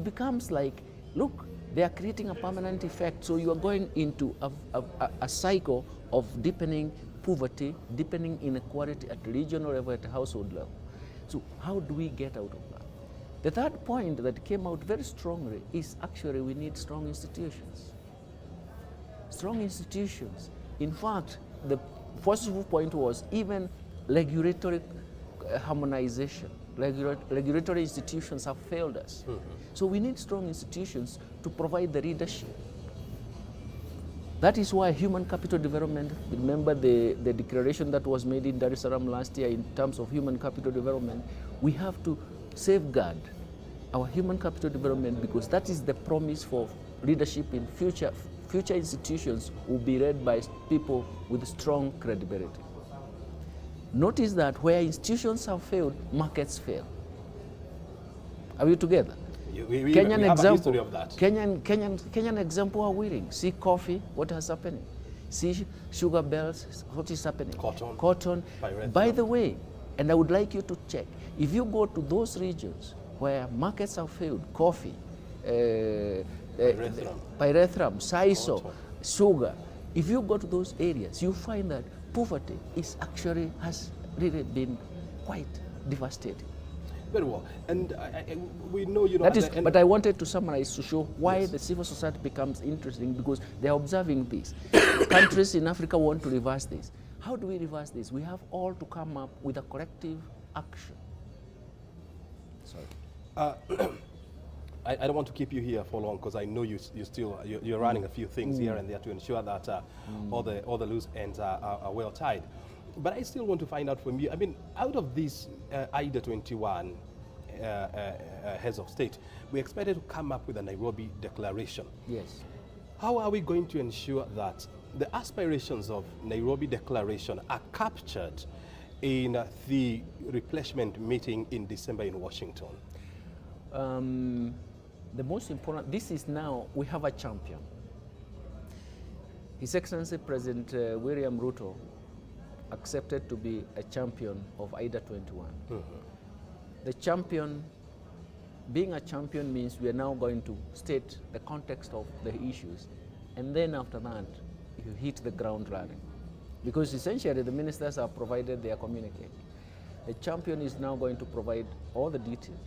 becomes like, look, they are creating a permanent effect. So you are going into a cycle of deepening poverty, deepening inequality at regional level, at household level. So how do we get out of that? The third point that came out very strongly is actually we need strong institutions. Strong institutions. In fact, the positive point was even regulatory harmonization. Regulatory institutions have failed us. So we need strong institutions to provide the leadership. That is why human capital development, remember the declaration that was made in Dar es Salaam last year in terms of human capital development, we have to safeguard our human capital development because that is the promise for leadership in future. Future institutions will be led by people with strong credibility. Notice that where institutions have failed, markets fail. Are we together? We have a history of that. Kenyan example are willing. See coffee, what is happening? See sugar bells, what is happening? Cotton. By the way, and I would like you to check, if you go to those regions where markets have failed, coffee, pyrethrum, sisal, sugar, if you go to those areas, you find that poverty has really been quite devastating. Very well, and we know but I wanted to summarize to show why the civil society becomes interesting because they are observing this. Countries in Africa want to reverse this. How do we reverse this? We have all to come up with a collective action. Sorry. I don't want to keep you here for long because I know you're running a few things here and there to ensure that all the loose ends are well tied. But I still want to find out from you, I mean, out of these IDA 21 heads of state, we expected to come up with a Nairobi declaration. Yes. How are we going to ensure that the aspirations of Nairobi declaration are captured in the replacement meeting in December in Washington? The most important, this is now, we have a champion. His Excellency President William Ruto accepted to be a champion of IDA 21. The champion, being a champion means we are now going to state the context of the issues, and then after that, you hit the ground running. Because essentially the ministers have provided their communique. The champion is now going to provide all the details.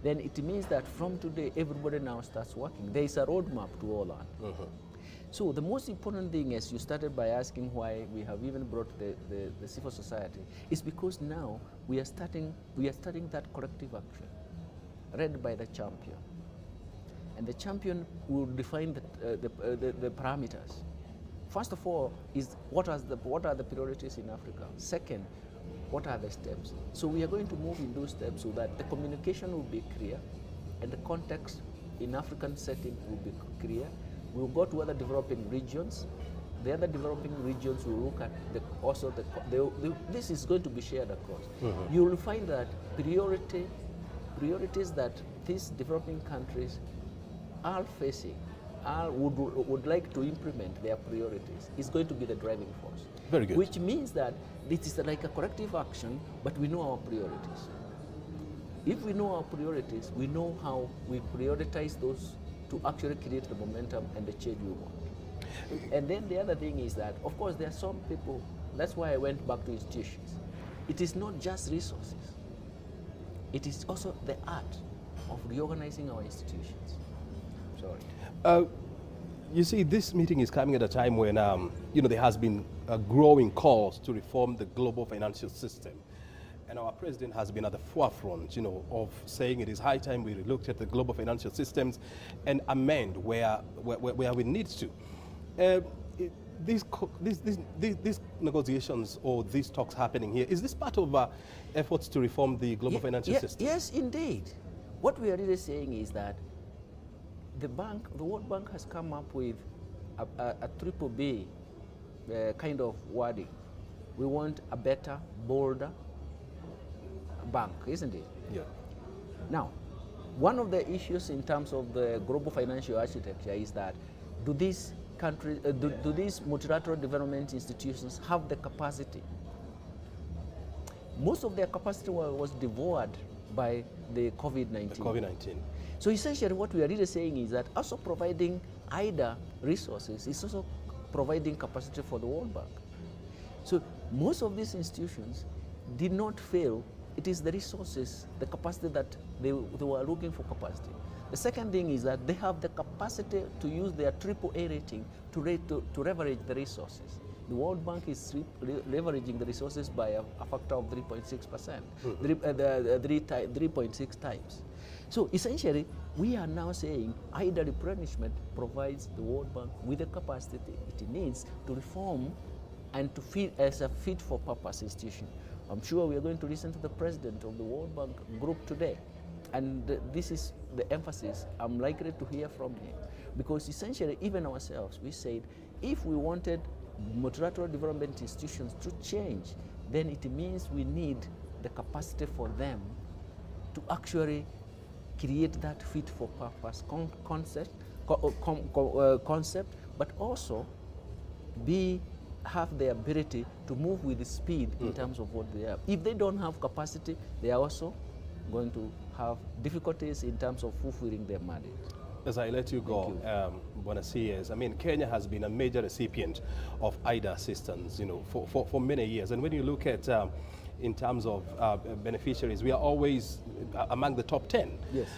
Then it means that from today, everybody now starts working. There is a roadmap to all that. So the most important thing is you started by asking why we have even brought the civil society is because now we are starting that collective action led by the champion. And the champion will define the parameters. First of all, is what are the priorities in Africa? Second, what are the steps? So we are going to move in those steps so that the communication will be clear and the context in African setting will be clear. We'll go to other developing regions. The other developing regions will look at this is going to be shared across. You will find that priorities that these developing countries are facing would like to implement their priorities is going to be the driving force. Very good. Which means that this is like a corrective action, but we know our priorities. If we know our priorities, we know how we prioritize those to actually create the momentum and the change we want. And then the other thing is that, of course, there are some people, that's why I went back to institutions. It is not just resources. It is also the art of reorganizing our institutions. Sorry. You see, this meeting is coming at a time when, there has been growing calls to reform the global financial system. And our president has been at the forefront, of saying it is high time we looked at the global financial systems and amend where we need to. These negotiations or these talks happening here, is this part of efforts to reform the global financial system? Yes, indeed. What we are really saying is that the World Bank has come up with a triple B kind of wording. We want a better, bolder bank, isn't it? Yeah. Now, one of the issues in terms of the global financial architecture is that do these countries, do these multilateral development institutions have the capacity? Most of their capacity was devoured by the COVID-19. So essentially what we are really saying is that also providing IDA resources is also providing capacity for the World Bank. So most of these institutions did not fail. It is the resources, the capacity that they were looking for capacity. The second thing is that they have the capacity to use their AAA rating to leverage the resources. The World Bank is leveraging the resources by a factor of 3.6%, 3.6 times. So essentially, we are now saying IDA replenishment provides the World Bank with the capacity it needs to reform and to feed as a fit-for-purpose institution. I'm sure we are going to listen to the president of the World Bank group today, and this is the emphasis I'm likely to hear from him, because essentially even ourselves, we said if we wanted multilateral development institutions to change, then it means we need the capacity for them to actually create that fit-for-purpose concept, but also have the ability to move with speed in terms of what they have. If they don't have capacity, they are also going to have difficulties in terms of fulfilling their mandate. As I let you go, Buenos, I mean, Kenya has been a major recipient of IDA assistance, for many years. And when you look at, in terms of beneficiaries, we are always among the top 10. Yes.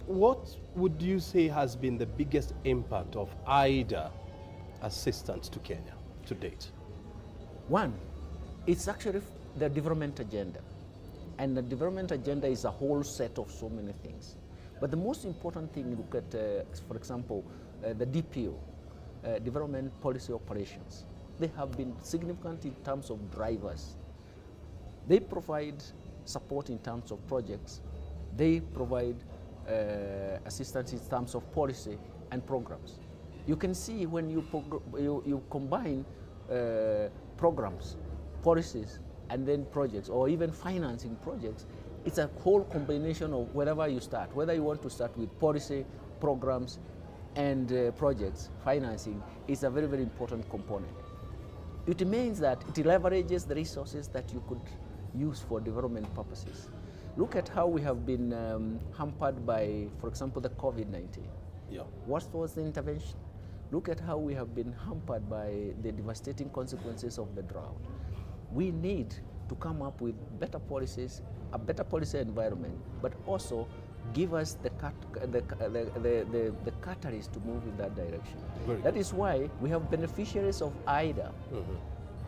What would you say has been the biggest impact of IDA assistance to Kenya to date? One, it's actually the development agenda. And the development agenda is a whole set of so many things. But the most important thing, look at, for example, the DPO, Development Policy Operations. They have been significant in terms of drivers. They provide support in terms of projects. They provide assistance in terms of policy and programs. You can see when you combine programs, policies, and then projects, or even financing projects, it's a whole combination of wherever you start, whether you want to start with policy, programs, and projects, financing is a very, very important component. It means that it leverages the resources that you could use for development purposes. Look at how we have been hampered by, for example, the COVID-19. Yeah. What was the intervention? Look at how we have been hampered by the devastating consequences of the drought. We need to come up with better policies, a better policy environment, but also give us the catalyst to move in that direction. That is why we have beneficiaries of IDA.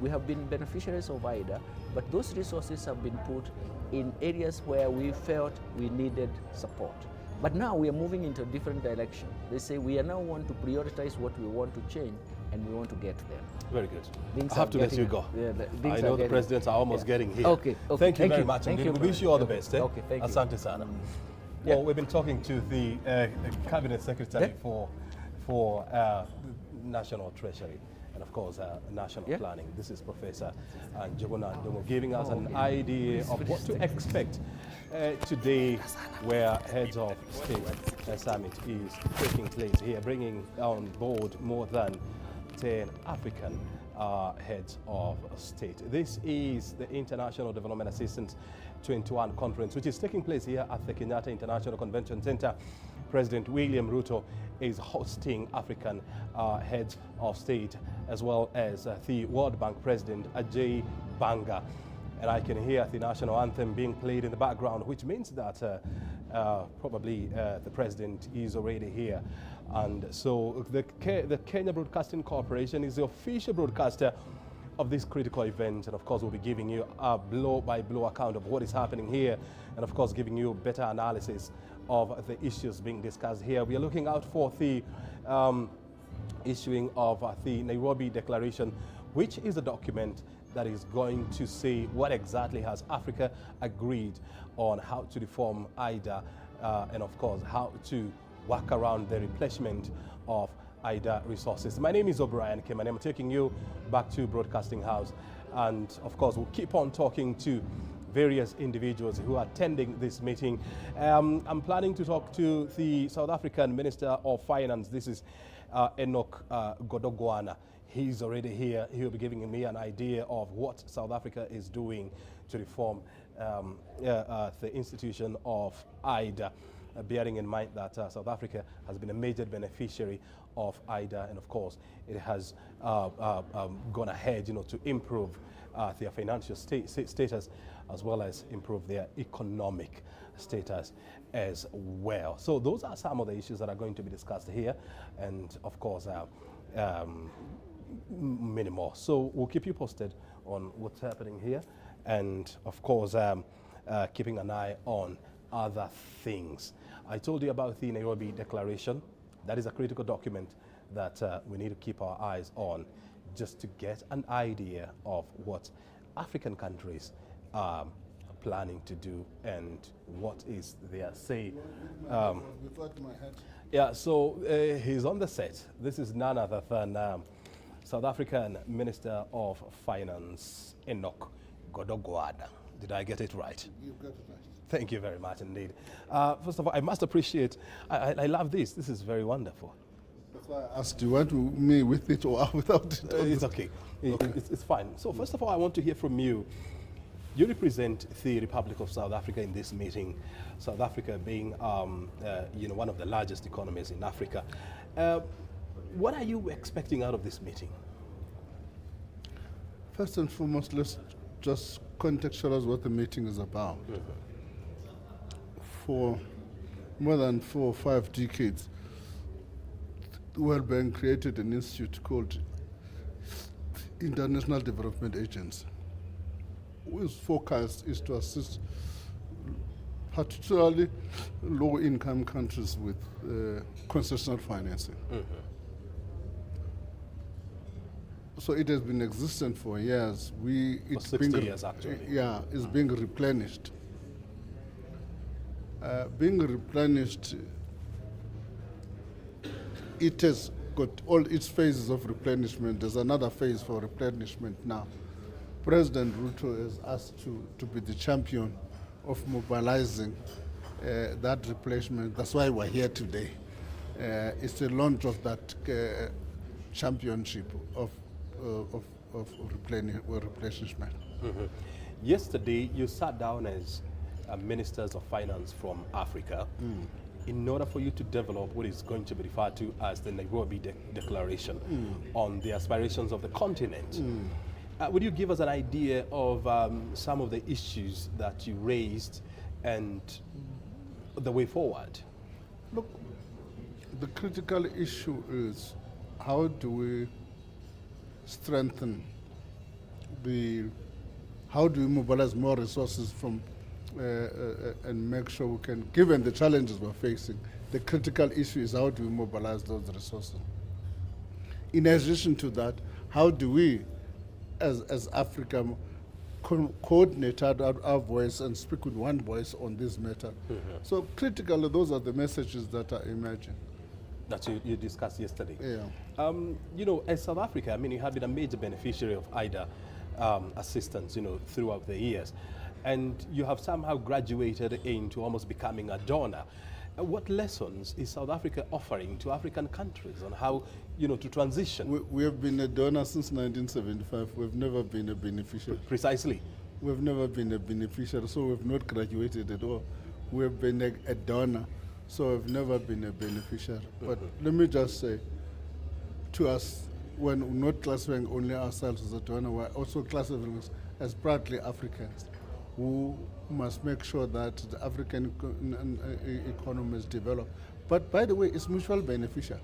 We have been beneficiaries of IDA, but those resources have been put in areas where we felt we needed support. But now we are moving into a different direction. They say we are now want to prioritize what we want to change, and we want to get there. Very good. Things I have to let you go. Yeah, I know the presidents are almost getting here. Okay. Thank you very much. Thank you. We wish you all the best. Okay, thank you. Asante sana. Yeah. Well, we've been talking to the Cabinet Secretary for National Treasury and, of course, National Planning. This is Professor Njuguna Ndungu giving us an idea of what to expect today, where Heads of State Summit is taking place here, bringing on board more than 10 African heads of state. This is the International Development Assistance 21 conference, which is taking place here at the Kenyatta International Convention Center. President William Ruto is hosting African heads of state, as well as the World Bank President Ajay Banga. And I can hear the national anthem being played in the background, which means that probably the president is already here. And so the Kenya Broadcasting Corporation is the official broadcaster of this critical event, and of course we'll be giving you a blow-by-blow account of what is happening here, and of course giving you better analysis of the issues being discussed here. We are looking out for the issuing of the Nairobi Declaration, which is a document that is going to say what exactly has Africa agreed on how to reform IDA, and of course how to work around the replenishment of IDA resources. My name is O'Brien Kim, and I'm taking you back to Broadcasting House. And of course, we'll keep on talking to various individuals who are attending this meeting. I'm planning to talk to the South African Minister of Finance. This is Enoch Godongwana. He's already here. He'll be giving me an idea of what South Africa is doing to reform the institution of IDA. bearing in mind that South Africa has been a major beneficiary of IDA, and of course, it has gone ahead, to improve their financial status as well as improve their economic status as well. So those are some of the issues that are going to be discussed here, and of course, many more. So we'll keep you posted on what's happening here, and of course, keeping an eye on other things. I told you about the Nairobi Declaration. That is a critical document that we need to keep our eyes on, just to get an idea of what African countries are planning to do and what is their say. Yeah, so he's on the set. This is none other than South African Minister of Finance, Enoch Godongwana. Did I get it right? You got it right. Thank you very much indeed. First of all, I must appreciate, I love this. This is very wonderful. That's why I asked, do you want me with it or without it? It's okay. It's fine. So first of all, I want to hear from you. You represent the Republic of South Africa in this meeting, South Africa being one of the largest economies in Africa. What are you expecting out of this meeting? First and foremost, let's just contextualize what the meeting is about. Mm-hmm. For more than 4 or 5 decades, the World Bank created an institute called International Development Agency, whose focus is to assist particularly low-income countries with concessional financing. Mm-hmm. So it has been existent for years. For 60 years, actually. Yeah, it's being replenished. Being replenished, it has got all its phases of replenishment. There's another phase for replenishment now. President Ruto is asked to be the champion of mobilizing that replenishment. That's why we're here today. It's the launch of that championship of replenishment. Mm-hmm. Yesterday, you sat down as ministers of finance from Africa in order for you to develop what is going to be referred to as the Nairobi Declaration on the aspirations of the continent. Would you give us an idea of some of the issues that you raised and the way forward? Look, the critical issue is how do we strengthen how do we mobilize more resources from and make sure we can, given the challenges we're facing, the critical issue is how do we mobilize those resources. In addition to that, how do we, as Africa, coordinate our voice and speak with one voice on this matter? Mm-hmm. So critically, those are the messages that are emerging. That you discussed yesterday. Yeah. As South Africa, you have been a major beneficiary of IDA assistance, throughout the years. And you have somehow graduated into almost becoming a donor. What lessons is South Africa offering to African countries on how, to transition? We have been a donor since 1975. We've never been a beneficiary. Precisely. We've never been a beneficiary, so we've not graduated at all. We've been a donor, so we've never been a beneficiary. But let me just say, to us, when we're not classifying only ourselves as a donor, we're also classifying us as proudly Africans who must make sure that the African economies develop. But by the way, it's mutual beneficial.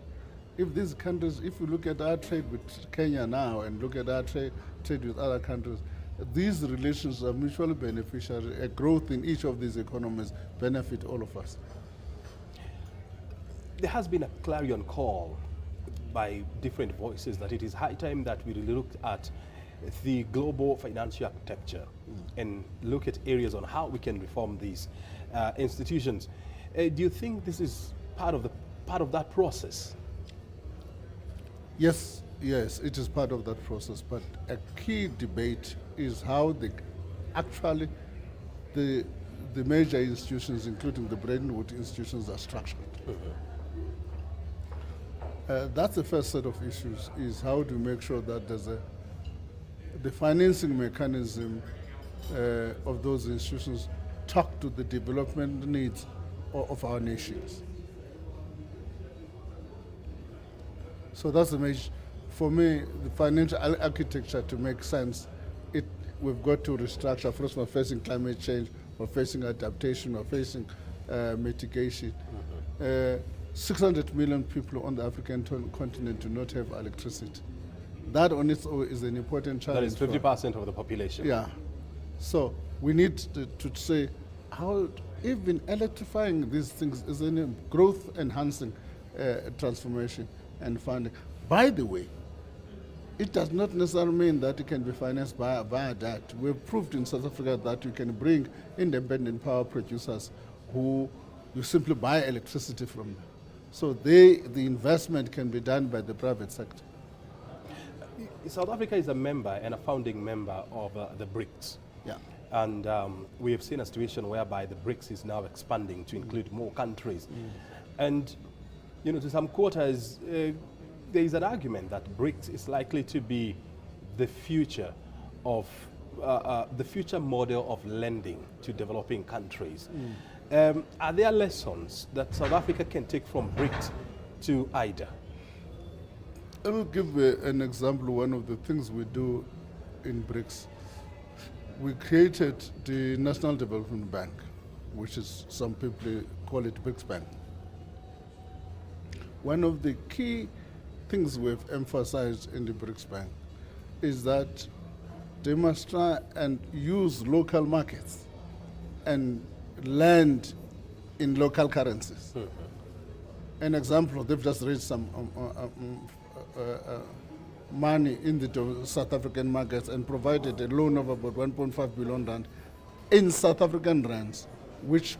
If these countries, if you look at our trade with Kenya now and look at our trade with other countries, these relations are mutually beneficial. A growth in each of these economies benefit all of us. There has been a clarion call by different voices that it is high time that we looked at the global financial architecture and look at areas on how we can reform these institutions. Do you think this is part of that process? Yes, it is part of that process. But a key debate is how the major institutions, including the Bretton Woods institutions, are structured. That's the first set of issues, is how to make sure that the financing mechanism of those institutions talk to the development needs of our nations. So that's the major, for me, the financial architecture to make sense, we've got to restructure. First, we're facing climate change, we're facing adaptation, we're facing mitigation. 600 million people on the African continent do not have electricity. That on its own is an important challenge. That is 50% of the population. Yeah. So we need to say how even electrifying these things is a growth enhancing transformation and funding. By the way, it does not necessarily mean that it can be financed via that. We've proved in South Africa that we can bring independent power producers who you simply buy electricity from them. So the investment can be done by the private sector. South Africa is a member and a founding member of the BRICS. Yeah. And we have seen a situation whereby the BRICS is now expanding to include more countries. And, you know, to some quarters, there is an argument that BRICS is likely to be the future of the future model of lending to developing countries. Are there lessons that South Africa can take from BRICS to IDA? I will give an example. One of the things we do in BRICS, we created the National Development Bank, which is, some people call it BRICS Bank. One of the key things we've emphasized in the BRICS Bank is that they must try and use local markets and lend in local currencies. An example, they've just raised some money in the South African markets and provided a loan of about 1.5 billion rand in South African rands, which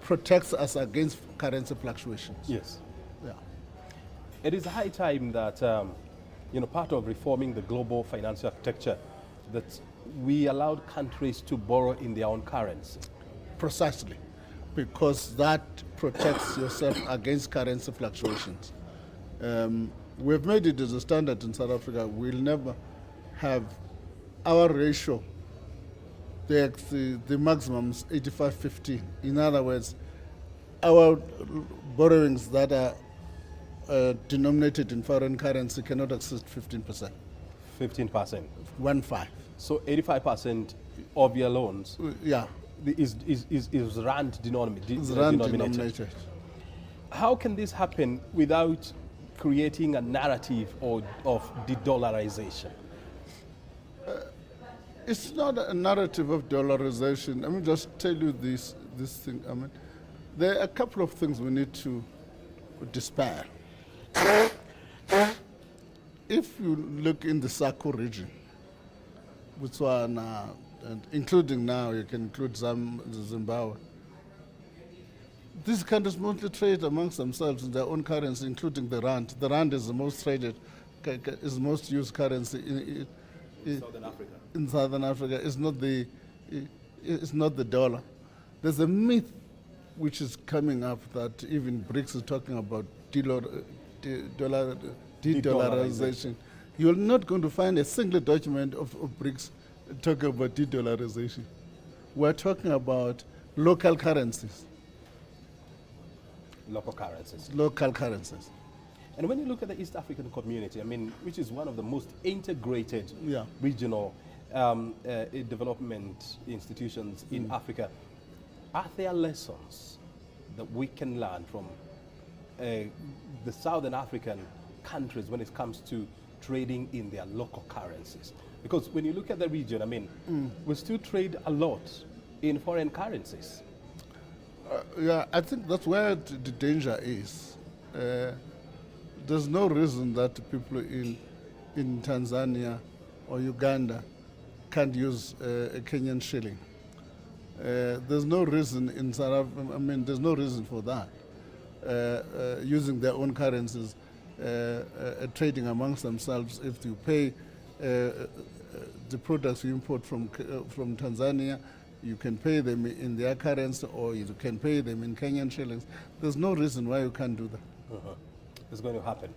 protects us against currency fluctuations. Yes. Yeah. It is high time that, you know, part of reforming the global financial architecture, that we allowed countries to borrow in their own currency. Precisely, because that protects yourself against currency fluctuations. We've made it as a standard in South Africa. We'll never have our ratio, the maximum is 85-15. In other words, our borrowings that are denominated in foreign currency cannot exceed 15%. 15%. 1.5. So 85% of your loans Yeah. is rand denominated. It's rand denominated. How can this happen without creating a narrative of de-dollarization? It's not a narrative of dollarization. Let me just tell you this thing. I mean, there are a couple of things we need to despair. If you look in the SACO region, Botswana, and including now, you can include Zimbabwe, these countries mostly trade amongst themselves in their own currency, including the rand. The rand is the most traded, is the most used currency in Southern Africa. In Southern Africa. It's not the dollar. There's a myth which is coming up that even BRICS is talking about de-dollarization. You're not going to find a single document of BRICS talking about de-dollarization. We're talking about local currencies. Local currencies. Local currencies. And when you look at the East African community, I mean, which is one of the most integrated Yeah. regional development institutions in Africa, are there lessons that we can learn from the Southern African countries when it comes to trading in their local currencies? Because when you look at the region, I mean, we still trade a lot in foreign currencies. Yeah, I think that's where the danger is. There's no reason that people in Tanzania or Uganda can't use a Kenyan shilling. There's no reason in South Africa, I mean, there's no reason for that. Using their own currencies, trading amongst themselves. If you pay the products you import from Tanzania, you can pay them in their currency, or you can pay them in Kenyan shillings. There's no reason why you can't do that. It's going to happen.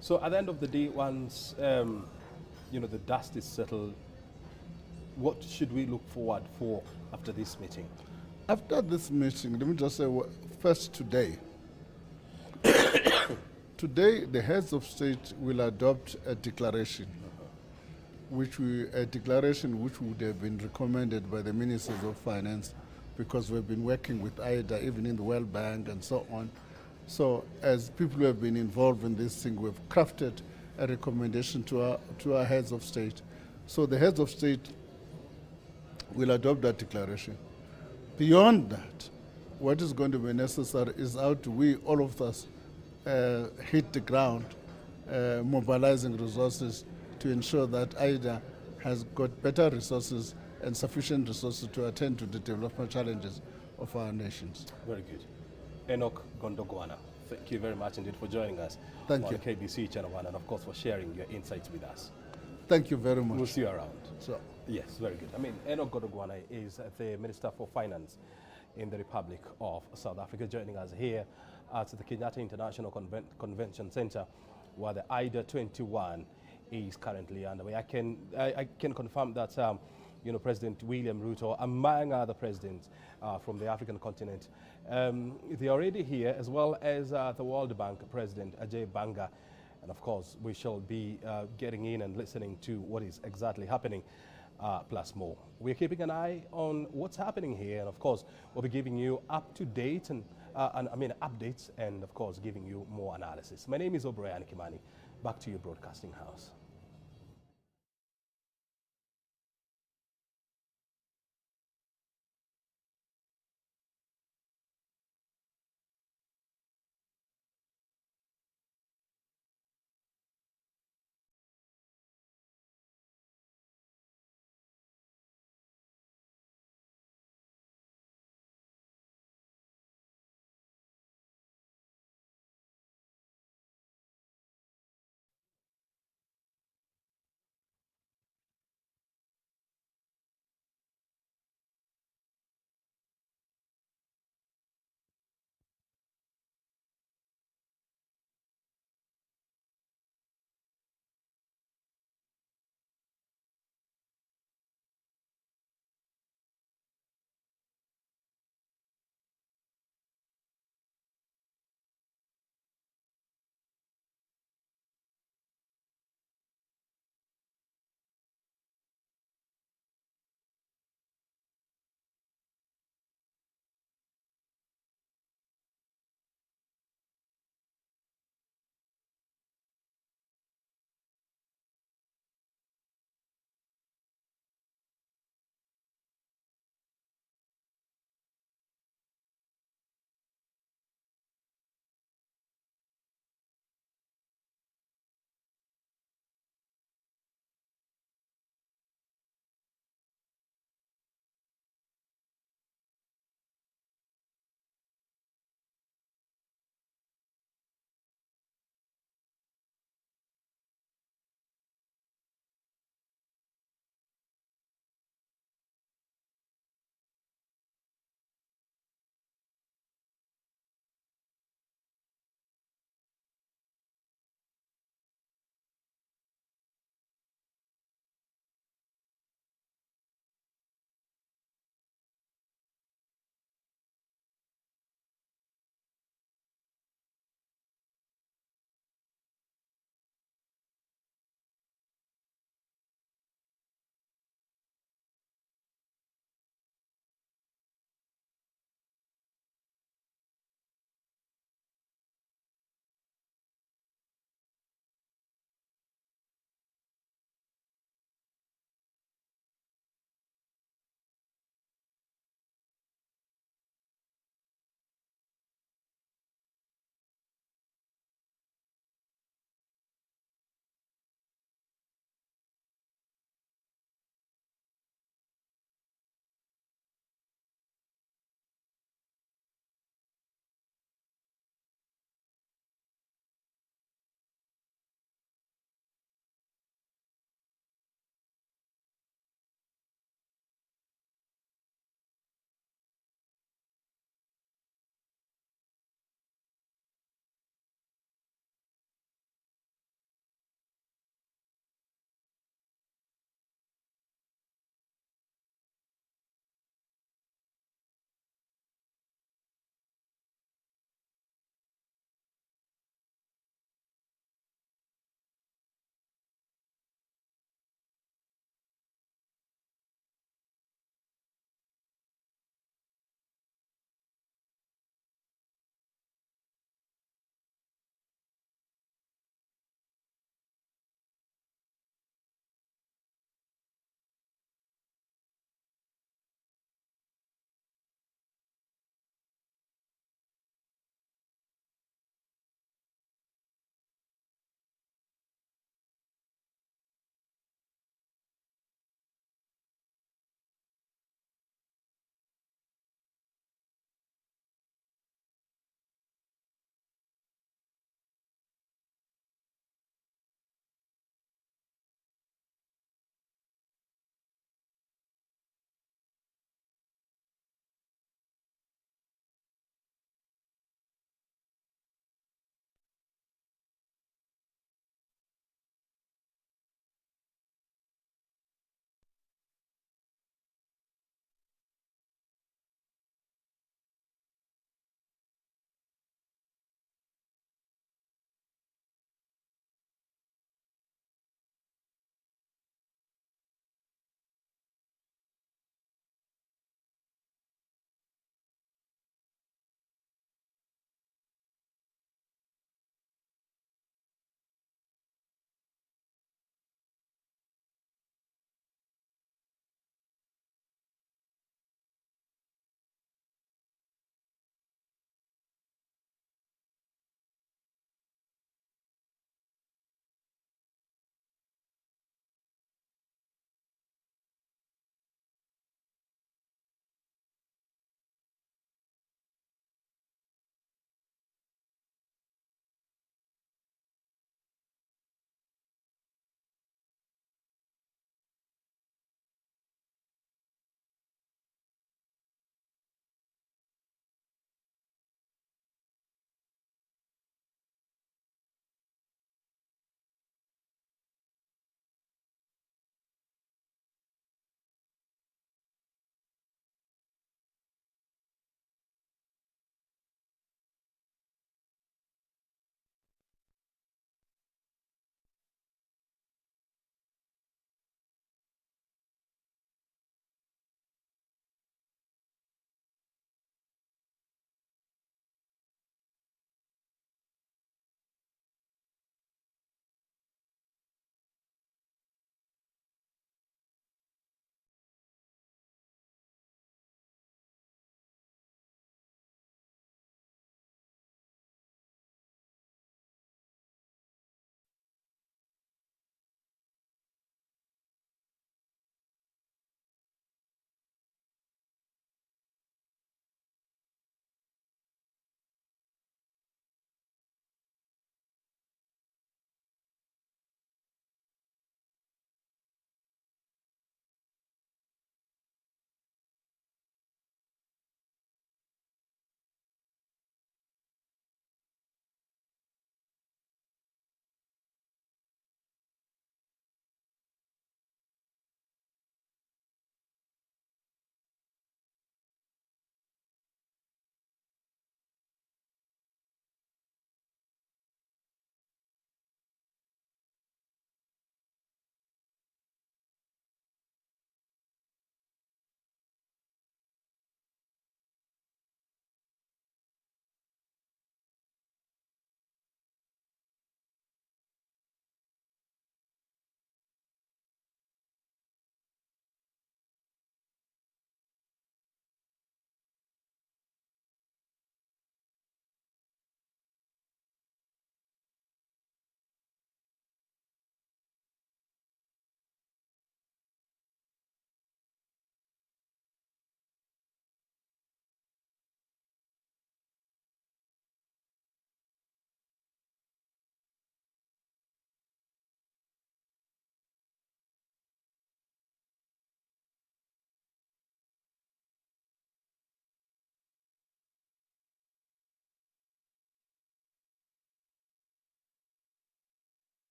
So at the end of the day, once you know, the dust is settled, what should we look forward for after this meeting? After this meeting, let me just say, first today. Today, the heads of state will adopt a declaration, a declaration which would have been recommended by the ministers of finance, because we've been working with IDA, even in the World Bank and so on. So, as people who have been involved in this thing, we've crafted a recommendation to our heads of state. So, the heads of state will adopt that declaration. Beyond that, what is going to be necessary is how do we, all of us, hit the ground, mobilizing resources to ensure that IDA has got better resources and sufficient resources to attend to the development challenges of our nations. Very good. Enoch Gondogwana, thank you very much indeed for joining us Thank on you. KBC Channel 1, and of course for sharing your insights with us. Thank you very much. We'll see you around. So, Yes, very good. I mean, Enoch Godogwana is the Minister for Finance in the Republic of South Africa, joining us here at the Kenyatta International Convention Center, where the IDA 21 is currently underway. I can confirm that President William Ruto, among other presidents from the African continent, they're already here, as well as the World Bank President Ajay Banga. And of course, we shall be getting in and listening to what is exactly happening, plus more. We're keeping an eye on what's happening here, and of course, we'll be giving you up-to-date updates, and of course, giving you more analysis. My name is O'Brien Kimani. Back to you, Broadcasting House.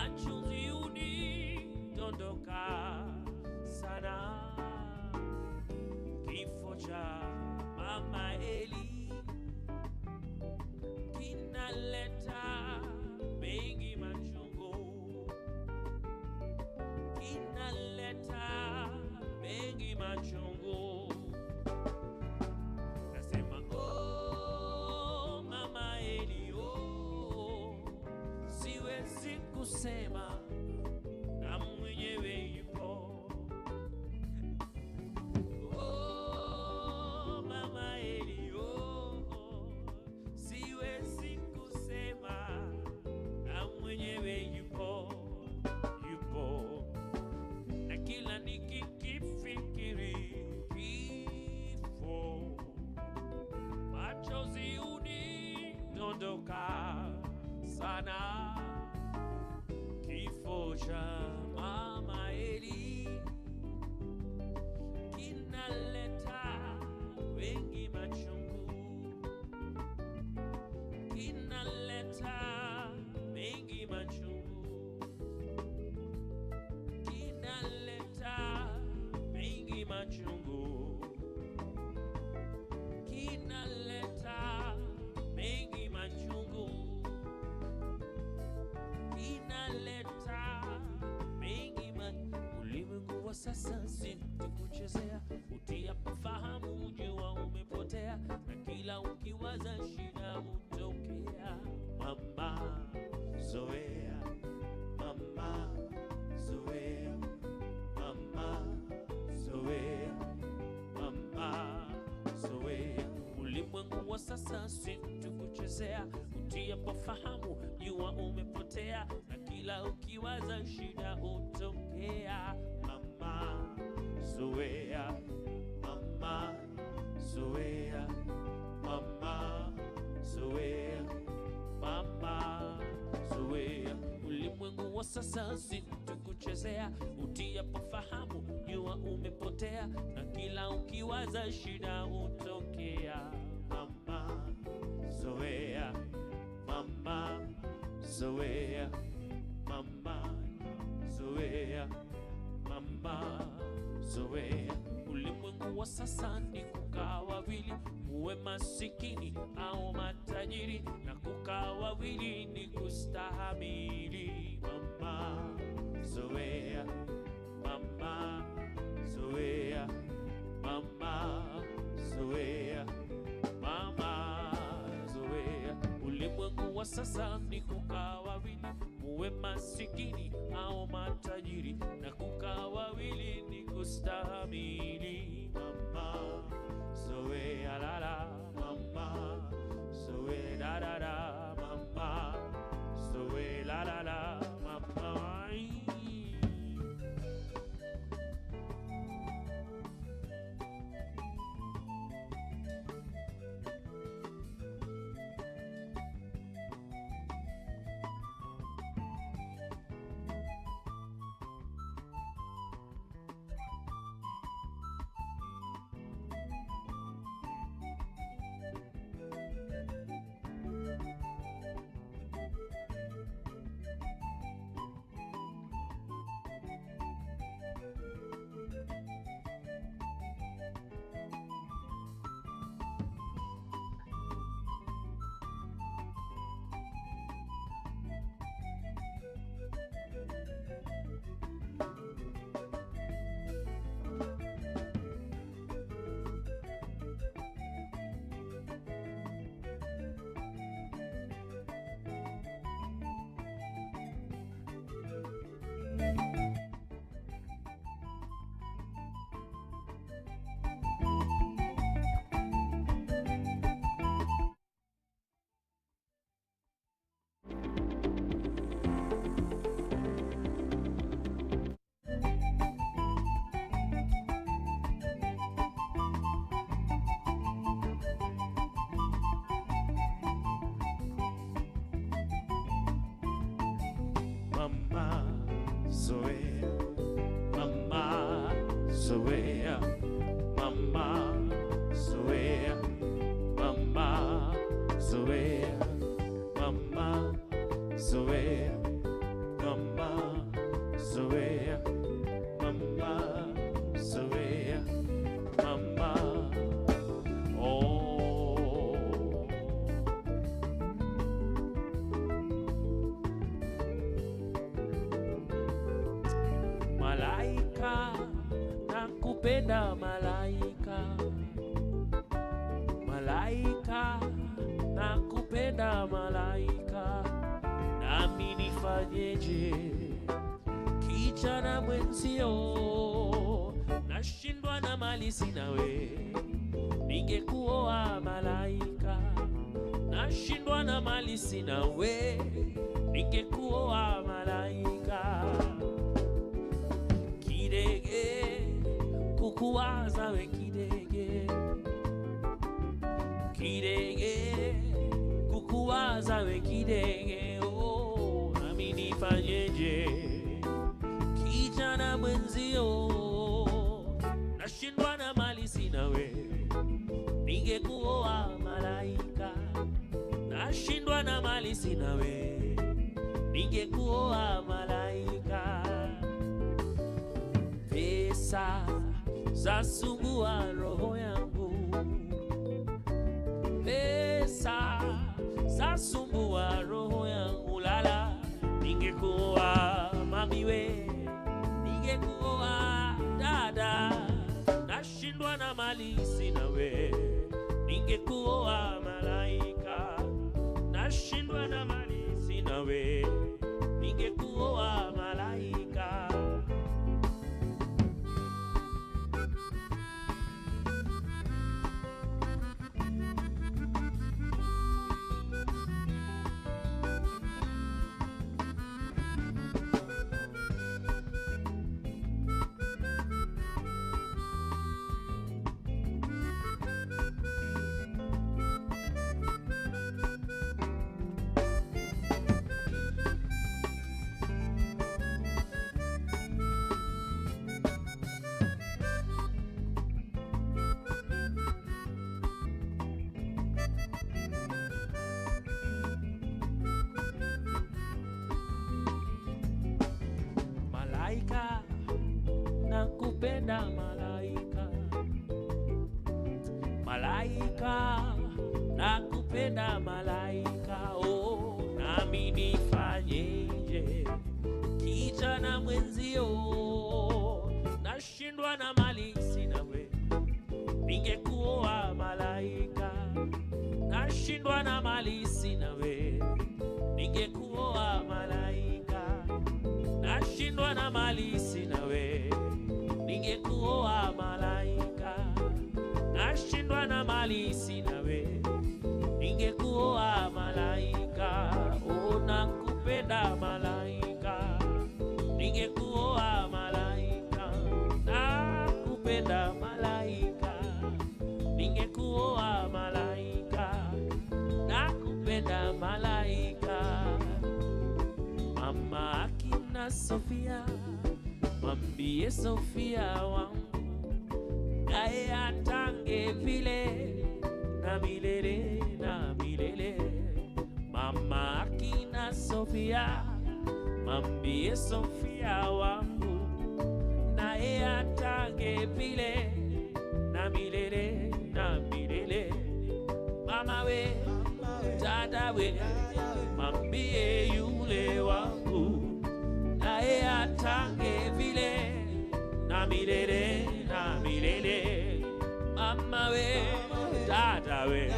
machozi unidondoka sana, kifo cha mama Eli kinaleta mengi machungu, kinaleta mengi machungu. Nasema oh mama Eli, oh siwezi kusema na mwenyewe yupo. Oh mama Eli, oh siwezi kusema na mwenyewe yupo, yupo. Na kila nikikifikiri kifo, machozi unidondoka sana, kifo cha mama Eli kinaleta wengi machungu, kinaleta mengi machungu, kinaleta mengi machungu, kinaleta mengi machungu, kinaleta mengi ulimwengu wa sasa si kuchezea, utia fahamu jua umepotea, na kila ukiwaza shida utokea. Mama zoea, mama zoea, mama zoea, mama zoea. Ulimwengu wa sasa si kuchezea, utia fahamu jua umepotea, na kila ukiwaza shida utokea. Mama zoea, mama zoea, mama zoea, mama zoea. Ulimwengu wa sasa si kuchezea, utia fahamu jua umepotea, na kila ukiwaza shida utokea. Mama zoea, mama zoea, mama zoea, mama zoea. Ulimwengu wa sasa ni kukaa wawili, uwe masikini au matajiri, na kukaa wawili ni kustahamili. Mama zoea, mama zoea, mama zoea, mama zoea. Ulimwengu wa sasa ni kukaa wawili, uwe masikini au matajiri, na kukaa wawili ni kustahamili. Mama zoea la la, mama zoea la la la, mama zoea la la la, mama. Malaika, nakupenda malaika. Malaika, nakupenda malaika. Nami nifanyeje kijana mwenzio, nashindwa na mali sina we, ningekuoa malaika. Nashindwa na mali sina we, ningekuoa malaika. Kidege kukuwaza we kidege, kidege kukuwaza we kidege. Oh, nami nifanyeje kijana mwenzio, nashindwa na mali sina we, ningekuoa malaika. Nashindwa na mali sina we, ningekuoa malaika. Pesa zasumbua roho yangu, pesa zasumbua roho yangu. Lala, ningekuoa mami we, ningekuoa dada. Nashindwa na mali sina we, ningekuoa malaika. Nashindwa na mali sina we, ningekuoa malaika. Malaika, nakupenda malaika. Malaika, nakupenda malaika. Oh, nami nifanyeje kijana mwenzio, nashindwa na mali sina we, ningekuoa malaika. Nashindwa na mali sina we, ningekuoa malaika. Nashindwa na mali sina we, ningekuoa malaika. Nashindwa na mali sina we, ningekuoa malaika. Oh, nakupenda malaika, ningekuoa malaika. Nakupenda malaika, ningekuoa malaika. Nakupenda malaika. Mama akina Sofia, mwambie Sofia wangu, naye atange vile na milele na milele. Mama akina Sofia, mwambie Sofia wangu, naye atange vile na milele na milele. Mama we, dada we, mwambie yule wangu, naye atange vile na milele na milele. Mama we, dada we,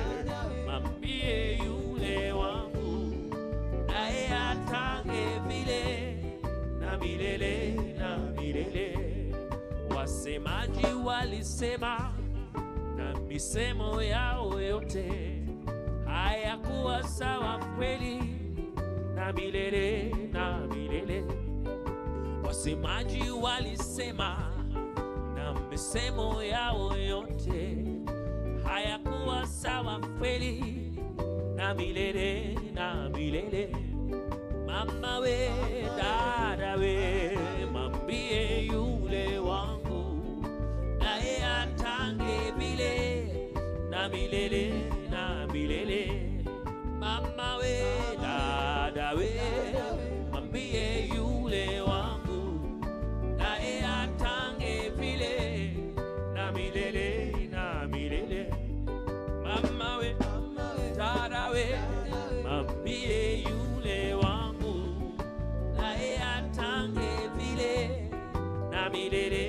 mwambie yule wangu, naye atange vile na milele na milele. Wasemaji walisema na misemo yao yote hayakuwa sawa kweli na milele na milele. Wasemaji walisema na misemo yao yote hayakuwa sawa kweli na milele na milele. Mama we, dada we, mwambie yule wangu, naye atange vile na milele na milele. Mama we, dada we, mwambie yule wangu, naye atange vile na milele na milele. Mama we, dada we, mwambie yule wangu, naye atange vile na milele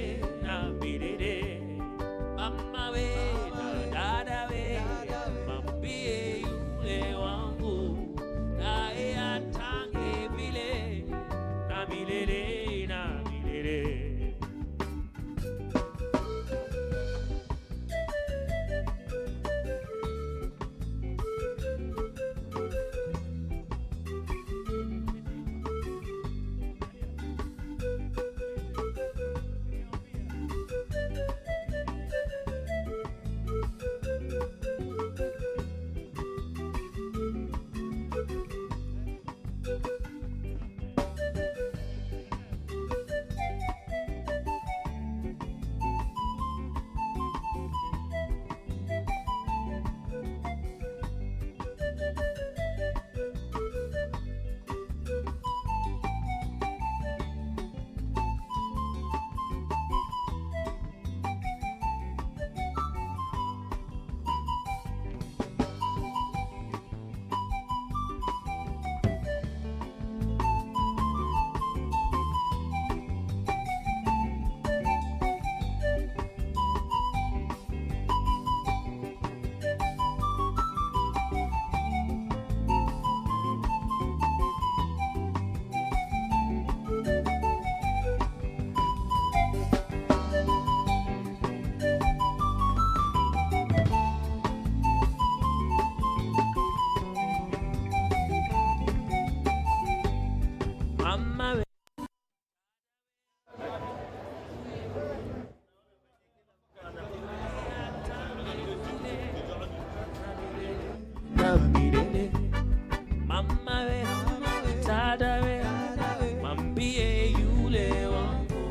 milele na milele. Mama we, dada we, mambie yule wangu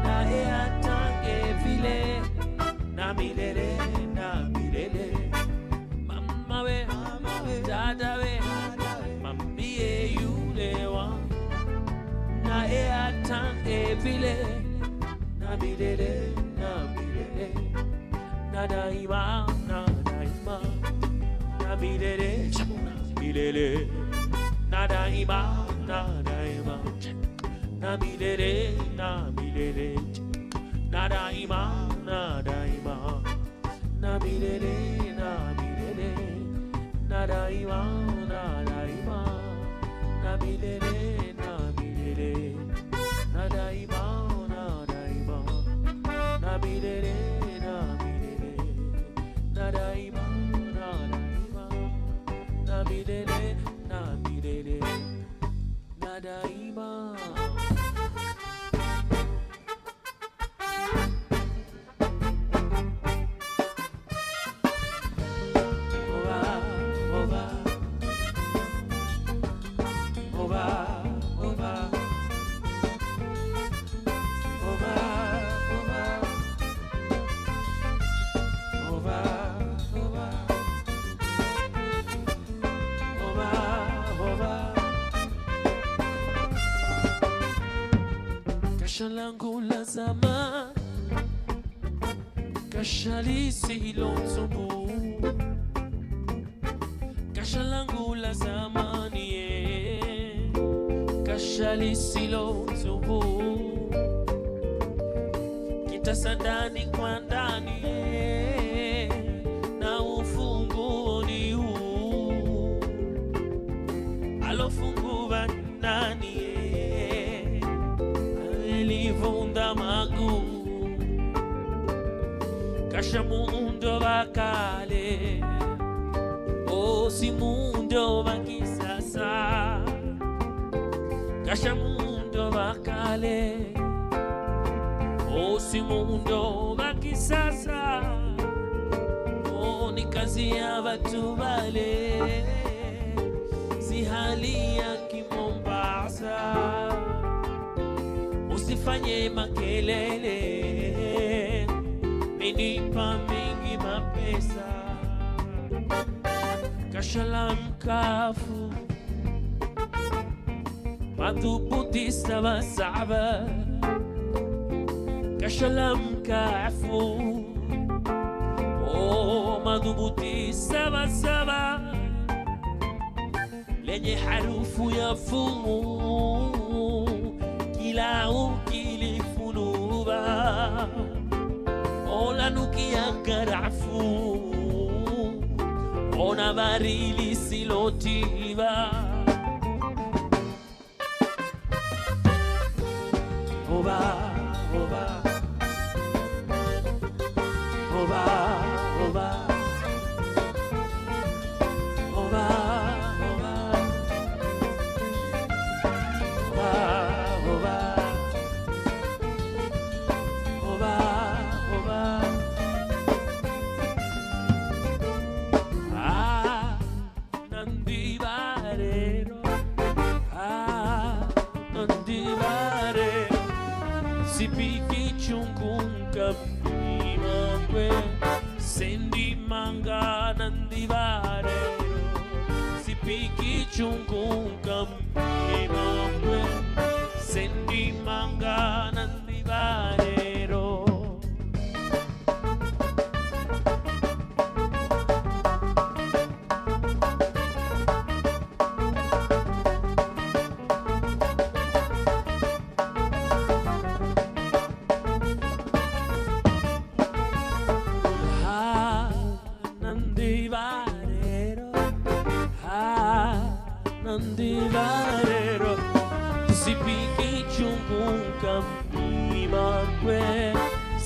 na atange vile na milele na milele. Mama we, dada we, mambie yule wangu na atange vile na milele na milele na daima na daima na milele. Milele, na daima, na daima, na milele, na milele, na daima, na daima, na milele, na milele, na daima, na daima, na milele, na milele, na daima, na daima, na milele, na milele, na daima, na daima, na milele, na milele, na daima. Kasha langu la zamani, kasha lisilozungu. Kasha langu la zamani, kasha lisilozungu. Kitasa ndani kwa ndani, na ufunguo ni huu. Alofungua nani? Alivunda magu. Kasha mundo wa kale, o si mundo wa kisasa. Kasha mundo wa kale, o si mundo wa kisasa. O ni kazi ya watu wale, si hali ya Kimombasa. Usifanye makelele, menipa mingi mapesa. Kasha la mkafu, madhubuti sawa sawa. Kasha la mkafu, oh madhubuti sawa sawa. Lenye harufu ya fumu, kila ukilifunua. Ola nukia karafu, ona barili silotiva. oba, oba, oba, oba, oba, oba, oba, oba, oba. Ah, nandivarero, nandivarero. Sipiki chungunga mimangwe, sendi manga nandivarero. Sipiki chungunga mimangwe, sendi manga nandivarero. Nandivarero, nandivarero, sipiki chungunga mimangwe,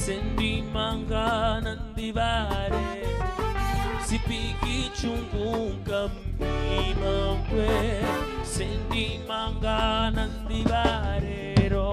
sendi manga nandivare, sipiki chungunga mimangwe, sendi manga nandivarero.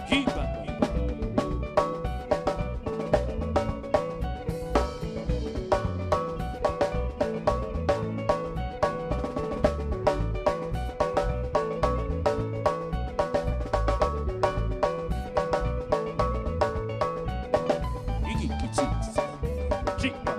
Hiba. Iki kitsi. Chiba.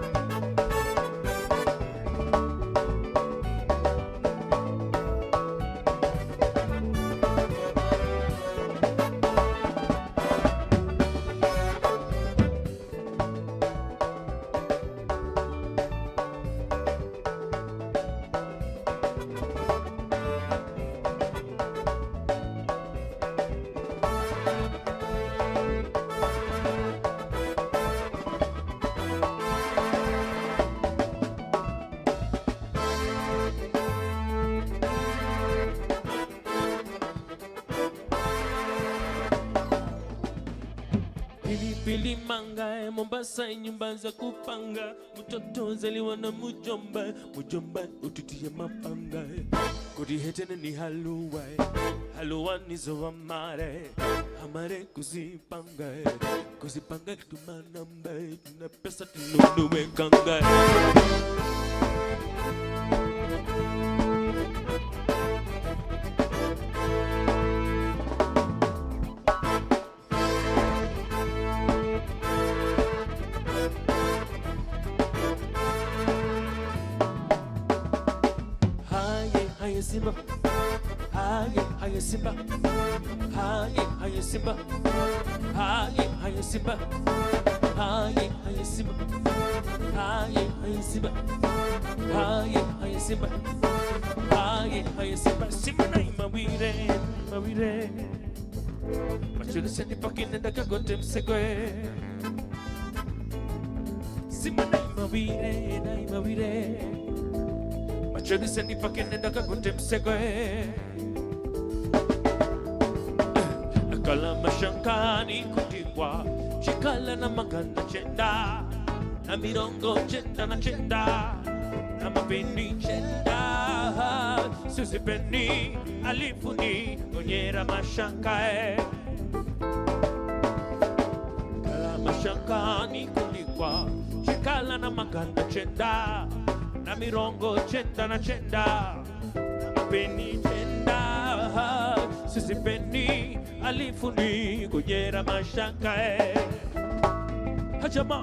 Pilipili manga Mombasa nyumba za kupanga, mtoto zaliwa na mujomba, mujomba ututie mapanga, kudihetene ni haluwa, haluwa nizo amare, amare kuzipanga, kuzipanga tumanamba, tuna pesa tununuwe kanga. Simba, haye Simba, haye Simba, haye Simba, haye Simba, haye Simba, haye Simba, haye Simba, Simba na mawire, mawire. Machulu sendi pakine ndaka gote msegwe. Simba na mawire. Machedi sendi pakene ndaka kote msegwe. Akala mashankani kutikwa, shikala na maganda chenda, na mirongo chenda na chenda, na mapeni chenda, susi peni alifuni onyera mashankae. Akala mashankani kutikwa, shikala na maganda chenda, na mirongo chenda na chenda, na peni chenda, sisi peni alifuni kujera mashaka hajama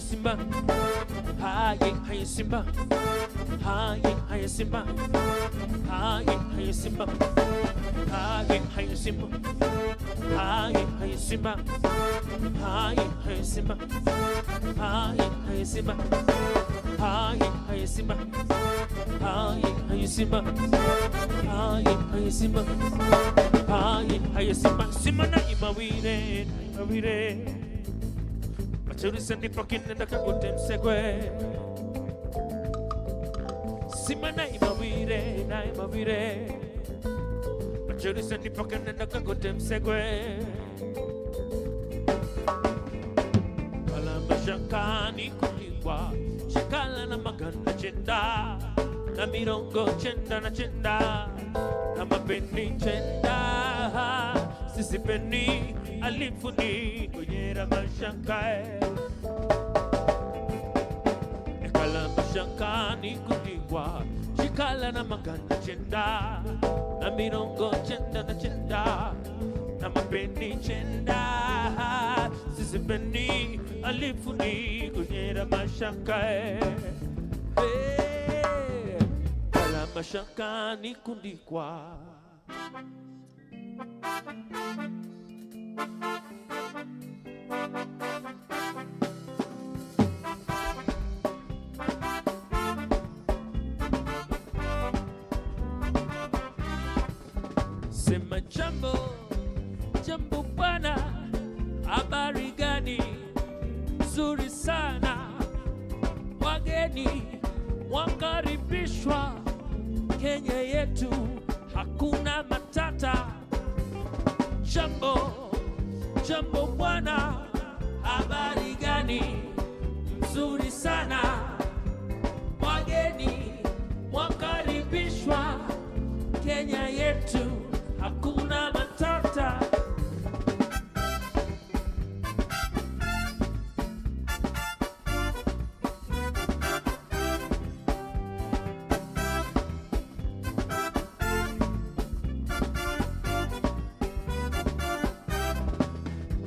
Simba, haye Simba, haye Simba, haye Simba, haye Simba, haye Simba, haye Simba, haye Simba, haye Simba, haye Simba, haye Simba, haye Simba, Simba na imawire, imawire. Machuri sendi pakine ndaka kote msegwe. Simba na imawire. Machuri sendi pakine ndaka kote msegwe. Kala mashakani kulikwa, shikala na maganda chenda, na mirongo chenda na chenda na mapeni chenda sisi peni alifuni konyera mashakae ekala mashakani kudingwa chikala na magana chenda na mirongo chenda na chenda na mapeni chenda sisi peni alifuni konyera mashakae kala mashakani kundikwa sema jambo jambo bwana, habari gani? Nzuri sana, wageni wakaribishwa Kenya yetu, hakuna matata. Jambo jambo bwana, habari gani? Nzuri sana, wageni wakaribishwa Kenya yetu, hakuna matata.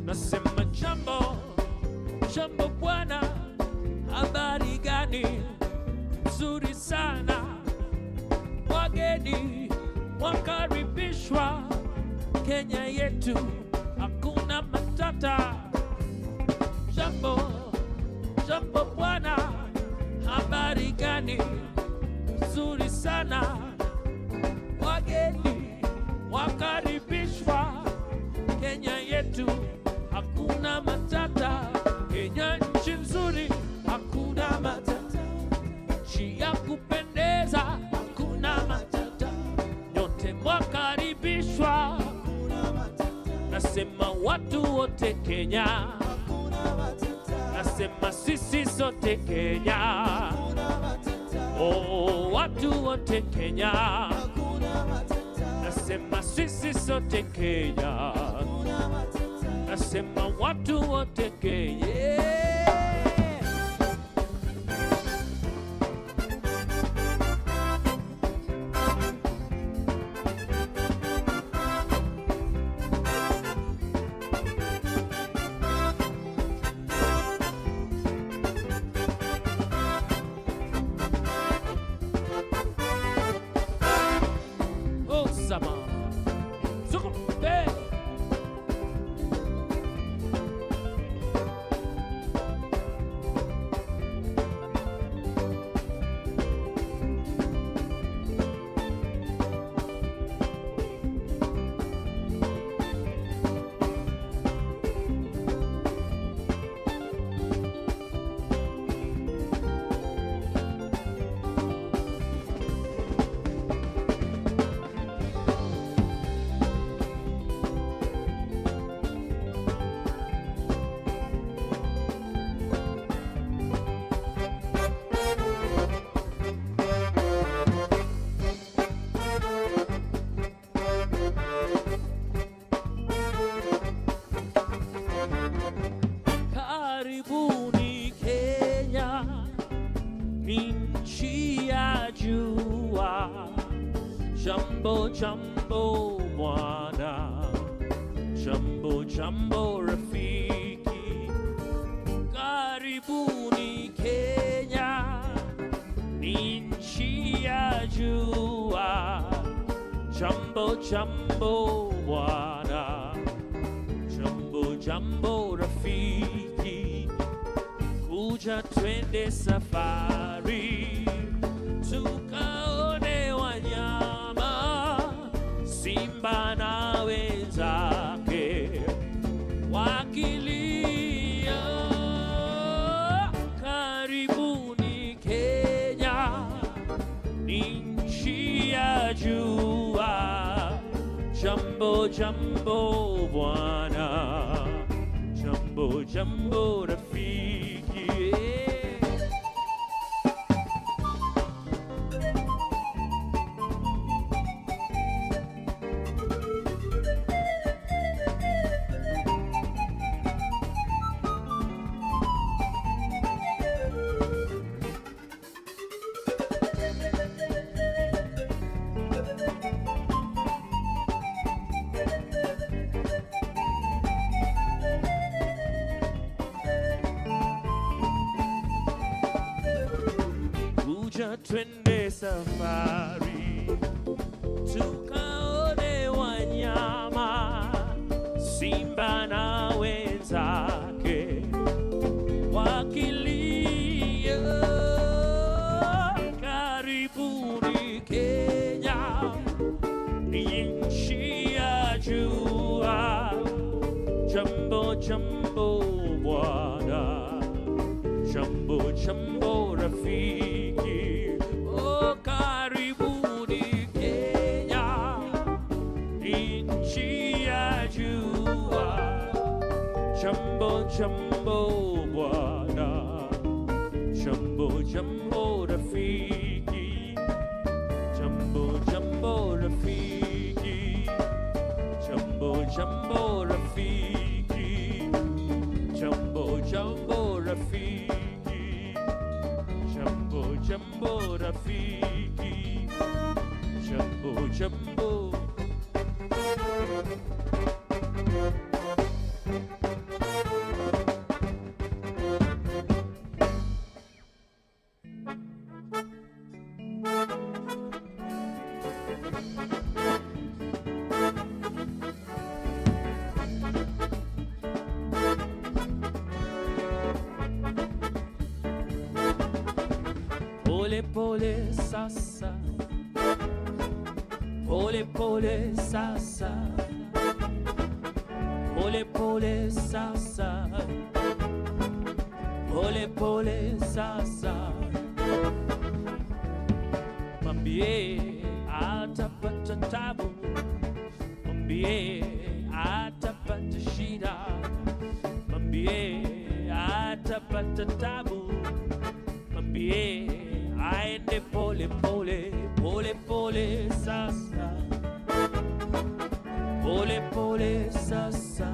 Nasema jambo jambo bwana, habari gani? Nzuri sana, wageni wakaribishwa Kenya yetu, hakuna matata. Jambo jambo bwana, habari gani? Nzuri sana, wageni wakaribishwa Kenya yetu, hakuna matata. Kenya nchi nzuri, hakuna matata. Nchi ya kupendeza, hakuna matata. Nyote mwakaribishwa, hakuna matata. Nasema watu wote Kenya, hakuna matata. Nasema sisi sote Kenya, hakuna matata. Oh, watu wote Kenya, hakuna matata. Nasema sisi sote Kenya, hakuna matata. Nasema watu wote Kenya. Oh, sama. Zukumbe. Karibuni Kenya, ni nchi ya jua. Jambo jambo bwana, jambo jambo rafiki. Karibuni Kenya, ni nchi ya jua. Jambo jambo bwana, jambo jambo rafiki. Kuja twende safari, tukaone wanyama, simba na wenzake wakilia. Karibuni Kenya, ni nchi ya jua. Jambo jambo bwana, jambo jambo rafiki. safari, tukaone wanyama, simba na wenzake wakilia. Karibuni Kenya, ni nchi ya jua. Jambo jambo bwana, jambo jambo rafiki. Oh, karibuni Kenya, ni nchi ya jua. Jambo jambo bwana, jambo jambo rafiki. Jambo jambo rafiki, jambo jambo rafiki, jambo jambo rafiki, jambo jambo rafiki, jambo jambo. Pole pole sasa, pole pole sasa, pole pole sasa, pole pole sasa. Mwambie atapata tabu, mwambie atapata shida, mwambie atapata tabu, mwambie aende pole pole, pole pole sasa, pole pole sasa,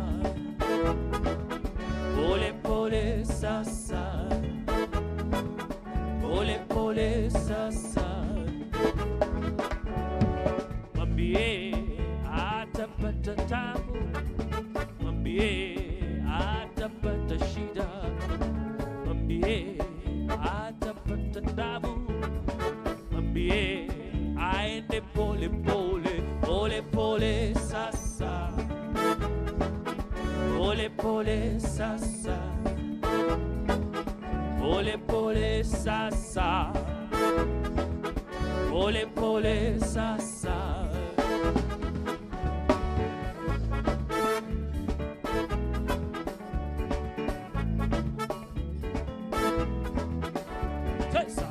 pole pole sasa, pole pole sasa. Mwambie atapata tabu, mwambie atapata shida, mwambie atapata tabu, mwambie aende pole pole, pole pole sasa, pole pole sasa, pole pole sasa, pole pole sasa. Sasa.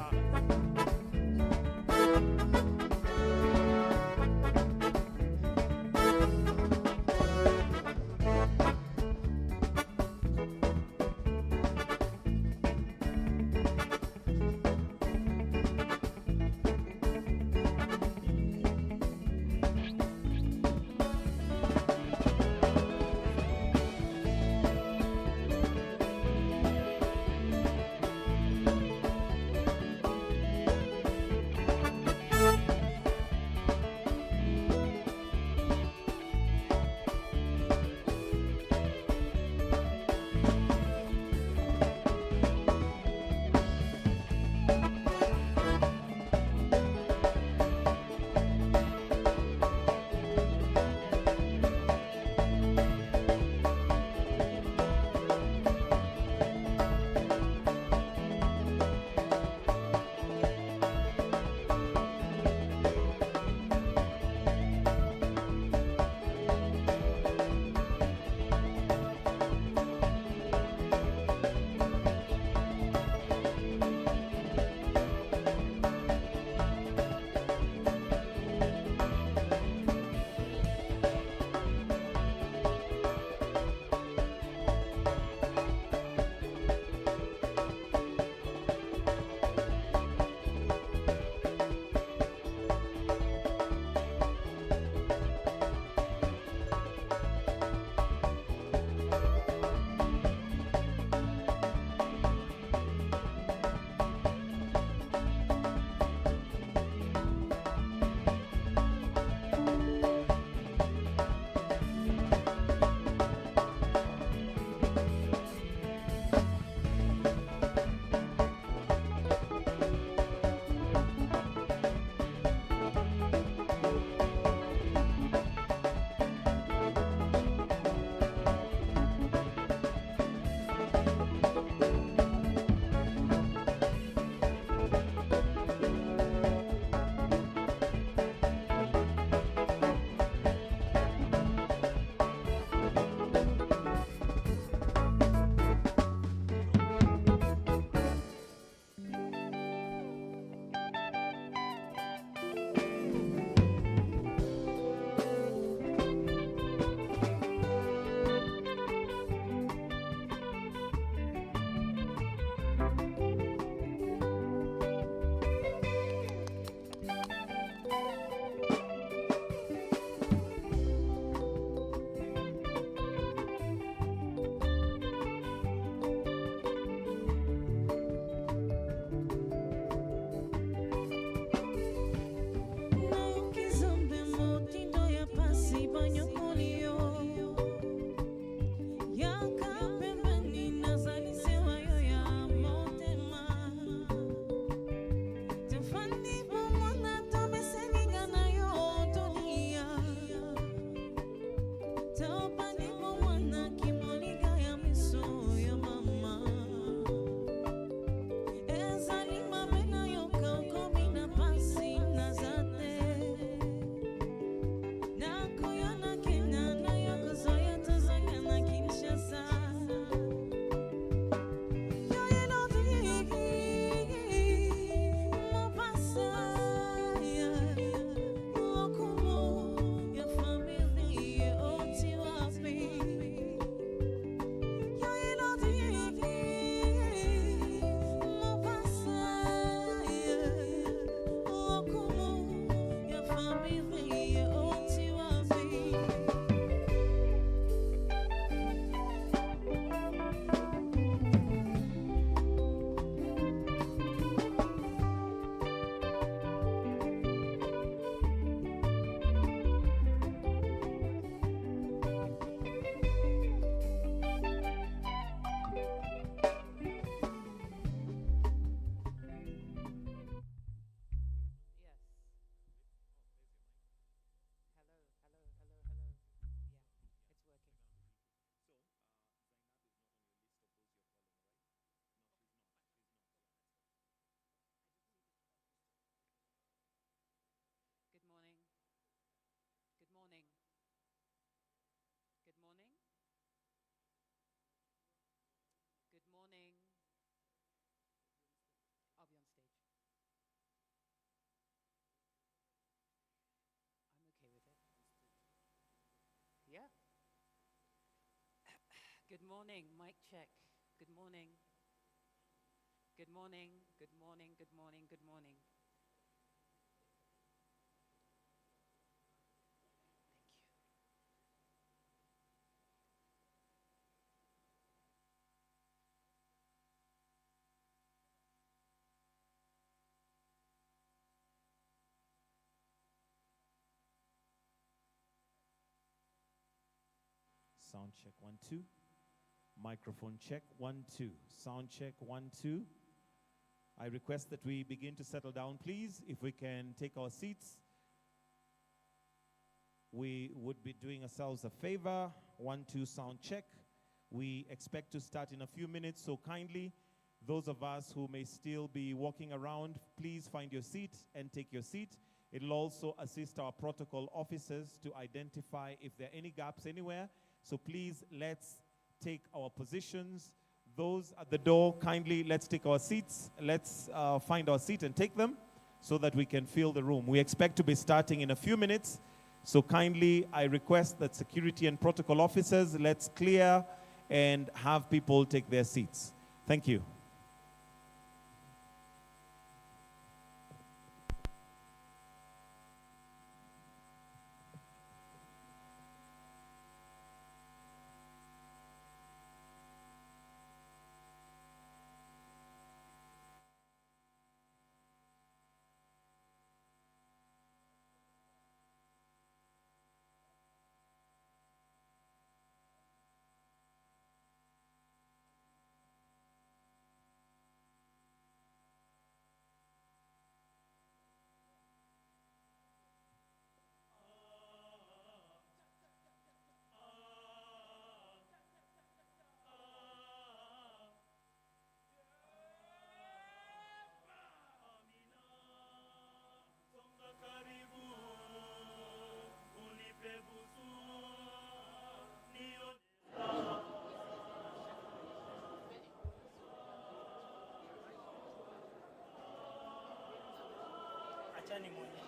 Good morning, mic check. Good morning. Good morning, good morning, good morning, good morning. Thank you. Sound check 1 2. Microphone check 1 2. Sound check 1 2. I request that we begin to settle down, please. If we can take our seats, we would be doing ourselves a favor. 1 2 sound check. We expect to start in a few minutes, so kindly, those of us who may still be walking around, please find your seat and take your seat. It'll also assist our protocol officers to identify if there are any gaps anywhere. So please, let's take our positions. Those at the door, kindly, let's take our seats. Let's find our seat and take them so that we can fill the room. We expect to be starting in a few minutes. So kindly, I request that security and protocol officers, let's clear and have people take their seats. Thank you. Achani mwenye.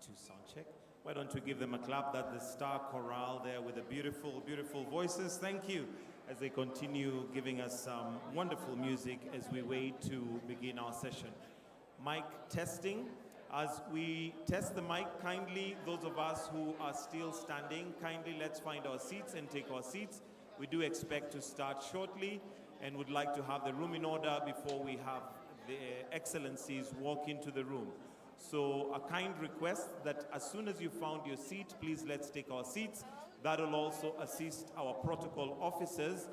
2 sound check. Why don't we give them a clap? That the star chorale there with the beautiful, beautiful voices. Thank you as they continue giving us some wonderful music as we wait to begin our session. Mic testing. As we test the mic, kindly, those of us who are still standing, kindly let's find our seats and take our seats. We do expect to start shortly and would like to have the room in order before we have the excellencies walk into the room. So a kind request that as soon as you found your seat, please let's take our seats. That will also assist our protocol officers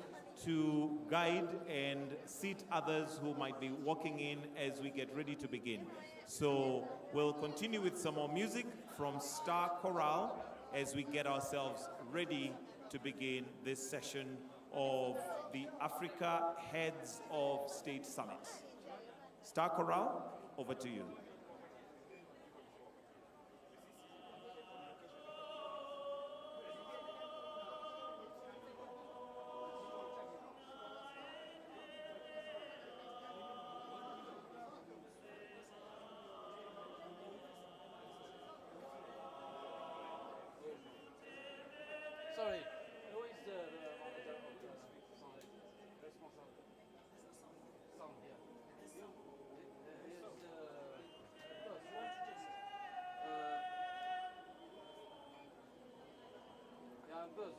to guide and seat others who might be walking in as we get ready to begin. So we'll continue with some more music from Star Chorale as we get ourselves ready to begin this session of the Africa Heads of State Summit. Star Chorale, over to you. Sorry, who is the responsible sound here? Buzz.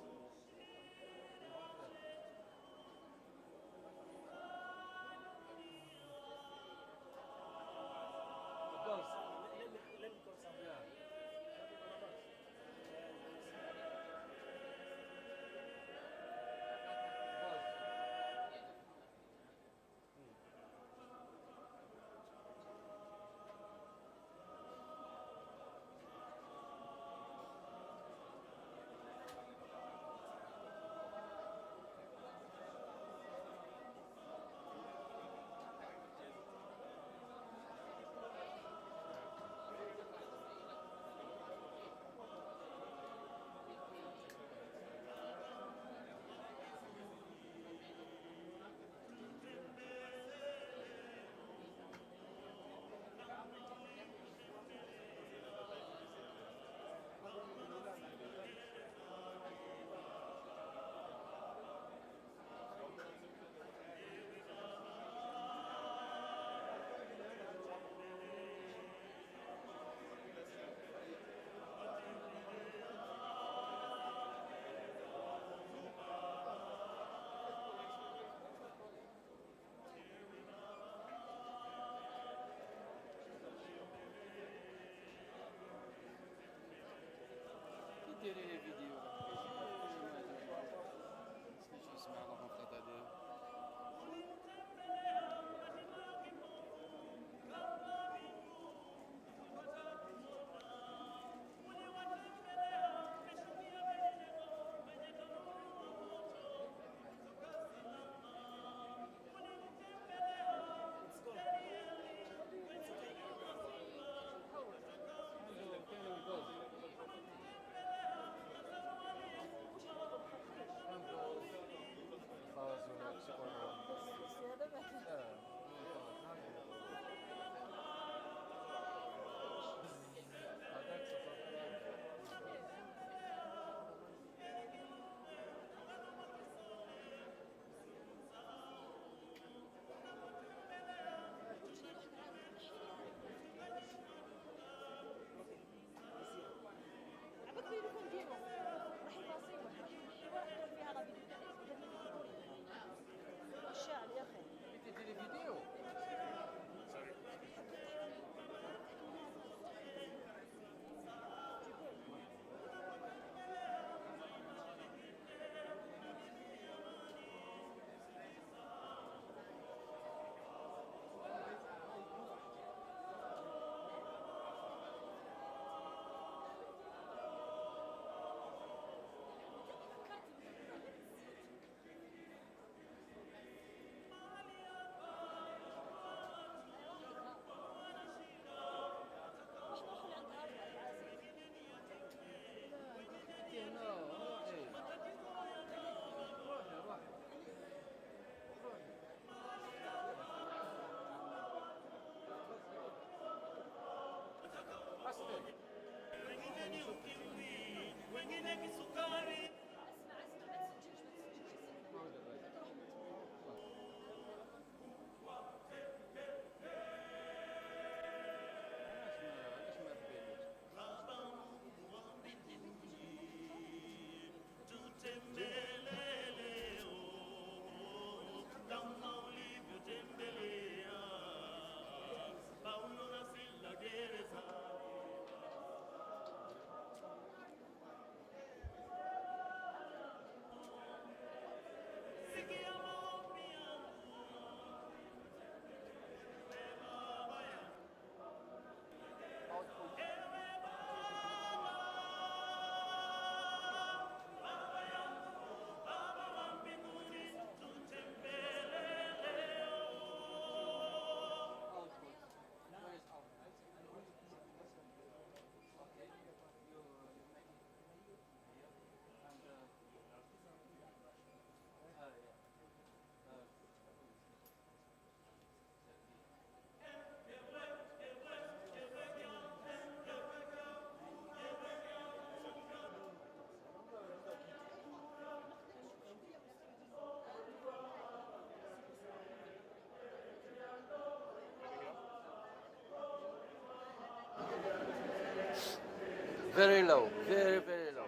Very low, very, very low.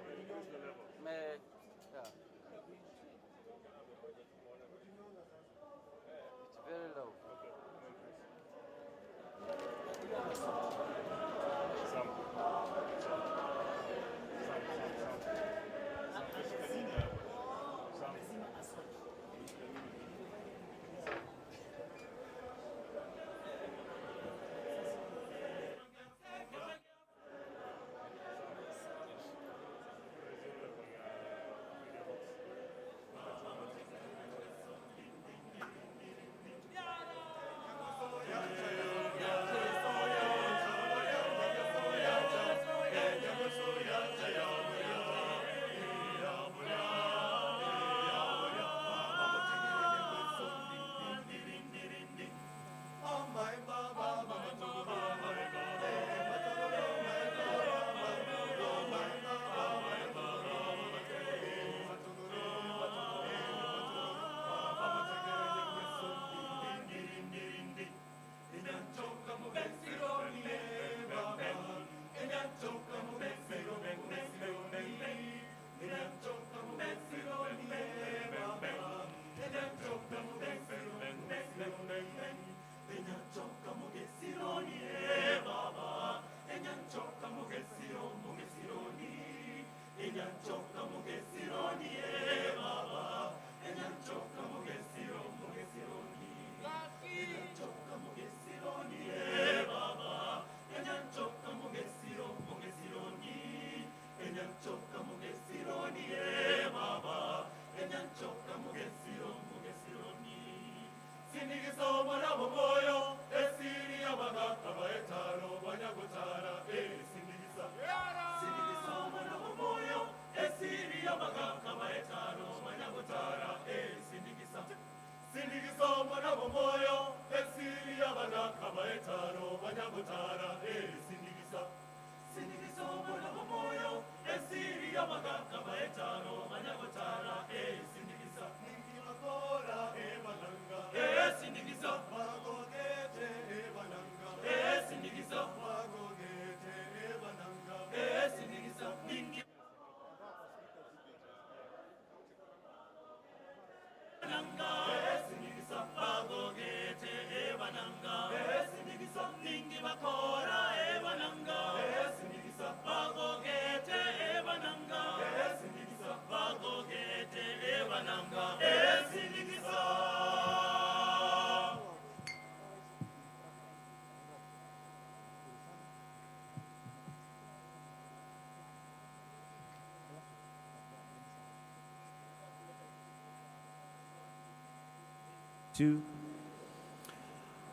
Yeah. It's very low.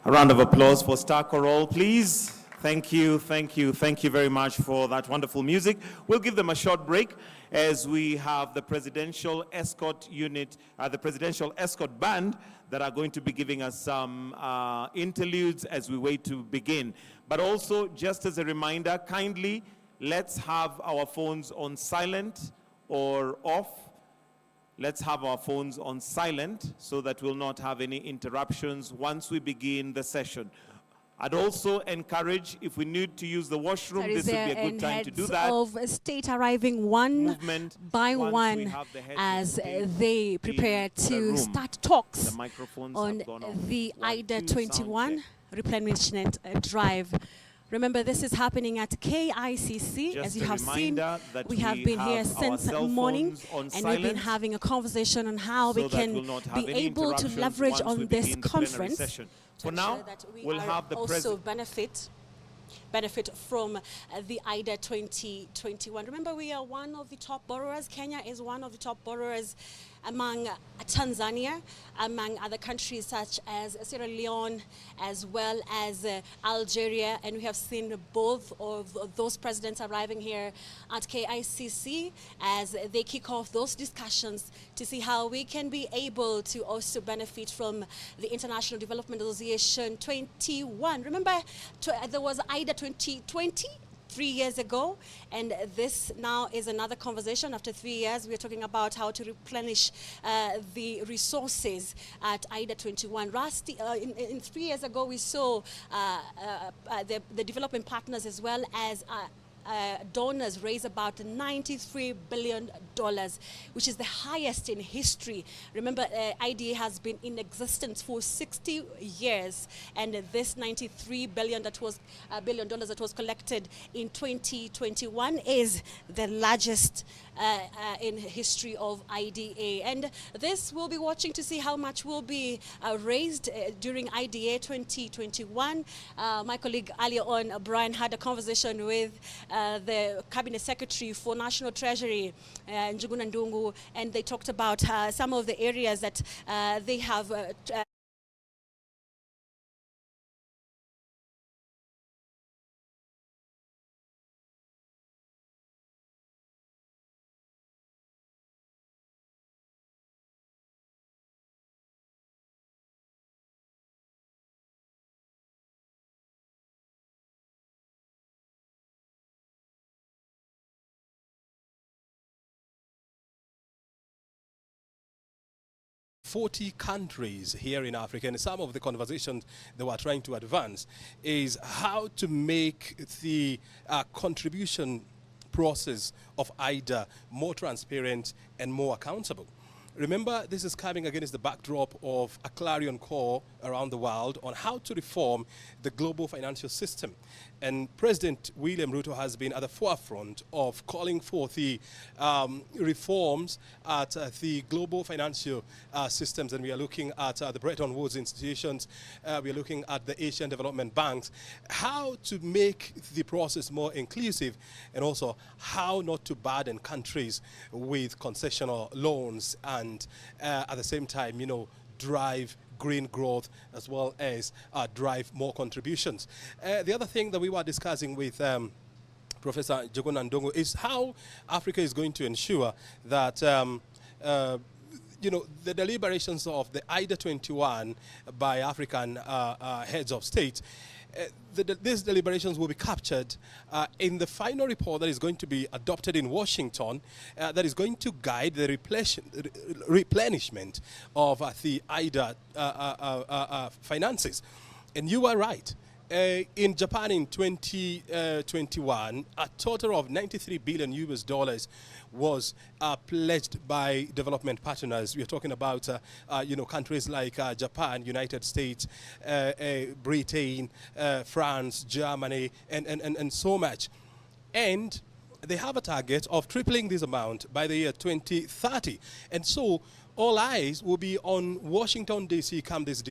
A round of applause for Star Choral, please. Thank you, thank you, thank you very much for that wonderful music. We'll give them a short break as we have the Presidential Escort Unit, the Presidential Escort Band that are going to be giving us some interludes as we wait to begin. But also, just as a reminder, kindly, let's have our phones on silent or off. Let's have our phones on silent so that we'll not have any interruptions once we begin the session. I'd also encourage, if we need to use the washroom, this would be a good time to do that. Of state arriving one by one as they prepare to start talks on the IDA 21 replenishment drive. Remember, this is happening at KICC. As you have seen, we have been here since morning, and we've been having a conversation on how we can be able to leverage on this conference. For now, we'll have the also benefit from the IDA 2021. Remember, we are one of the top borrowers. Kenya is one of the top borrowers among Tanzania, among other countries such as Sierra Leone, as well as Algeria. And we have seen both of those presidents arriving here at KICC as they kick off those discussions to see how we can be able to also benefit from the International Development Association 21. Remember, there was IDA 2020? 3 years ago, and this now is another conversation. After 3 years, we're talking about how to replenish the resources at IDA 21. In 3 years ago, we saw the development partners as well as donors raised about $93 billion, which is the highest in history. Remember, IDA has been in existence for 60 years, and this $93 billion that was that was collected in 2021 is the largest in history of IDA. And this we'll be watching to see how much will be raised during IDA 2021. My colleague earlier on, Brian, had a conversation with the Cabinet Secretary for National Treasury, Njuguna Ndungu, and they talked about some of the areas that they have "40 countries here in Africa," and some of the conversations they were trying to advance is how to make the contribution process of IDA more transparent and more accountable. Remember, this is coming against the backdrop of a clarion call around the world on how to reform the global financial system. And President William Ruto has been at the forefront of calling for the reforms at the global financial systems. And we are looking at the Bretton Woods institutions, we are looking at the Asian Development Banks, how to make the process more inclusive, and also how not to burden countries with concessional loans and at the same time, you know, drive green growth as well as drive more contributions. The other thing that we were discussing with Professor Njuguna Ndungu is how Africa is going to ensure that you know, the deliberations of the IDA 21 by African heads of state, these deliberations will be captured in the final report that is going to be adopted in Washington, that is going to guide the replenishment of the IDA finances. And you are right. In Japan in 2021, a total of 93 billion US dollars was pledged by development partners. We are talking about, you know, countries like Japan, United States, Britain, France, Germany, and so much. And they have a target of tripling this amount by the year 2030. And so all eyes will be on Washington, D.C. come this day.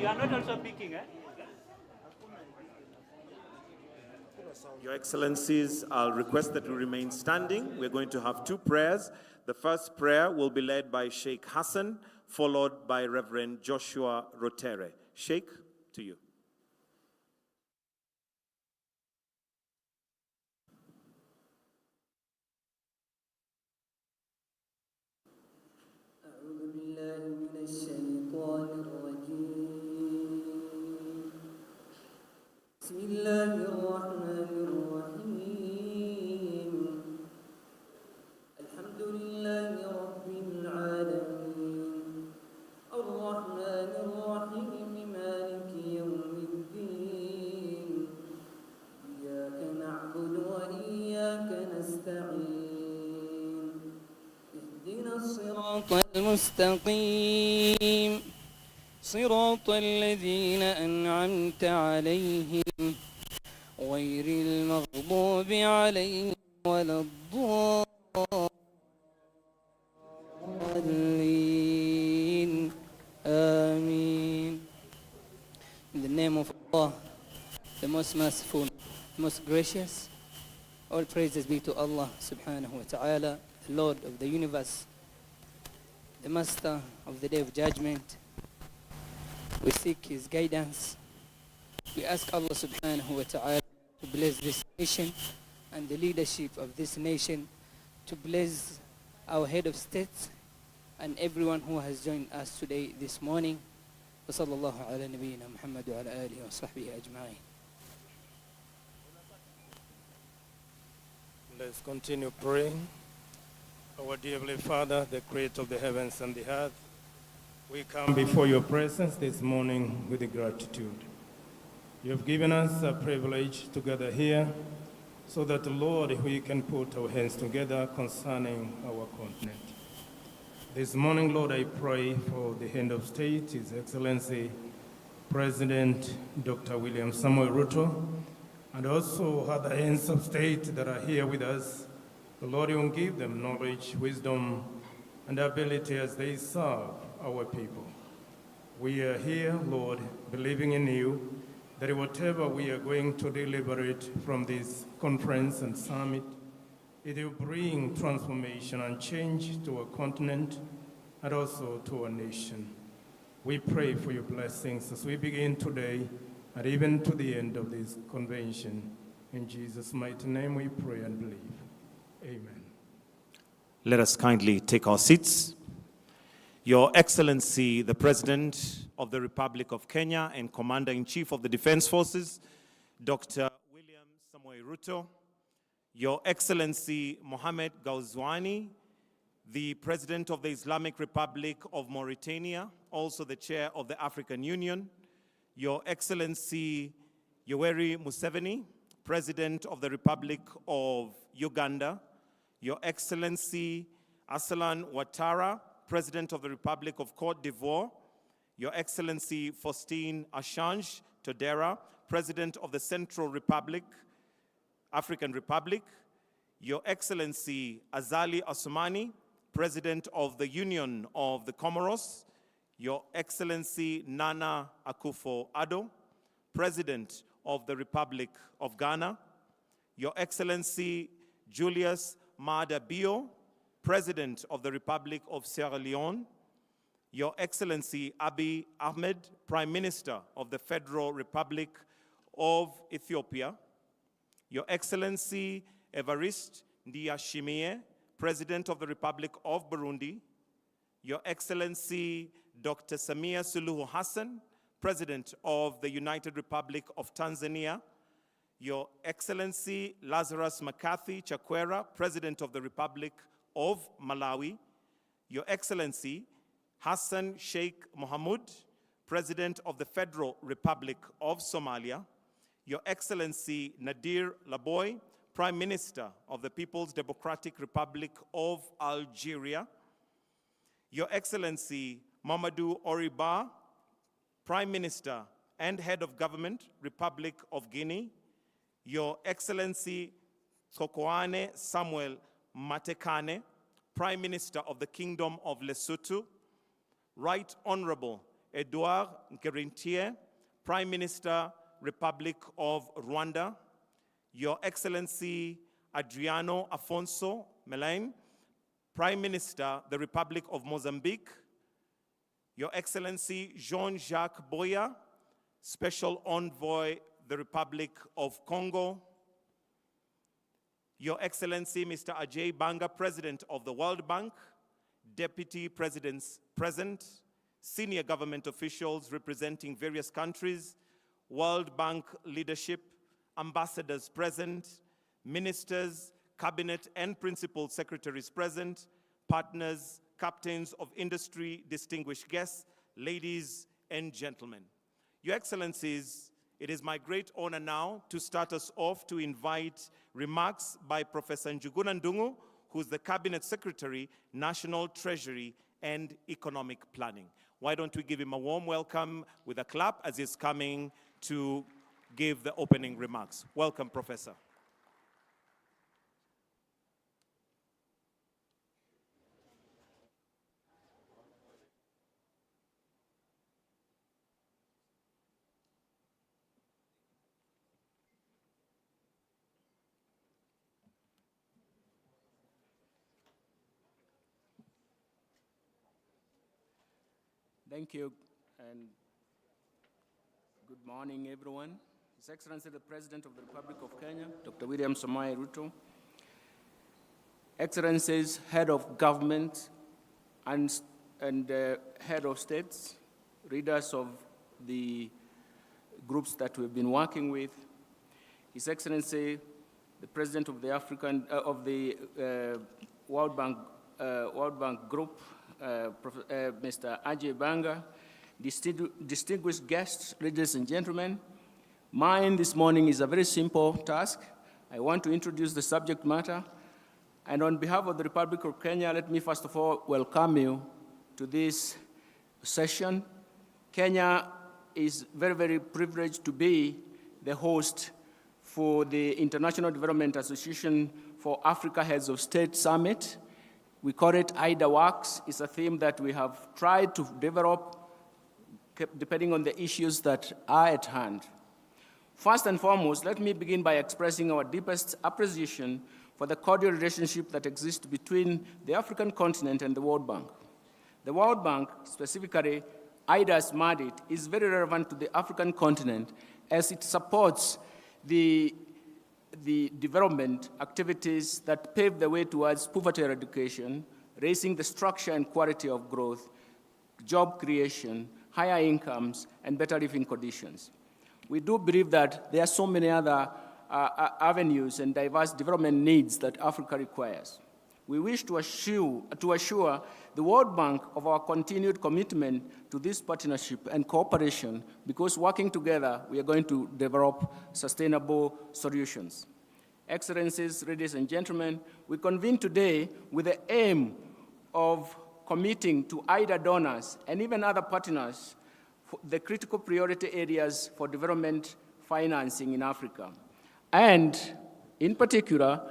you are not also picking, eh? Your Excellencies, I'll request that we remain standing. We're going to have two prayers. The first prayer will be led by Sheikh Hassan, followed by Reverend Joshua Rotere. Sheikh, to you. بسم الله الرحمن الرحيم الحمد لله رب العالمين الرحمن الرحيم مالك يوم الدين إياك نعبد وإياك نستعين اهدنا الصراط المستقيم صراط الذين أنعمت عليهم غير المغضوب عليهم ولا الضالين آمين. In the name of Allah, the most merciful, most gracious, all praises be to Allah subhanahu wa ta'ala, the Lord of the universe, the Master of the Day of Judgment. We seek His guidance. We ask Allah subhanahu wa ta'ala to bless this nation and the leadership of this nation, to bless our head of state and everyone who has joined us today this morning. وصلى الله على نبينا محمد وعلى آله وصحبه أجمعين. Let's continue praying. Our dear Heavenly Father, the creator of the heavens and the earth, we come before your presence this morning with gratitude. You have given us a privilege to gather here so that, Lord, we can put our hands together concerning our continent. This morning, Lord, I pray for the head of state, His Excellency President Dr. William Samoei Ruto, and also other heads of state that are here with us. The Lord, you will give them knowledge, wisdom, and ability as they serve our people. We are here, Lord, believing in you, that whatever we are going to deliberate from this conference and summit, it will bring transformation and change to our continent and also to our nation. We pray for your blessings as we begin today and even to the end of this convention. In Jesus' mighty name we pray and believe. Amen. Let us kindly take our seats. Your Excellency, the President of the Republic of Kenya and Commander-in-Chief of the Defense Forces, Dr. William Samoei Ruto, Your Excellency Mohamed Gauzwani, the President of the Islamic Republic of Mauritania, also the Chair of the African Union, Your Excellency Yoweri Museveni, President of the Republic of Uganda, Your Excellency Aslan Ouattara, President of the Republic of Cote d'Ivoire, Your Excellency Faustin Archange Touadéra, President of the Central Republic, African Republic, Your Excellency Azali Assoumani, President of the Union of the Comoros, Your Excellency Nana Akufo-Addo, President of the Republic of Ghana, Your Excellency Julius Maada Bio, President of the Republic of Sierra Leone, Your Excellency Abiy Ahmed, Prime Minister of the Federal Republic of Ethiopia, Your Excellency Evariste Ndayishimiye, President of the Republic of Burundi, Your Excellency Dr. Samia Suluhu Hassan, President of the United Republic of Tanzania, Your Excellency Lazarus Makathi Chakwera, President of the Republic of Malawi, Your Excellency Hassan Sheikh Mohamud, President of the Federal Republic of Somalia, Your Excellency Nadir Laboy, Prime Minister of the People's Democratic Republic of Algeria, Your Excellency Mamadou Oriba, Prime Minister and Head of Government, Republic of Guinea, Your Excellency Tsokoane Samuel Matekane, Prime Minister of the Kingdom of Lesotho, Right Honorable Edouard Ngerintier, Prime Minister, Republic of Rwanda, Your Excellency Adriano Afonso Melaine, Prime Minister, the Republic of Mozambique, Your Excellency Jean-Jacques Boya, Special Envoy, the Republic of Congo, Your Excellency Mr. Ajay Banga, President of the World Bank, Deputy Presidents present, senior government officials representing various countries, World Bank leadership, ambassadors present, ministers, cabinet and principal secretaries present, partners, captains of industry, distinguished guests, ladies and gentlemen. Your Excellencies, it is my great honor now to start us off to invite remarks by Professor Njuguna Ndung'u, who's the Cabinet Secretary, National Treasury and Economic Planning. Why don't we give him a warm welcome with a clap as he's coming to give the opening remarks. Welcome, Professor. Thank you, and good morning, everyone. His Excellency, the President of the Republic of Kenya, Dr. William Samoei Ruto, Excellencies, Head of Government and Head of States, leaders of the groups that we've been working with, His Excellency, the President of the World Bank Group, Mr. Ajay Banga, distinguished guests, ladies and gentlemen. Mine this morning is a very simple task. I want to introduce the subject matter, and on behalf of the Republic of Kenya, let me first of all welcome you to this session. Kenya is very, very privileged to be the host for the International Development Association for Africa Heads of State Summit. We call it IDA Works. It's a theme that we have tried to develop depending on the issues that are at hand. First and foremost, let me begin by expressing our deepest appreciation for the cordial relationship that exists between the African continent and the World Bank. The World Bank, specifically IDA's mandate, is very relevant to the African continent as it supports the development activities that pave the way towards poverty eradication, raising the structure and quality of growth, job creation, higher incomes, and better living conditions. We do believe that there are so many other avenues and diverse development needs that Africa requires. We wish to assure the World Bank of our continued commitment to this partnership and cooperation, because working together, we are going to develop sustainable solutions. Excellencies, ladies and gentlemen, we convene today with the aim of committing to IDA donors and even other partners for the critical priority areas for development financing in Africa. And in particular,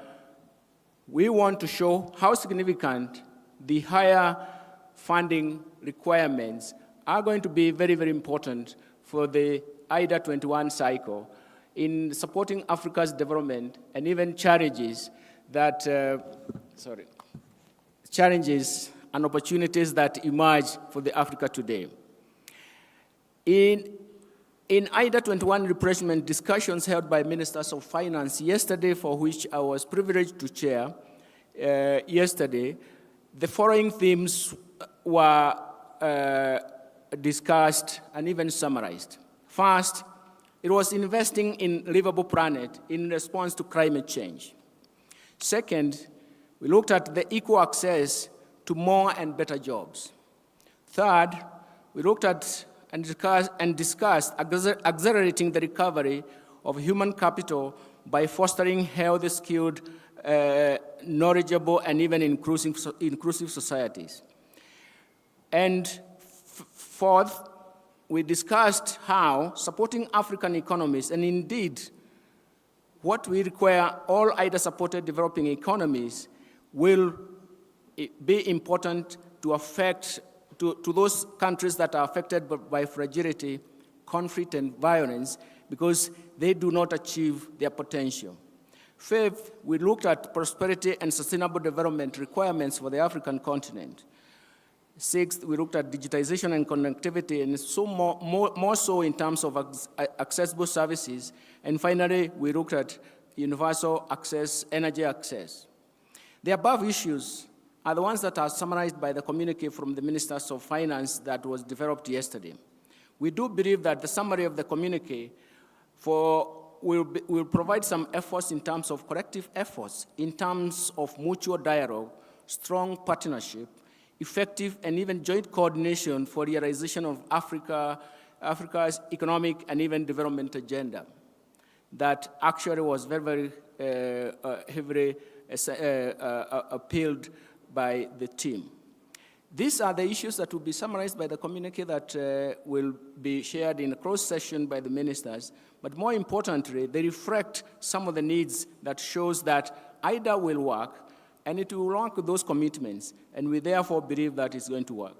we want to show how significant the higher funding requirements are going to be very, very important for the IDA 21 cycle in supporting Africa's development and even challenges and opportunities that emerge for the Africa today. In IDA 21 refreshment discussions held by ministers of finance yesterday, for which I was privileged to chair yesterday, the following themes were discussed and even summarized. First, it was investing in livable planet in response to climate change. Second, we looked at the equal access to more and better jobs. Third, we looked at and discussed accelerating the recovery of human capital by fostering healthy, skilled, knowledgeable, and even inclusive societies. And fourth, we discussed how supporting African economies, and indeed what we require all IDA-supported developing economies, will be important to affect to those countries that are affected by fragility, conflict, and violence because they do not achieve their potential. Fifth, we looked at prosperity and sustainable development requirements for the African continent. Sixth, we looked at digitization and connectivity, and so more so in terms of accessible services. And finally, we looked at universal access, energy access. The above issues are the ones that are summarized by the communique from the Ministers of Finance that was developed yesterday. We do believe that the summary of the communique will provide some efforts in terms of collective efforts, in terms of mutual dialogue, strong partnership, effective and even joint coordination for realization of Africa's economic and even development agenda. That actually was very, very heavily appealed by the team. These are the issues that will be summarized by the communique that will be shared in a closed session by the ministers. But more importantly, they reflect some of the needs that shows that IDA will work, and it will work with those commitments, and we therefore believe that it's going to work.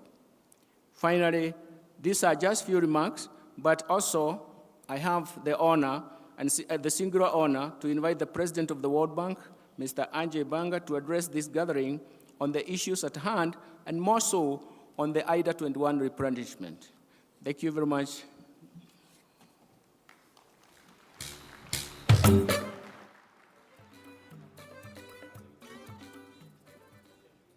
Finally, these are just few remarks, but also I have the honor and the singular honor to invite the President of the World Bank, Mr. Anjay Banga, to address this gathering on the issues at hand, and more so on the IDA 21 replenishment. Thank you very much.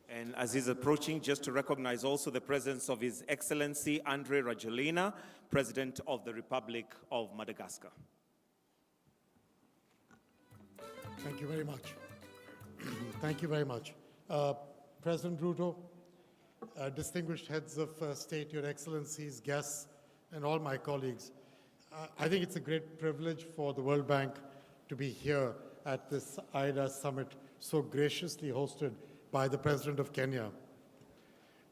And as he's approaching, just to recognize also the presence of His Excellency Andre Rajoelina, President of the Republic of Madagascar. Thank you very much. Thank you very much. President Ruto, distinguished heads of state, Your Excellencies, guests, and all my colleagues, I think it's a great privilege for the World Bank to be here at this IDA summit, so graciously hosted by the President of Kenya.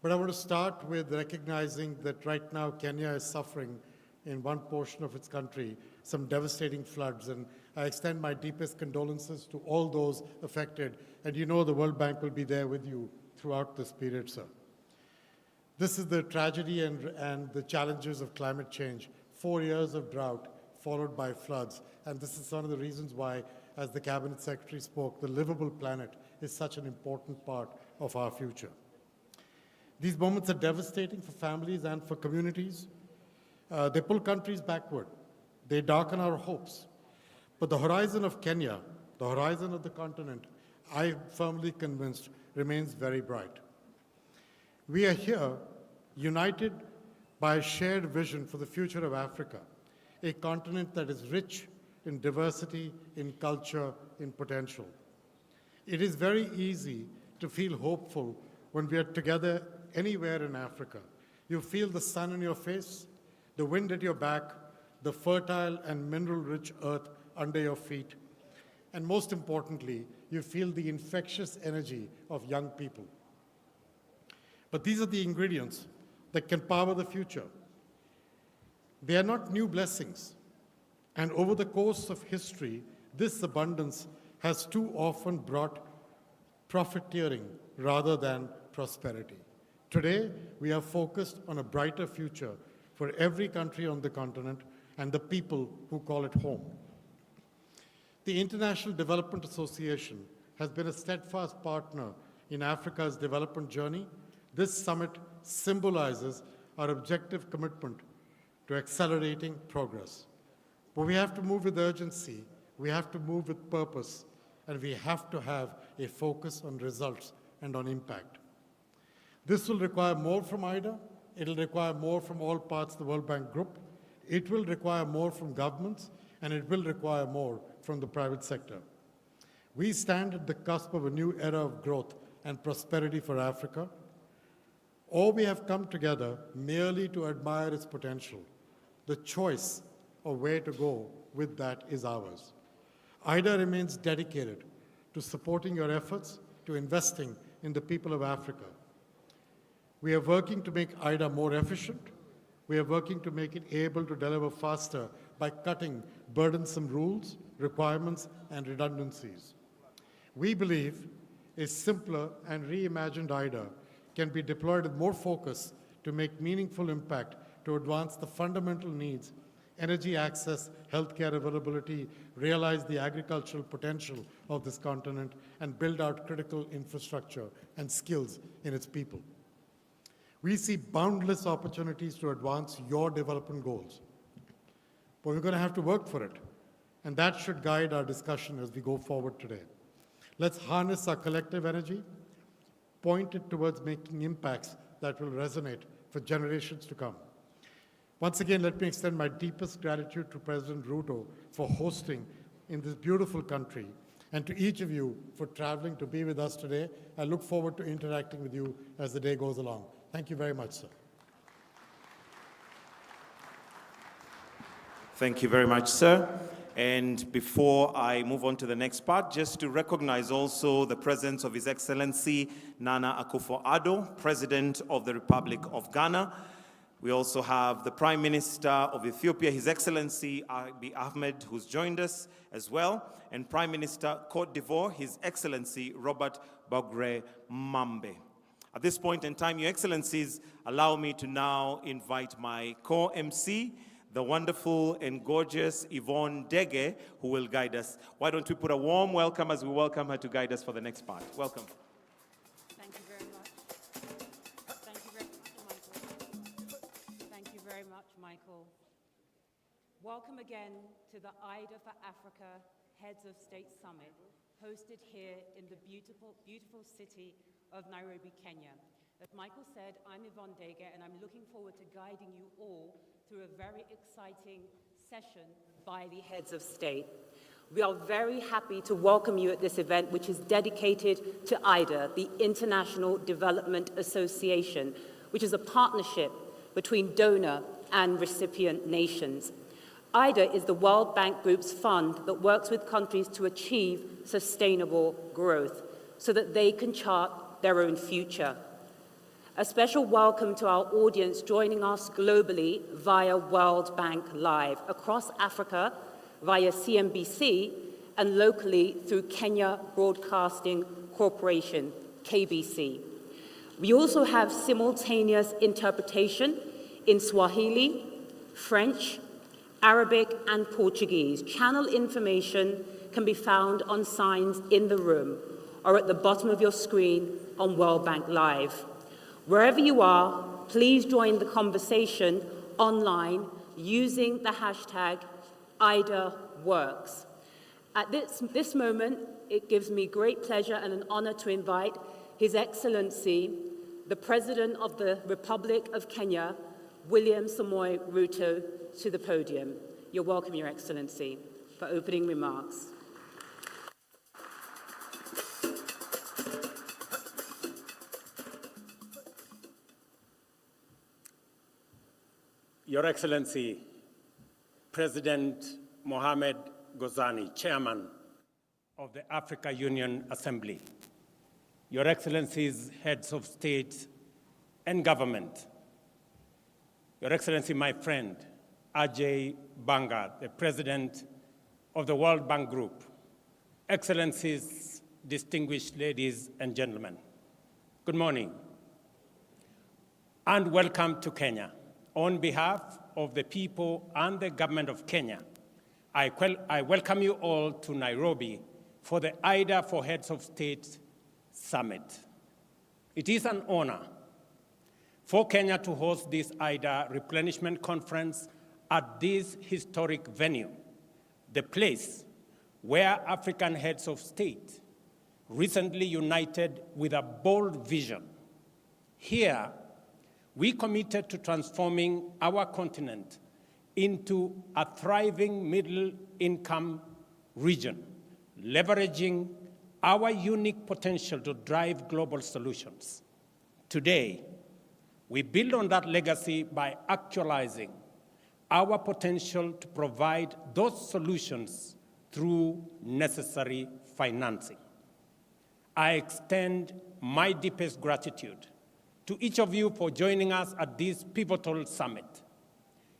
But I want to start with recognizing that right now Kenya is suffering in one portion of its country some devastating floods, and I extend my deepest condolences to all those affected, and you know the World Bank will be there with you throughout this period, sir. This is the tragedy and the challenges of climate change. 4 years of drought followed by floods, and this is one of the reasons why, as the Cabinet Secretary spoke, the livable planet is such an important part of our future. These moments are devastating for families and for communities. They pull countries backward. They darken our hopes. But the horizon of Kenya, the horizon of the continent, I'm firmly convinced remains very bright. We are here united by a shared vision for the future of Africa, a continent that is rich in diversity, in culture, in potential. It is very easy to feel hopeful when we are together anywhere in Africa. You feel the sun in your face, the wind at your back, the fertile and mineral-rich earth under your feet, and most importantly, you feel the infectious energy of young people. But these are the ingredients that can power the future. They are not new blessings, and over the course of history, this abundance has too often brought profiteering rather than prosperity. Today, we are focused on a brighter future for every country on the continent and the people who call it home. The International Development Association has been a steadfast partner in Africa's development journey. This summit symbolizes our objective commitment to accelerating progress. But we have to move with urgency, we have to move with purpose, and we have to have a focus on results and on impact. This will require more from IDA, it will require more from all parts of the World Bank Group, it will require more from governments, and it will require more from the private sector. We stand at the cusp of a new era of growth and prosperity for Africa, or we have come together merely to admire its potential. The choice of where to go with that is ours. IDA remains dedicated to supporting your efforts, to investing in the people of Africa. We are working to make IDA more efficient. We are working to make it able to deliver faster by cutting burdensome rules, requirements, and redundancies. We believe a simpler and reimagined IDA can be deployed with more focus to make meaningful impact to advance the fundamental needs, energy access, healthcare availability, realize the agricultural potential of this continent, and build out critical infrastructure and skills in its people. We see boundless opportunities to advance your development goals, but we're going to have to work for it, and that should guide our discussion as we go forward today. Let's harness our collective energy, point it towards making impacts that will resonate for generations to come. Once again, let me extend my deepest gratitude to President Ruto for hosting in this beautiful country, and to each of you for traveling to be with us today. I look forward to interacting with you as the day goes along. Thank you very much, sir. Thank you very much, sir. And before I move on to the next part, just to recognize also the presence of His Excellency Nana Akufo-Addo, President of the Republic of Ghana. We also have the Prime Minister of Ethiopia, His Excellency Abiy Ahmed, who's joined us as well, and Prime Minister Cote d'Ivoire, His Excellency Robert Bagre Mambe. At this point in time, Your Excellencies, allow me to now invite my co-MC, the wonderful and gorgeous Yvonne Dege, who will guide us. Why don't we put a warm welcome as we welcome her to guide us for the next part. Welcome. Thank you very much. Thank you very much, Michael. Thank you very much, Michael. Welcome again to the IDA for Africa Heads of State Summit, hosted here in the beautiful, beautiful city of Nairobi, Kenya. As Michael said, I'm Yvonne Dege, and I'm looking forward to guiding you all through a very exciting session by the heads of state. We are very happy to welcome you at this event, which is dedicated to IDA, the International Development Association, which is a partnership between donor and recipient nations. IDA is the World Bank Group's fund that works with countries to achieve sustainable growth so that they can chart their own future. A special welcome to our audience joining us globally via World Bank Live, across Africa via CNBC, and locally through Kenya Broadcasting Corporation, KBC. We also have simultaneous interpretation in Swahili, French, Arabic, and Portuguese. Channel information can be found on signs in the room or at the bottom of your screen on World Bank Live. Wherever you are, please join the conversation online using the hashtag IDAWorks. At this moment, it gives me great pleasure and an honor to invite His Excellency, the President of the Republic of Kenya, William Samoei Ruto, to the podium. You're welcome, Your Excellency, for opening remarks. Your Excellency, President Mohamed Ghazani, Chairman of the Africa Union Assembly, Your Excellencies, Heads of State and Government, Your Excellency, my friend, Ajay Banga, the President of the World Bank Group, Excellencies, distinguished ladies and gentlemen, good morning, and welcome to Kenya. On behalf of the people and the government of Kenya, I welcome you all to Nairobi for the IDA for Heads of State Summit. It is an honor for Kenya to host this IDA Replenishment Conference at this historic venue, the place where African heads of state recently united with a bold vision. Here, we committed to transforming our continent into a thriving middle-income region, leveraging our unique potential to drive global solutions. Today, we build on that legacy by actualizing our potential to provide those solutions through necessary financing. I extend my deepest gratitude to each of you for joining us at this pivotal summit.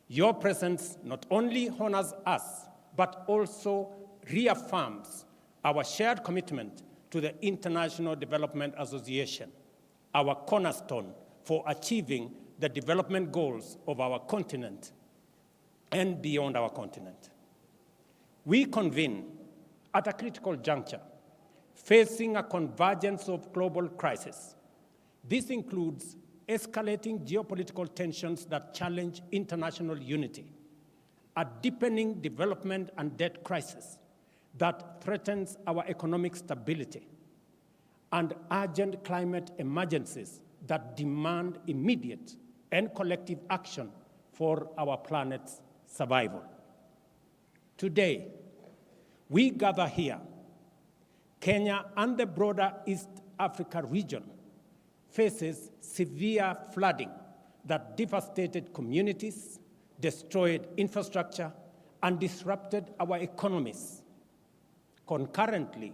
Your presence not only honors us, but also reaffirms our shared commitment to the International Development Association, our cornerstone for achieving the development goals of our continent and beyond our continent. We convene at a critical juncture, facing a convergence of global crises. This includes escalating geopolitical tensions that challenge international unity, a deepening development and debt crisis that threatens our economic stability, and urgent climate emergencies that demand immediate and collective action for our planet's survival. Today, we gather here, Kenya and the broader East Africa region faces severe flooding that devastated communities, destroyed infrastructure, and disrupted our economies. Concurrently,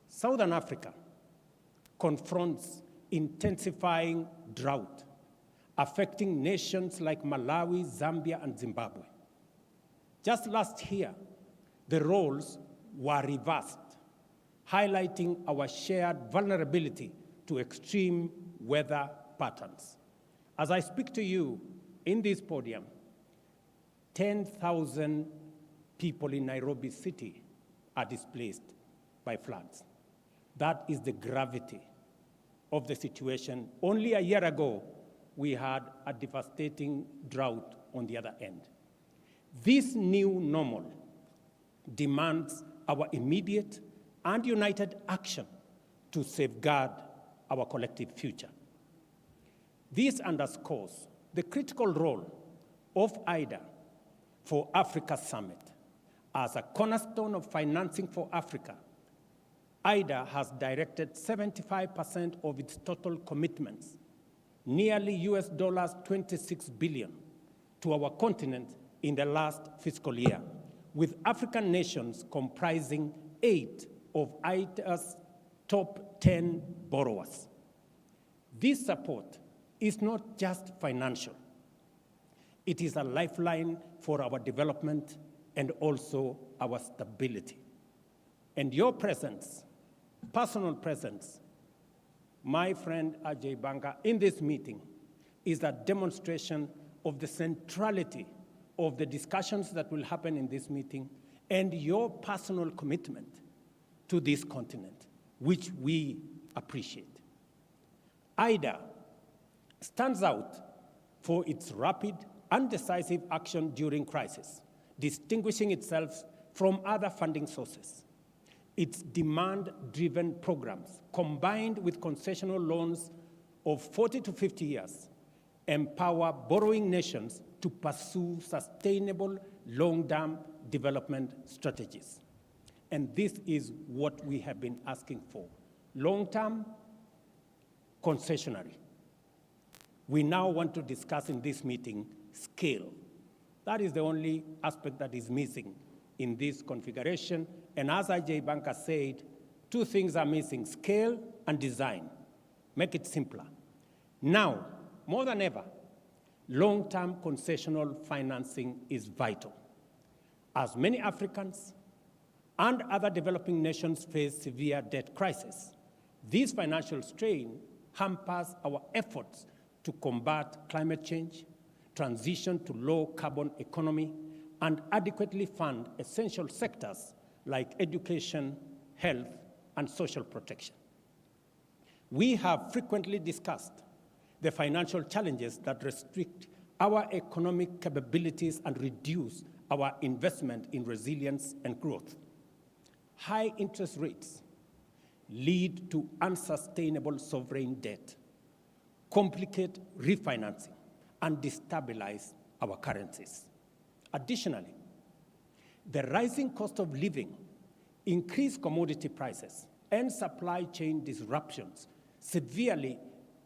Southern Africa confronts intensifying drought, affecting nations like Malawi, Zambia, and Zimbabwe. Just last year, the roles were reversed, highlighting our shared vulnerability to extreme weather patterns. As I speak to you in this podium, 10,000 people in Nairobi City are displaced by floods. That is the gravity of the situation. Only a year ago, we had a devastating drought on the other end. This new normal demands our immediate and united action to safeguard our collective future. This underscores the critical role of IDA for Africa Summit. As a cornerstone of financing for Africa, IDA has directed 75% of its total commitments, nearly US $26 billion, to our continent in the last fiscal year, with African nations comprising 8 of IDA's top 10 borrowers. This support is not just financial. It is a lifeline for our development and also our stability. And your presence, personal presence, my friend Ajay Banga, in this meeting is a demonstration of the centrality of the discussions that will happen in this meeting and your personal commitment to this continent, which we appreciate. IDA stands out for its rapid and decisive action during crisis, distinguishing itself from other funding sources. Its demand-driven programs, combined with concessional loans of 40 to 50 years, empower borrowing nations to pursue sustainable long-term development strategies. And this is what we have been asking for: long-term, concessionary. We now want to discuss in this meeting scale. That is the only aspect that is missing in this configuration. And as Ajay Banka said, two things are missing: scale and design. Make it simpler. Now, more than ever, long-term concessional financing is vital. As many Africans and other developing nations face severe debt crisis, this financial strain hampers our efforts to combat climate change, transition to low-carbon economy, and adequately fund essential sectors like education, health, and social protection. We have frequently discussed the financial challenges that restrict our economic capabilities and reduce our investment in resilience and growth. High interest rates lead to unsustainable sovereign debt, complicate refinancing, and destabilize our currencies. Additionally, the rising cost of living, increased commodity prices, and supply chain disruptions severely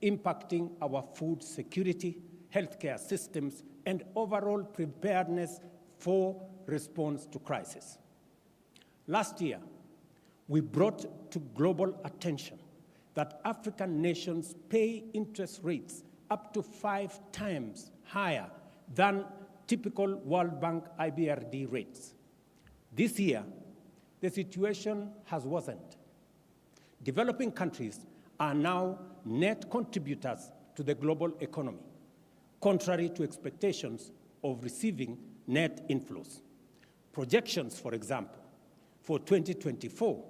impacting our food security, healthcare systems, and overall preparedness for response to crisis. Last year, we brought to global attention that African nations pay interest rates up to 5 times higher than typical World Bank IBRD rates. This year, the situation has worsened. Developing countries are now net contributors to the global economy, contrary to expectations of receiving net inflows. Projections, for example, for 2024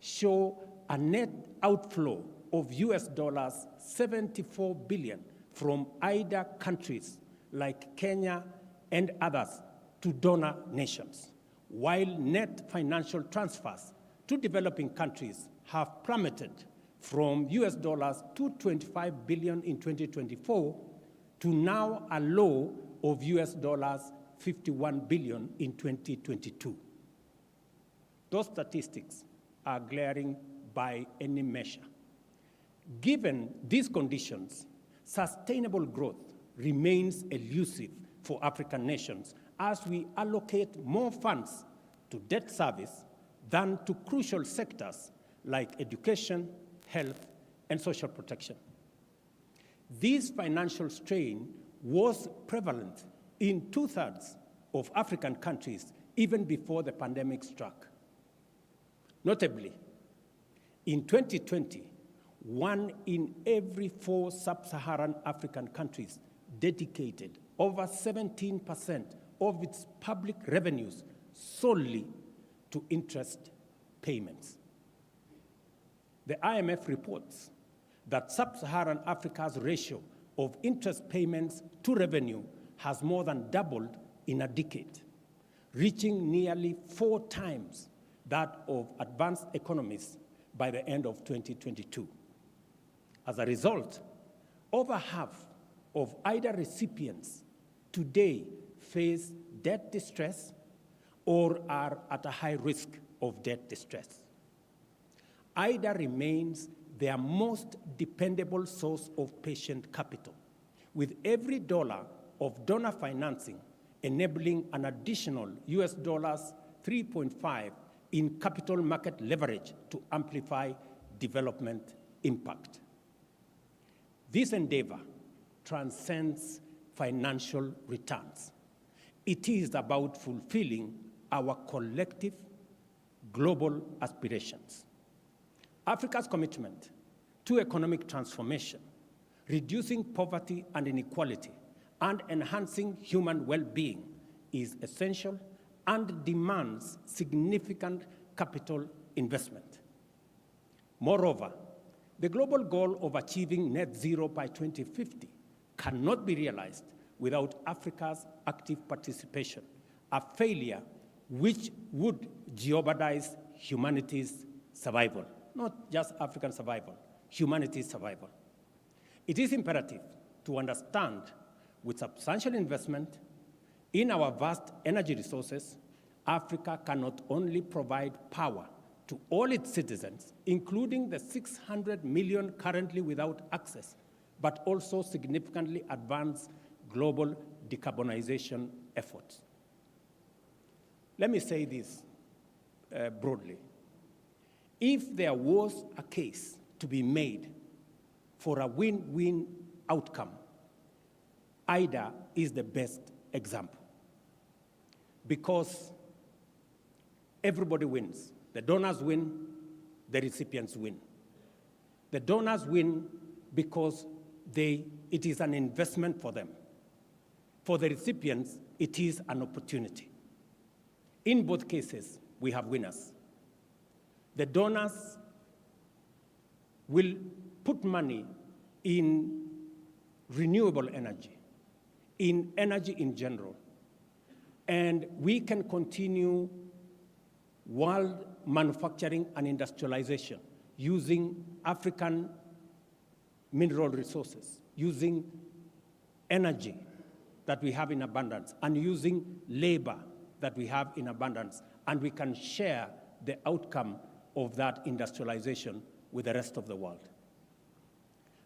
show a net outflow of US dollars 74 billion from IDA countries like Kenya and others to donor nations, while net financial transfers to developing countries have plummeted from US dollars 225 billion in 2024 to now a low of US dollars 51 billion in 2022. Those statistics are glaring by any measure. Given these conditions, sustainable growth remains elusive for African nations as we allocate more funds to debt service than to crucial sectors like education, health, and social protection. This financial strain was prevalent in 2/3 of African countries even before the pandemic struck. Notably, in 2020, 1 in every 4 sub-Saharan African countries dedicated over 17% of its public revenues solely to interest payments. The IMF reports that sub-Saharan Africa's ratio of interest payments to revenue has more than doubled in a decade, reaching nearly 4 times that of advanced economies by the end of 2022. As a result, over half of IDA recipients today face debt distress or are at a high risk of debt distress. IDA remains their most dependable source of patient capital, with every dollar of donor financing enabling an additional US dollars 3.5 in capital market leverage to amplify development impact. This endeavor transcends financial returns. It is about fulfilling our collective global aspirations. Africa's commitment to economic transformation, reducing poverty and inequality, and enhancing human well-being is essential and demands significant capital investment. Moreover, the global goal of achieving net zero by 2050 cannot be realized without Africa's active participation, a failure which would jeopardize humanity's survival, not just African survival, humanity's survival. It is imperative to understand with substantial investment in our vast energy resources, Africa can not only provide power to all its citizens, including the 600 million currently without access, but also significantly advance global decarbonization efforts. Let me say this broadly. If there was a case to be made for a win-win outcome, IDA is the best example because everybody wins. The donors win, the recipients win. The donors win because it is an investment for them. For the recipients, it is an opportunity. In both cases, we have winners. The donors will put money in renewable energy, in energy in general, and we can continue world manufacturing and industrialization using African mineral resources, using energy that we have in abundance, and using labor that we have in abundance, and we can share the outcome of that industrialization with the rest of the world.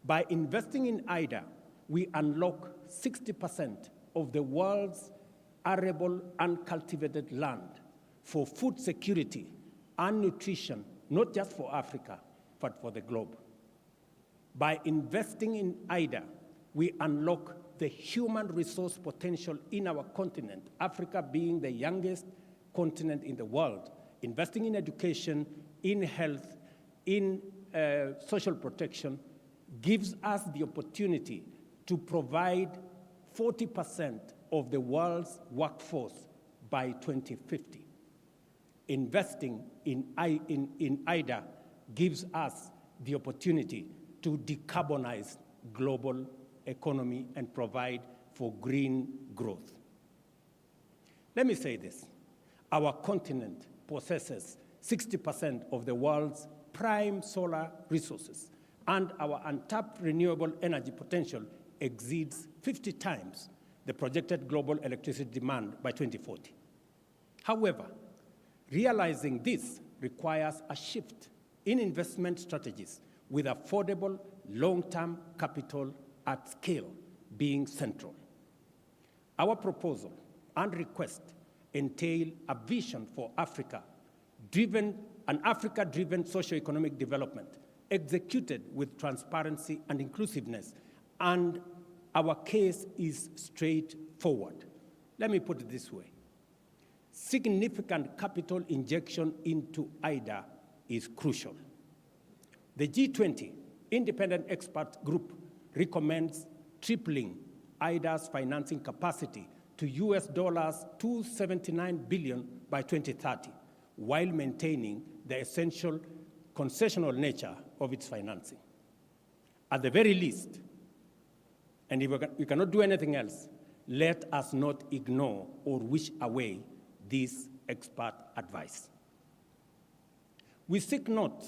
By investing in IDA, we unlock 60% of the world's arable and cultivated land for food security and nutrition, not just for Africa, but for the globe. By investing in IDA, we unlock the human resource potential in our continent, Africa being the youngest continent in the world. Investing in education, in health, in social protection gives us the opportunity to provide 40% of the world's workforce by 2050. Investing in IDA gives us the opportunity to decarbonize global economy and provide for green growth. Let me say this. Our continent possesses 60% of the world's prime solar resources, and our untapped renewable energy potential exceeds 50 times the projected global electricity demand by 2040. However, realizing this requires a shift in investment strategies with affordable long-term capital at scale being central. Our proposal and request entail a vision for an Africa-driven socio-economic development executed with transparency and inclusiveness, and our case is straightforward. Let me put it this way. Significant capital injection into IDA is crucial. The G20 independent expert group recommends tripling IDA's financing capacity to US $279 billion by 2030, while maintaining the essential concessional nature of its financing. At the very least, and if we cannot do anything else, let us not ignore or wish away this expert advice. We seek not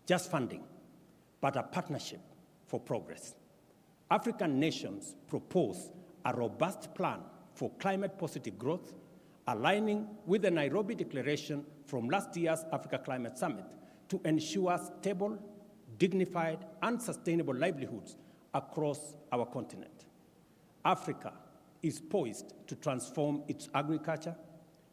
just funding, but a partnership for progress. African nations propose a robust plan for climate-positive growth, aligning with the Nairobi Declaration from last year's Africa Climate Summit to ensure stable, dignified, and sustainable livelihoods across our continent. Africa is poised to transform its agriculture,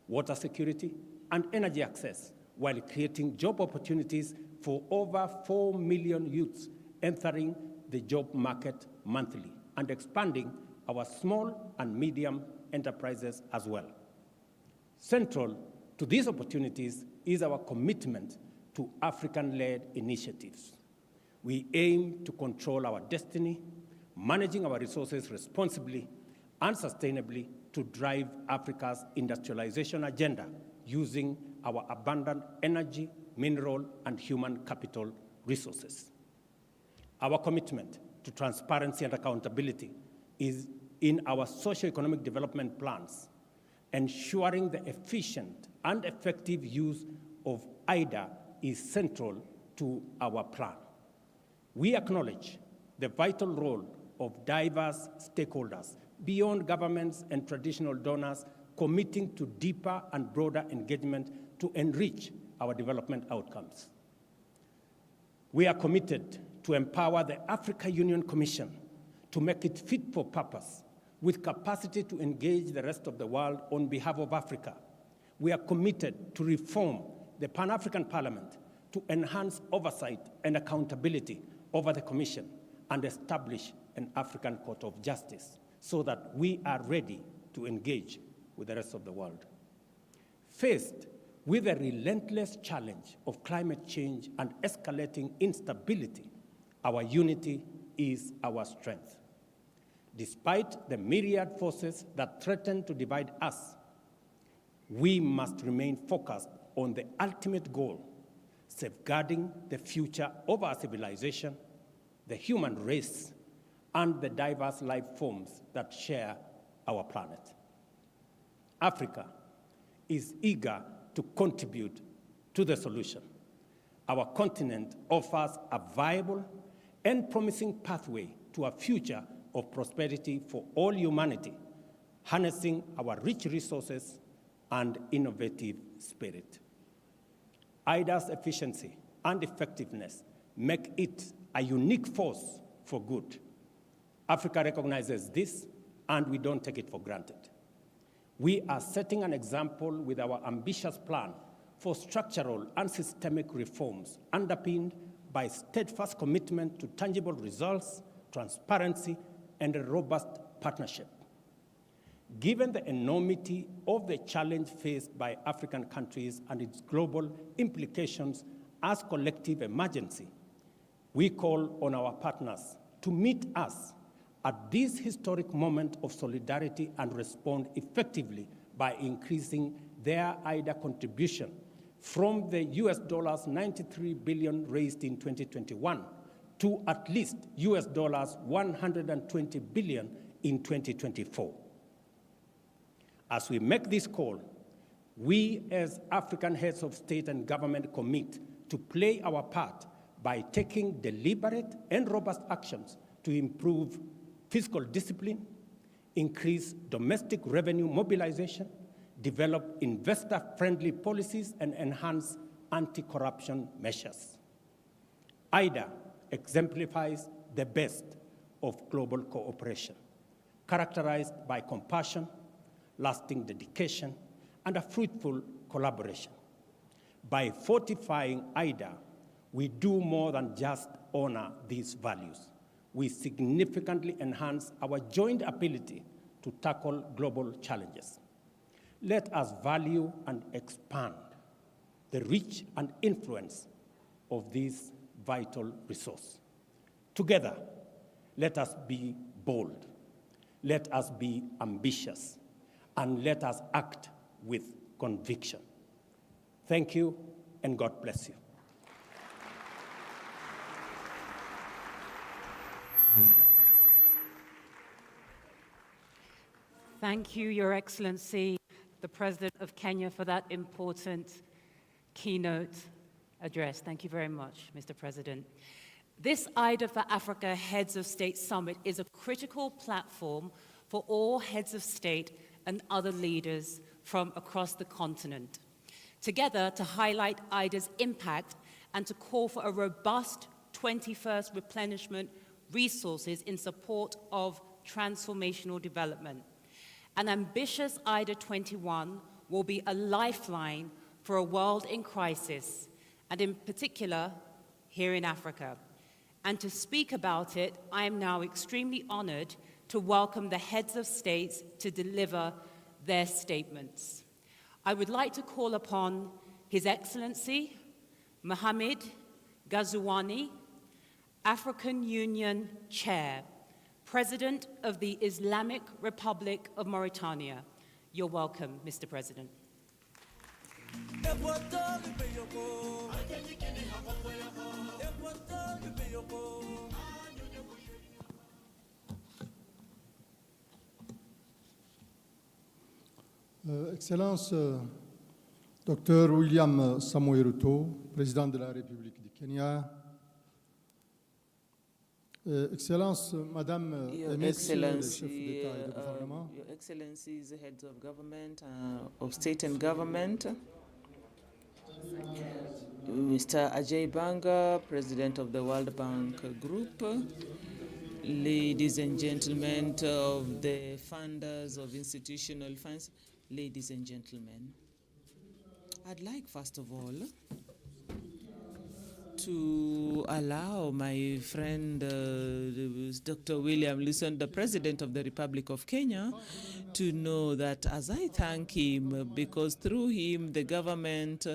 water security, and energy access while creating job opportunities for over 4 million youths entering the job market monthly and expanding our small and medium enterprises as well. Central to these opportunities is our commitment to African-led initiatives. We aim to control our destiny, managing our resources responsibly and sustainably to drive Africa's industrialization agenda using our abundant energy, mineral, and human capital resources. Our commitment to transparency and accountability is in our socio-economic development plans, ensuring the efficient and effective use of IDA is central to our plan. We acknowledge the vital role of diverse stakeholders beyond governments and traditional donors committing to deeper and broader engagement to enrich our development outcomes. We are committed to empower the Africa Union Commission to make it fit for purpose with capacity to engage the rest of the world on behalf of Africa. We are committed to reform the Pan-African Parliament to enhance oversight and accountability over the Commission and establish an African Court of Justice so that we are ready to engage with the rest of the world. Faced with the relentless challenge of climate change and escalating instability, our unity is our strength. Despite the myriad forces that threaten to divide us, we must remain focused on the ultimate goal, safeguarding the future of our civilization, the human race, and the diverse life forms that share our planet. Africa is eager to contribute to the solution. Our continent offers a viable and promising pathway to a future of prosperity for all humanity, harnessing our rich resources and innovative spirit. IDA's efficiency and effectiveness make it a unique force for good. Africa recognizes this, and we don't take it for granted. We are setting an example with our ambitious plan for structural and systemic reforms underpinned by steadfast commitment to tangible results, transparency, and a robust partnership. Given the enormity of the challenge faced by African countries and its global implications as collective emergency, we call on our partners to meet us at this historic moment of solidarity and respond effectively by increasing their IDA contribution from the US dollars 93 billion raised in 2021 to at least US dollars 120 billion in 2024. As we make this call, we as African heads of state and government commit to play our part by taking deliberate and robust actions to improve fiscal discipline, increase domestic revenue mobilization, develop investor-friendly policies, and enhance anti-corruption measures. IDA exemplifies the best of global cooperation, characterized by compassion, lasting dedication, and a fruitful collaboration. By fortifying IDA, we do more than just honor these values. We significantly enhance our joint ability to tackle global challenges. Let us value and expand the reach and influence of this vital resource. Together, let us be bold, let us be ambitious, and let us act with conviction. Thank you, and God bless you. Thank you, Your Excellency, the President of Kenya, for that important keynote address. Thank you very much, Mr. President. This IDA for Africa Heads of State Summit is a critical platform for all heads of state and other leaders from across the continent, together to highlight IDA's impact and to call for a robust 21st replenishment resources in support of transformational development. An ambitious IDA 21 will be a lifeline for a world in crisis, and in particular, here in Africa. And to speak about it, I am now extremely honored to welcome the heads of states to deliver their statements. I would like to call upon His Excellency Mohamed Ghazouani, African Union Chair, President of the Islamic Republic of Mauritania. You're welcome, Mr. President. Excellence, Dr. William Samoei Ruto, Président de la République du Kenya, Excellence, Madame et Messieurs les chefs d'État et de gouvernement, Your Excellencies, heads of government, of state and government, Mr. Ajay Banga, President of the World Bank Group, ladies and gentlemen of the funders of institutional funds, ladies and gentlemen, I'd like first of all to allow my friend Dr. William Luson, the President of the Republic of Kenya, to know that as I thank him, because through him the government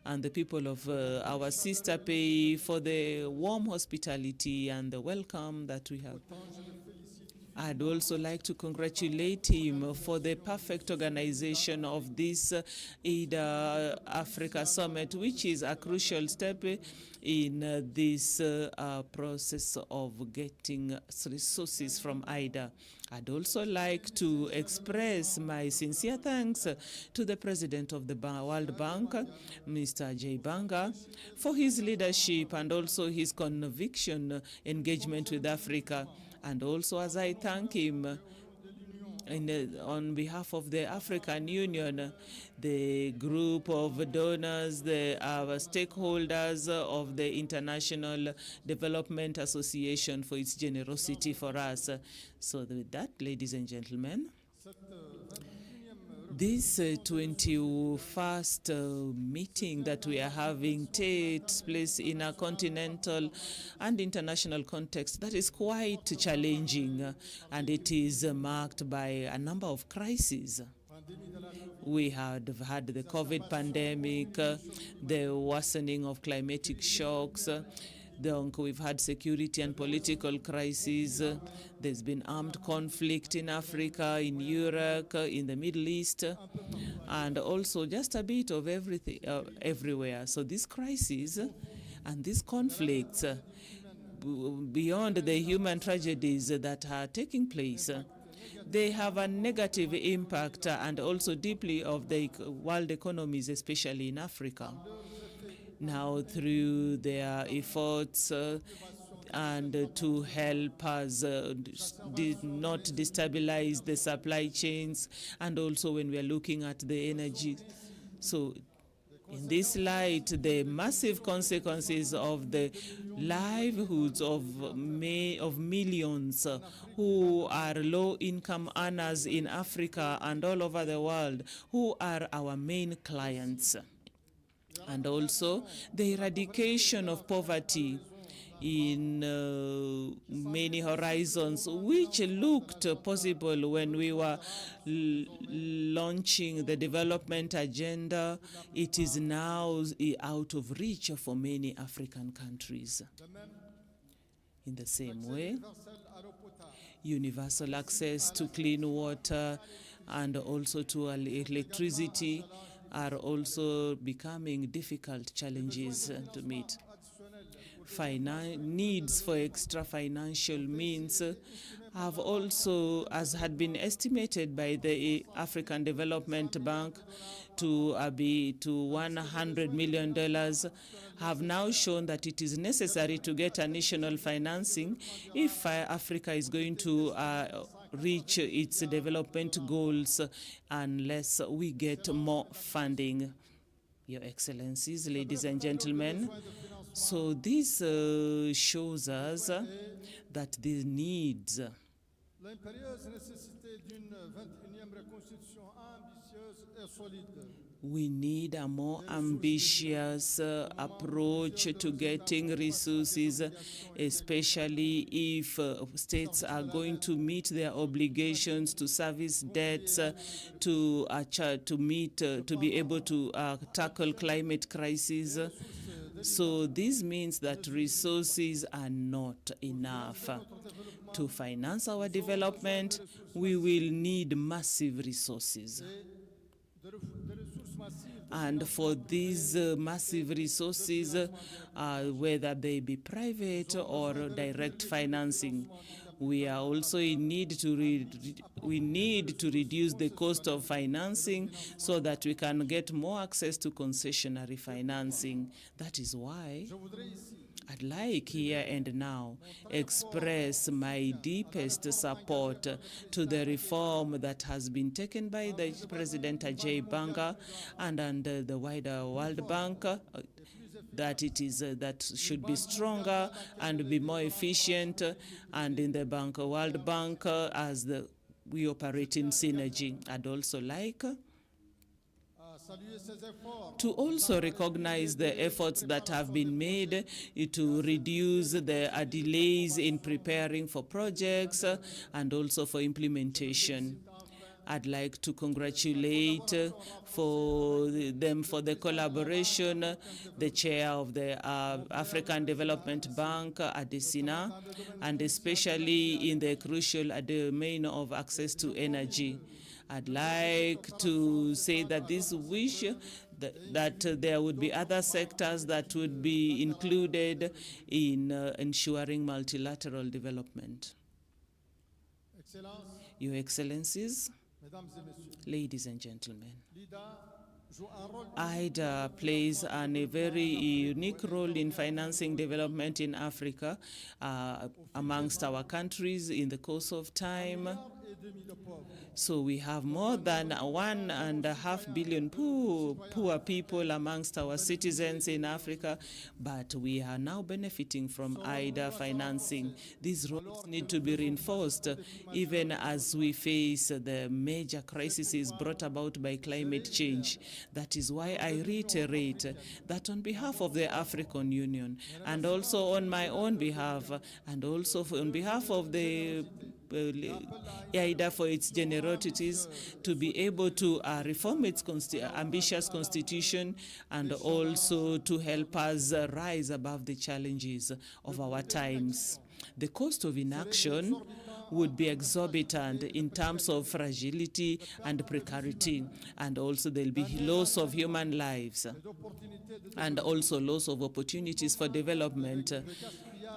and the people of our sister pay for the warm hospitality and the welcome that we have. I'd also like to congratulate him for the perfect organization of this IDA Africa Summit, which is a crucial step in this process of getting resources from IDA. I'd also like to express my sincere thanks to the President of the World Bank, Mr. Ajay Banga, for his leadership and also his conviction engagement with Africa. And also, as I thank him on behalf of the African Union, the group of donors, our stakeholders of the International Development Association for its generosity for us. So with that, ladies and gentlemen, this 21st meeting that we are having takes place in a continental and international context that is quite challenging, and it is marked by a number of crises. We had had the COVID pandemic, the worsening of climatic shocks, Donc, we've had security and political crises. There's been armed conflict in Africa, in Europe, in the Middle East, and also just a bit of everything everywhere. So these crises and these conflicts, beyond the human tragedies that are taking place, they have a negative impact and also deeply of the world economies, especially in Africa. Now, through their efforts and to help us not destabilize the supply chains, and also when we are looking at the energy. So in this light, the massive consequences of the livelihoods of millions who are low-income earners in Africa and all over the world, who are our main clients. And also the eradication of poverty in many horizons, which looked possible when we were launching the development agenda. It is now out of reach for many African countries. In the same way, universal access to clean water and also to electricity are also becoming difficult challenges to meet. Needs for extra financial means have also, as had been estimated by the African Development Bank to $100 million, have now shown that it is necessary to get additional financing if Africa is going to reach its development goals unless we get more funding. Your Excellencies, ladies and gentlemen, so this shows us that the needs we need a more ambitious approach to getting resources, especially if states are going to meet their obligations to service debts, to be able to tackle climate crisis. So this means that resources are not enough. To finance our development, we will need massive resources. And for these massive resources, whether they be private or direct financing, we are also in need to reduce the cost of financing so that we can get more access to concessionary financing. That is why I'd like here and now express my deepest support to the reform that has been taken by the President Ajay Banga and under the wider World Bank, that it is that should be stronger and be more efficient, and in the World Bank as we operate in synergy. I'd also like to also recognize the efforts that have been made to reduce the delays in preparing for projects and also for implementation. I'd like to congratulate them for the collaboration, the chair of the African Development Bank, Adesina, and especially in the crucial domain of access to energy. I'd like to say that this wish that there would be other sectors that would be included in ensuring multilateral development. Your Excellencies, ladies and gentlemen, IDA plays a very unique role in financing development in Africa amongst our countries in the course of time. So we have more than 1.5 billion poor people amongst our citizens in Africa, but we are now benefiting from IDA financing. These roles need to be reinforced even as we face the major crises brought about by climate change. That is why I reiterate that on behalf of the African Union and also on my own behalf and also on behalf of the AIDA for its generosities, to be able to reform its ambitious constitution, and also to help us rise above the challenges of our times. The cost of inaction would be exorbitant in terms of fragility and precarity, and also there'll be loss of human lives, and also loss of opportunities for development.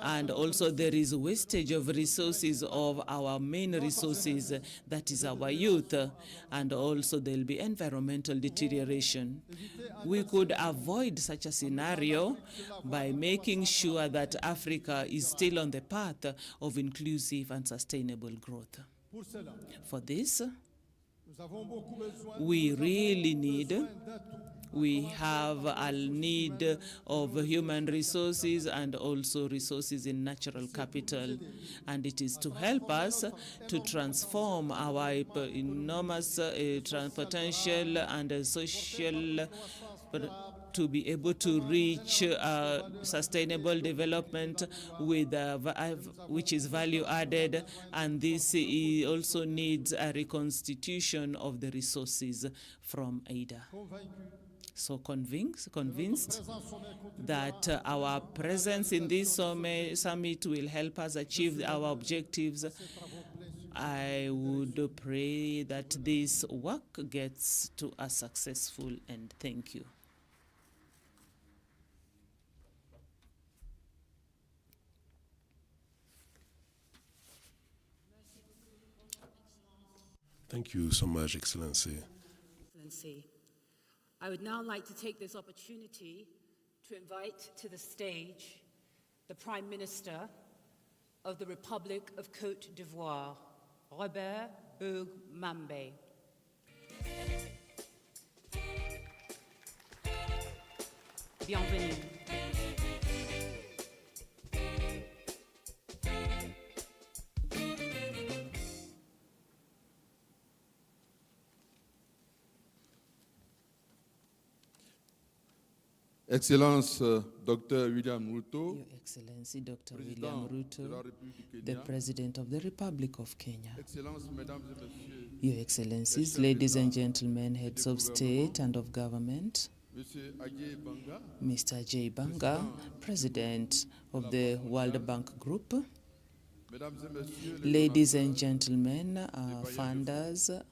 And also there is wastage of resources, of our main resources, that is our youth, and also there'll be environmental deterioration. We could avoid such a scenario by making sure that Africa is still on the path of inclusive and sustainable growth. For this, we really have a need of human resources and also resources in natural capital, and it is to help us to transform our enormous potential and social, to be able to reach sustainable development with which is value added, and this also needs a reconstitution of the resources from AIDA. So convinced that our presence in this summit will help us achieve our objectives. I would pray that this work gets to a successful end. Thank you. Thank you so much, Excellency. Excellency, I would now like to take this opportunity to invite to the stage the Prime Minister of the Republic of Côte d'Ivoire, Robert Bourg-Mambe. Bienvenue. Excellence Dr. William Ruto, Your Excellency Dr. William Ruto, the President of the Republic of Kenya. Your Excellencies, ladies and gentlemen, heads of state and of government, Mr. Ajay Banga, President of the World Bank Group, ladies and gentlemen, funders,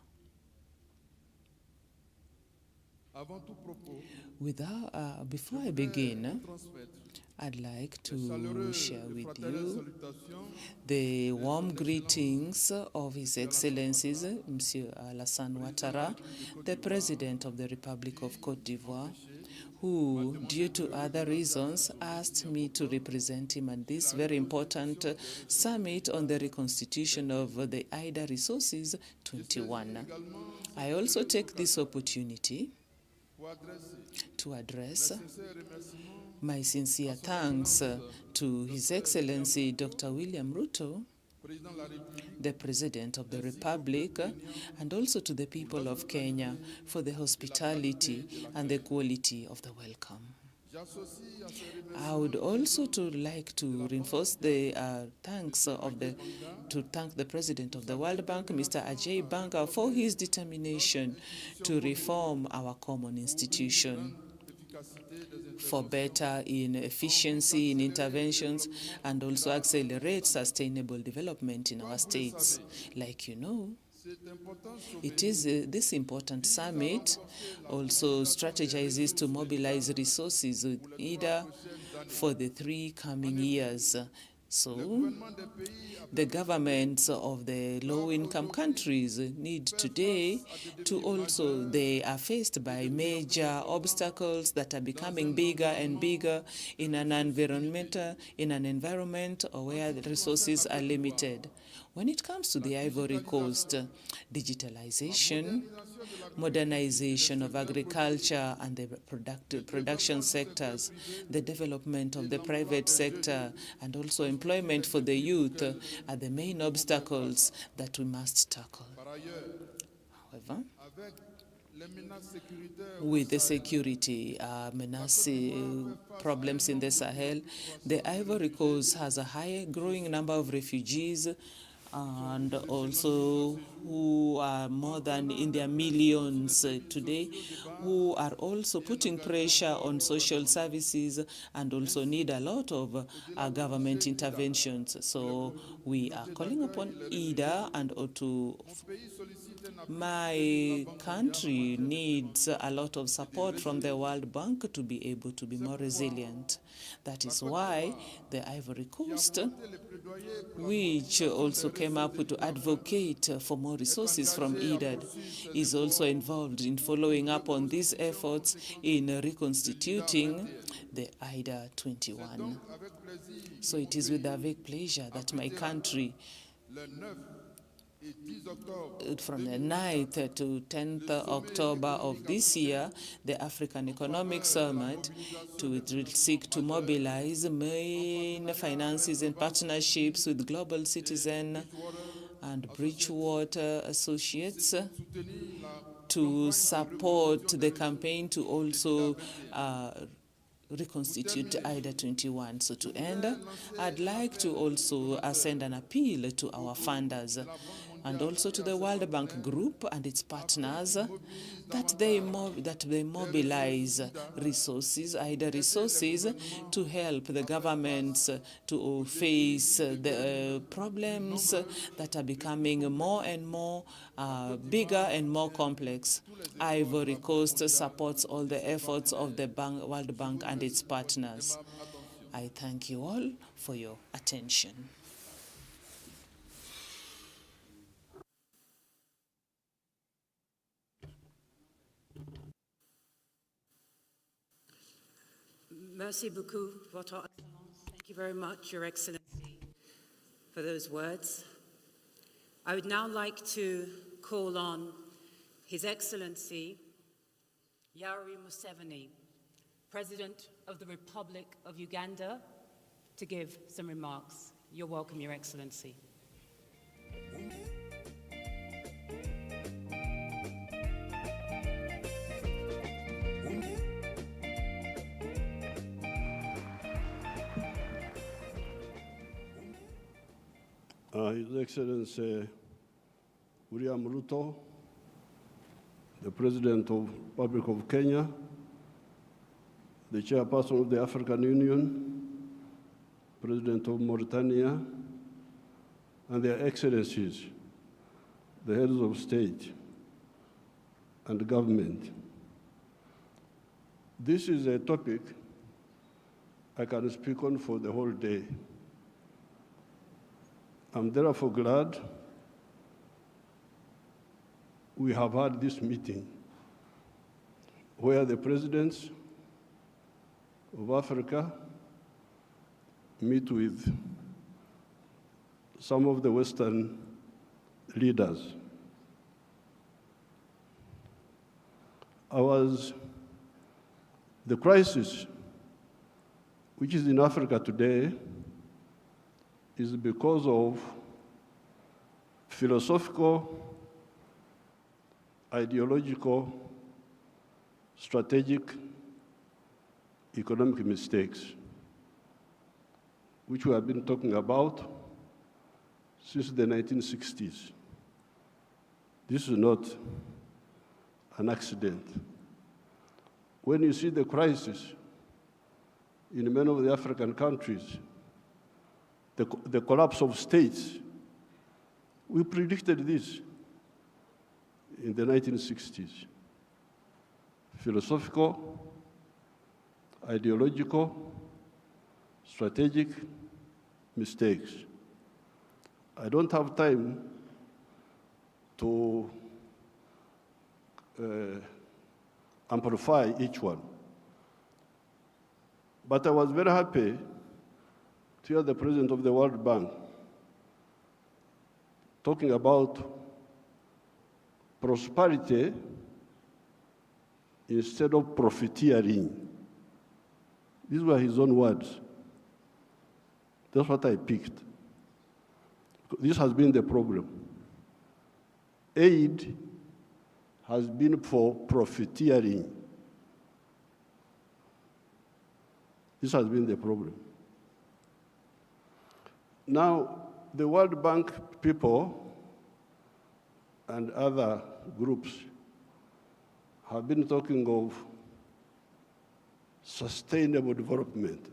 before I begin, I'd like to share with you the warm greetings of His Excellencies, Monsieur Alassane Ouattara, the President of the Republic of Côte d'Ivoire, who, due to other reasons, asked me to represent him at this very important summit on the reconstitution of the AIDA Resources 21. I also take this opportunity to address my sincere thanks to His Excellency Dr. William Ruto, the President of the Republic, and also to the people of Kenya for the hospitality and the quality of the welcome. I would also like to reinforce the thanks to thank the President of the World Bank, Mr. Ajay Banga, for his determination to reform our common institution for better in efficiency in interventions and also accelerate sustainable development in our states. Like you know, it is this important summit also strategizes to mobilize resources with AIDA for the 3 coming years. So the governments of the low-income countries need today to also, they are faced by major obstacles that are becoming bigger and bigger in an environment where the resources are limited. When it comes to the Ivory Coast, digitalization, modernization of agriculture and the production sectors, the development of the private sector, and also employment for the youth are the main obstacles that we must tackle. However, with the security problems in the Sahel, the Ivory Coast has a high growing number of refugees and also who are more than in their millions today, who are also putting pressure on social services and also need a lot of government interventions. So we are calling upon IDA and to my country needs a lot of support from the World Bank to be able to be more resilient. That is why the Ivory Coast, which also came up to advocate for more resources from IDA, is also involved in following up on these efforts in reconstituting the IDA 21. So it is with great pleasure that my country, from the 9th to 10th October of this year, the African Economic Summit will seek to mobilize main finances and partnerships with Global Citizen and Bridgewater Associates to support the campaign to also reconstitute IDA 21. So to end, I'd like to also send an appeal to our funders and also to the World Bank Group and its partners that they mobilize resources, IDA resources, to help the governments to face the problems that are becoming more and more bigger and more complex. Ivory Coast supports all the efforts of the World Bank and its partners. I thank you all for your attention. Merci beaucoup, Votre Excellence. Thank you very much, Your Excellency, for those words. I would now like to call on His Excellency Yoweri Museveni, President of the Republic of Uganda, to give some remarks. You're welcome, Your Excellency. His Excellency William Ruto, the President of the Republic of Kenya, the Chairperson of the African Union, President of Mauritania, and their Excellencies, the heads of state and government. This is a topic I can speak on for the whole day. I'm therefore glad we have had this meeting where the presidents of Africa meet with some of the Western leaders. The crisis which is in Africa today is because of philosophical, ideological, strategic, economic mistakes, which we have been talking about since the 1960s. This is not an accident. When you see the crisis in many of the African countries, the collapse of states, we predicted this in the 1960s. Philosophical, ideological, strategic mistakes. I don't have time to amplify each one. But I was very happy to hear the President of the World Bank talking about prosperity instead of profiteering. These were his own words. That's what I picked. This has been the problem. Aid has been for profiteering. This has been the problem. Now, the World Bank people and other groups have been talking of sustainable development.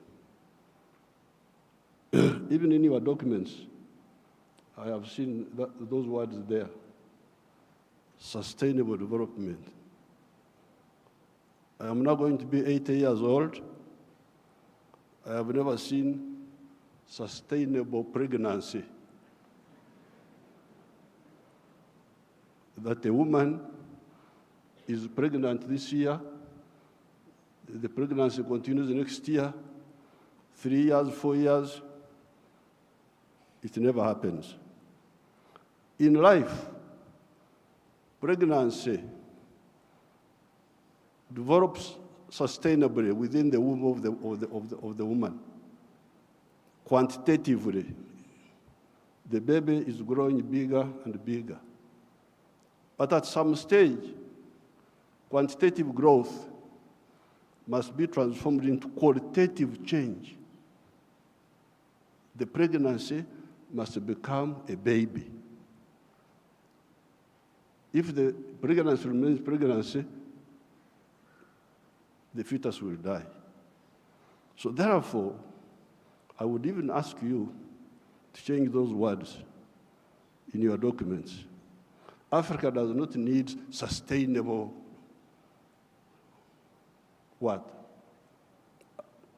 Even in your documents, I have seen those words there. Sustainable development. I am now going to be 80 years old. I have never seen sustainable pregnancy. That a woman is pregnant this year, the pregnancy continues next year, 3 years, 4 years, it never happens. In life, pregnancy develops sustainably within the womb of the woman. Quantitatively, the baby is growing bigger and bigger. But at some stage, quantitative growth must be transformed into qualitative change. The pregnancy must become a baby. If the pregnancy remains pregnancy, the fetus will die. So therefore, I would even ask you to change those words in your documents. Africa does not need sustainable what?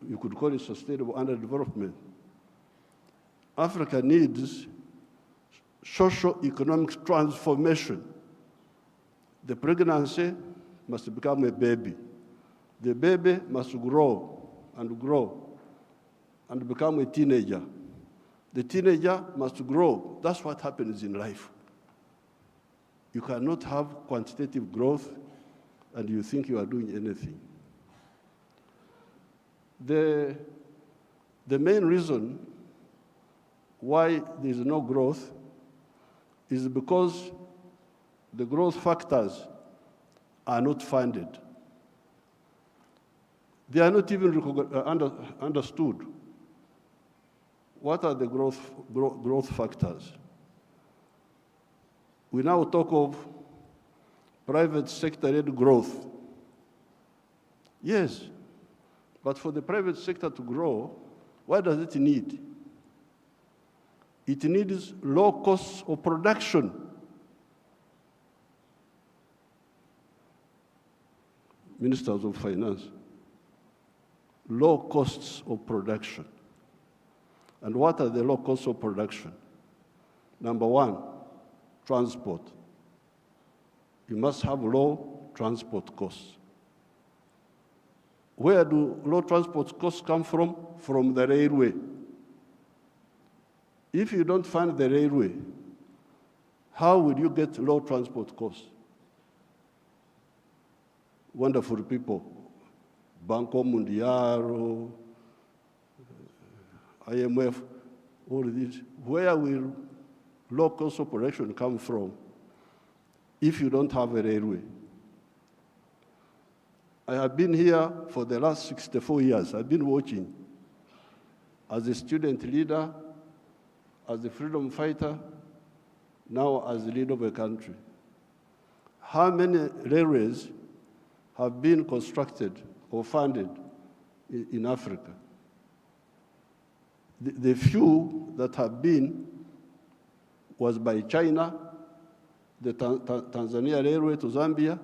You could call it sustainable underdevelopment. Africa needs socio-economic transformation. The pregnancy must become a baby. The baby must grow and become a teenager. The teenager must grow. That's what happens in life. You cannot have quantitative growth and you think you are doing anything. The main reason why there is no growth is because the growth factors are not funded. They are not even understood. What are the growth factors? We now talk of private sector-led growth. Yes, but for the private sector to grow, what does it need? It needs low costs of production. Ministers of Finance, low costs of production. And what are the low costs of production? Number one, transport. You must have low transport costs. Where do low transport costs come from? From the railway. If you don't fund the railway, how will you get low transport costs? Wonderful people, Banco Mundial, IMF, all this. Where will low cost operation come from if you don't have a railway? I have been here for the last 64 years. I've been watching as a student leader, as a freedom fighter, now as the leader of a country. How many railways have been constructed or funded in Africa? The few that have been was by China, the Tanzania Railway to Zambia,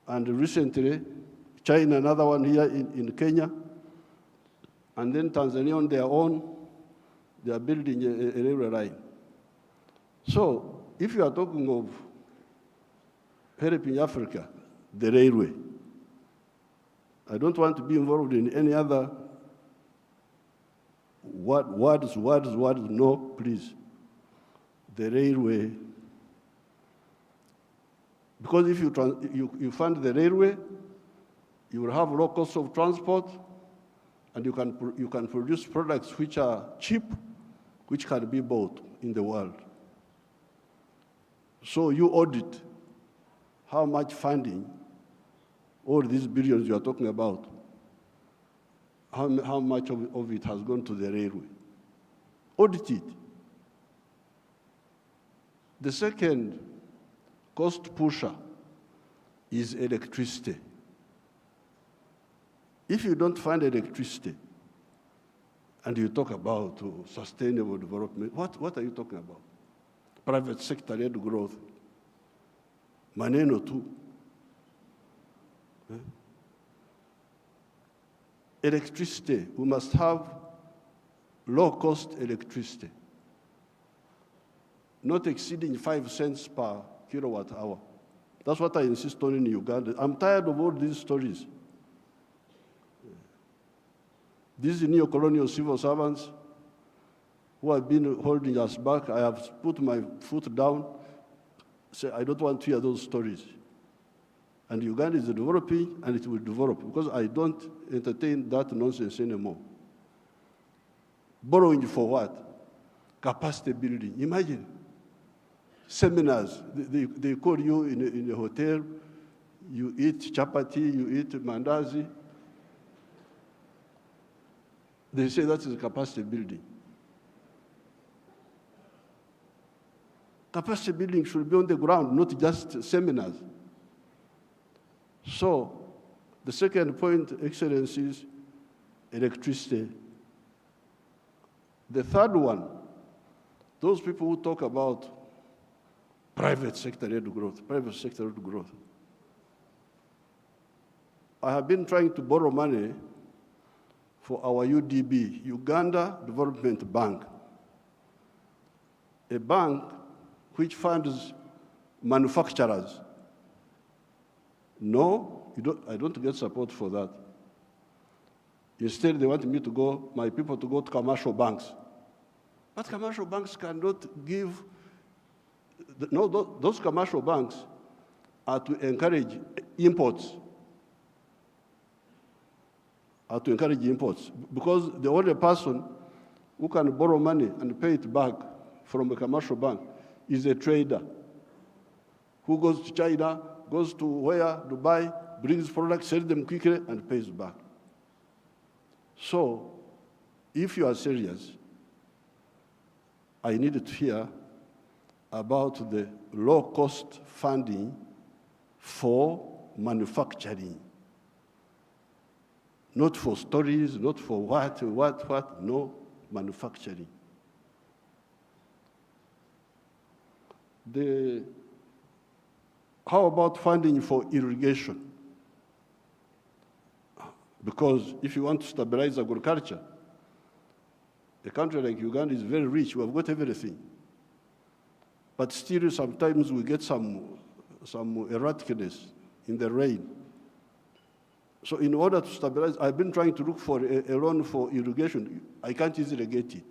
and recently, China, another one here in Kenya, and then Tanzania on their own, they are building a railway line. So, if you are talking of helping Africa, the railway, I don't want to be involved in any other words, no, please. The railway. Because if you fund the railway, you will have low cost of transport, and you can produce products which are cheap, which can be bought in the world. So you audit how much funding, all these billions you are talking about, how much of it has gone to the railway. Audit it. The second cost pusher is electricity. If you don't find electricity and you talk about sustainable development, what are you talking about? Private sector-led growth. Maneno too. Electricity, we must have low-cost electricity, not exceeding 5 cents per kilowatt hour. That's what I insist on in Uganda. I'm tired of all these stories. These neo-colonial civil servants who have been holding us back, I have put my foot down, say, I don't want to hear those stories. And Uganda is developing, and it will develop, because I don't entertain that nonsense anymore. Borrowing for what? Capacity building. Imagine, seminars, they call you in a hotel, you eat chapati, you eat mandazi. They say that is capacity building. Capacity building should be on the ground, not just seminars. So, the second point, Excellency, is electricity. The third one, those people who talk about private sector-led growth, private sector-led growth. I have been trying to borrow money for our UDB, Uganda Development Bank, a bank which funds manufacturers. No, I don't get support for that. Instead, they want me to go, my people to go to commercial banks. But commercial banks cannot give, no, those commercial banks are to encourage imports. Because the only person who can borrow money and pay it back from a commercial bank is a trader who goes to China, goes to where, Dubai, brings products, sells them quickly, and pays back. So, if you are serious, I needed to hear about the low-cost funding for manufacturing. Not for stories, not for what, no, manufacturing. How about funding for irrigation? Because if you want to stabilize agriculture, a country like Uganda is very rich, we have got everything. But still, sometimes we get some erraticness in the rain. So in order to stabilize, I've been trying to look for a loan for irrigation. I can't easily get it.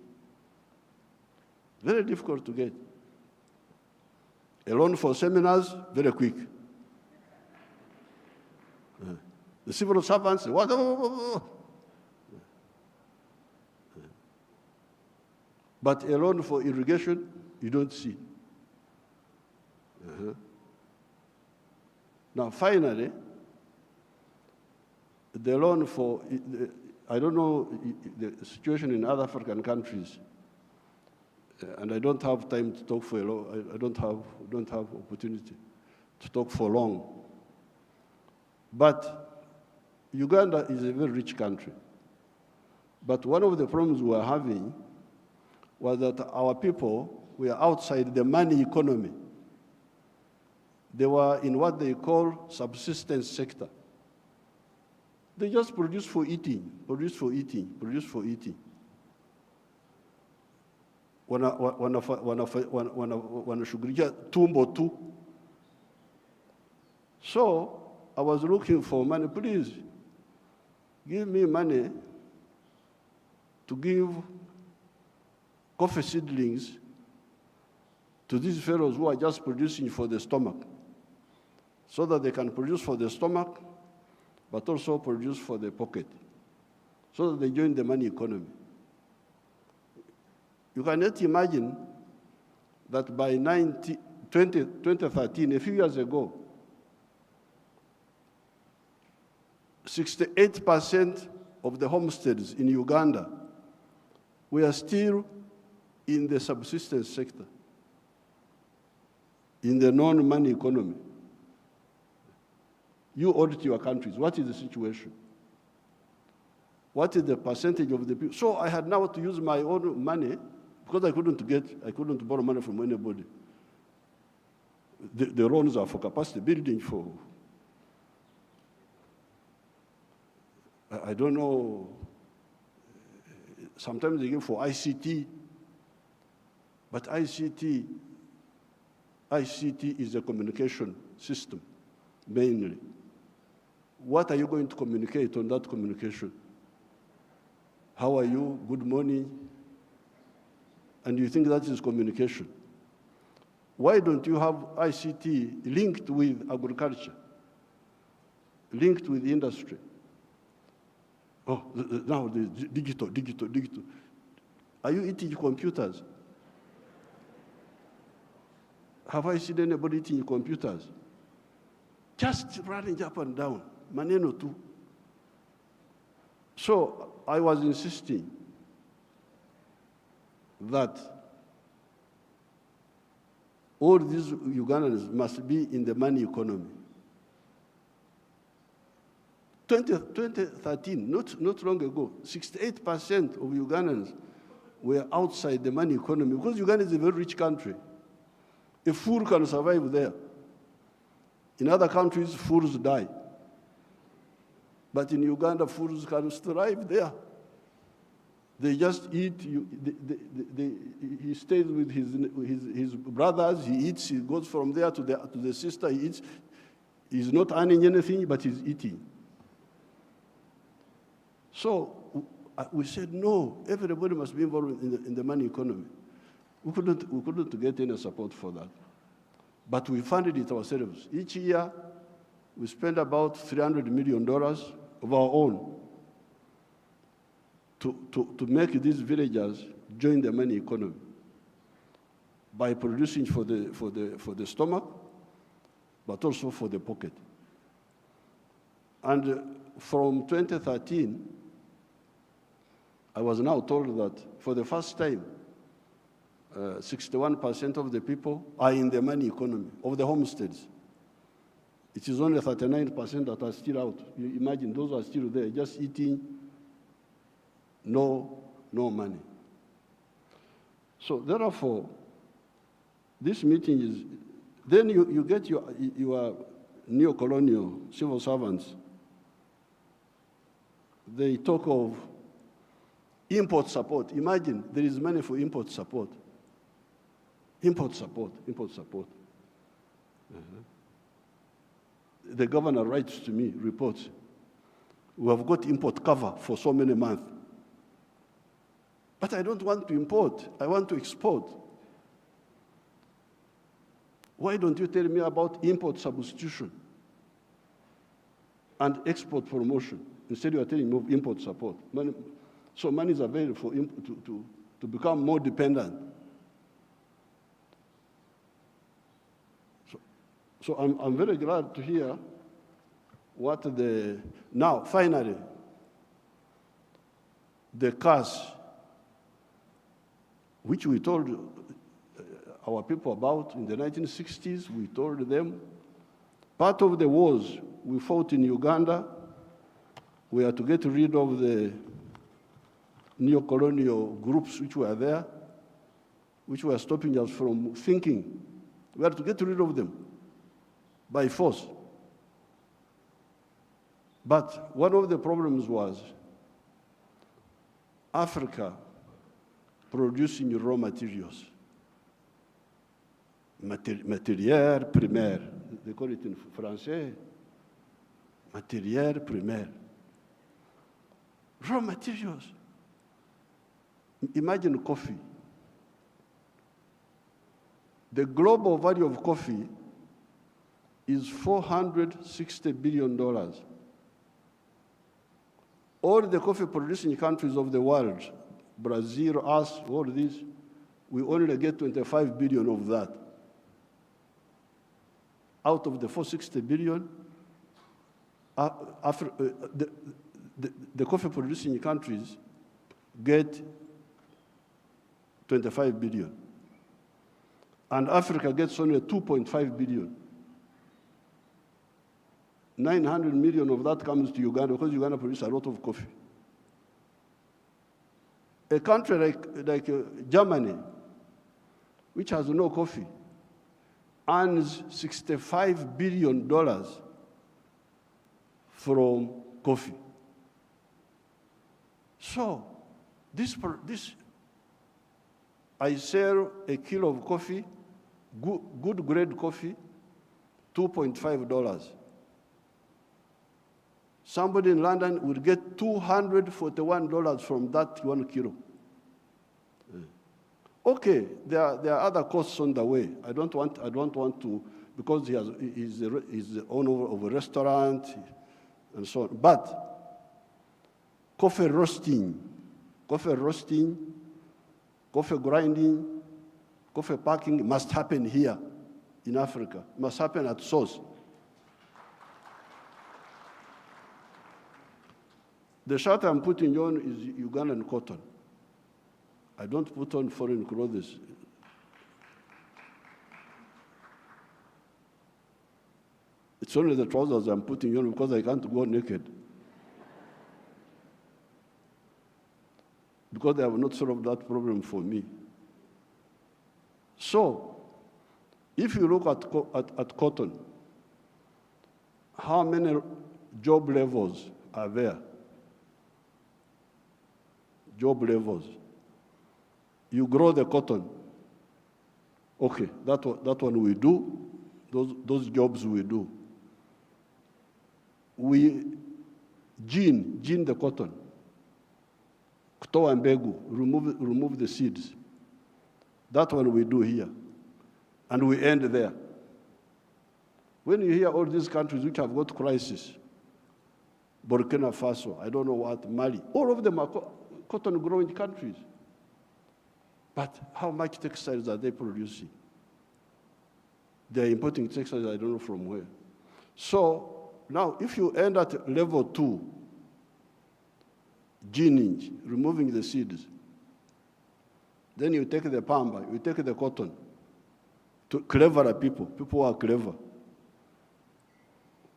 Very difficult to get. A loan for seminars, very quick. The civil servants, what? But a loan for irrigation, you don't see. Now, finally, the loan for, I don't know the situation in other African countries, and I don't have time to talk for a long, I don't have opportunity to talk for long. But Uganda is a very rich country. But one of the problems we are having was that our people were outside the money economy. They were in what they call subsistence sector. They just produce for eating, produce for eating, produce for eating. Wanashughulikia tumbo tu. So I was looking for money. Please give me money to give coffee seedlings to these fellows who are just producing for the stomach, so that they can produce for the stomach, but also produce for the pocket, so that they join the money economy. You cannot imagine that by 2013, a few years ago, 68% of the homesteads in Uganda were still in the subsistence sector. in the non-money economy. You audit your countries. What is the situation? What is the percentage of the people? So I had now to use my own money because I couldn't borrow money from anybody. The loans are for capacity building, for, I don't know, sometimes they give for ICT, but ICT is a communication system, mainly. What are you going to communicate on that communication? How are you? Good morning. And you think that is communication. Why don't you have ICT linked with agriculture, linked with industry? Oh, now the digital. Are you eating computers? Have I seen anybody eating computers? Just running up and down, maneno tu. So I was insisting that all these Ugandans must be in the money economy. 2013, not long ago, 68% of Ugandans were outside the money economy because Uganda is a very rich country. A fool can survive there. In other countries, fools die. But in Uganda, fools can thrive there. They just eat. He stays with his brothers. He eats. He goes from there to the sister. He eats. He's not earning anything, but he's eating. So we said, no, everybody must be involved in the money economy. We couldn't get any support for that. But we funded it ourselves. Each year, we spend about $300 million of our own to make these villagers join the money economy by producing for the stomach, but also for the pocket. And from 2013, I was now told that for the first time, 61% of the people are in the money economy of the homesteads. It is only 39% that are still out. You imagine those are still there, just eating, no money. So therefore, this meeting is, then you get your neo-colonial civil servants. They talk of import support. Imagine there is money for import support. Import support. The governor writes to me, reports, we have got import cover for so many months. But I don't want to import, I want to export. Why don't you tell me about import substitution and export promotion? Instead you are telling me of import support. So money is available for to become more dependent. So I'm very glad to hear what now finally, the cash, which we told our people about in the 1960s, we told them, part of the wars we fought in Uganda were to get rid of the neo-colonial groups which were there, which were stopping us from thinking. We had to get rid of them by force. But one of the problems was Africa producing raw materials, matière primaire, they call it in French, matière primaire. Raw materials. Imagine coffee. The global value of coffee is $460 billion. All the coffee producing countries of the world, Brazil, us, all this, we only get 25 billion of that. Out of the 460 billion, the coffee producing countries get 25 billion. and Africa gets only 2.5 billion. 900 million of that comes to Uganda because Uganda produces a lot of coffee. A country like Germany, which has no coffee, earns $65 billion from coffee. So, I sell a kilo of coffee, good grade coffee, $2.5. Somebody in London would get $241 from that 1 kilo. Okay, there are other costs on the way. I don't want to, because he's the owner of a restaurant and so on. But coffee roasting, coffee grinding, coffee packing must happen here in Africa. It must happen at source. The shirt I'm putting on is Ugandan cotton. I don't put on foreign clothes. It's only the trousers I'm putting on because I can't go naked. Because they have not solved that problem for me. So, if you look at cotton, how many job levels are there? Job levels. You grow the cotton. Okay, that one we do. Those jobs we do. We gene the cotton. Kutoa mbegu, remove the seeds. That one we do here. And we end there. When you hear all these countries which have got crisis, Burkina Faso, I don't know what, Mali, all of them are cotton growing countries. But how much textiles are they producing? They're importing textiles, I don't know from where. So now, if you end at level 2, gening, removing the seeds, then you take the pamba, you take the cotton, to cleverer people who are clever.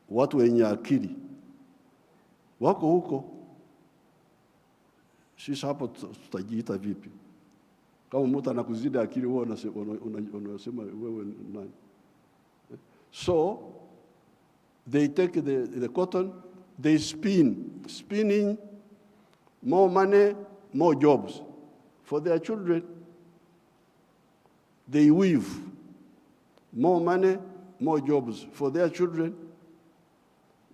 Watu wenye akili. Wako huko, sisi hapo tutajiita vipi? Kama mtu anakuzidi akili wewe unasema wewe nani? So they take the cotton, they spinning, more money, more jobs for their children. They weave, more money, more jobs for their children.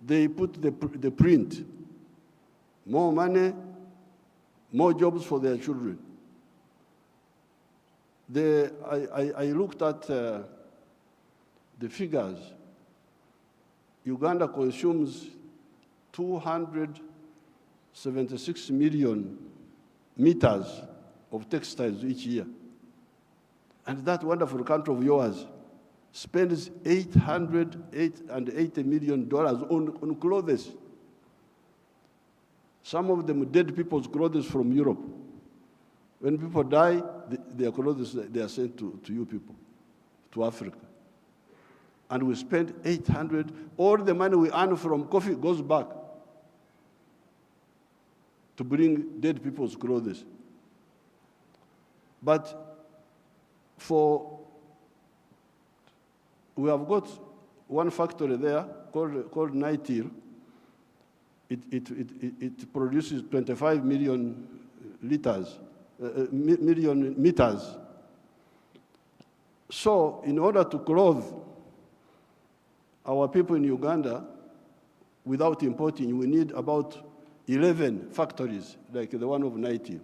They put the print, more money, more jobs for their children. I looked at the figures. Uganda consumes 276 million meters of textiles each year. And that wonderful country of yours spends $880 million on clothes. Some of them dead people's clothes from Europe. When people die, their clothes, they are sent to you people, to Africa. And we spend 800, all the money we earn from coffee goes back to bring dead people's clothes. But we have got one factory there called Nitil. It produces 25 million meters. So in order to clothe our people in Uganda without importing, we need about 11 factories like the one of Nitil.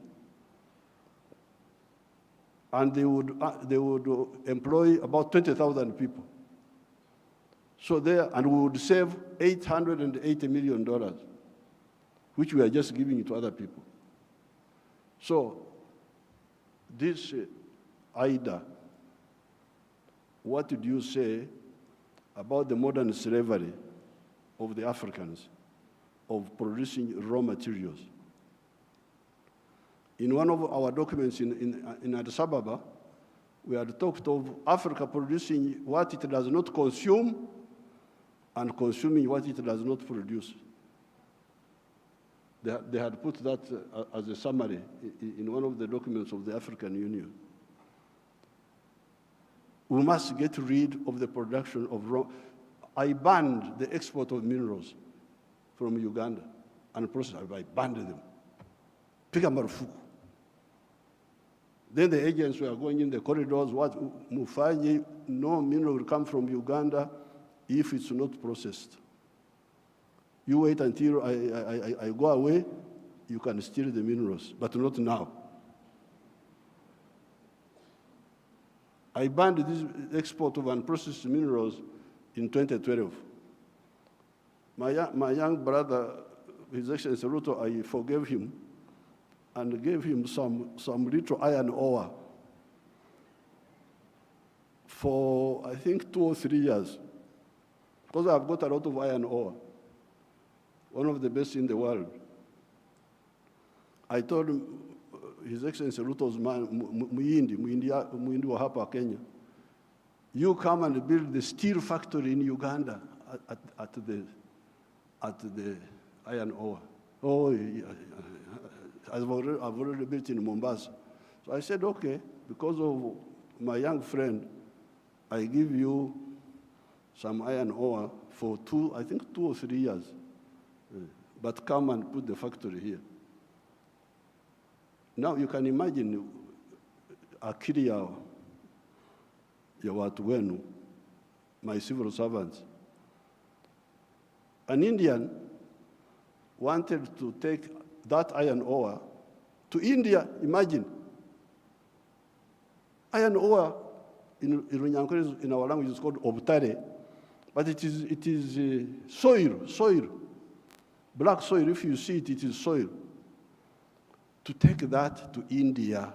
And they would employ about 20,000 people. So and we would save $880 million, which we are just giving to other people. So this Ida, what did you say about the modern slavery of the Africans of producing raw materials? In one of our documents in Addis Ababa, We had talked of Africa producing what it does not consume and consuming what it does not produce. They had put that as a summary in one of the documents of the African Union. We must get rid of the production of raw. I banned the export of minerals from Uganda and process. I banned them. Piga marufuku. Then the agents were going in the corridors, what Mufanyi, no mineral will come from Uganda if it's not processed. You wait until I go away, you can steal the minerals, but not now. I banned this export of unprocessed minerals in 2012. My young brother, His Excellency Ruto, I forgave him and gave him some little iron ore for, I think, 2 or 3 years, because I've got a lot of iron ore, one of the best in the world. I told him, His Excellency Ruto's man, Muhindi wa hapa Kenya, you come and build the steel factory in Uganda at the iron ore. Oh, yeah. I've already built in Mombasa. So I said, okay, because of my young friend, I give you some iron ore for 2 or 3 years. But come and put the factory here. Now you can imagine akili ya watu wenu, my civil servants. An Indian wanted to take that iron ore to India, imagine. Iron ore in Runyankore, in our language, is called obtare, but it is soil, black soil. If you see it, it is soil. To take that to India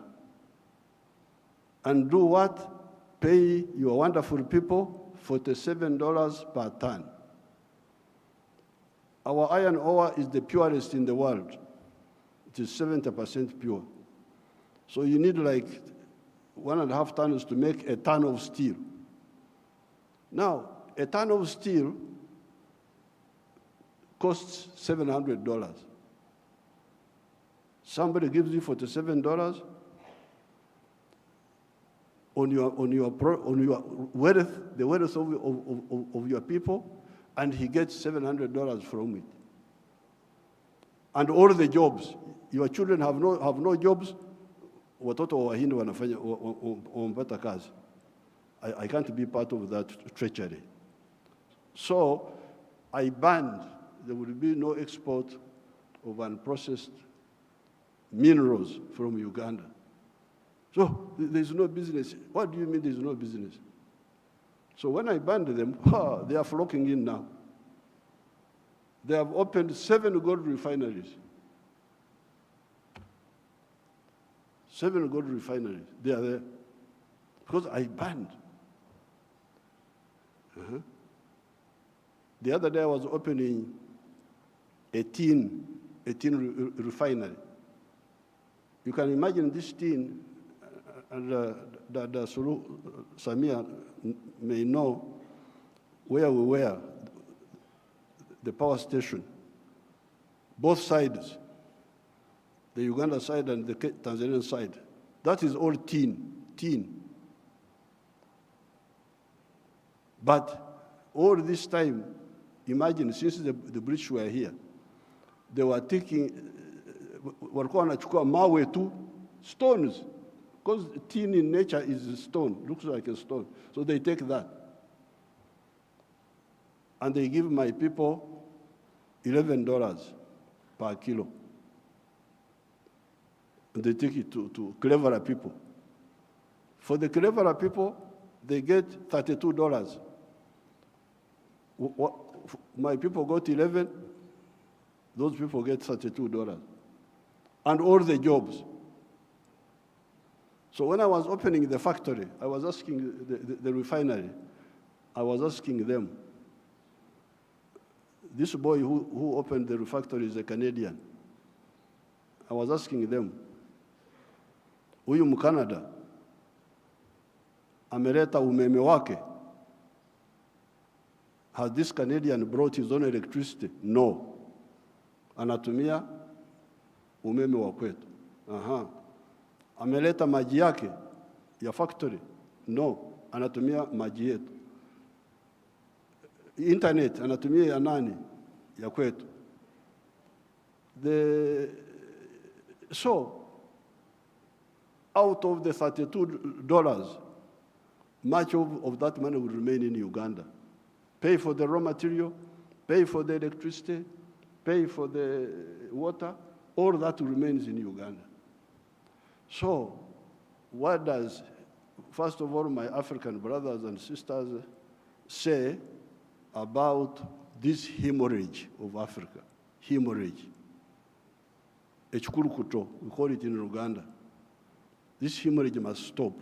and do what? Pay your wonderful people $47 per ton. Our iron ore is the purest in the world. It is 70% pure. So you need like 1.5 tons to make a ton of steel. Now, a ton of steel costs $700. Somebody gives you $47 on your wealth, the wealth of your people, and he gets $700 from it. And all the jobs, your children have no jobs. Watoto wa Wahindi wanafanya wampata kazi. I can't be part of that treachery. So I banned, there will be no export of unprocessed minerals from Uganda. So there's no business. What do you mean there's no business? So when I banned them, they are flocking in now. They have opened 7 gold refineries. 7 gold refineries, they are there. Because I banned. The other day I was opening a tin refinery. You can imagine this tin, and Sulu Samia may know where we were, the power station. Both sides, the Uganda side and the Tanzanian side, that is all tin. But all this time, imagine, since the British were here, they were taking, walikuwa wanachukua mawe tu, stones, because tin in nature is a stone, looks like a stone. So they take that. And they give my people $11 per kilo. And they take it to cleverer people. For the cleverer people, they get $32. My people got 11, those people get $32. And all the jobs. So when I was opening the factory, I was asking the refinery, I was asking them, this boy who opened the factory is a Canadian. I was asking them, huyu Canada, ameleta umeme wake. Has this Canadian brought his own electricity? No. Anatumia umeme wa kwetu. Ameleta maji yake ya factory? No. Anatumia maji yetu. Internet anatumia ya nani? Ya kwetu. So, out of the $32, much of that money will remain in Uganda. Pay for the raw material, pay for the electricity, pay for the water, all that remains in Uganda. So, what does, first of all, my African brothers and sisters say about this hemorrhage of Africa? Hemorrhage. Echikurukuto, we call it in Uganda. This hemorrhage must stop.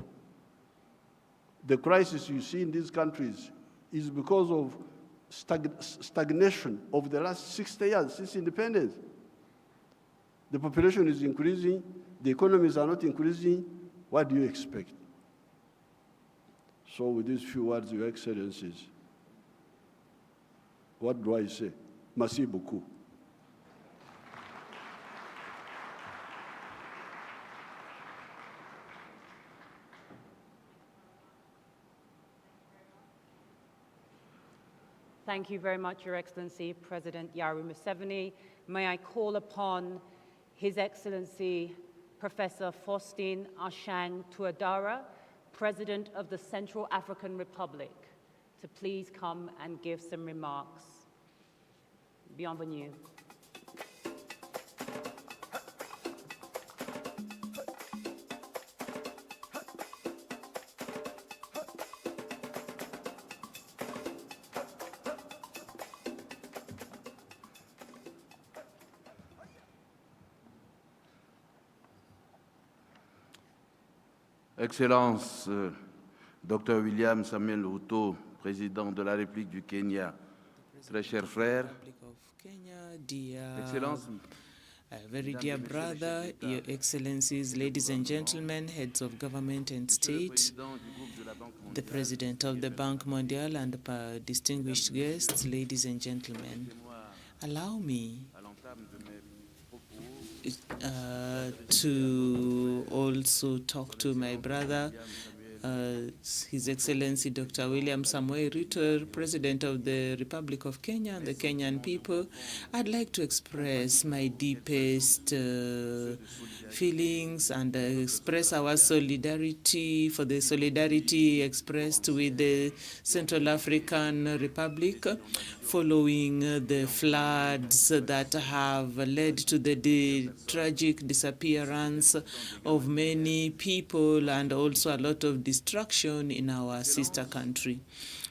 The crisis you see in these countries is because of stagnation of the last 60 years since independence. The population is increasing, the economies are not increasing. What do you expect? So with these few words, Your Excellencies, what do I say? Merci beaucoup. Thank you very much, Your Excellency, President Yoweri Museveni. May I call upon His Excellency, Professor Faustin Archange Touadéra, President of the Central African Republic, to please come and give some remarks. Bienvenue. Excellence, Dr. William Samuel Ruto, président de la République du Kenya, très cher frère, Excellence, very dear brother, Your Excellencies, ladies and gentlemen, heads of government and state, the President of the Banque Mondiale and distinguished guests, ladies and gentlemen, allow me to also talk to my brother, His Excellency Dr. William Samoei Ruto, President of the Republic of Kenya and the Kenyan people. I'd like to express my deepest feelings and express our solidarity for the solidarity expressed with the Central African Republic following the floods that have led to the tragic disappearance of many people and also a lot of destruction in our sister country.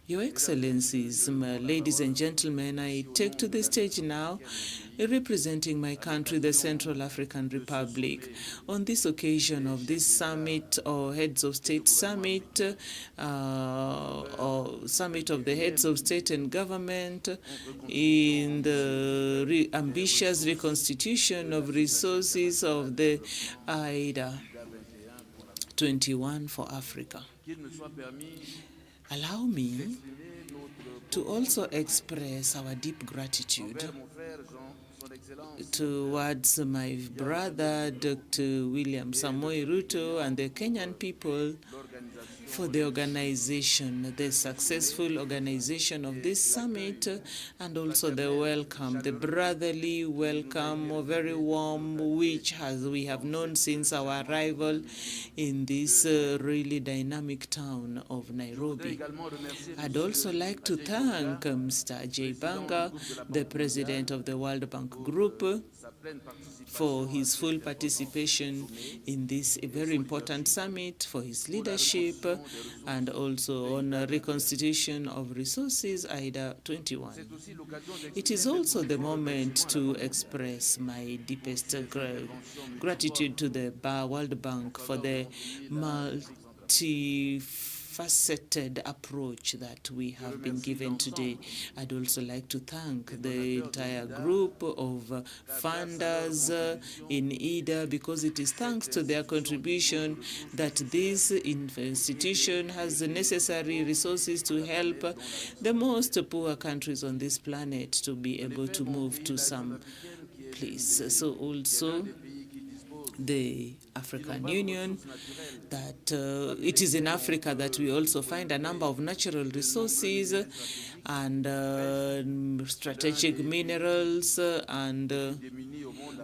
Your Excellencies, ladies and gentlemen, I take to the stage now representing my country, the Central African Republic. On this occasion of this summit or Heads of State Summit, or Summit of the Heads of State and Government in the ambitious reconstitution of resources of the AIDA 21 for Africa. Allow me to also express our deep gratitude towards my brother, Dr. William Samoei Ruto, and the Kenyan people for the organization, the successful organization of this summit, and also the welcome, the brotherly welcome, very warm, which we have known since our arrival in this really dynamic town of Nairobi. I'd also like to thank Mr. Ajay Banga, the president of the World Bank Group, for his full participation in this very important summit, for his leadership, and also on reconstitution of resources, AIDA 21. It is also the moment to express my deepest gratitude to the World Bank for the multifaceted approach that we have been given today. I'd also like to thank the entire group of funders in IDA, because it is thanks to their contribution that this institution has the necessary resources to help the most poor countries on this planet to be able to move to some place. So also the African Union, that it is in Africa that we also find a number of natural resources and strategic minerals, and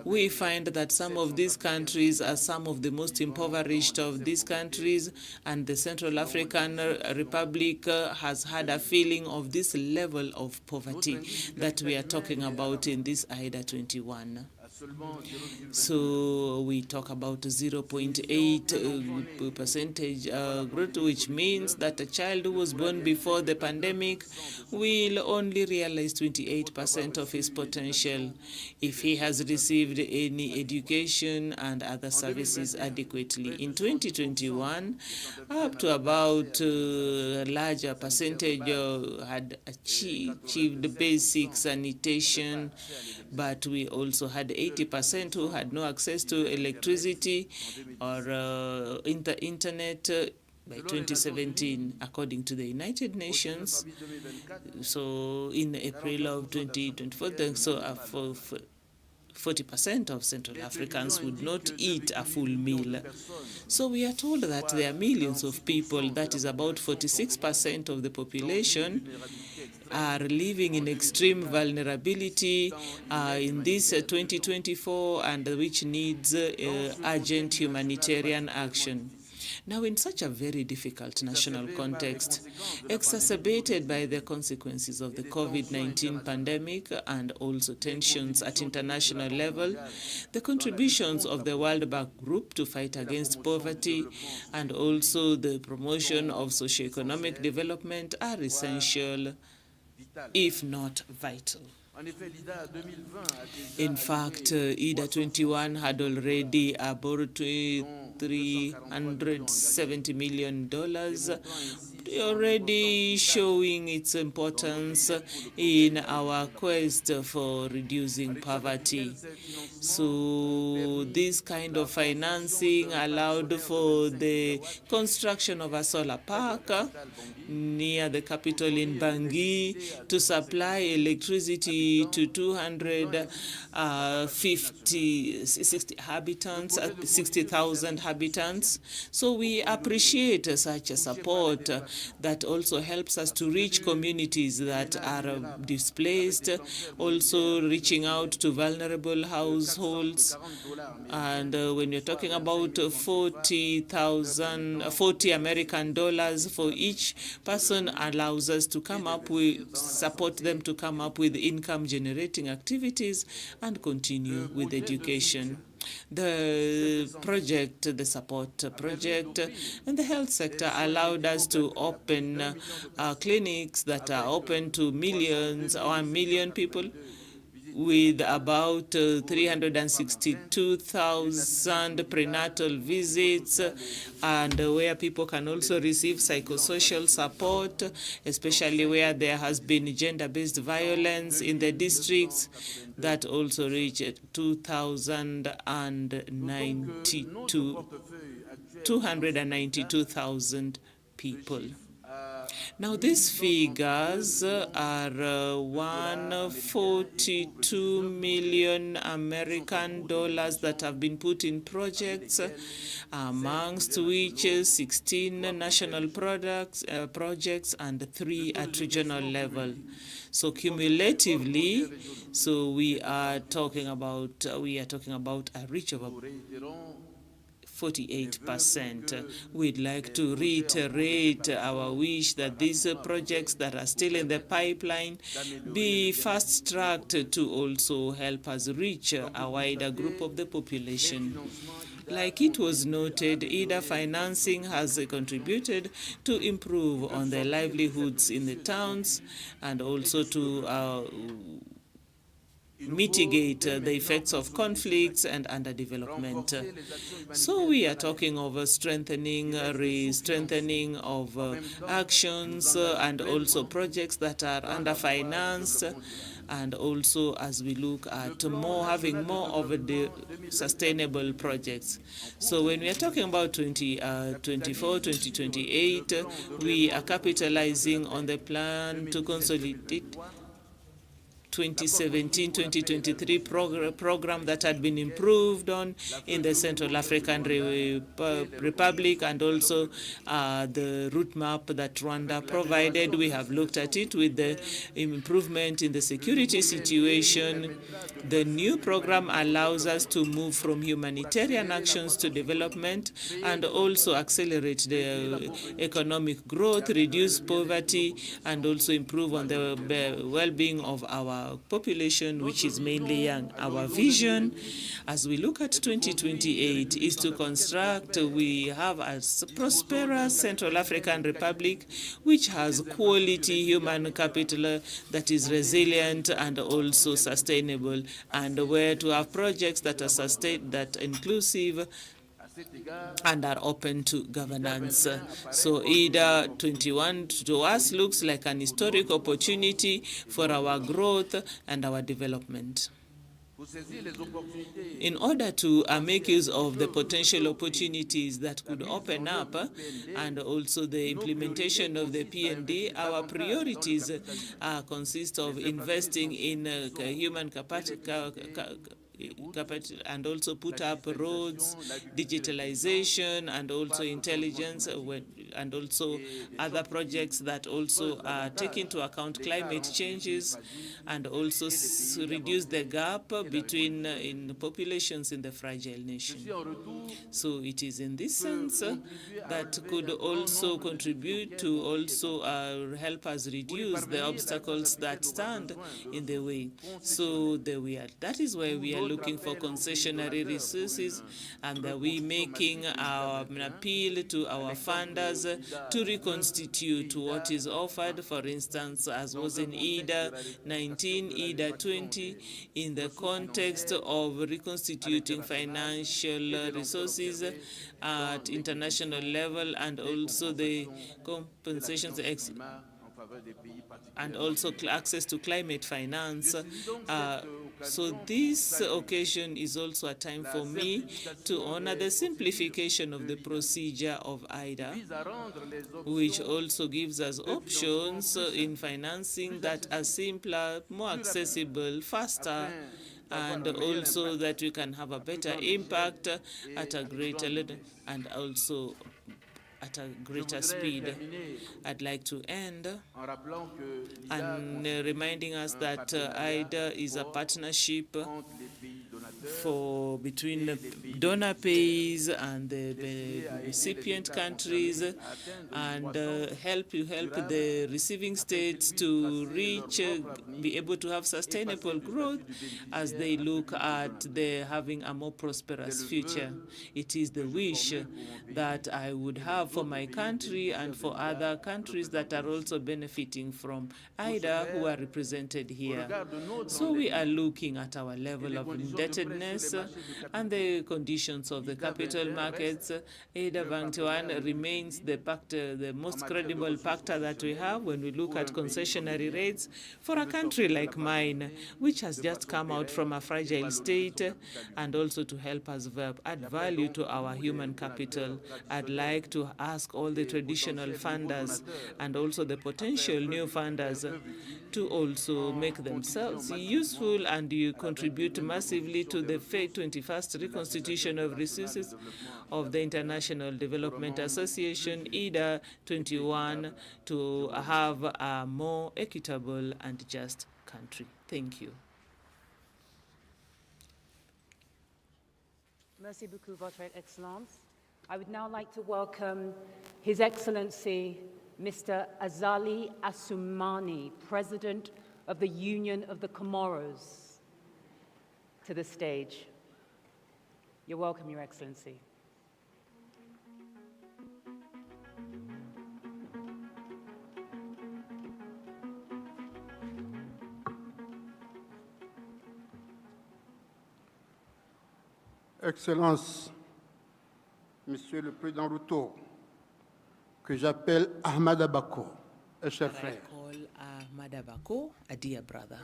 we find that some of these countries are some of the most impoverished of these countries, and the Central African Republic has had a feeling of this level of poverty that we are talking about in this IDA 21. So we talk about 0.8 percentage growth, which means that a child who was born before the pandemic will only realize 28% of his potential if he has received any education and other services adequately. In 2021, up to about a larger percentage had achieved basic sanitation, but we also had 80% who had no access to electricity or internet by 2017, according to the United Nations. So in April of 2024, so 40% of Central Africans would not eat a full meal. So we are told that there are millions of people, that is about 46% of the population, are living in extreme vulnerability in this 2024, and which needs urgent humanitarian action. Now, in such a very difficult national context, exacerbated by the consequences of the COVID-19 pandemic and also tensions at international level, the contributions of the World Bank Group to fight against poverty and also the promotion of socioeconomic development are essential, if not vital. In fact, IDA 21 had already borrowed $370 million, already showing its importance in our quest for reducing poverty. So this kind of financing allowed for the construction of a solar park near the capital in Bangui to supply electricity to 60,000 habitants. So we appreciate such a support that also helps us to reach communities that are displaced, also reaching out to vulnerable households. And when you're talking about 40 American dollars for each person, allows us to come up with, support them to come up with income generating activities and continue with education. The project, the support project, and the health sector allowed us to open clinics that are open to millions or 1 million people, with about 362,000 prenatal visits, and where people can also receive psychosocial support, especially where there has been gender-based violence in the districts. That also reached 292,000 people. Now, these figures are 142 million American dollars that have been put in projects, amongst which 16 national projects and 3 at regional level. So cumulatively, so we are talking about a reach of 48%. We'd like to reiterate our wish that these projects that are still in the pipeline be fast-tracked to also help us reach a wider group of the population. Like it was noted, IDA financing has contributed to improve on the livelihoods in the towns and also to mitigate the effects of conflicts and underdevelopment. So we are talking of strengthening, re-strengthening of actions and also projects that are underfinanced, and also as we look at having more of the sustainable projects. So when we are talking about 2024, 2028, we are capitalizing on the plan to consolidate 2017-2023 program that had been improved on in the Central African Republic, and also the route map that Rwanda provided. We have looked at it with the improvement in the security situation. The new program allows us to move from humanitarian actions to development and also accelerate the economic growth, reduce poverty, and also improve on the well-being of our population, which is mainly young. Our vision, as we look at 2028, is to construct, we have a prosperous Central African Republic, which has quality human capital that is resilient and also sustainable, and where to have projects that are inclusive and are open to governance. So IDA 21 to us looks like an historic opportunity for our growth and our development. In order to make use of the potential opportunities that could open up and also the implementation of the PND, our priorities consist of investing in human capacity and also put up roads, digitalization, and also intelligence, and also other projects that also take into account climate changes and also reduce the gap between in populations in the fragile nation. So it is in this sense that could also contribute to also help us reduce the obstacles that stand in the way. So that is why we are looking for concessionary resources, and we making an appeal to our funders to reconstitute what is offered, for instance, as was in IDA 19, IDA 20, in the context of reconstituting financial resources at international level, and also the compensations and also access to climate finance. So this occasion is also a time for me to honor the simplification of the procedure of IDA, which also gives us options in financing that are simpler, more accessible, faster, and also that we can have a better impact at a greater level and also at a greater speed. I'd like to end and reminding us that IDA is a partnership between donor pays and the recipient countries, and help the receiving states to be able to have sustainable growth as they look at having a more prosperous future. It is the wish that I would have for my country and for other countries that are also benefiting from IDA who are represented here. So we are looking at our level of indebtedness and the conditions of the capital markets. IDA 21 remains the most credible factor that we have when we look at concessionary rates for a country like mine, which has just come out from a fragile state, and also to help us add value to our human capital. I'd like to ask all the traditional funders and also the potential new funders to also make themselves useful and you contribute massively to the 21st reconstitution of resources of the International Development Association, IDA 21, to have a more equitable and just country. Thank you. Merci beaucoup, Votre Excellence. I would now like to welcome His Excellency Mr. Azali Assoumani, President of the Union of the Comoros, to the stage. You're welcome, Your Excellency. Excellence, Monsieur le Président Ruto, que j'appelle Ahmad Abako, un cher frère. I call Ahmad Abako a dear brother.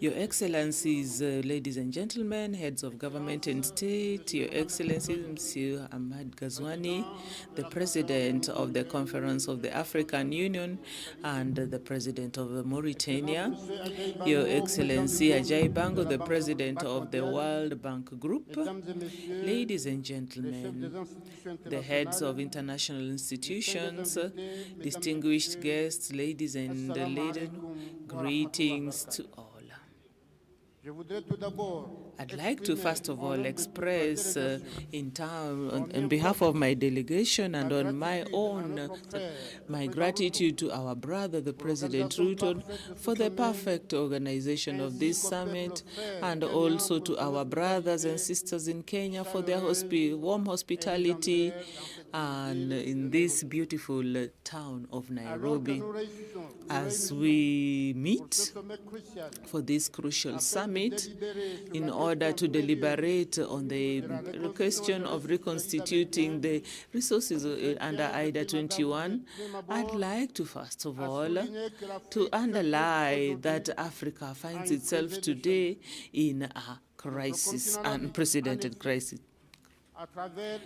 Your Excellencies, ladies and gentlemen, heads of government and state, Your Excellencies, Monsieur Ahmad Ghazouani, the President of the Conference of the African Union and the President of Mauritania, Your Excellency Ajay Bango, the President of the World Bank Group, ladies and gentlemen, the heads of international institutions, distinguished guests, ladies and ladies, greetings to all. I'd like to first of all express on behalf of my delegation and on my own my gratitude to our brother, the President Ruto, for the perfect organization of this summit, and also to our brothers and sisters in Kenya for their warm hospitality and in this beautiful town of Nairobi. As we meet for this crucial summit in order to deliberate on the question of reconstituting the resources under IDA 21, I'd like to first of all to underline that Africa finds itself today in a crisis, unprecedented crisis.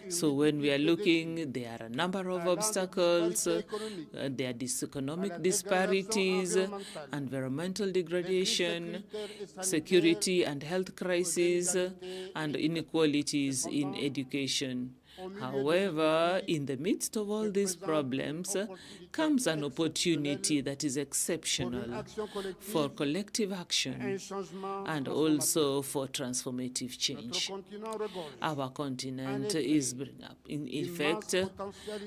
So when we are looking, there are a number of obstacles, there are economic disparities, environmental degradation, security and health crises, and inequalities in education. However, in the midst of all these problems comes an opportunity that is exceptional for collective action and also for transformative change. Our continent is, in effect,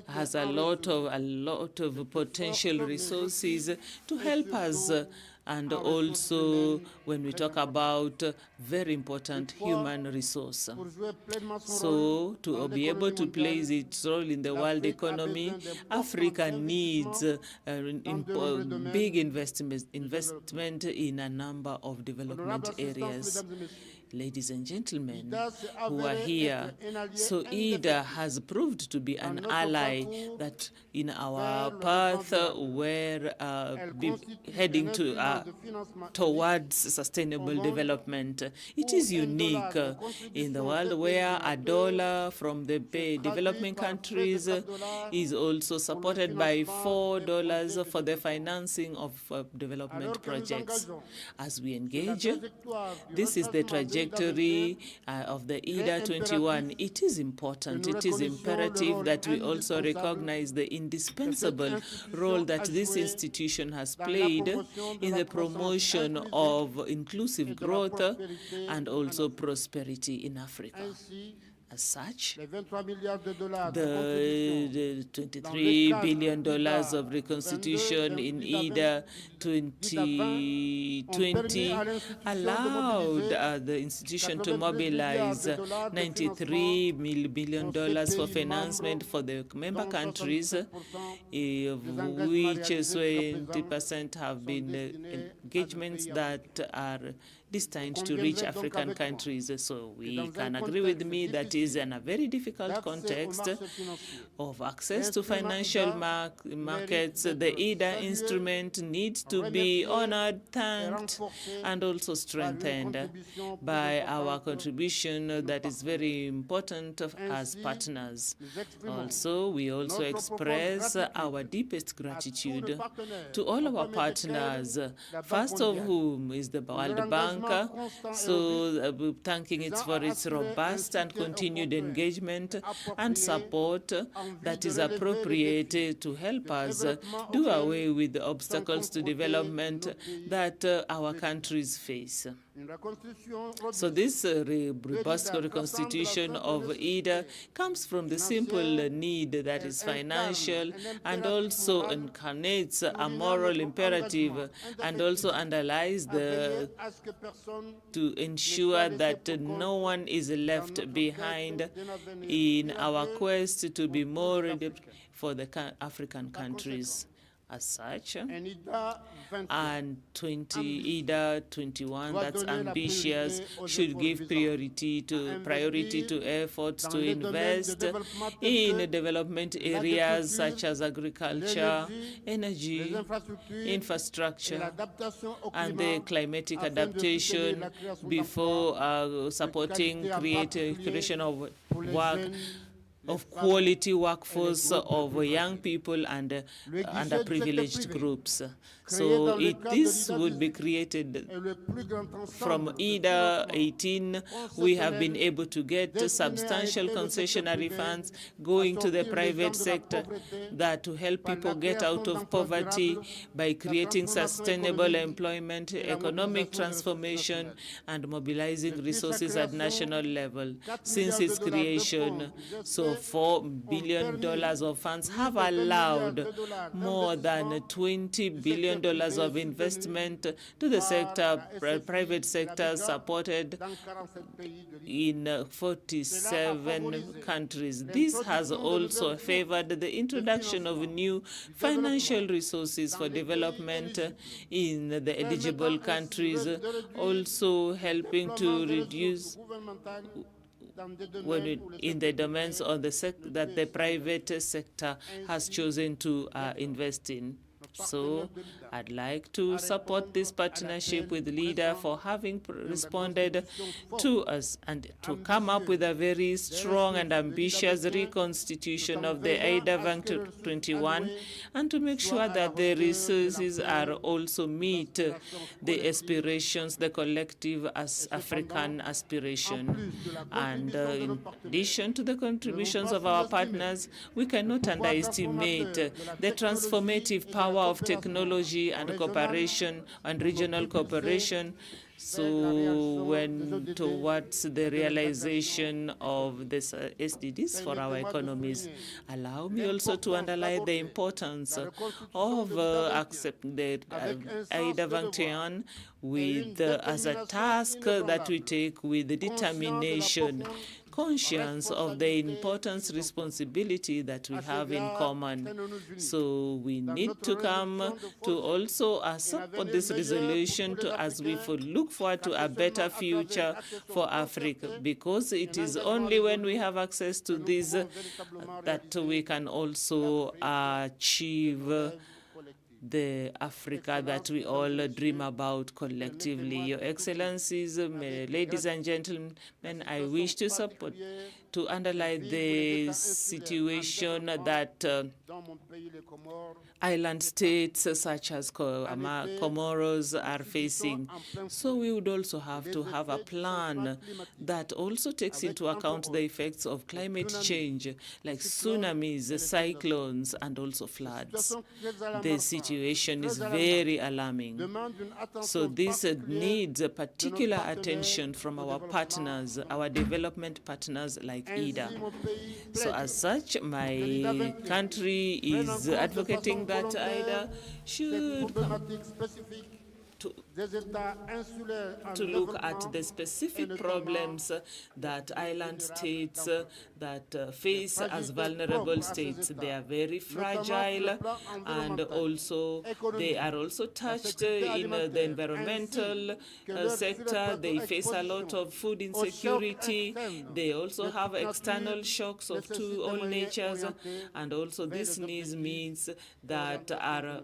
has a lot of potential resources to help us. And also, when we talk about very important human resource. So, to be able to play its role in the world economy, Africa needs big investment in a number of development areas. Ladies and gentlemen who are here, so IDA has proved to be an ally that in our path we're heading towards sustainable development. It is unique in the world where a dollar from the developing countries is also supported by $4 for the financing of development projects. As we engage, this is the trajectory of the IDA 21. It is important, it is imperative that we also recognize the indispensable role that this institution has played in the promotion of inclusive growth and also prosperity in Africa. As such, the $23 billion of reconstitution in IDA 2020 allowed the institution to mobilize $93 billion for financement for the member countries, of which 20% have been engagements that are destined to reach African countries. So we can agree with me that is in a very difficult context of access to financial markets. The IDA instrument needs to be honored, thanked, and also strengthened by our contribution that is very important as partners. Also, we also express our deepest gratitude to all our partners, first of whom is the World Bank, so thanking it for its robust and continued engagement and support that is appropriate to help us do away with the obstacles to development that our countries face. So this robust reconstitution of IDA comes from the simple need that is financial and also incarnates a moral imperative and also underlies to ensure that no one is left behind in our quest to be more for the African countries. as such. Un IDA 21 And IDA 21, doit that's donner la ambitious, priorité aux should efforts give visant priority investir to efforts dans to les domaines de invest développement tels in que development areas such as agriculture, l'énergie, energy, les infrastructures infrastructure, et l'adaptation au and climat the climatic afin de soutenir adaptation la création before d'emplois supporting de qualité, en particulier creation of pour les work, jeunes, of les femmes quality et les workforce groupes of plus young fragiles. people and Le guichet du secteur underprivileged privé, groups. créé So dans le cadre de this l'IDA would be 18, created est le plus grand from ensemble de IDA financement 18. We have been concessionnel able to get destiné à substantial aider le secteur concessionary privé funds à going to the sortir les gens private de la sector pauvreté that to help par people la get création out of d'emplois poverty durables, by la creating transformation sustainable économique employment, et la economic mobilisation des ressources transformation, nationales. and mobilizing Depuis sa resources at création, national level. 4 Since milliards de its dollars de creation, fonds so GSP $4 ont billion permis of funds plus have de 20 milliards allowed de dollars more than d'investissement $20 du billion secteur privé of soutenu investment to the par sector, la SFI, private sector l'ABIGA, supported dans 47 pays de l'IDA. in 47 countries. This has l'introduction de also nouvelles favored the introduction of new financial resources for development in the eligible countries, also helping to reduce in the domains of that the private sector has chosen to invest in. So I'd like to support this partnership with LIDA for having responded to us and to come up with a very strong and ambitious reconstitution of the IDA 21 and to make sure that the resources are also meet the aspirations, the collective as African aspiration. And in addition to the contributions of our partners, we cannot underestimate the transformative power of technology and cooperation and regional cooperation, so when towards the realization of this SDGs for our economies. Allow me also to underline the importance of accepting the IDA 21 with as a task that we take with determination, conscious of the importance, responsibility that we have in common. So we need to come to also support this resolution as we look forward to a better future for Africa, because it is only when we have access to this that we can also achieve the Africa that we all dream about collectively. Your Excellencies, ladies and gentlemen, I wish to support, to underline the situation that island states such as Comoros are facing. So we would also have to have a plan that also takes into account the effects of climate change, like tsunamis, cyclones, and also floods. The situation is very alarming. So this needs a particular attention from our partners, our development partners like IDA. So as such, my country is advocating that IDA should to look at the specific problems that island states that face as vulnerable states. They are very fragile, and also they are also touched in the environmental sector. They face a lot of food insecurity. They also have external shocks of all natures, and also this means that are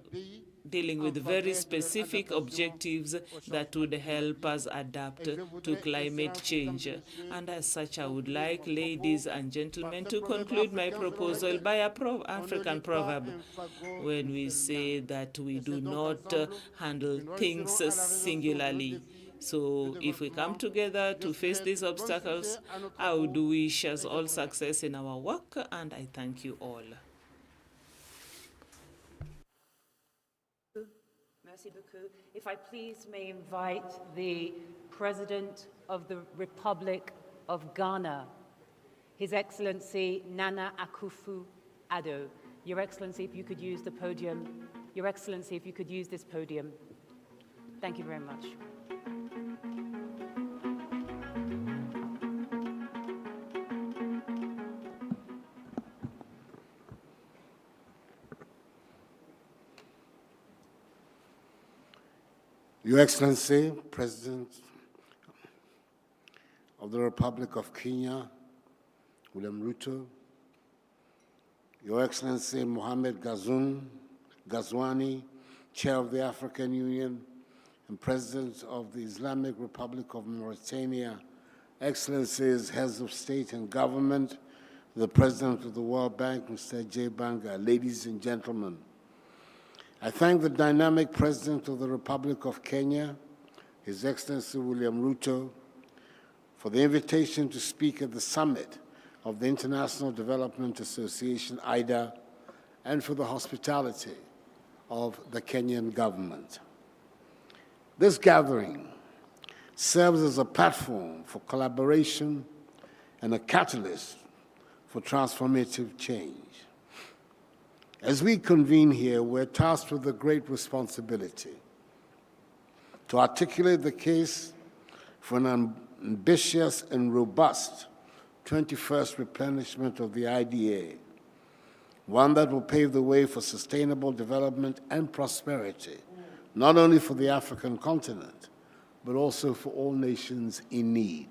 dealing with very specific objectives that would help us adapt to climate change. And as such, I would like, ladies and gentlemen, to conclude my proposal by a African proverb when we say that we do not handle things singularly. So if we come together to face these obstacles, I would wish us all success in our work, and I thank you all. Merci beaucoup. If I please may invite the President of the Republic of Ghana, His Excellency Nana Akufo-Addo. Your Excellency, if you could use the podium. Your Excellency, if you could use this podium. Thank you very much. Your Excellency, President of the Republic of Kenya, William Ruto, Your Excellency Mohamed Ghazouani, Chair of the African Union and President of the Islamic Republic of Mauritania, Excellencies, Heads of State and Government, the President of the World Bank, Mr. J. Banga, ladies and gentlemen, I thank the dynamic President of the Republic of Kenya, His Excellency William Ruto, for the invitation to speak at the summit of the International Development Association, IDA, and for the hospitality of the Kenyan government. This gathering serves as a platform for collaboration and a catalyst for transformative change. As we convene here, we're tasked with a great responsibility to articulate the case for an ambitious and robust 21st replenishment of the IDA, one that will pave the way for sustainable development and prosperity, not only for the African continent, but also for all nations in need.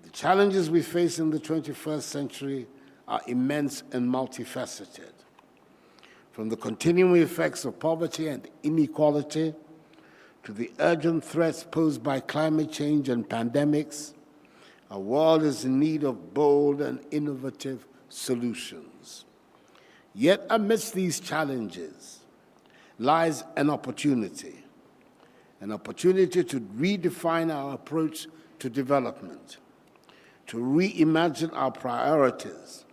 The challenges we face in the 21st century are immense and multifaceted. From the continuing effects of poverty and inequality to the urgent threats posed by climate change and pandemics, our world is in need of bold and innovative solutions. Yet amidst these challenges lies an opportunity to redefine our approach to development, to reimagine our priorities,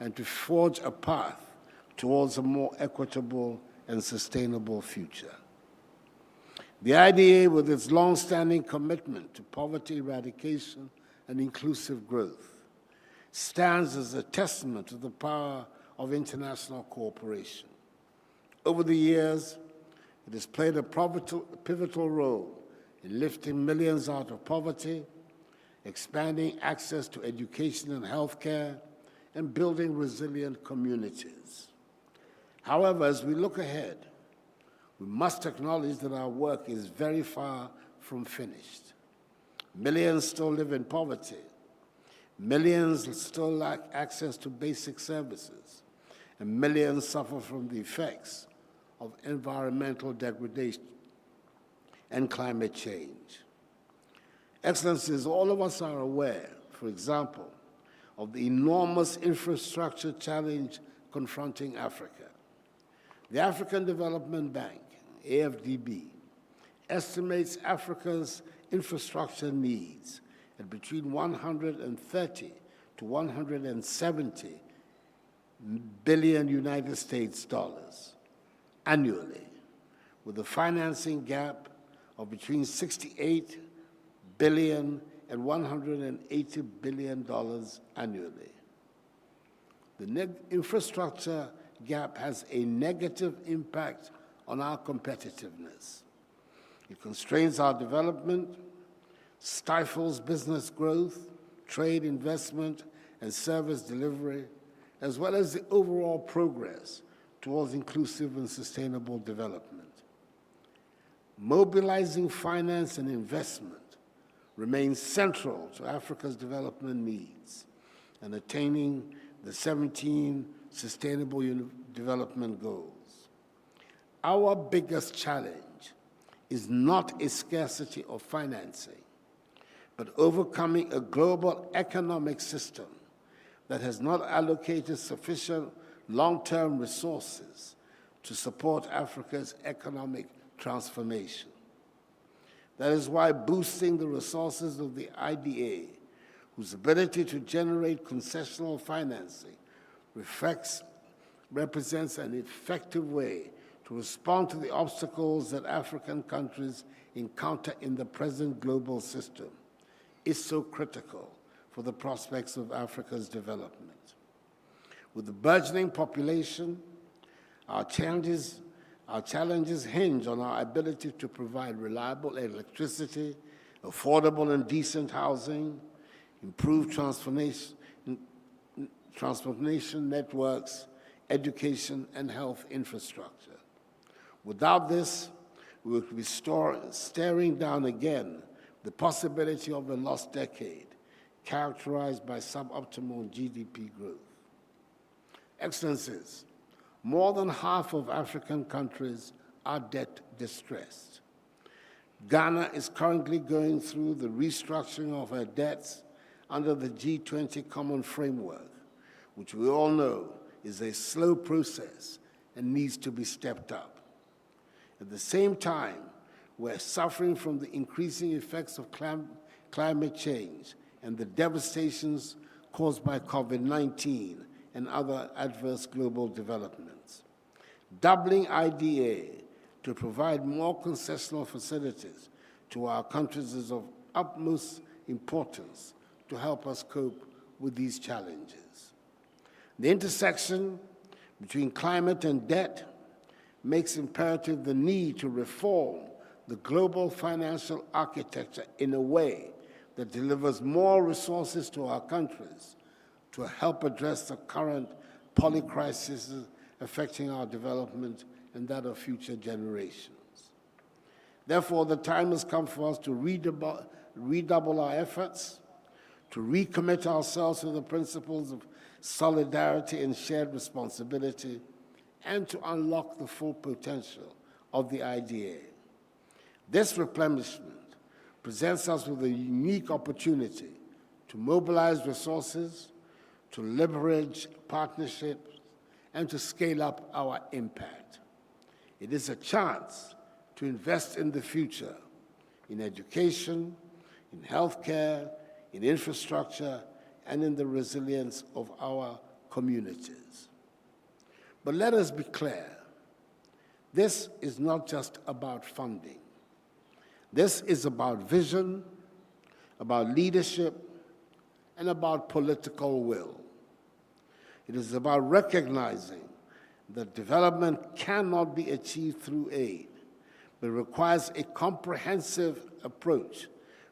and to forge a path towards a more equitable and sustainable future. The IDA, with its long-standing commitment to poverty eradication and inclusive growth, stands as a testament to the power of international cooperation. Over the years, it has played a pivotal role in lifting millions out of poverty, expanding access to education and healthcare, and building resilient communities. However, as we look ahead, we must acknowledge that our work is very far from finished. Millions still live in poverty. Millions still lack access to basic services, and millions suffer from the effects of environmental degradation and climate change. Excellencies, all of us are aware, for example, of the enormous infrastructure challenge confronting Africa. The African Development Bank, AFDB, estimates Africa's infrastructure needs at between 130 to 170 billion United States dollars annually, with a financing gap of between 68 billion and $180 billion annually. The infrastructure gap has a negative impact on our competitiveness. It constrains our development, stifles business growth, trade, investment, and service delivery, as well as the overall progress towards inclusive and sustainable development. Mobilizing finance and investment remains central to Africa's development needs and attaining the 17 Sustainable Development Goals. Our biggest challenge is not a scarcity of financing, but overcoming a global economic system that has not allocated sufficient long-term resources to support Africa's economic transformation. That is why boosting the resources of the IDA, whose ability to generate concessional financing represents an effective way to respond to the obstacles that African countries encounter in the present global system, is so critical for the prospects of Africa's development. With the burgeoning population, our challenges hinge on our ability to provide reliable electricity, affordable and decent housing, improved transportation networks, education, and health infrastructure. Without this, we will be staring down again the possibility of a lost decade characterized by suboptimal GDP growth. Excellencies, more than half of African countries are debt distressed. Ghana is currently going through the restructuring of her debts under the G20 Common Framework, which we all know is a slow process and needs to be stepped up. At the same time, we're suffering from the increasing effects of climate change and the devastations caused by COVID-19 and other adverse global developments. Doubling IDA to provide more concessional facilities to our countries is of utmost importance to help us cope with these challenges. The intersection between climate and debt makes imperative the need to reform the global financial architecture in a way that delivers more resources to our countries to help address the current polycrises affecting our development and that of future generations. Therefore, the time has come for us to redouble our efforts, to recommit ourselves to the principles of solidarity and shared responsibility, and to unlock the full potential of the IDA. This replenishment presents us with a unique opportunity to mobilize resources, to leverage partnerships, and to scale up our impact. It is a chance to invest in the future, in education, in healthcare, in infrastructure, and in the resilience of our communities. But let us be clear, this is not just about funding. This is about vision, about leadership, and about political will. It is about recognizing that development cannot be achieved through aid, but requires a comprehensive approach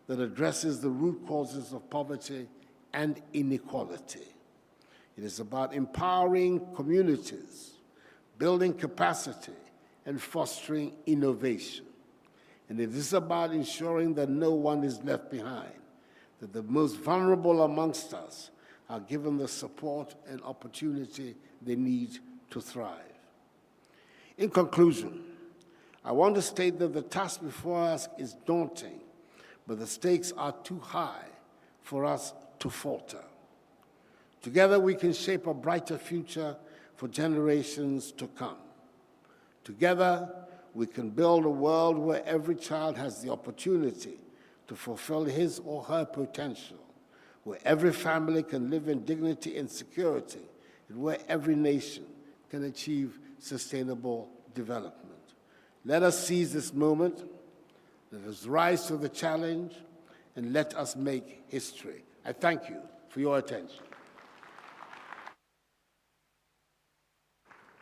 that addresses the root causes of poverty and inequality. It is about empowering communities, building capacity, and fostering innovation. And it is about ensuring that no one is left behind, that the most vulnerable amongst us are given the support and opportunity they need to thrive. In conclusion, I want to state that the task before us is daunting, but the stakes are too high for us to falter. Together, we can shape a brighter future for generations to come. Together, we can build a world where every child has the opportunity to fulfill his or her potential, where every family can live in dignity and security, and where every nation can achieve sustainable development. Let us seize this moment, let us rise to the challenge, and let us make history. I thank you for your attention.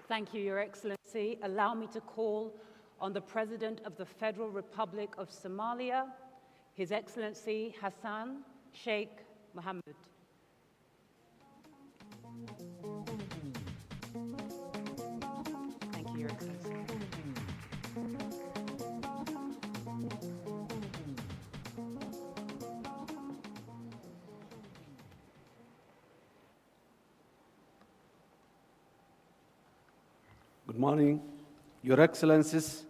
Thank you, Your Excellency. Allow me to call on the President of the Federal Republic of Somalia, His Excellency Hassan Sheikh Mohammed. Thank you, Your Excellency. Good morning, Your Excellencies.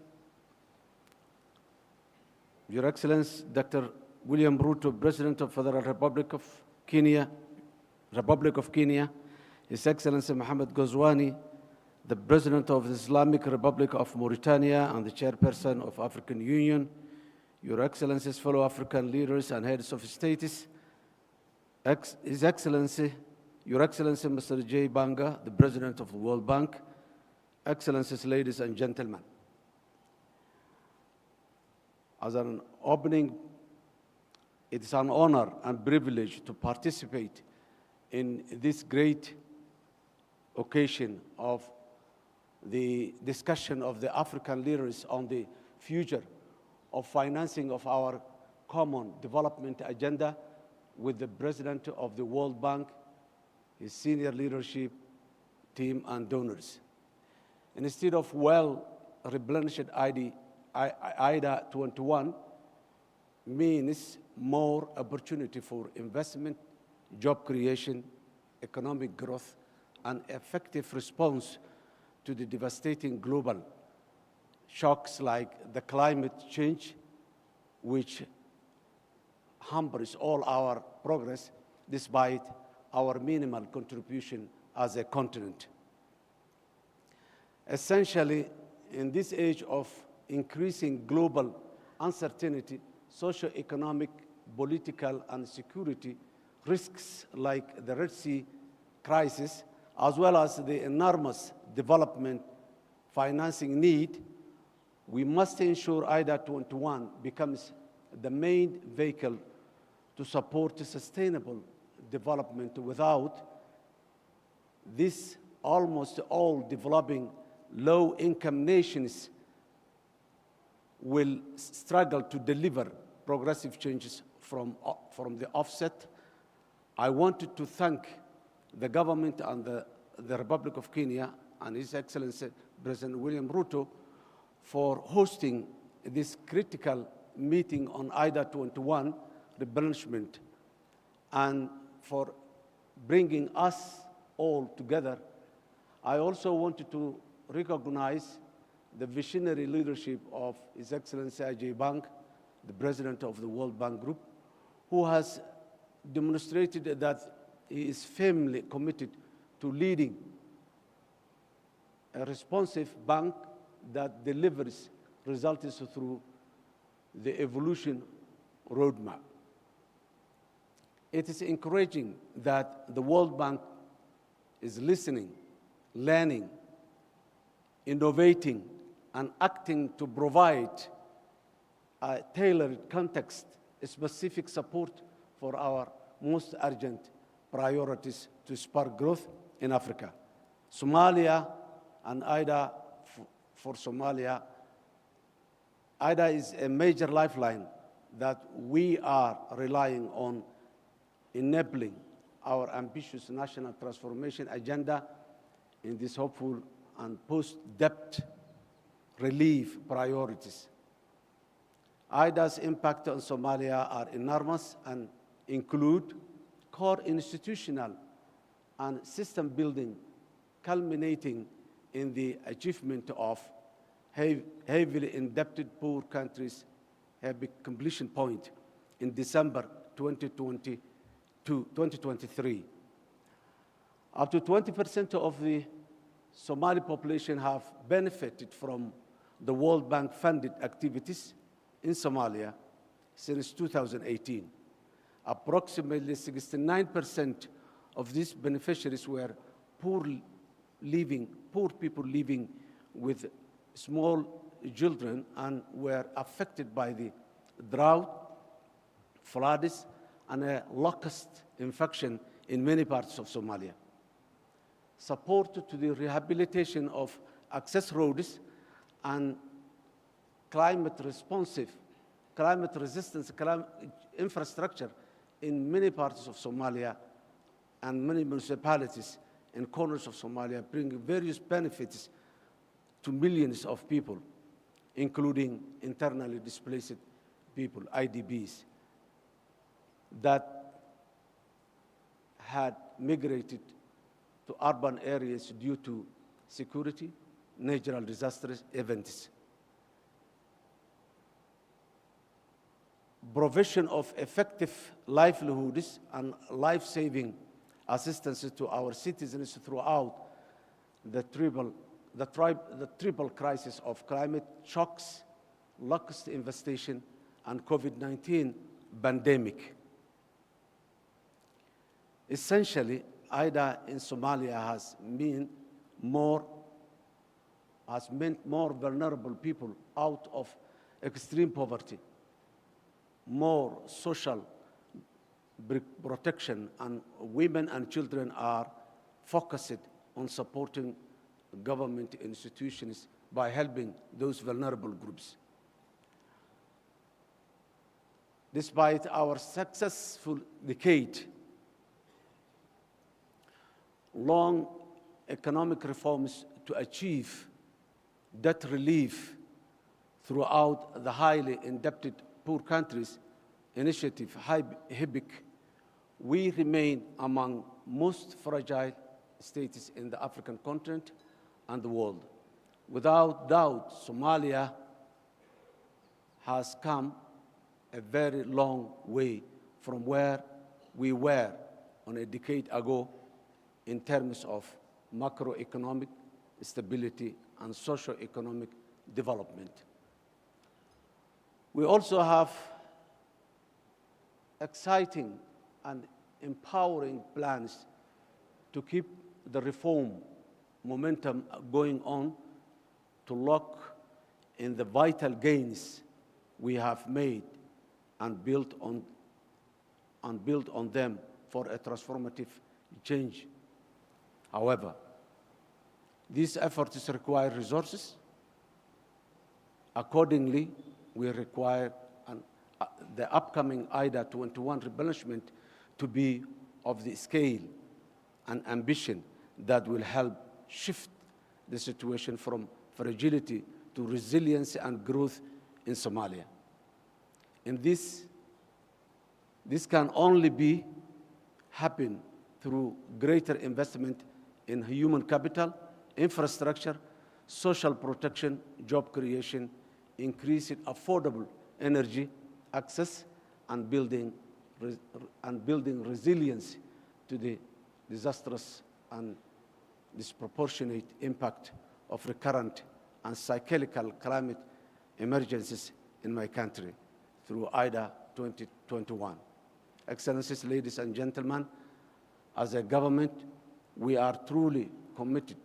Your Excellency, Dr. William Ruto, President of Federal Republic of Kenya, His Excellency Mohammed Ghazwani, the President of the Islamic Republic of Mauritania and the Chairperson of African Union, Your Excellencies, fellow African leaders and heads of states, His Excellency, Your Excellency Mr. J. Banga, the President of the World Bank, Excellencies, ladies and gentlemen. As an opening, it is an honor and privilege to participate in this great occasion of the discussion of the African leaders on the future of financing of our common development agenda with the President of the World Bank, his senior leadership team, and donors. Instead of well-replenished IDA 21 means more opportunity for investment, job creation, economic growth, and effective response to the devastating global shocks like the climate change, which hampers all our progress despite our minimal contribution as a continent. Essentially, in this age of increasing global uncertainty, socio-economic, political, and security risks like the Red Sea crisis, as well as the enormous development financing need, we must ensure IDA 21 becomes the main vehicle to support sustainable development. Without this, almost all developing low-income nations will struggle to deliver progressive changes from the offset. I wanted to thank the government and the Republic of Kenya and His Excellency President William Ruto for hosting this critical meeting on IDA 21 replenishment and for bringing us all together. I also wanted to recognize the visionary leadership of His Excellency Ajay Bang, the President of the World Bank Group, who has demonstrated that he is firmly committed to leading a responsive bank that delivers results through the evolution roadmap. It is encouraging that the World Bank is listening, learning, innovating, and acting to provide a tailored context-specific support for our most urgent priorities to spark growth in Africa. Somalia and IDA for Somalia. IDA is a major lifeline that we are relying on enabling our ambitious national transformation agenda in these hopeful and post-debt relief priorities. IDA's impact on Somalia are enormous and include core institutional and system building, culminating in the achievement of heavily indebted poor countries have a completion point in December 2023. Up to 20% of the Somali population have benefited from the World Bank funded activities in Somalia since 2018. Approximately 69% of these beneficiaries were poor people living with small children and were affected by the drought, floods, and a locust infection in many parts of Somalia. Support to the rehabilitation of access roads and climate-resistant infrastructure in many parts of Somalia and many municipalities in corners of Somalia bring various benefits to millions of people, including internally displaced people, IDPs, that had migrated to urban areas due to security, natural disasters, events. Provision of effective livelihoods and life-saving assistance to our citizens throughout the triple crisis of climate shocks, locust infestation, and COVID-19 pandemic. Essentially, IDA in Somalia has meant more vulnerable people out of extreme poverty, more social protection, and women and children are focused on supporting government institutions by helping those vulnerable groups. Despite our successful decade, long economic reforms to achieve debt relief throughout the highly indebted poor countries initiative, HIBIC, we remain among most fragile states in the African continent and the world. Without doubt, Somalia has come a very long way from where we were on a decade ago in terms of macroeconomic stability and socio-economic development. We also have exciting and empowering plans to keep the reform momentum going on, to lock in the vital gains we have made and build on them for a transformative change. However, these efforts require resources. Accordingly, we require the upcoming IDA 21 replenishment to be of the scale and ambition that will help shift the situation from fragility to resilience and growth in Somalia. And this can only happen through greater investment in human capital, infrastructure, social protection, job creation, increasing affordable energy access, and building resilience to the disastrous and disproportionate impact of recurrent and cyclical climate emergencies in my country through IDA 2021. Excellencies, ladies and gentlemen, as a government, we are truly committed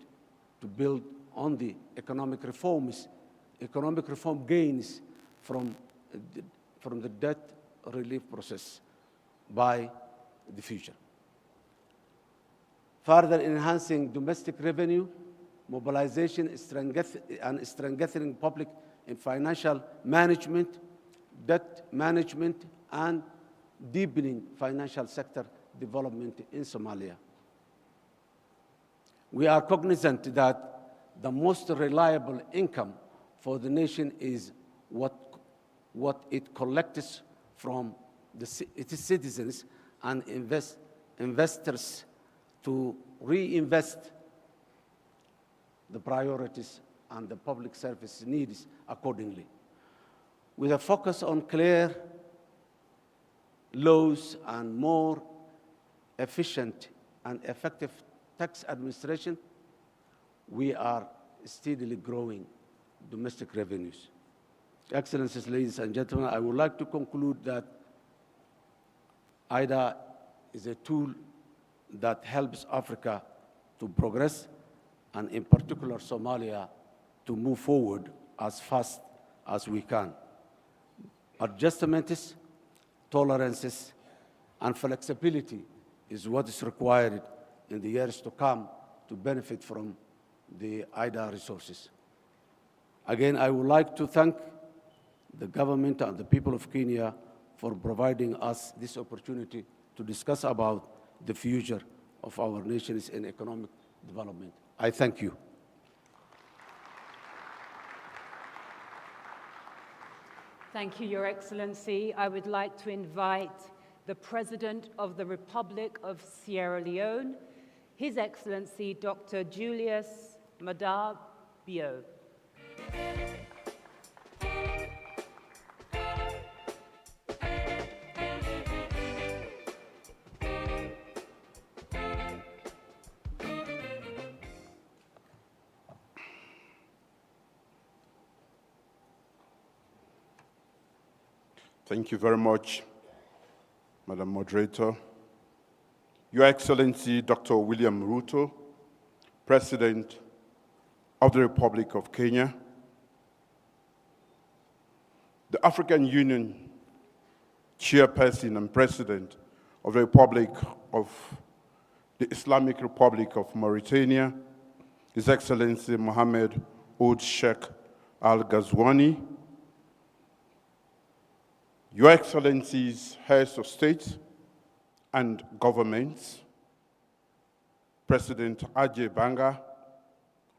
to build on the economic reform gains from the debt relief process by the future. Further enhancing domestic revenue, mobilization and strengthening public and financial management, debt management, and deepening financial sector development in Somalia. We are cognizant that the most reliable income for the nation is what it collects from its citizens and investors to reinvest the priorities and the public service needs accordingly. With a focus on clear laws and more efficient and effective tax administration, we are steadily growing domestic revenues. Excellencies, ladies and gentlemen, I would like to conclude that IDA is a tool that helps Africa to progress, and in particular Somalia to move forward as fast as we can. Adjustments, tolerances, and flexibility is what is required in the years to come to benefit from the IDA resources. Again, I would like to thank the government and the people of Kenya for providing us this opportunity to discuss about the future of our nations in economic development. I thank you. Thank you, Your Excellency. I would like to invite the President of the Republic of Sierra Leone, His Excellency Dr. Julius Maada Bio. Thank you very much, Madam Moderator. Your Excellency, Dr. William Ruto, President of the Republic of Kenya, the African Union Chairperson and President of the Republic of the Islamic Republic of Mauritania, His Excellency Mohammed Ould Sheikh Al Ghazouani, Your Excellencies, Heads of State and Governments, President Ajay Banga,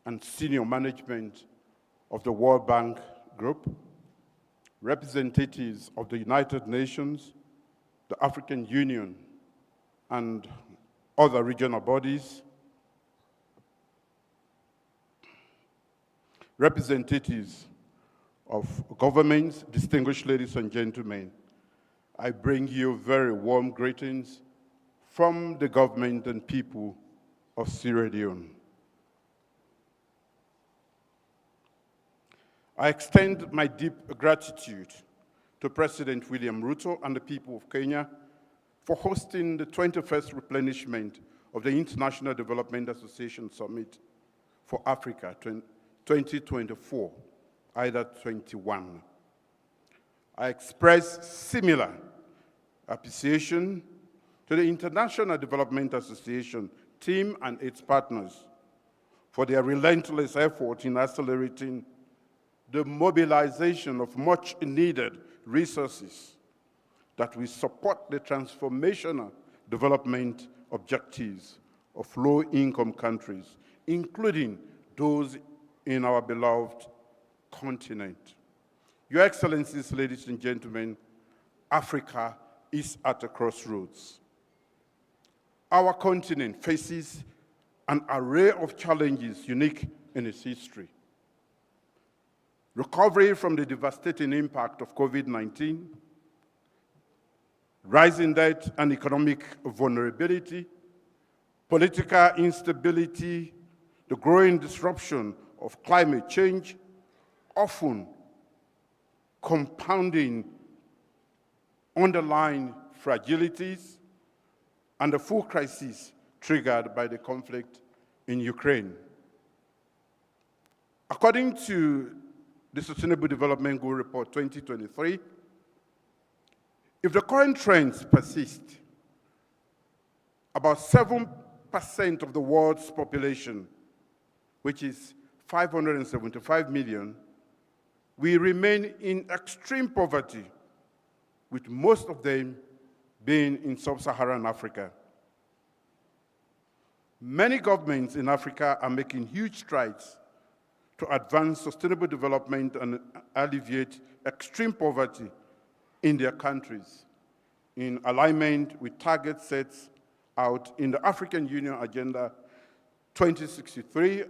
and senior management of the World Bank Group, representatives of the United Nations, the African Union, and other regional bodies, representatives of governments, distinguished ladies and gentlemen, I bring you very warm greetings from the government and people of Sierra Leone. I extend my deep gratitude to President William Ruto and the people of Kenya for hosting the 21st replenishment of the International Development Association Summit for Africa 2024, either 21. I express similar appreciation to the International Development Association team and its partners for their relentless effort in accelerating the mobilization of much needed resources that will support the transformational development objectives of low-income countries, including those in our beloved continent. Your Excellencies, ladies and gentlemen, Africa is at a crossroads. Our continent faces an array of challenges unique in its history. Recovery from the devastating impact of COVID-19, rising debt and economic vulnerability, political instability, the growing disruption of climate change, often compounding underlying fragilities, and the full crisis triggered by the conflict in Ukraine. According to the Sustainable Development Goal Report 2023, if the current trends persist, about 7% of the world's population, which is 575 million, will remain in extreme poverty, with most of them being in sub-Saharan Africa. Many governments in Africa are making huge strides to advance sustainable development and alleviate extreme poverty in their countries, in alignment with targets set out in the African Union Agenda 2063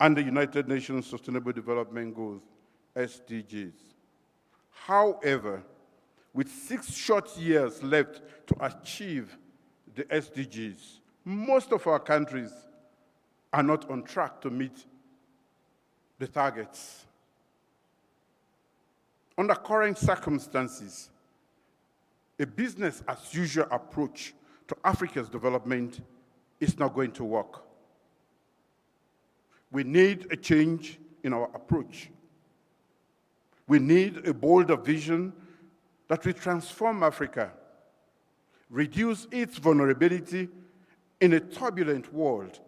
and the United Nations Sustainable Development Goals, SDGs. However, with 6 short years left to achieve the SDGs, most of our countries are not on track to meet the targets. Under current circumstances, a business-as-usual approach to Africa's development is not going to work. We need a change in our approach. We need a bolder vision that will transform Africa, reduce its vulnerability in a turbulent world,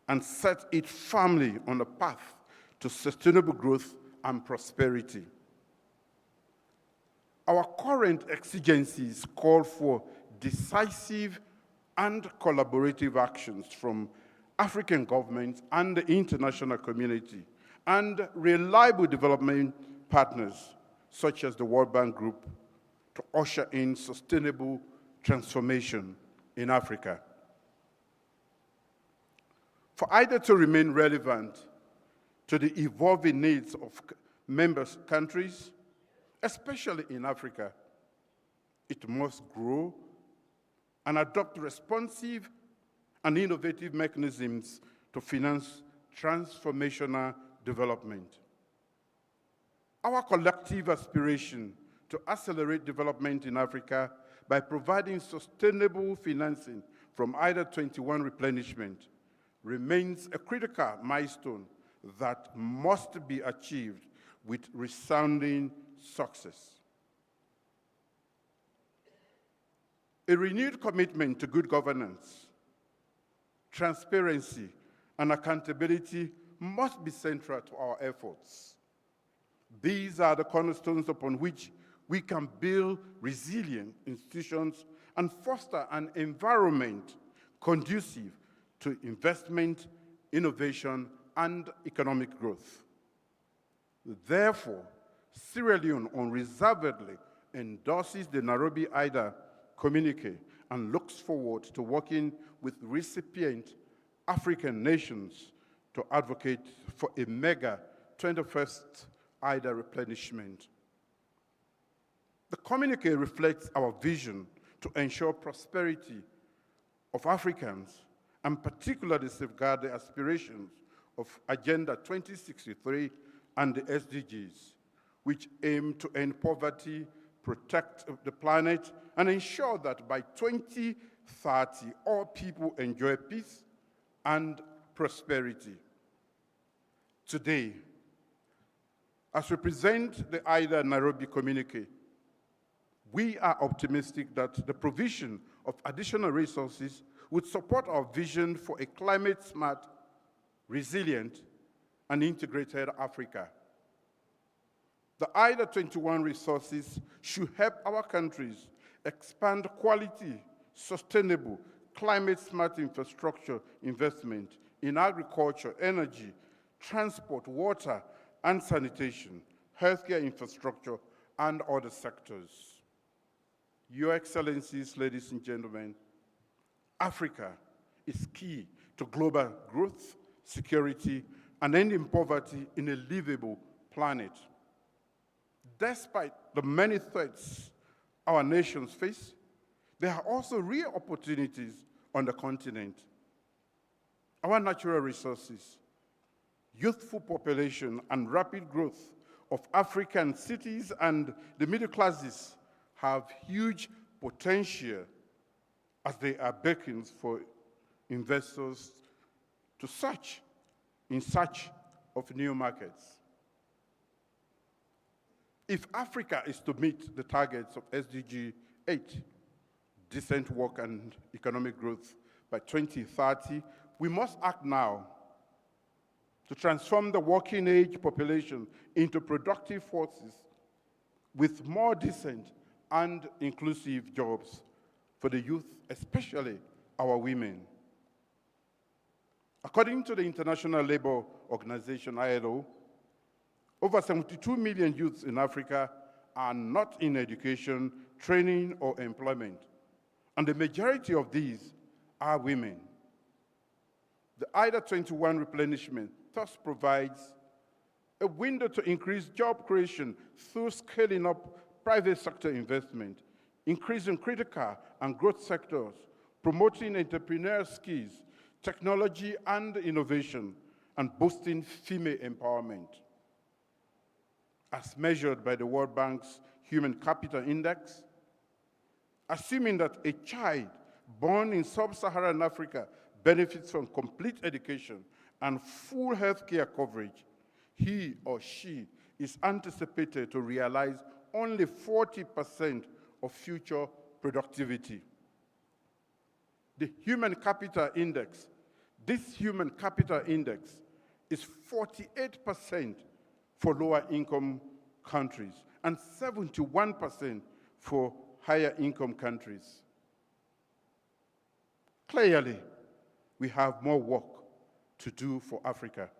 and set it firmly on a path to sustainable growth and prosperity. Our current exigencies call for decisive and collaborative actions from African governments and the international community, and reliable development partners, such as the World Bank Group, to usher in sustainable transformation in Africa. For either to remain relevant to the evolving needs of member countries, especially in Africa, it must grow and adopt responsive and innovative mechanisms to finance transformational development. Our collective aspiration to accelerate development in Africa by providing sustainable financing from either 21 replenishment remains a critical milestone that must be achieved with resounding success. A renewed commitment to good governance, transparency, and accountability must be central to our efforts. These are the cornerstones upon which we can build resilient institutions and foster an environment conducive to investment, innovation, and economic growth. Therefore, Sierra Leone unreservedly endorses the Nairobi IDA communique and looks forward to working with recipient African nations to advocate for a mega 21st IDA replenishment. The communique reflects our vision to ensure prosperity of Africans and particularly safeguard the aspirations of Agenda 2063 and the SDGs, which aim to end poverty, protect the planet, and ensure that by 2030, all people enjoy peace and prosperity. Today, as we present the IDA Nairobi communique, we are optimistic that the provision of additional resources would support our vision for a climate-smart, resilient, and integrated Africa. The IDA 21 resources should help our countries expand quality, sustainable, climate-smart infrastructure investment in agriculture, energy, transport, water, and sanitation, healthcare infrastructure, and other sectors. Your Excellencies, ladies and gentlemen, Africa is key to global growth, security, and ending poverty in a livable planet. Despite the many threats our nations face, there are also real opportunities on the continent. Our natural resources, youthful population, and rapid growth of African cities and the middle classes have huge potential as they are beacons for investors to search in search of new markets. If Africa is to meet the targets of SDG 8, decent work and economic growth by 2030, we must act now to transform the working age population into productive forces with more decent and inclusive jobs for the youth, especially our women. According to the International Labour Organization, ILO, over 72 million youths in Africa are not in education, training, or employment, and the majority of these are women. The IDA 21 replenishment thus provides a window to increase job creation through scaling up private sector investment, increasing critical and growth sectors, promoting entrepreneurial skills, technology and innovation, and boosting female empowerment. As measured by the World Bank's Human Capital Index, assuming that a child born in sub-Saharan Africa benefits from complete education and full healthcare coverage, he or she is anticipated to realize only 40% of future productivity. The Human Capital Index, this Human Capital Index is 48% for lower income countries and 71% for higher income countries. Clearly, we have more work to do for Africa.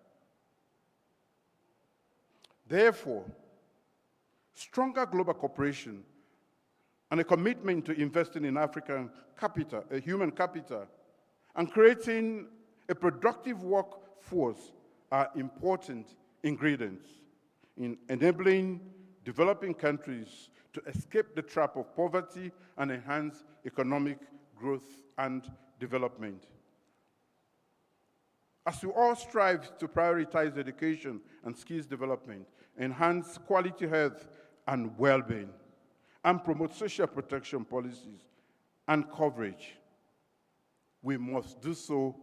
Therefore, stronger global cooperation and a commitment to investing in African capital, human capital, and creating a productive workforce are important ingredients in enabling developing countries to escape the trap of poverty and enhance economic growth and development. As we all strive to prioritize education and skills development, enhance quality health and well-being, and promote social protection policies and coverage, we must do so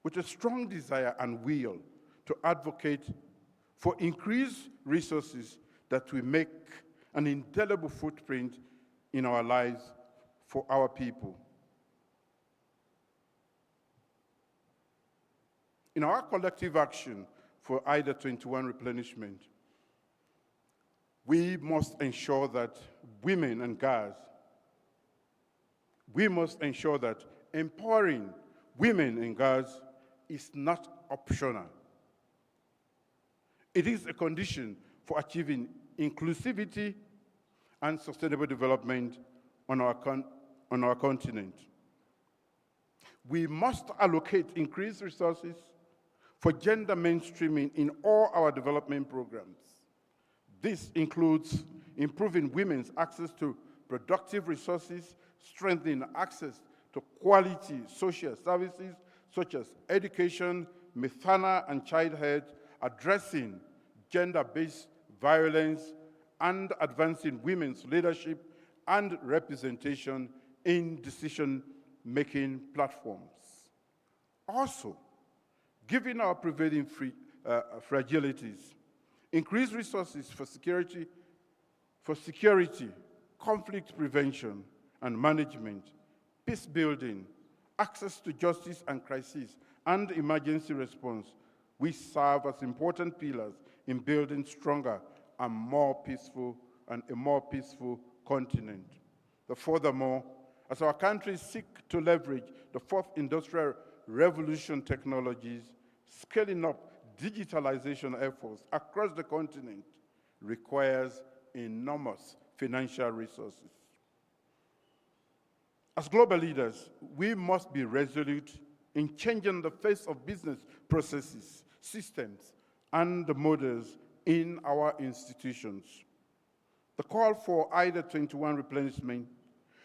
with a strong desire and will to advocate for increased resources that will make an indelible footprint in our lives for our people. In our collective action for IDA 21 replenishment, we must ensure that women and girls, we must ensure that empowering women and girls is not optional. It is a condition for achieving inclusivity, and sustainable development on our continent. We must allocate increased resources for gender mainstreaming in all our development programs. This includes improving women's access to productive resources, strengthening access to quality social services such as education, maternal and child health, addressing gender-based violence, and advancing women's leadership and representation in decision-making platforms. Also, given our prevailing fragilities, increased resources for security, conflict prevention and management, peace building, access to justice and crisis, and emergency response, we serve as important pillars in building stronger and a more peaceful continent. But furthermore, as our countries seek to leverage the fourth industrial revolution technologies, scaling up digitalization efforts across the continent requires enormous financial resources. As global leaders, we must be resolute in changing the face of business processes, systems, and the models in our institutions. The call for IDA 21 replenishment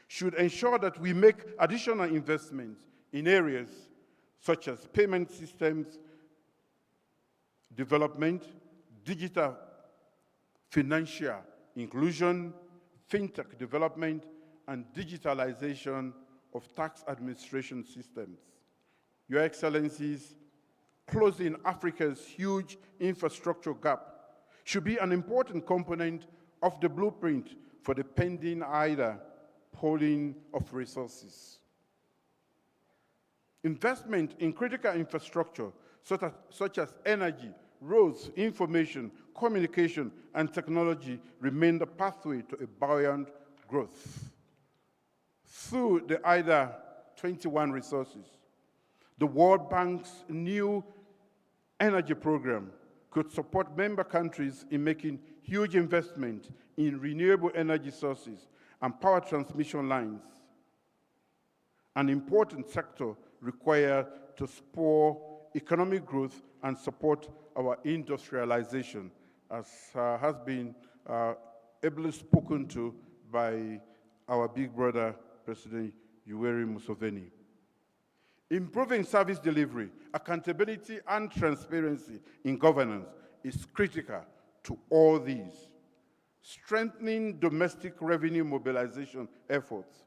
should ensure that we make additional investments in areas such as payment systems development, digital financial inclusion, fintech development, and digitalization of tax administration systems. Your Excellencies, closing Africa's huge infrastructure gap should be an important component of the blueprint for the pending IDA pooling of resources. Investment in critical infrastructure such as energy, roads, information, communication, and technology remain the pathway to a buoyant growth. Through the IDA 21 resources, the World Bank's new energy program could support member countries in making huge investment in renewable energy sources and power transmission lines, an important sector required to spur economic growth and support our industrialization, as has been ably spoken to by our big brother, President Yoweri Museveni. Improving service delivery, accountability, and transparency in governance is critical to all these. Strengthening domestic revenue mobilization efforts,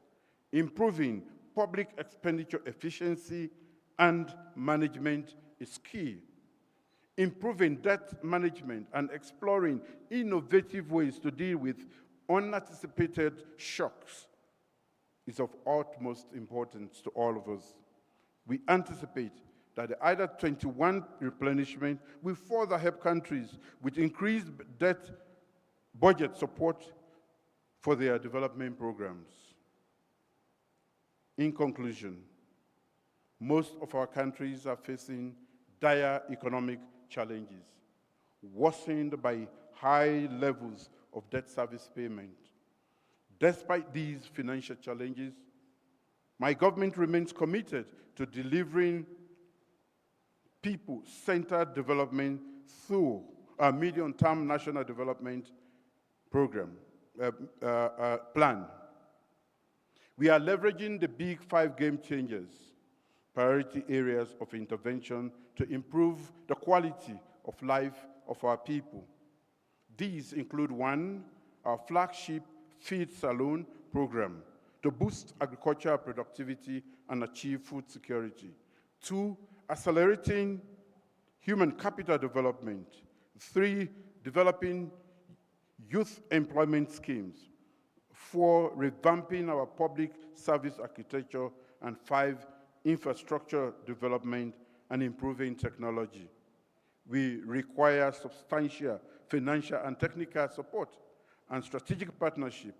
improving public expenditure efficiency and management is key. Improving debt management and exploring innovative ways to deal with unanticipated shocks is of utmost importance to all of us. We anticipate that the IDA 21 replenishment will further help countries with increased debt budget support for their development programs. In conclusion, most of our countries are facing dire economic challenges, worsened by high levels of debt service payment. Despite these financial challenges, my government remains committed to delivering people-centered development through our medium-term national development program, plan. We are leveraging the big 5 game changers, priority areas of intervention to improve the quality of life of our people. These include 1, our flagship Feed Saloon program to boost agricultural productivity and achieve food security. 2, accelerating human capital development. 3, developing youth employment schemes. 4, revamping our public service architecture. And 5, infrastructure development and improving technology. We require substantial financial and technical support and strategic partnership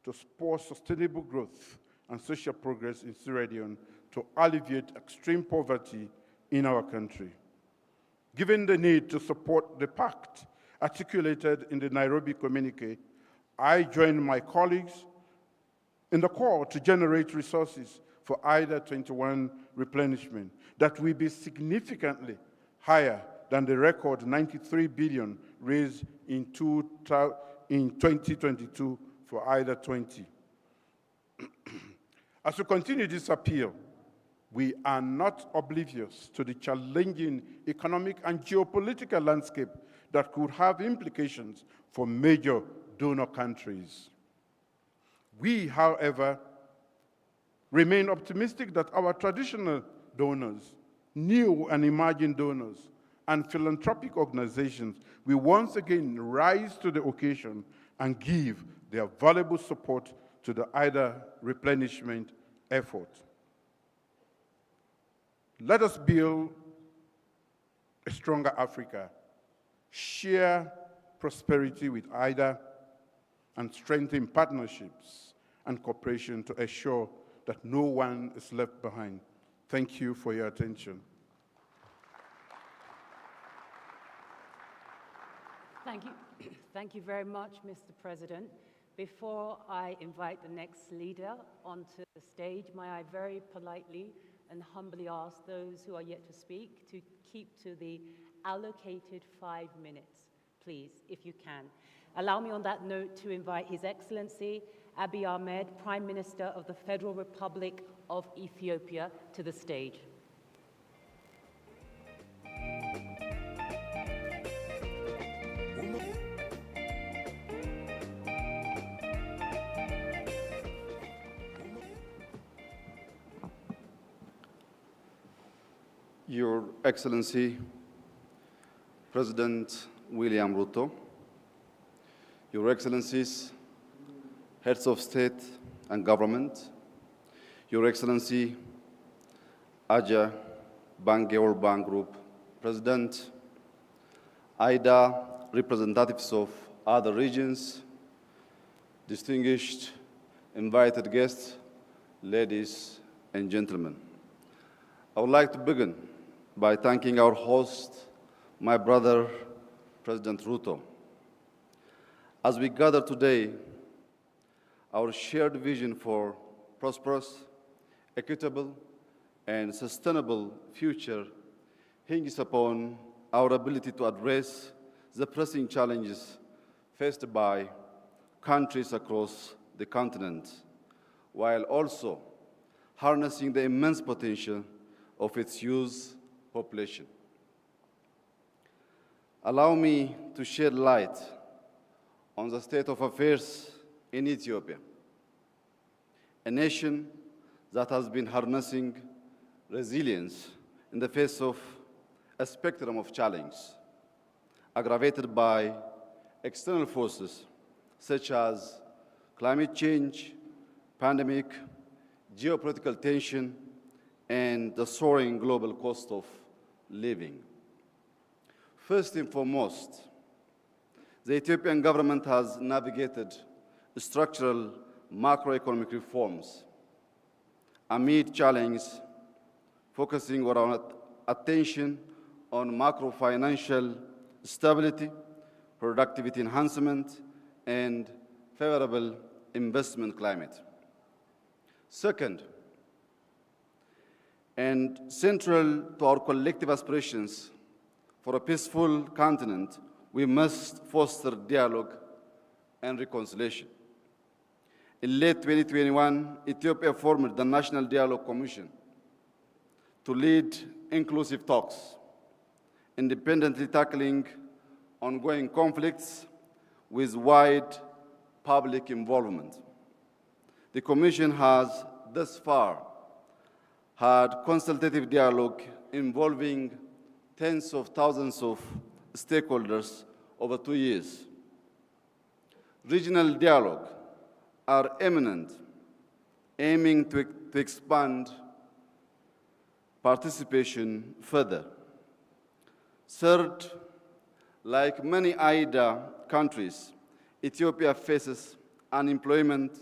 to spur sustainable growth and social progress in Sierra Leone to alleviate extreme poverty in our country. Given the need to support the pact articulated in the Nairobi communique, I join my colleagues in the call to generate resources for IDA 21 replenishment that will be significantly higher than the record 93 billion raised in 2022 for IDA 20. As we continue this appeal, we are not oblivious to the challenging economic and geopolitical landscape that could have implications for major donor countries. We, however, remain optimistic that our traditional donors, new and emerging donors, and philanthropic organizations will once again rise to the occasion and give their valuable support to the IDA replenishment effort. Let us build a stronger Africa, share prosperity with IDA, and strengthen partnerships and cooperation to ensure that no one is left behind. Thank you for your attention. Thank you. Thank you very much, Mr. President. Before I invite the next leader onto the stage, may I very politely and humbly ask those who are yet to speak to keep to the allocated 5 minutes, please, if you can. Allow me on that note to invite His Excellency Abiy Ahmed, Prime Minister of the Federal Republic of Ethiopia, to the stage. Your Excellency, President William Ruto, Your Excellencies, Heads of State and Government, Your Excellency, Aja Bangeol Bank Group President, IDA representatives of other regions, distinguished invited guests, ladies and gentlemen. I would like to begin by thanking our host, my brother, President Ruto. As we gather today, our shared vision for prosperous, equitable, and sustainable future hinges upon our ability to address the pressing challenges faced by countries across the continent, while also harnessing the immense potential of its youth population. Allow me to shed light on the state of affairs in Ethiopia, a nation that has been harnessing resilience in the face of a spectrum of challenges, aggravated by external forces such as climate change, pandemic, geopolitical tension, and the soaring global cost of living. First and foremost, the Ethiopian government has navigated structural macroeconomic reforms amid challenges, focusing our attention on macro-financial stability, productivity enhancement, and favorable investment climate. Second, and central to our collective aspirations for a peaceful continent, we must foster dialogue and reconciliation. In late 2021, Ethiopia formed the National Dialogue Commission to lead inclusive talks, independently tackling ongoing conflicts with wide public involvement. The Commission has thus far had consultative dialogue involving tens of thousands of stakeholders over 2 years. Regional dialogue are imminent, aiming to expand participation further. Third, like many IDA countries, Ethiopia faces unemployment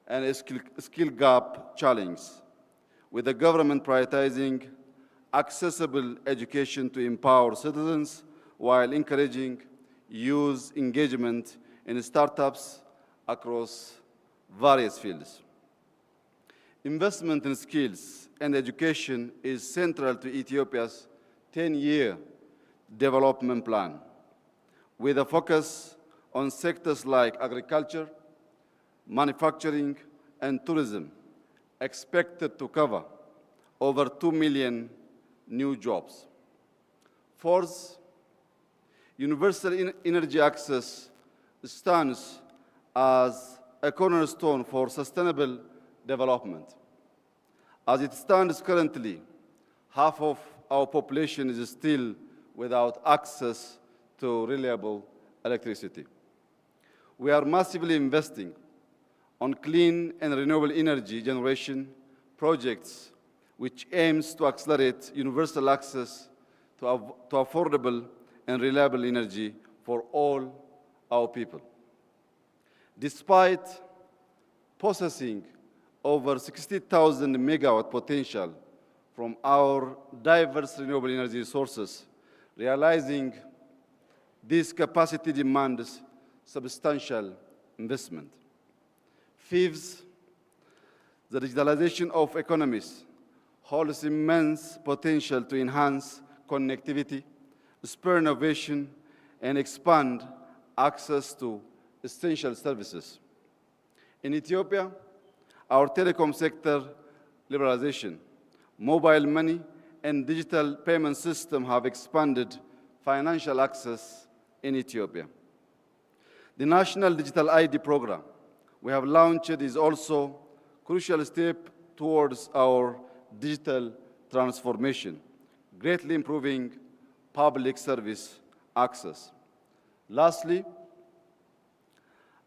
and a skill gap challenge, with the government prioritizing accessible education to empower citizens while encouraging youth engagement in startups across various fields. Investment in skills and education is central to Ethiopia's 10-year development plan, with a focus on sectors like agriculture, manufacturing, and tourism, expected to cover over 2 million new jobs. Fourth, universal energy access stands as a cornerstone for sustainable development. As it stands currently, half of our population is still without access to reliable electricity. We are massively investing on clean and renewable energy generation projects, which aims to accelerate universal access to affordable and reliable energy for all our people. Despite possessing over 60,000 megawatt potential from our diverse renewable energy sources, realizing this capacity demands substantial investment. Fifth, the digitalization of economies holds immense potential to enhance connectivity, spur innovation, and expand access to essential services. In Ethiopia, our telecom sector liberalization, mobile money, and digital payment system have expanded financial access in Ethiopia. The National Digital ID program we have launched is also a crucial step towards our digital transformation, greatly improving public service access. Lastly,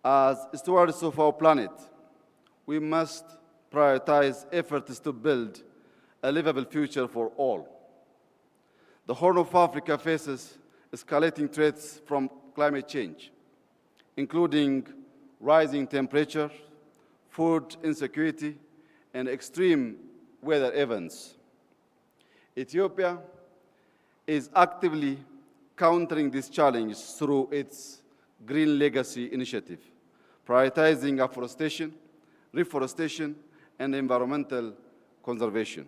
as stewards of our planet, we must prioritize efforts to build a livable future for all. The Horn of Africa faces escalating threats from climate change, including rising temperature, food insecurity, and extreme weather events. Ethiopia is actively countering this challenge through its Green Legacy initiative, prioritizing afforestation, reforestation, and environmental conservation.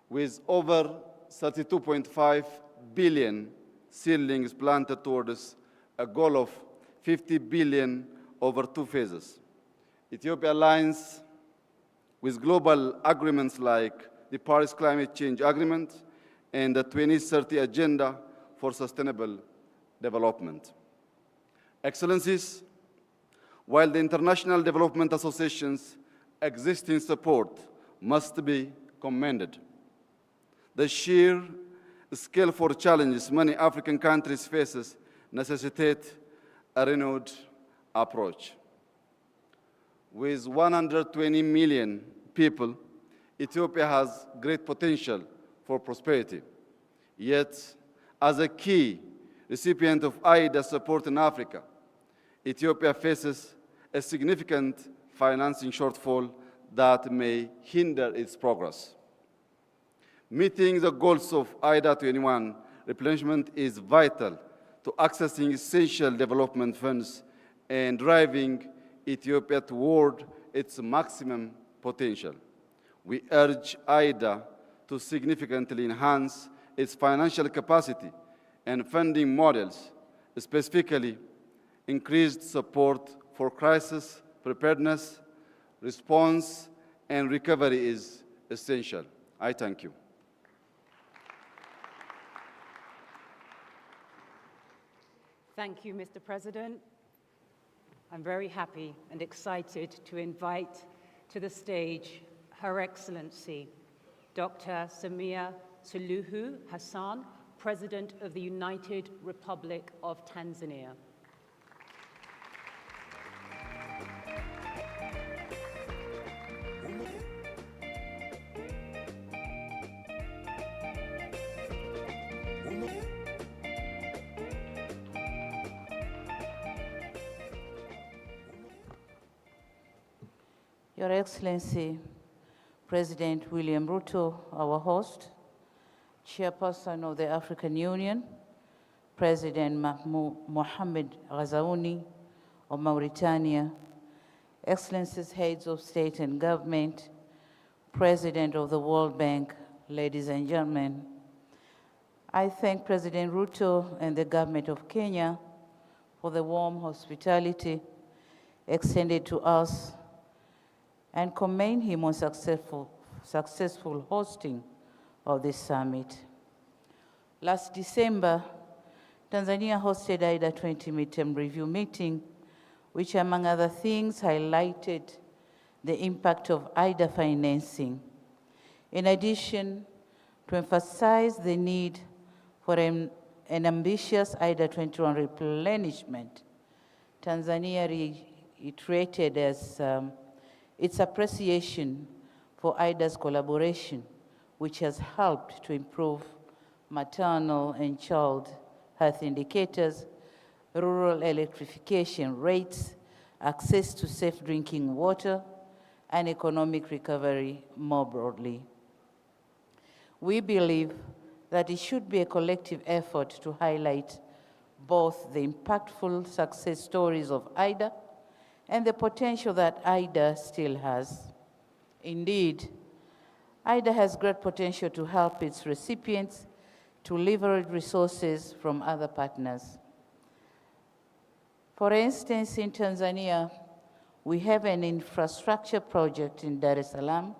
With over 32.5 billion seedlings planted towards a goal of 50 billion over 2 phases. Ethiopia aligns with global agreements like the Paris Climate Change Agreement and the 2030 Agenda for Sustainable Development. Excellencies, while the international development associations' existing support must be commended, the sheer scale for challenges many African countries face necessitate a renewed approach. With 120 million people, Ethiopia has great potential for prosperity. Yet, as a key recipient of AIDA support in Africa, Ethiopia faces a significant financing shortfall that may hinder its progress. Meeting the goals of AIDA 21 replenishment is vital to accessing essential development funds and driving Ethiopia toward its maximum potential. We urge AIDA to significantly enhance its financial capacity and funding models, specifically increased support for crisis preparedness, response, and recovery is essential. I thank you. Thank you, Mr. President. I'm very happy and excited to invite to the stage Her Excellency, Dr. Samia Suluhu Hassan, President of the United Republic of Tanzania. Your Excellency, President William Ruto, our host, Chairperson of the African Union, President Mohamed Ghazouani of Mauritania, Excellencies, heads of state and government, President of the World Bank, ladies and gentlemen, I thank President Ruto and the government of Kenya for the warm hospitality extended to us and commend him on successful hosting of this summit. Last December, Tanzania hosted AIDA 20 midterm review meeting, which among other things highlighted the impact of AIDA financing. In addition, to emphasize the need for an ambitious AIDA 21 replenishment, Tanzania reiterated its appreciation for AIDA's collaboration, which has helped to improve maternal and child health indicators, rural electrification rates, access to safe drinking water, and economic recovery more broadly. We believe that it should be a collective effort to highlight both the impactful success stories of AIDA and the potential that AIDA still has. Indeed, AIDA has great potential to help its recipients to leverage resources from other partners. For instance, in Tanzania, we have an infrastructure project in Dar es Salaam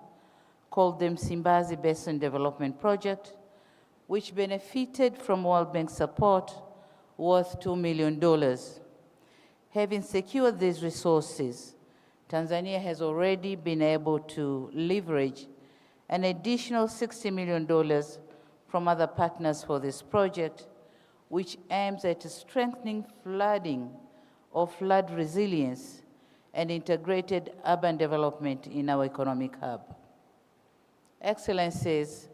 called the Msimbazi Basin Development Project, which benefited from World Bank support worth $2 million. Having secured these resources, Tanzania has already been able to leverage an additional $60 million from other partners for this project, which aims at strengthening flooding or flood resilience and integrated urban development in our economic hub. Excellencies,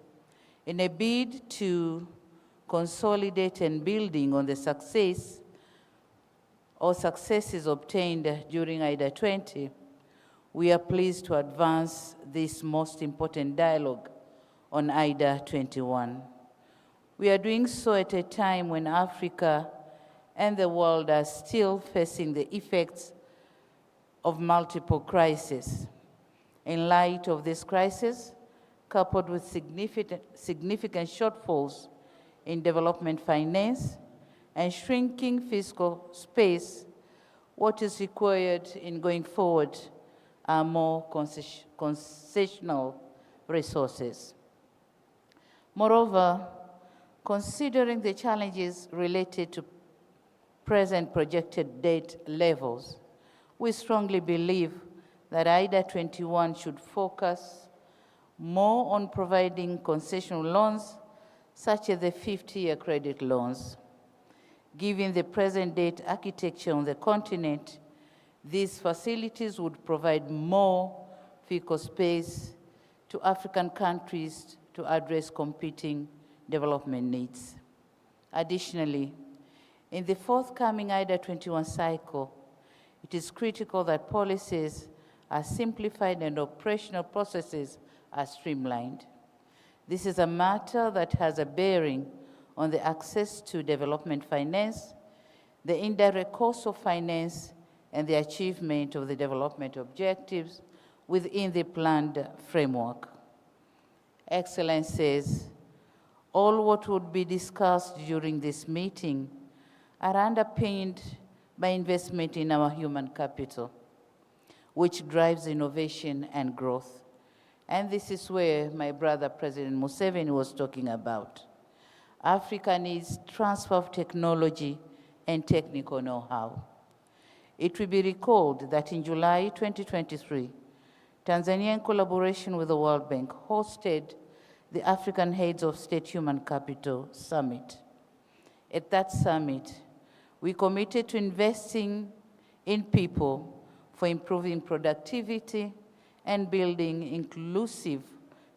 in a bid to consolidate and building on the successes obtained during AIDA 20, we are pleased to advance this most important dialogue on AIDA 21. We are doing so at a time when Africa and the world are still facing the effects of multiple crises. In light of this crisis, coupled with significant shortfalls in development finance and shrinking fiscal space, what is required in going forward are more concessional resources. Moreover, considering the challenges related to present projected debt levels, we strongly believe that AIDA 21 should focus more on providing concessional loans, such as the 50-year credit loans. Given the present debt architecture on the continent, these facilities would provide more fiscal space to African countries to address competing development needs. Additionally, in the forthcoming AIDA 21 cycle, it is critical that policies are simplified and operational processes are streamlined. This is a matter that has a bearing on the access to development finance, the indirect cost of finance, and the achievement of the development objectives within the planned framework. Excellencies, all what would be discussed during this meeting are underpinned by investment in our human capital, which drives innovation and growth. And this is where my brother, President Museveni, was talking about. Africa needs transfer of technology and technical know-how. It will be recalled that in July 2023, Tanzania, in collaboration with the World Bank, hosted the African Heads of State Human Capital Summit. At that summit, we committed to investing in people for improving productivity and building inclusive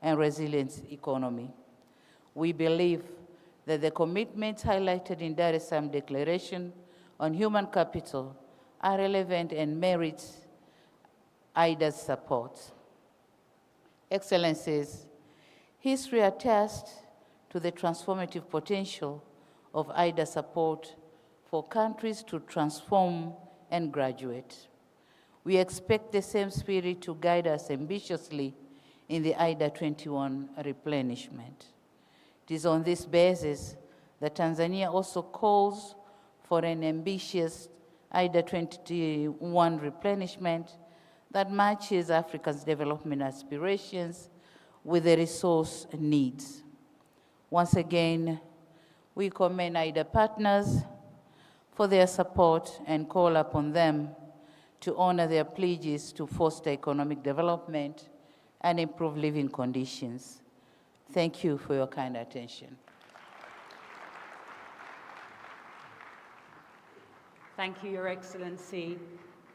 and resilient economy. We believe that the commitments highlighted in Dar es Salaam Declaration on Human Capital are relevant and merit AIDA's support. Excellencies, history attests to the transformative potential of IDA support for countries to transform and graduate. We expect the same spirit to guide us ambitiously in the IDA 21 replenishment. It is on this basis that Tanzania also calls for an ambitious IDA 21 replenishment that matches Africa's development aspirations with the resource needs. Once again, we commend IDA partners for their support and call upon them to honor their pledges to foster economic development and improve living conditions. Thank you for your kind attention. Thank you, Your Excellency.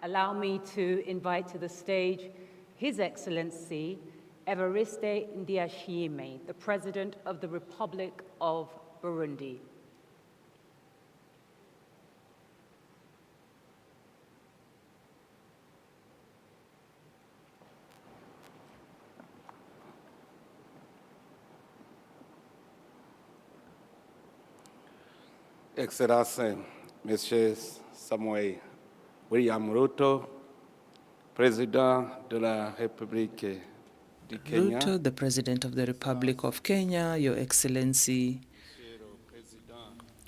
Allow me to invite to the stage His Excellency Evariste Ndayishimiye, the President of the Republic of Burundi. Excellency, Monsieur Samuel William Ruto, President de la République du Kenya. Ruto, the President of the Republic of Kenya, Your Excellency,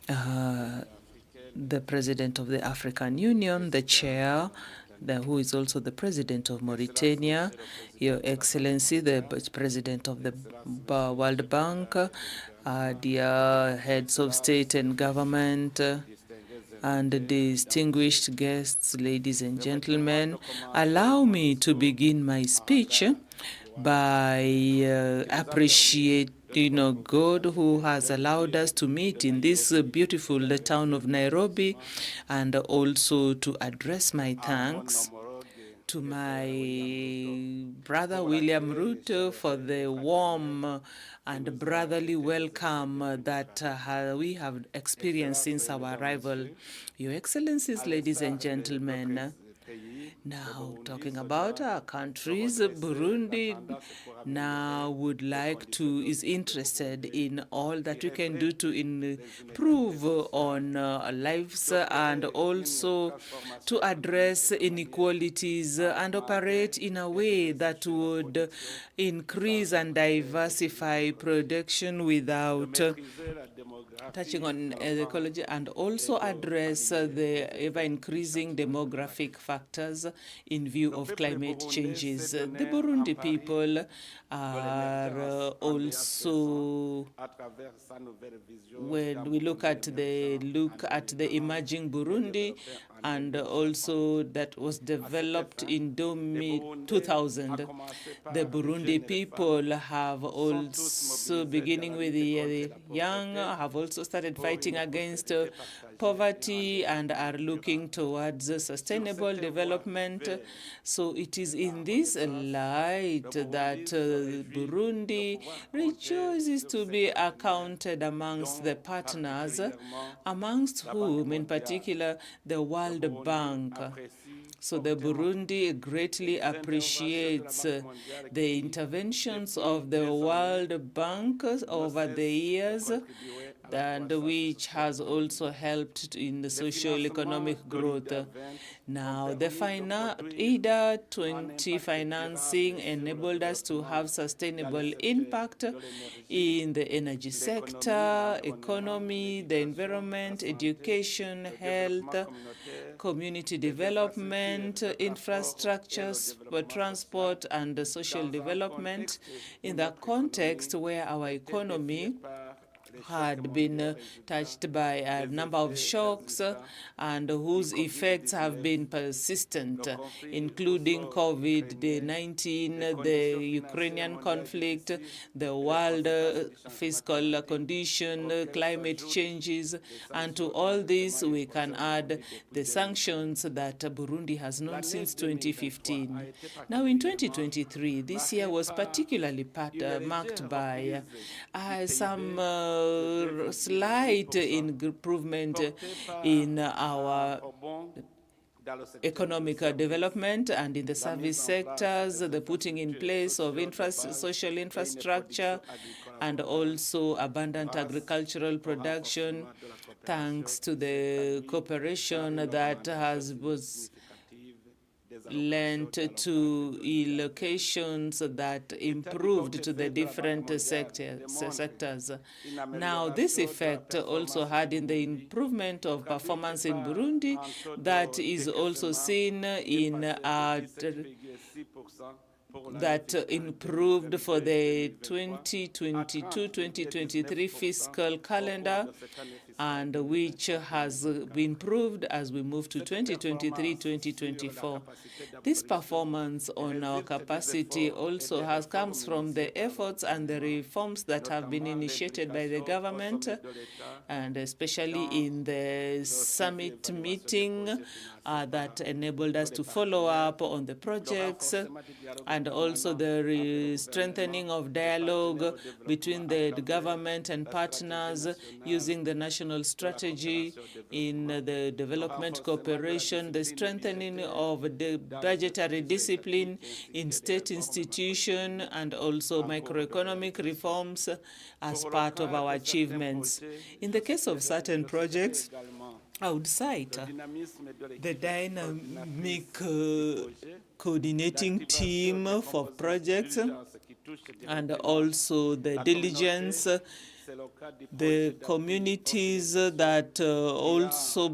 the President of the African Union, the Chair, who is also the President of Mauritania, Your Excellency, the President of the World Bank, dear heads of state and government, and distinguished guests, ladies and gentlemen, allow me to begin my speech by appreciating God who has allowed us to meet in this beautiful town of Nairobi, and also to address my thanks to my brother William Ruto for the warm and brotherly welcome that we have experienced since our arrival. Your Excellencies, ladies and gentlemen, now talking about our countries, Burundi now is interested in all that we can do to improve on our lives and also to address inequalities and operate in a way that would increase and diversify production without touching on ecology, and also address the ever-increasing demographic factors in view of climate changes. The Burundi people are also, when we look at the emerging Burundi, and also that was developed in 2000, the Burundi people have also, beginning with the young, have also started fighting against poverty and are looking towards sustainable development. So it is in this light that Burundi rejoices to be accounted amongst the partners, amongst whom in particular the World Bank. So the Burundi greatly appreciates the interventions of the World Bank over the years, and which has also helped in the socio-economic growth. Now, the IDA 20 financing enabled us to have sustainable impact in the energy sector, economy, the environment, education, health, community development, infrastructures, transport, and social development in the context where our economy had been touched by a number of shocks and whose effects have been persistent, including COVID-19, the Ukrainian conflict, the world fiscal condition, climate changes, and to all this we can add the sanctions that Burundi has known since 2015. Now in 2023, this year was particularly marked by some slight improvement in our economic development and in the service sectors, the putting in place of social infrastructure, and also abundant agricultural production, thanks to the cooperation that was lent to locations that improved to the different sectors. Now, this effect also had in the improvement of performance in Burundi that is also seen in that improved for the 2022-2023 fiscal calendar, and which has been improved as we move to 2023-2024. This performance on our capacity also comes from the efforts and the reforms that have been initiated by the government, and especially in the summit meeting that enabled us to follow up on the projects, and also the strengthening of dialogue between the government and partners using the national strategy in the development cooperation, the strengthening of the budgetary discipline in state institutions, and also macroeconomic reforms as part of our achievements. In the case of certain projects, I would cite the dynamic coordinating team for projects, and also the diligence, the communities that also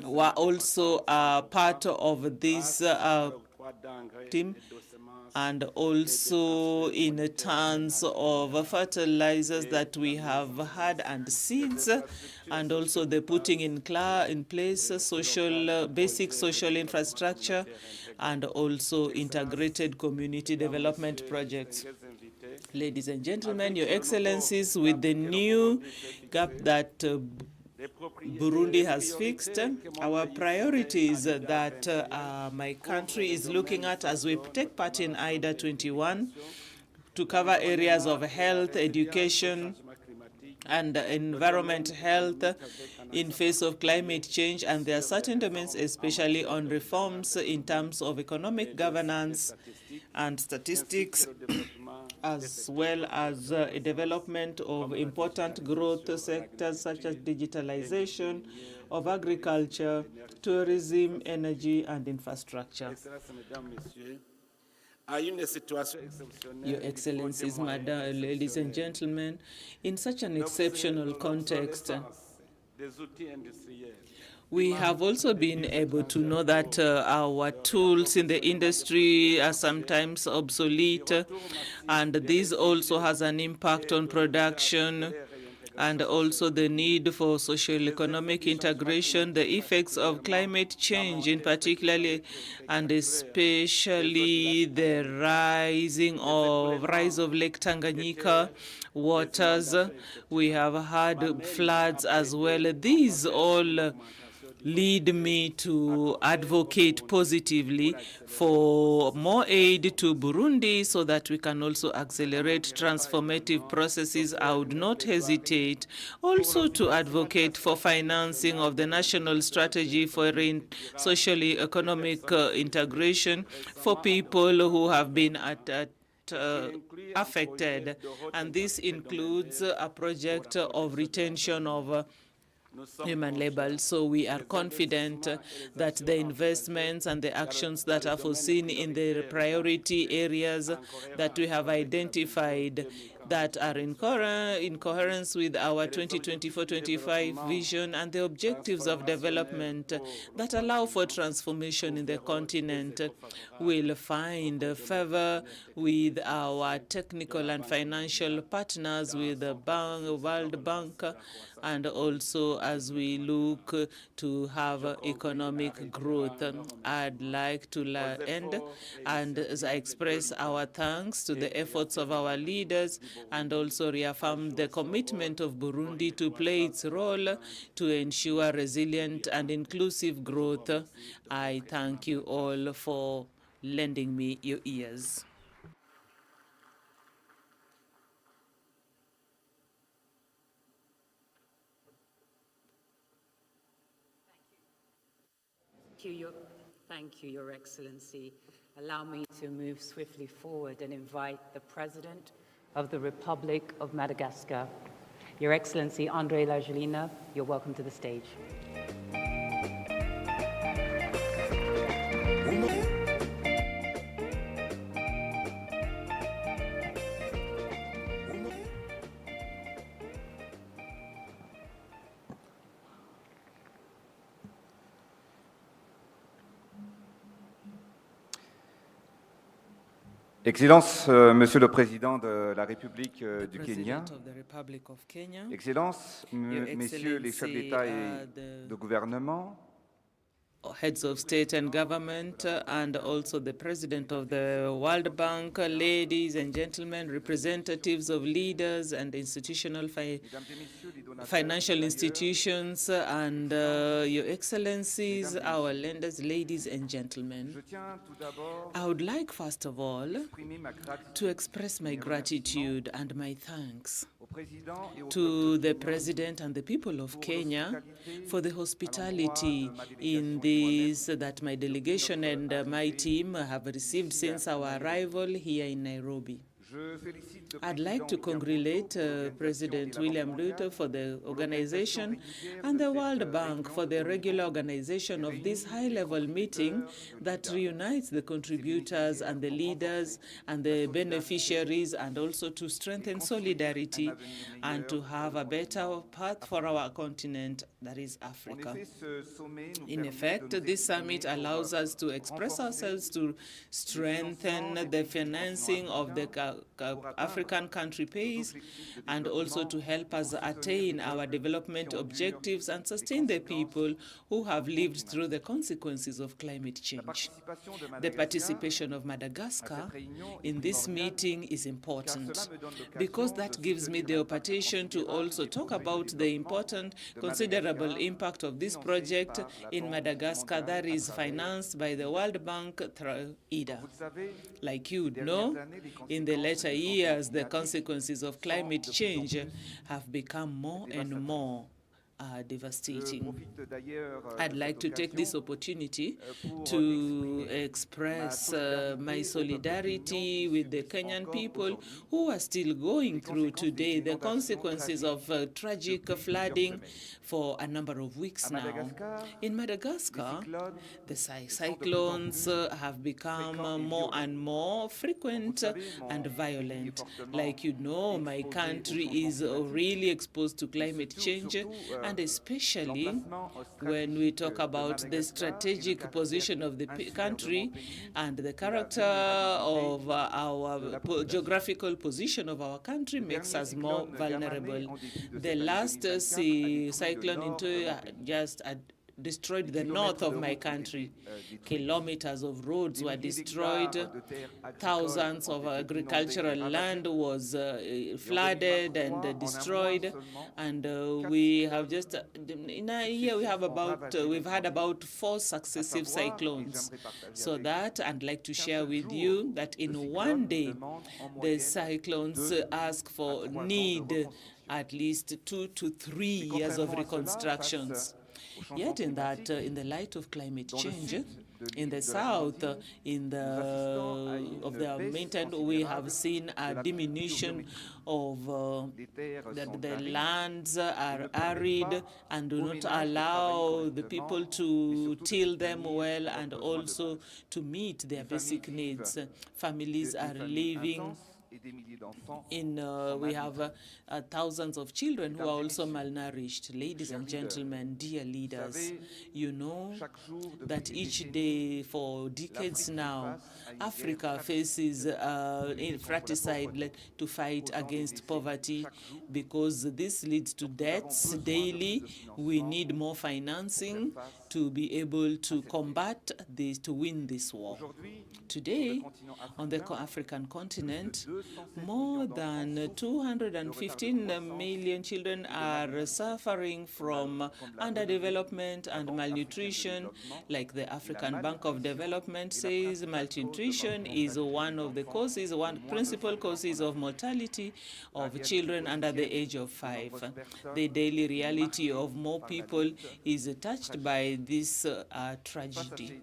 were also part of this team, and also in terms of fertilizers that we have had and seeds, and also the putting in place basic social infrastructure, and also integrated community development projects. Ladies and gentlemen, Your Excellencies, with the new gap that Burundi has fixed, our priorities that my country is looking at as we take part in IDA 21 to cover areas of health, education, and environment health in face of climate change, and there are certain domains, especially on reforms in terms of economic governance and statistics, as well as a development of important growth sectors such as digitalization of agriculture, tourism, energy, and infrastructure. Your Excellencies, Madam, ladies and gentlemen, in such an exceptional context, we have also been able to know that our tools in the industry are sometimes obsolete, and this also has an impact on production, and also the need for socio-economic integration, the effects of climate change in particular, and especially the rise of Lake Tanganyika waters. We have had floods as well. These all lead me to advocate positively for more aid to Burundi so that we can also accelerate transformative processes. I would not hesitate also to advocate for financing of the national strategy for socially economic integration for people who have been affected, and this includes a project of retention of human labor. So we are confident that the investments and the actions that are foreseen in the priority areas that we have identified that are in coherence with our 2024-25 vision and the objectives of development that allow for transformation in the continent will find favor with our technical and financial partners, with the World Bank, and also as we look to have economic growth. I'd like to end and as I express our thanks to the efforts of our leaders, and also reaffirm the commitment of Burundi to play its role to ensure resilient and inclusive growth. I thank you all for lending me your ears. Thank you, Your Excellency. Allow me to move swiftly forward and invite the President of the Republic of Madagascar. Your Excellency André Rajoelina, you're welcome to the stage. Excellences, Monsieur le Président de la République du Kenya, Excellences, Messieurs les chefs d'État et de gouvernement, heads of state and government, and also the president of the World Bank, ladies and gentlemen, representatives of leaders and institutional financial institutions, and your excellencies, our lenders, ladies and gentlemen. I would like, first of all, to express my gratitude and my thanks to the President and the people of Kenya for the hospitality in this that my delegation and my team have received since our arrival here in Nairobi. I'd like to congratulate President William Ruto for the organization and the World Bank for the regular organization of this high-level meeting that reunites the contributors and the leaders and the beneficiaries, and also to strengthen solidarity and to have a better path for our continent, that is Africa. In effect, this summit allows us to express ourselves to strengthen the financing of the African country pays, and also to help us attain our development objectives and sustain the people who have lived through the consequences of climate change. The participation of Madagascar in this meeting is important because that gives me the opportunity to also talk about the important, considerable impact of this project in Madagascar that is financed by the World Bank through IDA. Like you know, in the later years, the consequences of climate change have become more and more devastating. I'd like to take this opportunity to express my solidarity with the Kenyan people who are still going through today the consequences of tragic flooding for a number of weeks now. In Madagascar, the cyclones have become more and more frequent and violent. Like you know, my country is really exposed to climate change, and especially when we talk about the strategic position of the country and the character of our geographical position of our country makes us more vulnerable. The last cyclone into just destroyed the north of my country. Kilometers of roads were destroyed. Thousands of agricultural land was flooded and destroyed. And we have just, in a year, we've had about 4 successive cyclones. So that, I'd like to share with you that in one day, the cyclones need at least 2 to 3 years of reconstructions. Yet in that, in the light of climate change, in the south, of the mountain, we have seen a diminution of the lands are arid and do not allow the people to till them well and also to meet their basic needs. Families are living we have thousands of children who are also malnourished. Ladies and gentlemen, dear leaders, you know that each day for decades now, Africa faces fratricide to fight against poverty because this leads to deaths daily. We need more financing to be able to combat this, to win this war. Today, on the African continent, more than 215 million children are suffering from underdevelopment and malnutrition. Like the African Bank of Development says, malnutrition is one of the causes, one principal causes of mortality of children under the age of 5. The daily reality of more people is touched by this tragedy.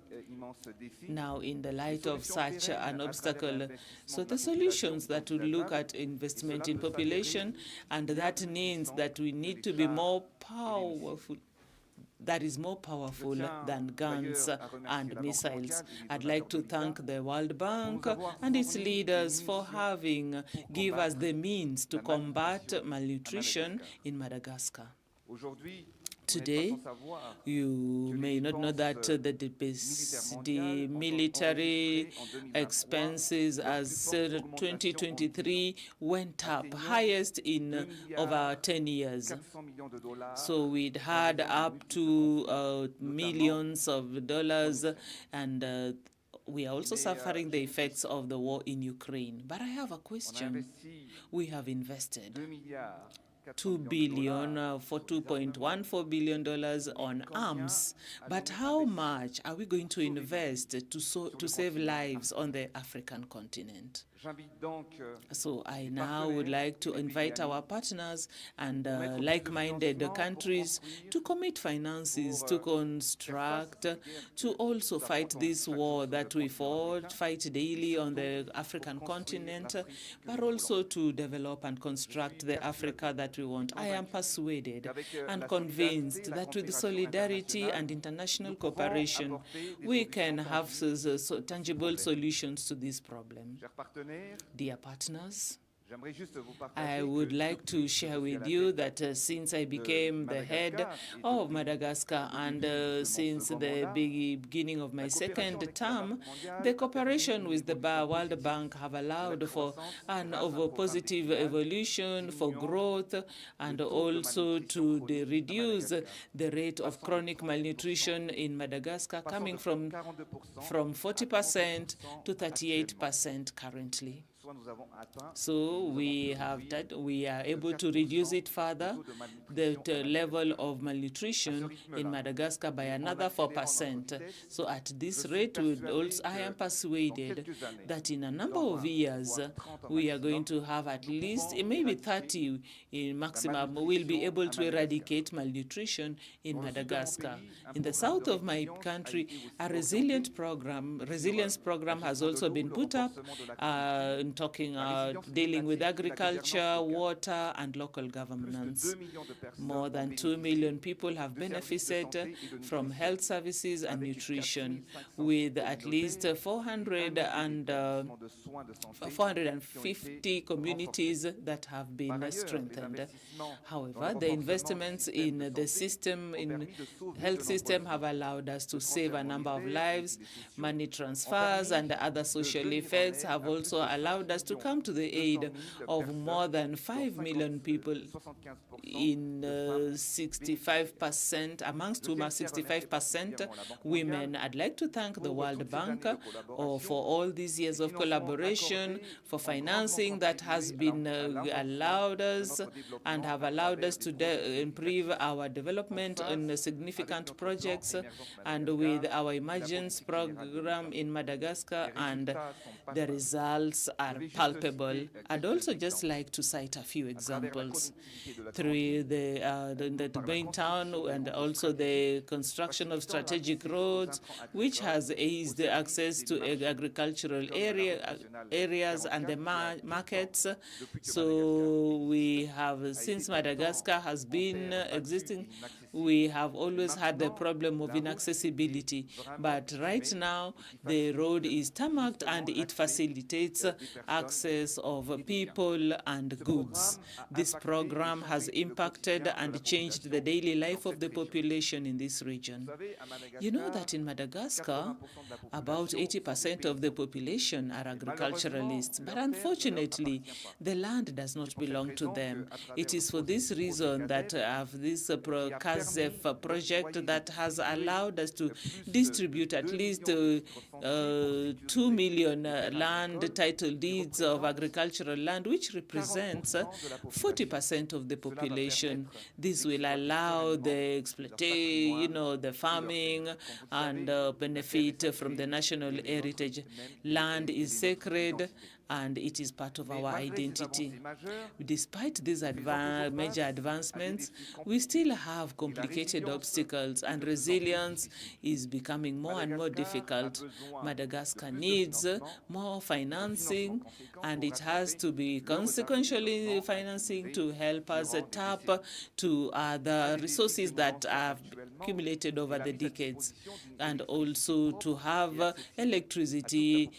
now in the light of such an obstacle. So the solutions that will look at investment in population, and that means that we need to be more powerful, that is more powerful than guns and missiles. I'd like to thank the World Bank and its leaders for having give us the means to combat malnutrition in Madagascar. Today, you may not know that the military expenses as 2023 went up, highest in over 10 years. So we'd had up to millions of dollars, and we are also suffering the effects of the war in Ukraine. But I have a question. We have invested $2 billion for $2.14 billion on arms, but how much are we going to invest to save lives on the African continent? So I now would like to invite our partners and like-minded countries to commit finances to construct, to also fight this war that we fight daily on the African continent, but also to develop and construct the Africa that we want. I am persuaded and convinced that with solidarity and international cooperation, we can have tangible solutions to this problem. Dear partners, I would like to share with you that since I became the head of Madagascar and since the beginning of my second term, the cooperation with the World Bank have allowed for an positive evolution, for growth, and also to reduce the rate of chronic malnutrition in Madagascar, coming from 40% to 38% currently. So we are able to reduce it further, the level of malnutrition in Madagascar by another 4%. So at this rate, I am persuaded that in a number of years, we are going to have at least maybe 30 in maximum. We'll be able to eradicate malnutrition in Madagascar. In the south of my country, a resilience program has also been put up, dealing with agriculture, water, and local governance. More than 2 million people have benefited from health services and nutrition, with at least 450 communities that have been strengthened. However, the investments in the system, in health system, have allowed us to save a number of lives. Money transfers and other social effects have also allowed us to come to the aid of more than 5 million people in 65%, amongst whom are 65% women. I'd like to thank the World Bank for all these years of collaboration, for financing that has been allowed us and have allowed us to improve our development in significant projects, and with our emergence program in Madagascar, and the results are palpable. I'd also just like to cite a few examples. Through the main town and also the construction of strategic roads, which has eased the access to agricultural areas and the markets. So we have, since Madagascar has been existing, we have always had the problem of inaccessibility. But right now, the road is tarmacked and it facilitates access of people and goods. This program has impacted and changed the daily life of the population in this region. You know that in Madagascar, about 80% of the population are agriculturalists, but unfortunately, the land does not belong to them. It is for this reason that I have this CASEF project that has allowed us to distribute at least 2 million land title deeds of agricultural land, which represents 40% of the population. This will allow the exploitation, the farming, and benefit from the national heritage. Land is sacred, and it is part of our identity. Despite these major advancements, we still have complicated obstacles, and resilience is becoming more and more difficult. Madagascar needs more financing, and it has to be consequentially financing to help us tap to the resources that have accumulated over the decades, and also to have electricity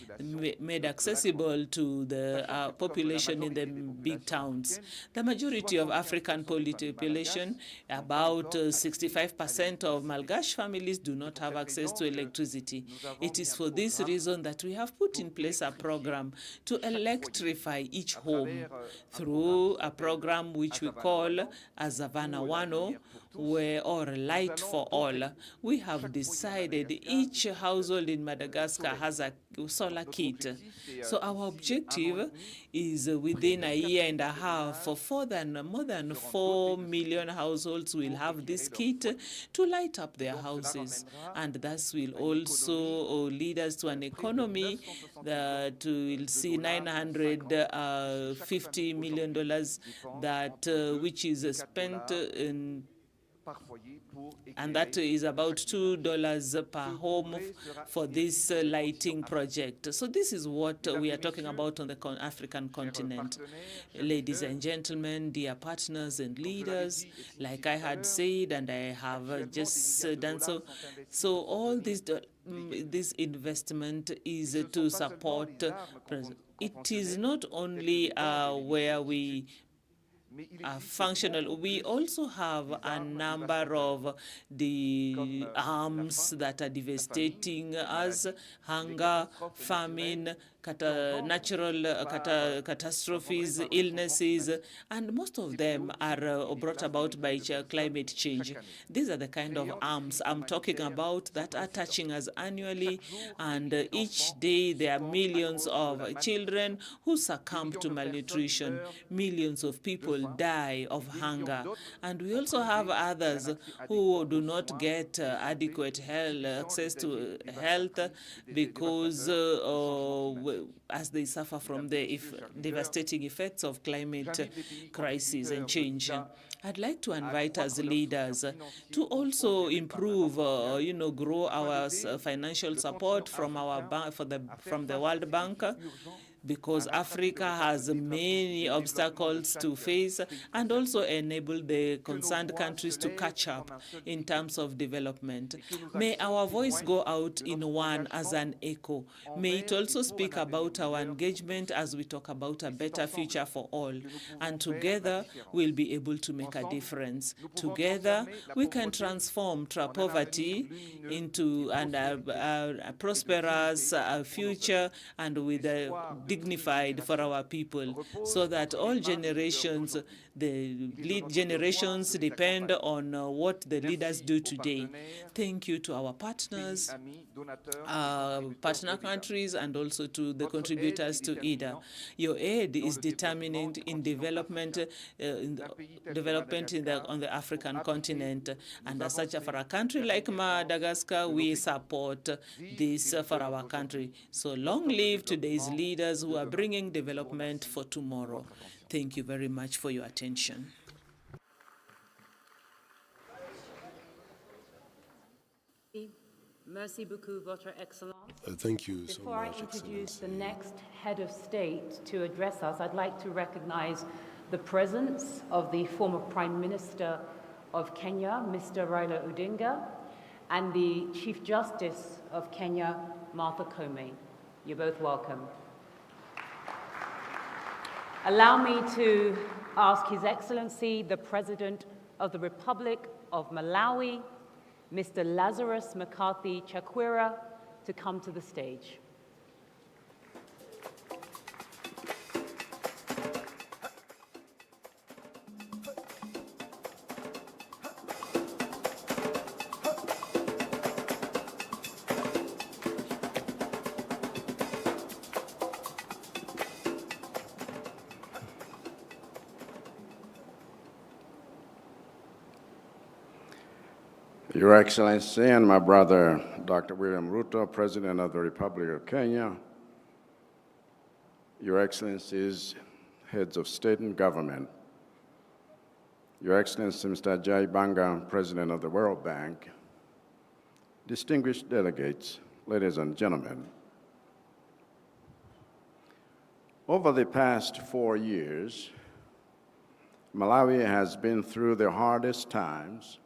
made accessible to the population in the big towns. The majority of African population, about 65% of Malgache families, do not have access to electricity. It is for this reason that we have put in place a program to electrify each home through a program which we call Azavana Wano, or Light for All. We have decided each household in Madagascar has a solar kit. So our objective is within a year and a half, more than 4 million households will have this kit to light up their houses. And thus will also lead us to an economy that will see $950 million that which is spent in, and that is about $2 per home for this lighting project. So this is what we are talking about on the African continent. Ladies and gentlemen, dear partners and leaders, like I had said, and I have just done so, so all this investment is to support. It is not only where we functional. We also have a number of the harms that are devastating us: hunger, famine, natural catastrophes, illnesses, and most of them are brought about by climate change. These are the kind of harms I'm talking about that are touching us annually, and each day there are millions of children who succumb to malnutrition. Millions of people die of hunger, and we also have others who do not get adequate access to health because as they suffer from the devastating effects of climate crisis and change. I'd like to invite us leaders to also improve, grow our financial support from from the World Bank, because Africa has many obstacles to face, and also enable the concerned countries to catch up in terms of development. May our voice go out in one as an echo. May it also speak about our engagement as we talk about a better future for all. And together, we'll be able to make a difference. Together, we can transform poverty into a prosperous future, and with a dignified for our people, so that all generations, the lead generations, depend on what the leaders do today. Thank you to our partners, partner countries, and also to the contributors to IDA. Your aid is determinant in development, on the African continent, and as such, for a country like Madagascar, we support this for our country. So long live today's leaders who are bringing development for tomorrow. Thank you very much for your attention. Merci beaucoup, Votre Excellence. Thank you so much, Before I introduce the next head of state to address us, I'd like to recognize the presence of the former Prime Minister of Kenya, Mr. Raila Odinga, and the Chief Justice of Kenya, Martha Koome. You're both welcome. Allow me to ask His Excellency, the President of the Republic of Malawi, Mr. Lazarus McCarthy Chakwera, to come to the stage. Your Excellency and my brother, Dr. William Ruto, President of the Republic of Kenya, Your Excellencies, heads of state and government, Your Excellency Mr. Jai Banga, President of the World Bank, distinguished delegates, ladies and gentlemen, over the past 4 years, Malawi has been through the hardest times,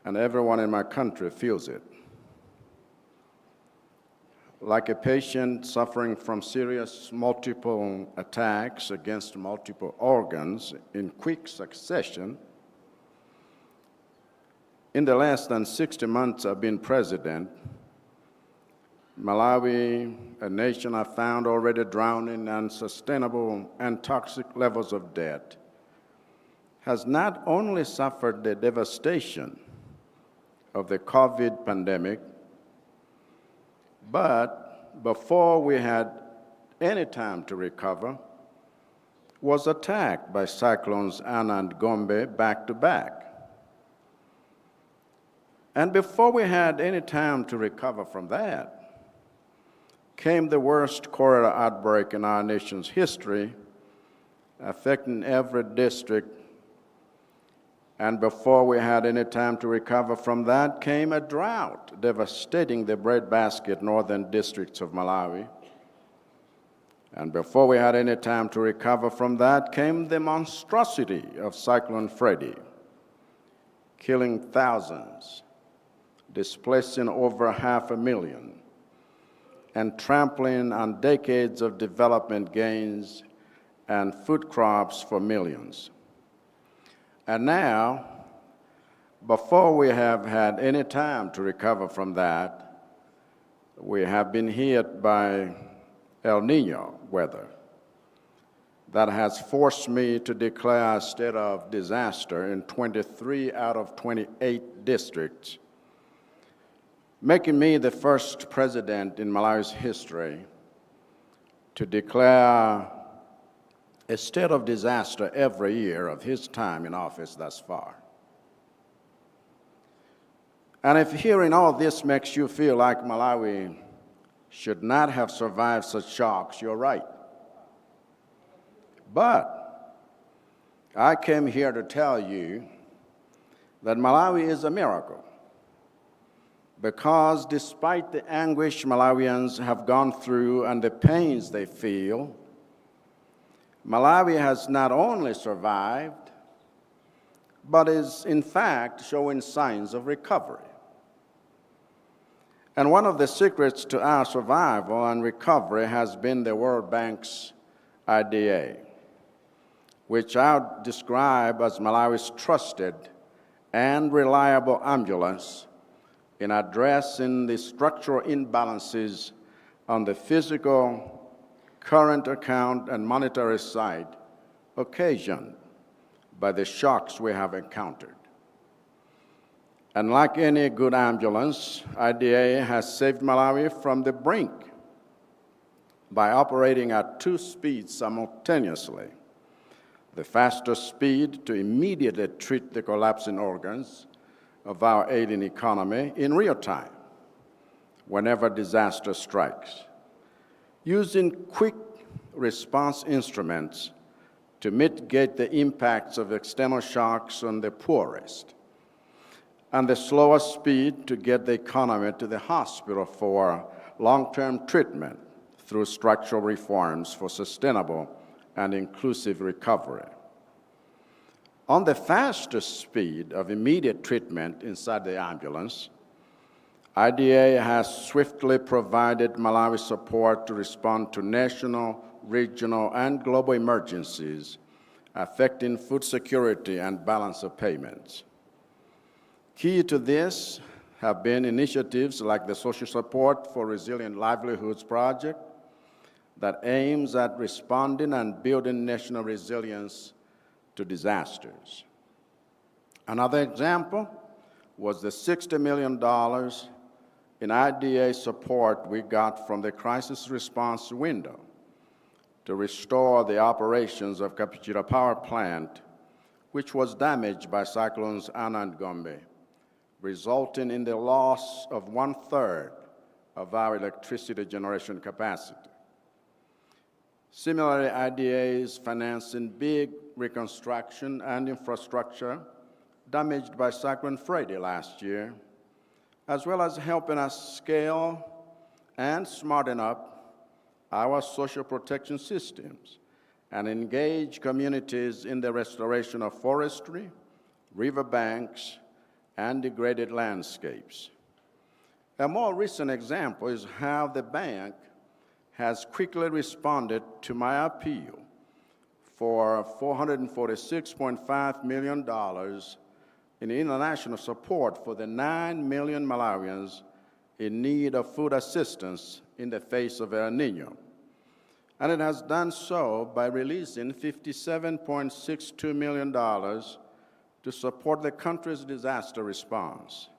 and everyone in my country feels it. Like a patient suffering from serious multiple attacks against multiple organs in quick succession, in the less than 60 months I've been president, Malawi, a nation I found already drowning in unsustainable and toxic levels of debt, has not only suffered the devastation of the COVID pandemic, but before we had any time to recover, was attacked by cyclones Ana and Gombe back to back. And before we had any time to recover from that, came the worst cholera outbreak in our nation's history, affecting every district. And before we had any time to recover from that, came a drought, devastating the breadbasket northern districts of Malawi. And before we had any time to recover from that, came the monstrosity of Cyclone Freddy, killing thousands, displacing over 500,000, and trampling on decades of development gains and food crops for millions. And now, before we have had any time to recover from that, we have been hit by El Nino weather that has forced me to declare a state of disaster in 23 out of 28 districts, making me the first president in Malawi's history to declare a state of disaster every year of his time in office thus far. And if hearing all this makes you feel like Malawi should not have survived such shocks, you're right. But I came here to tell you that Malawi is a miracle, because despite the anguish Malawians have gone through and the pains they feel, Malawi has not only survived, but is in fact showing signs of recovery. And one of the secrets to our survival and recovery has been the World Bank's IDA, which I would describe as Malawi's trusted and reliable ambulance in addressing the structural imbalances on the physical, current account, and monetary side occasioned by the shocks we have encountered. And like any good ambulance, IDA has saved Malawi from the brink by operating at 2 speeds simultaneously. The faster speed to immediately treat the collapsing organs of our ailing economy in real time, whenever disaster strikes, using quick response instruments to mitigate the impacts of external shocks on the poorest, and the slower speed to get the economy to the hospital for long-term treatment through structural reforms for sustainable and inclusive recovery. On the faster speed of immediate treatment inside the ambulance, IDA has swiftly provided Malawi support to respond to national, regional, and global emergencies affecting food security and balance of payments. Key to this have been initiatives like the Social Support for Resilient Livelihoods Project that aims at responding and building national resilience to disasters. Another example was the $60 million in IDA support we got from the crisis response window to restore the operations of Kapichira Power Plant, which was damaged by cyclones Ana and Gombe, resulting in the loss of 1/3 of our electricity generation capacity. Similarly, IDA is financing big reconstruction and infrastructure damaged by Cyclone Freddy last year, as well as helping us scale and smarten up our social protection systems and engage communities in the restoration of forestry, riverbanks, and degraded landscapes. A more recent example is how the bank has quickly responded to my appeal for $446.5 million in international support for the 9 million Malawians in need of food assistance in the face of El Nino. And it has done so by releasing $57.62 million to support the country's disaster response,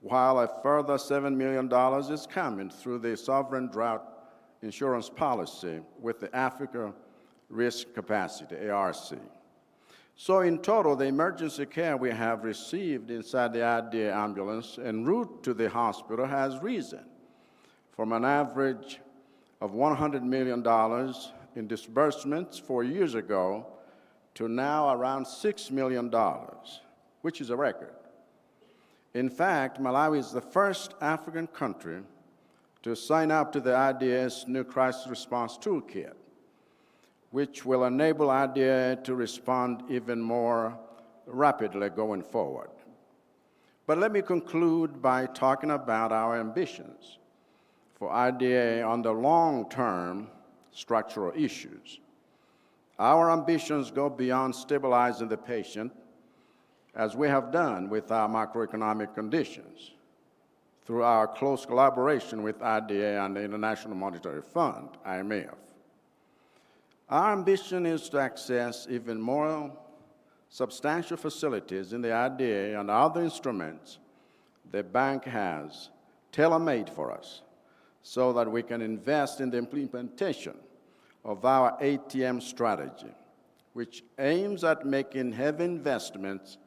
while a further $7 million is coming through the Sovereign Drought Insurance Policy with the Africa Risk Capacity, ARC. So in total, the emergency care we have received inside the IDA ambulance en route to the hospital has risen from an average of $100 million in disbursements 4 years ago to now around $6 million, which is a record. In fact, Malawi is the first African country to sign up to the IDA's new crisis response toolkit, which will enable IDA to respond even more rapidly going forward. But let me conclude by talking about our ambitions for IDA on the long-term structural issues. Our ambitions go beyond stabilizing the patient, as we have done with our macroeconomic conditions, through our close collaboration with IDA and the International Monetary Fund, IMF. Our ambition is to access even more substantial facilities in the IDA and other instruments the bank has tailor-made for us so that we can invest in the implementation of our ATM strategy, which aims at making heavy investments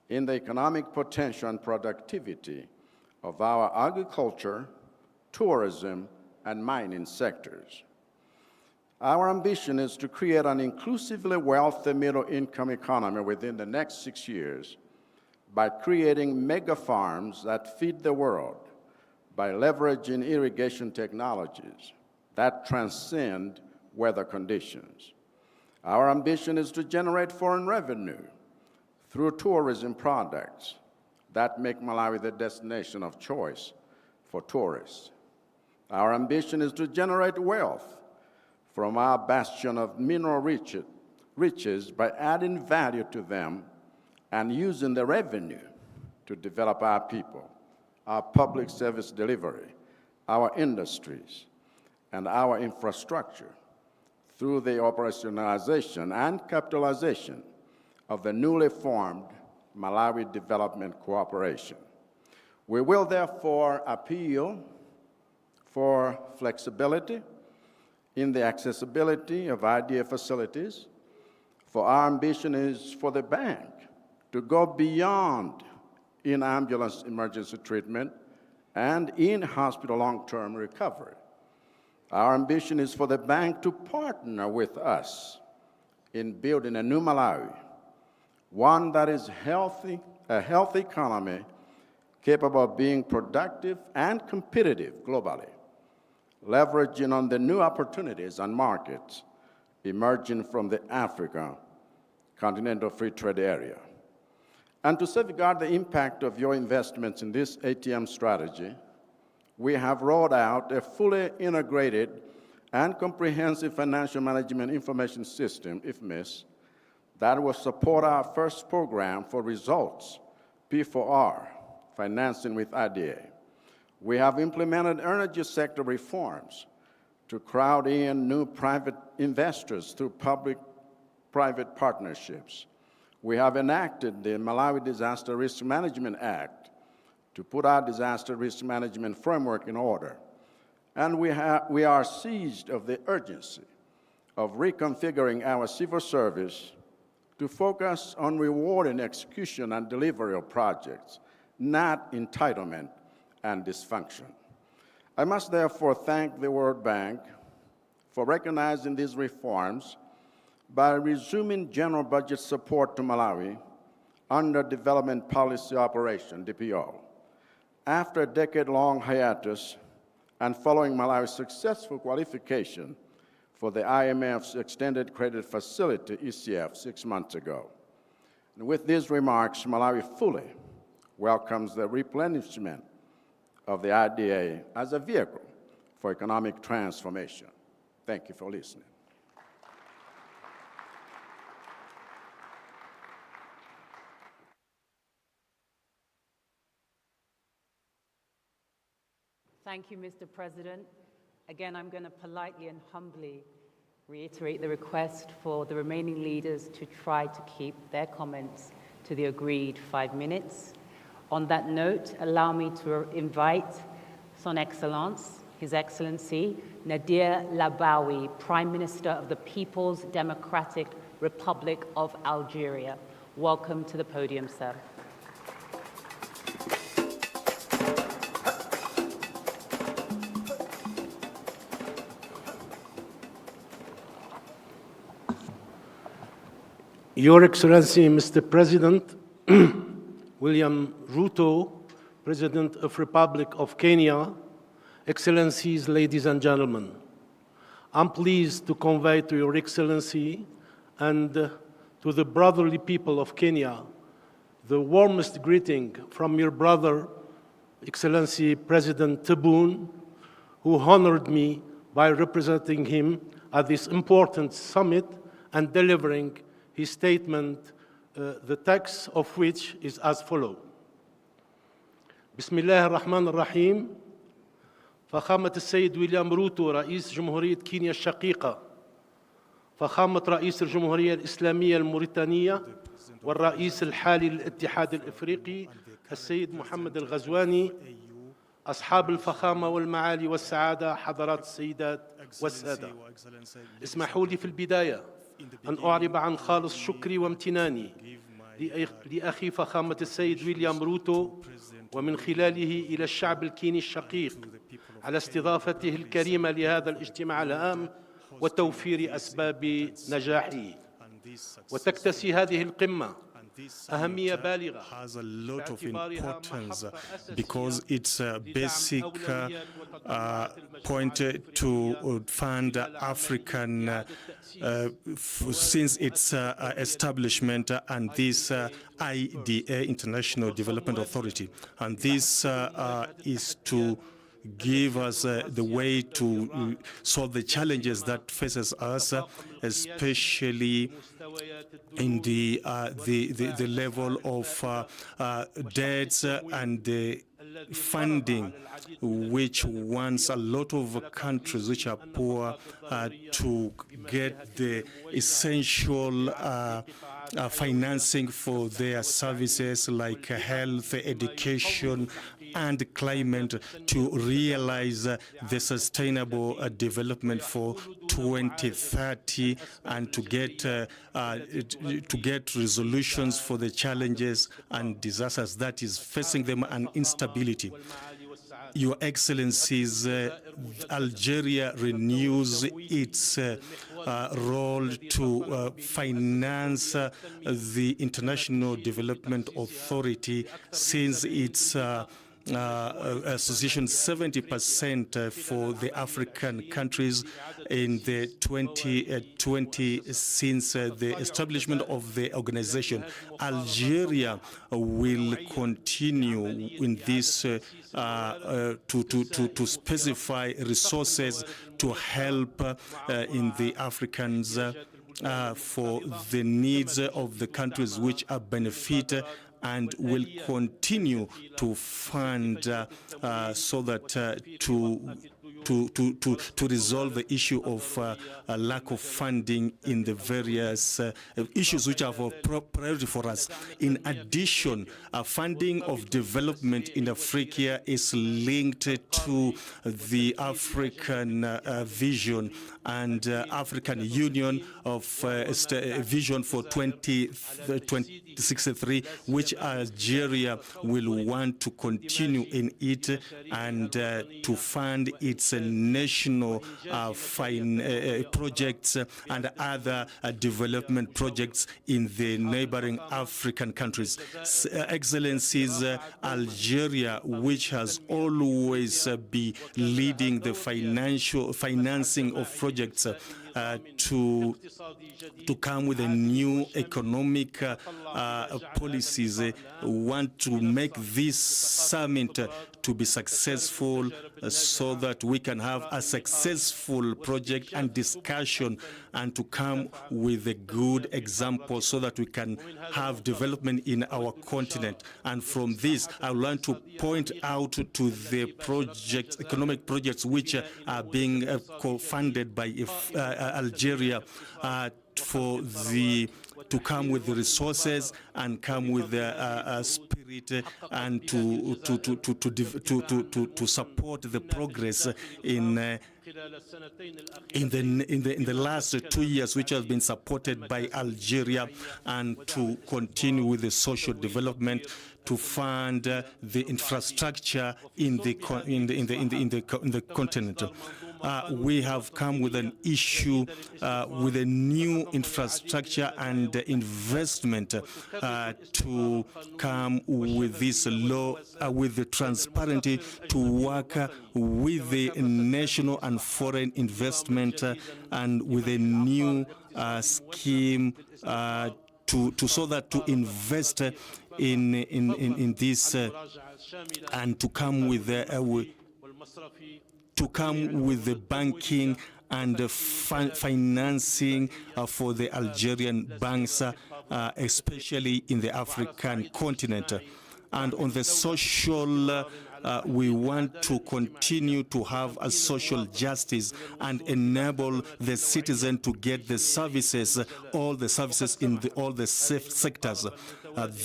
in the economic potential and productivity of our agriculture, tourism, and mining sectors. Our ambition is to create an inclusively wealthy middle-income economy within the next 6 years by creating mega farms that feed the world, by leveraging irrigation technologies that transcend weather conditions. Our ambition is to generate foreign revenue through tourism products that make Malawi the destination of choice for tourists. Our ambition is to generate wealth from our bastion of mineral riches by adding value to them and using the revenue to develop our people, our public service delivery, our industries, and our infrastructure through the operationalization and capitalization of the newly formed Malawi Development Cooperation. We will therefore appeal for flexibility in the accessibility of IDA facilities, for our ambition is for the bank to go beyond in-ambulance emergency treatment and in-hospital long-term recovery. Our ambition is for the bank to partner with us in building a new Malawi, one that is healthy, a healthy economy capable of being productive and competitive globally, leveraging on the new opportunities and markets emerging from the Africa Continental Free Trade Area. And to safeguard the impact of your investments in this ATM strategy, we have rolled out a fully integrated and comprehensive financial management information system, IFMIS, that will support our first program for results, P4R, financing with IDA. We have implemented energy sector reforms to crowd in new private investors through public-private partnerships. We have enacted the Malawi Disaster Risk Management Act to put our disaster risk management framework in order. And we are seized of the urgency of reconfiguring our civil service to focus on rewarding execution and delivery of projects, not entitlement and dysfunction. I must therefore thank the World Bank for recognizing these reforms by resuming general budget support to Malawi under Development Policy Operation, DPO. After a decade-long hiatus and following Malawi's successful qualification for the IMF's Extended Credit Facility, ECF, 6 months ago. And with these remarks, Malawi fully welcomes the replenishment of the IDA as a vehicle for economic transformation. Thank you for listening. Thank you, Mr. President. Again, I'm going to politely and humbly reiterate the request for the remaining leaders to try to keep their comments to the agreed 5 minutes. On that note, allow me to invite Son Excellence, His Excellency, Nadir Labawi, Prime Minister of the People's Democratic Republic of Algeria. Welcome to the podium, sir. Your Excellency, Mr. President, William Ruto, President of Republic of Kenya, Excellencies, ladies and gentlemen, I'm pleased to convey to Your Excellency and to the brotherly people of Kenya the warmest greeting from your brother, Excellency President Tebboune, who honored me by representing him at this important summit and delivering his statement, the text of which is as follows. بسم الله الرحمن الرحيم. فخامة السيد ويليام روتو رئيس جمهورية كينيا الشقيقة، فخامة رئيس الجمهورية الإسلامية الموريتانية والرئيس الحالي للاتحاد الإفريقي السيد محمد الغزواني، أصحاب الفخامة والمعالي والسعادة، حضرات السيدات والسادة، اسمحوا لي في البداية أن أعرب عن خالص شكري وامتناني لأخي فخامة السيد ويليام روتو ومن خلاله إلى الشعب الكيني الشقيق على استضافته الكريمة لهذا الاجتماع الهام وتوفير أسباب نجاحه. وتكتسي هذه القمة أهمية بالغة has a lot of importance because it's a basic point to fund African since its establishment and this IDA, International Development Authority. And this is to give us the way to solve the challenges that faces us, especially in the level of debts and the funding, which wants a lot of countries which are poor to get the essential financing for their services like health, education, and climate to realize the sustainable development for 2030 and to get resolutions for the challenges and disasters that is facing them and instability. Your Excellencies, Algeria renews its role to finance the International Development Authority since its association 70% for the African countries in the 2020 since the establishment of the organization. Algeria will continue in this to specify resources to help in the Africans for the needs of the countries which are benefit and will continue to fund so that to resolve the issue of lack of funding in the various issues which are of priority for us. In addition, funding of development in Africa is linked to the African vision and African Union of vision for 2063, which Algeria will want to continue in it and to fund its national projects and other development projects in the neighboring African countries. Excellencies, Algeria, which has always been leading the financing of projects to come with a new economic policies, want to make this summit to be successful so that we can have a successful project and discussion and to come with a good example so that we can have development in our continent. And from this, I would like to point out to the projects, economic projects which are being co-funded by Algeria to come with the resources and come with the spirit and to support the progress in the last 2 years, which has been supported by Algeria, and to continue with the social development, to fund the infrastructure in the continent. We have come with an issue with a new infrastructure and investment to come with this law, with the transparency, to work with the national and foreign investment and with a new scheme so that to invest in this and to come with the banking and financing for the Algerian banks, especially in the African continent. And on the social, we want to continue to have a social justice and enable the citizen to get the services, all the services in all the sectors.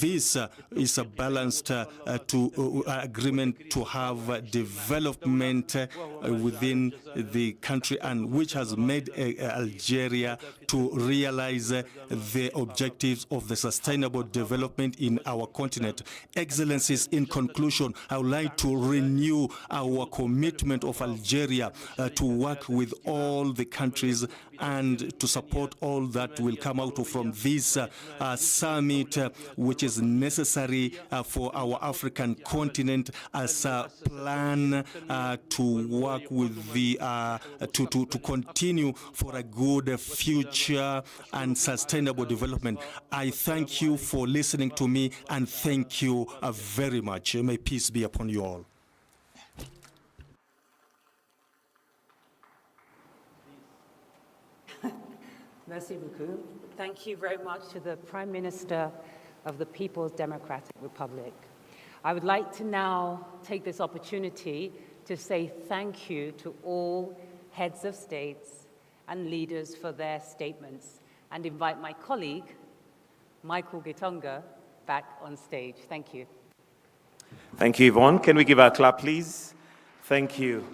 This is a balanced agreement to have development within the country, and which has made Algeria to realize the objectives of the sustainable development in our continent. Excellencies, in conclusion, I would like to renew our commitment of Algeria to work with all the countries and to support all that will come out from this summit, which is necessary for our African continent as a plan to work with to continue for a good future and sustainable development. I thank you for listening to me, and thank you very much. May peace be upon you all. Merci beaucoup. Thank you very much to the Prime Minister of the People's Democratic Republic. I would like to now take this opportunity to say thank you to all heads of states and leaders for their statements, and invite my colleague, Michael Gitonga, back on stage. Thank you. Thank you, Yvonne. Can we give our clap, please? Thank you.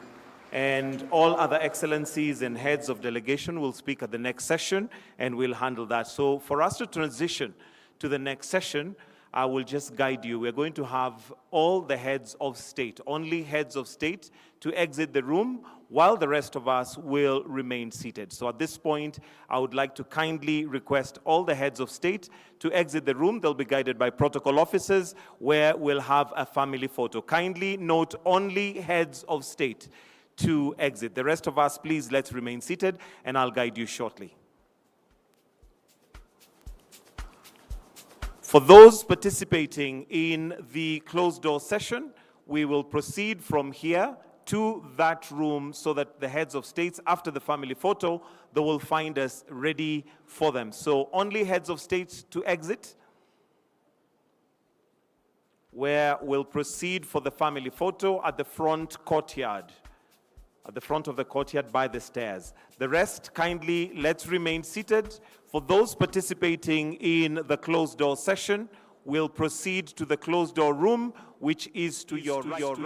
And all other excellencies and heads of delegation will speak at the next session, and we'll handle that. So for us to transition to the next session, I will just guide you. We're going to have all the heads of state, only heads of state, to exit the room, while the rest of us will remain seated. So at this point, I would like to kindly request all the heads of state to exit the room. They'll be guided by protocol officers, where we'll have a family photo. Kindly note, only heads of state to exit. The rest of us, please, let's remain seated, and I'll guide you shortly. For those participating in the closed-door session, we will proceed from here to that room so that the heads of states, after the family photo, they will find us ready for them. So only heads of states to exit, where we'll proceed for the family photo at the front courtyard, at the front of the courtyard by the stairs. The rest, kindly, let's remain seated. For those participating in the closed-door session, we'll proceed to the closed-door room, which is to your right.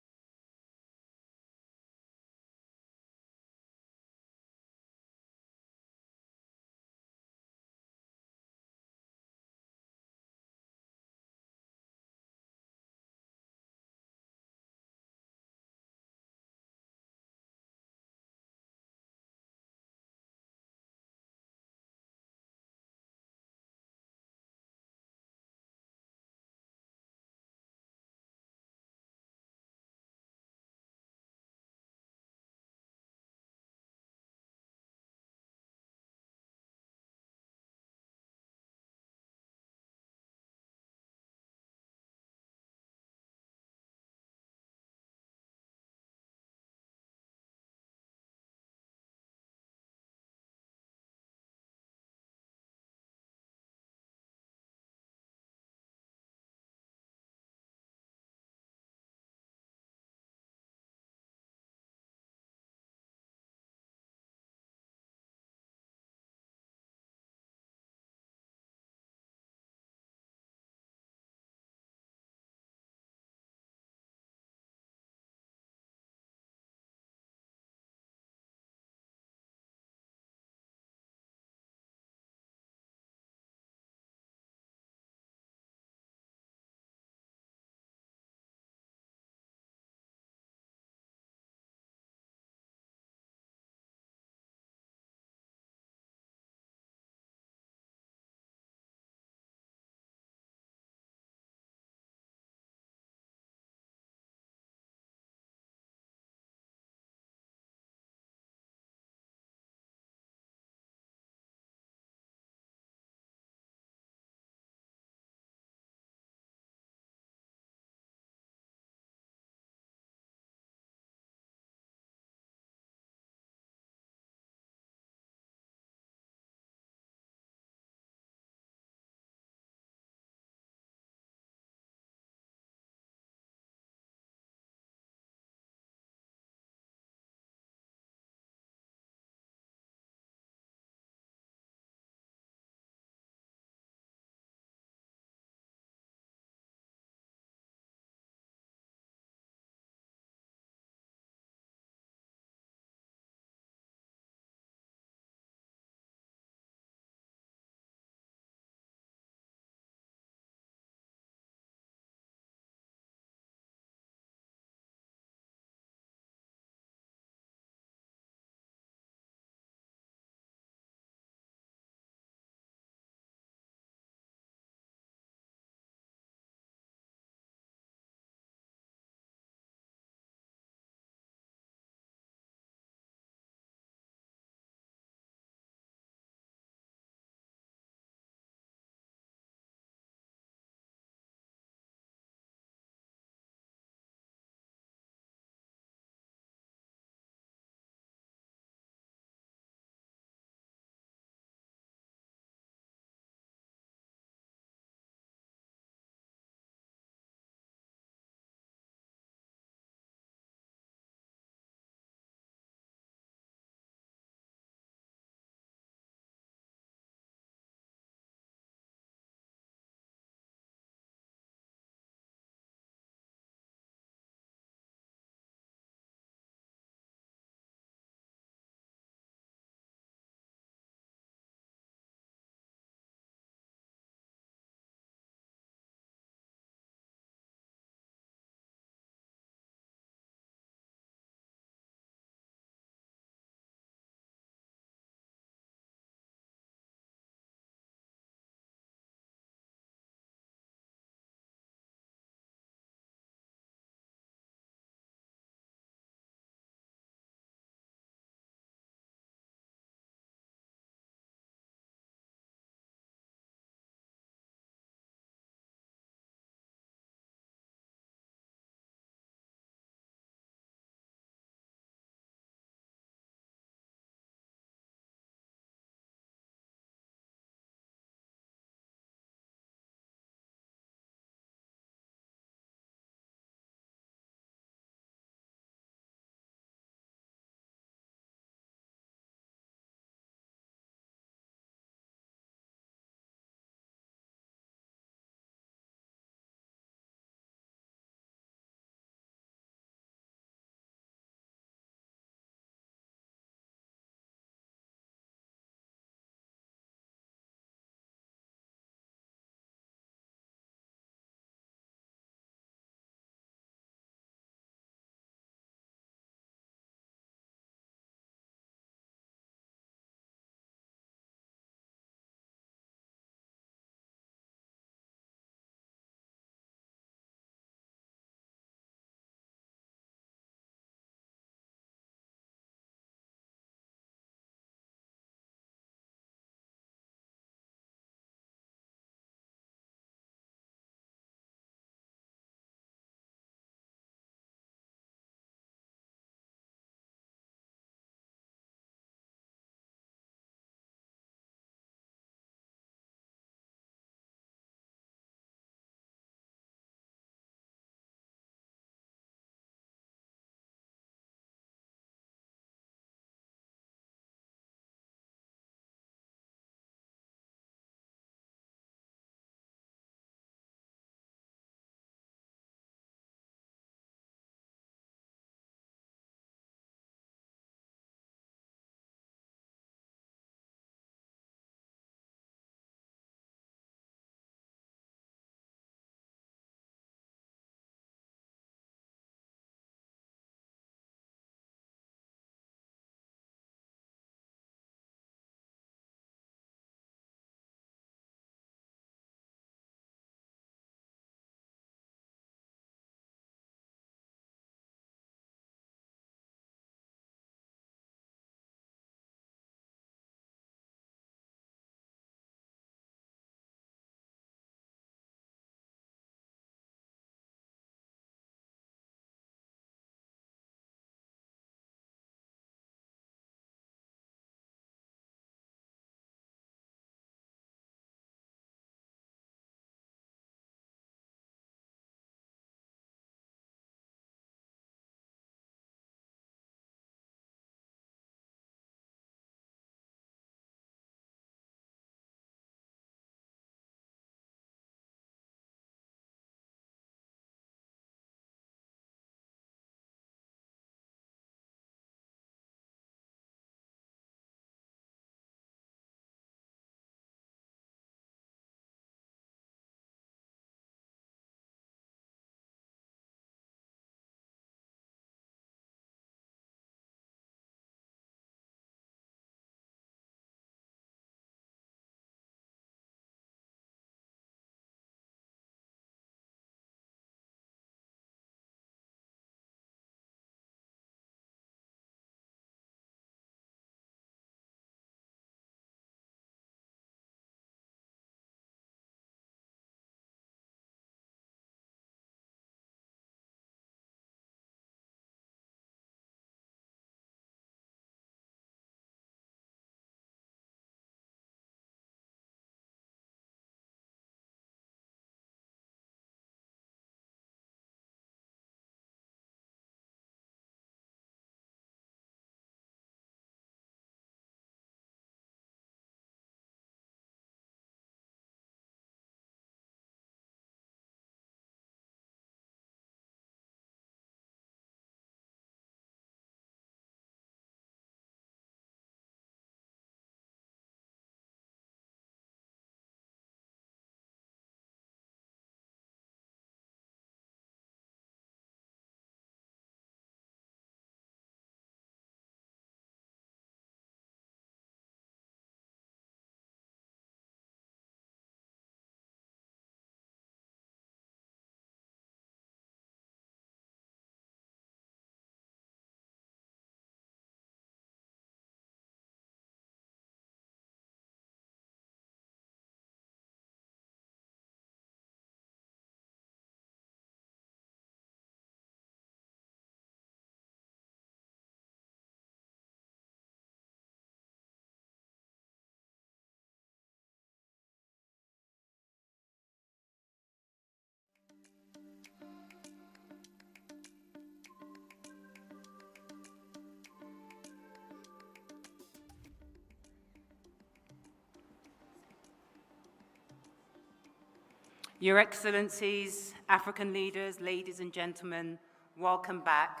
Your Excellencies, African leaders, ladies and gentlemen, welcome back.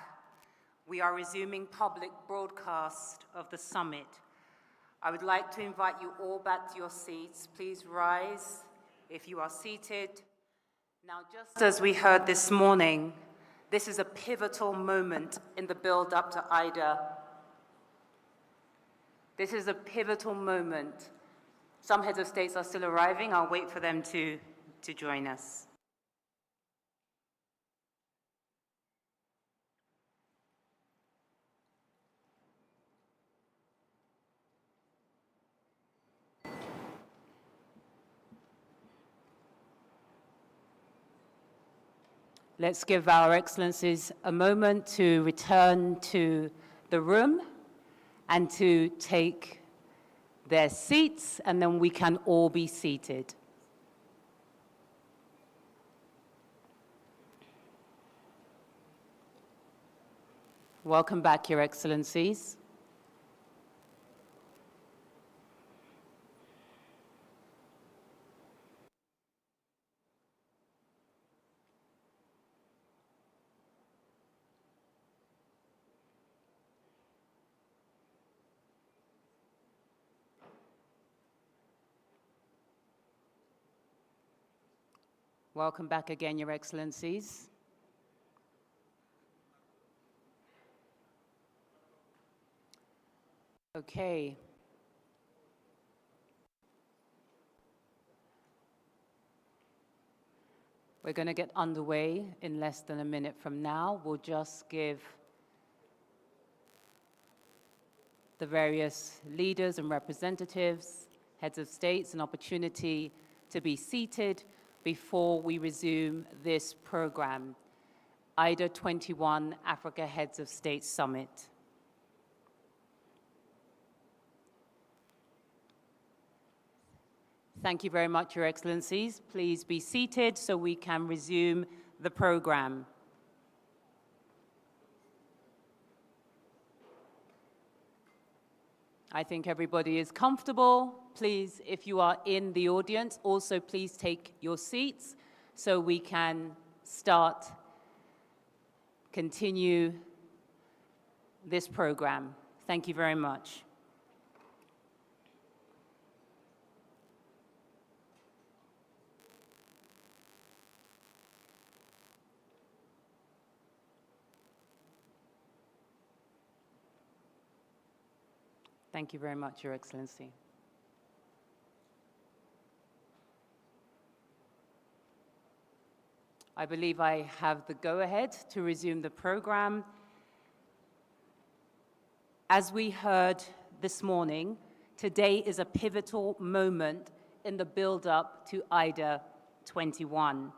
We are resuming public broadcast of the summit. I would like to invite you all back to your seats. Please rise if you are seated. Now, just as we heard this morning, this is a pivotal moment in the build-up to IDA. This is a pivotal moment. Some heads of states are still arriving. I'll wait for them to join us. Let's give our Excellencies a moment to return to the room and to take their seats, and then we can all be seated. Welcome back, Your Excellencies. Welcome back again, Your Excellencies. Okay. We're going to get underway in less than a minute from now. We'll just give the various leaders and representatives, heads of states, an opportunity to be seated before we resume this program, IDA 21 Africa Heads of State Summit. Thank you very much, Your Excellencies. Please be seated so we can resume the program. I think everybody is comfortable. Please, if you are in the audience, also please take your seats so we can continue this program. Thank you very much. Thank you very much, Your Excellency. I believe I have the go-ahead to resume the program. As we heard this morning, today is a pivotal moment in the build-up to IDA 21.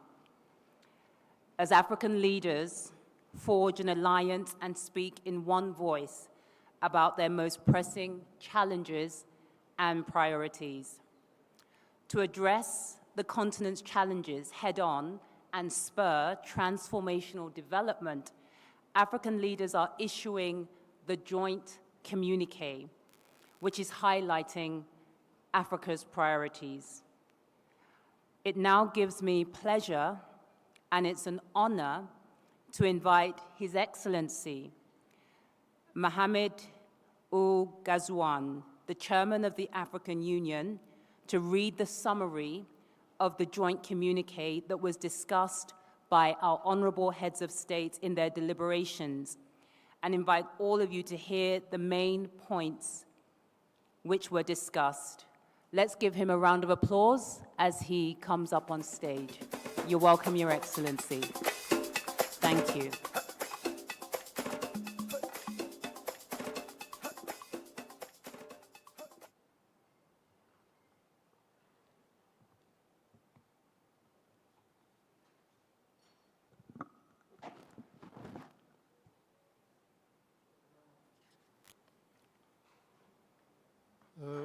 As African leaders forge an alliance and speak in one voice about their most pressing challenges and priorities. To address the continent's challenges head-on and spur transformational development, African leaders are issuing the joint communique, which is highlighting Africa's priorities. It now gives me pleasure, and it's an honor, to invite His Excellency, Mohamed Ould Ghazouan, the Chairman of the African Union, to read the summary of the joint communique that was discussed by our honorable heads of state in their deliberations, and invite all of you to hear the main points which were discussed. Let's give him a round of applause as he comes up on stage. You're welcome, Your Excellency. Thank you.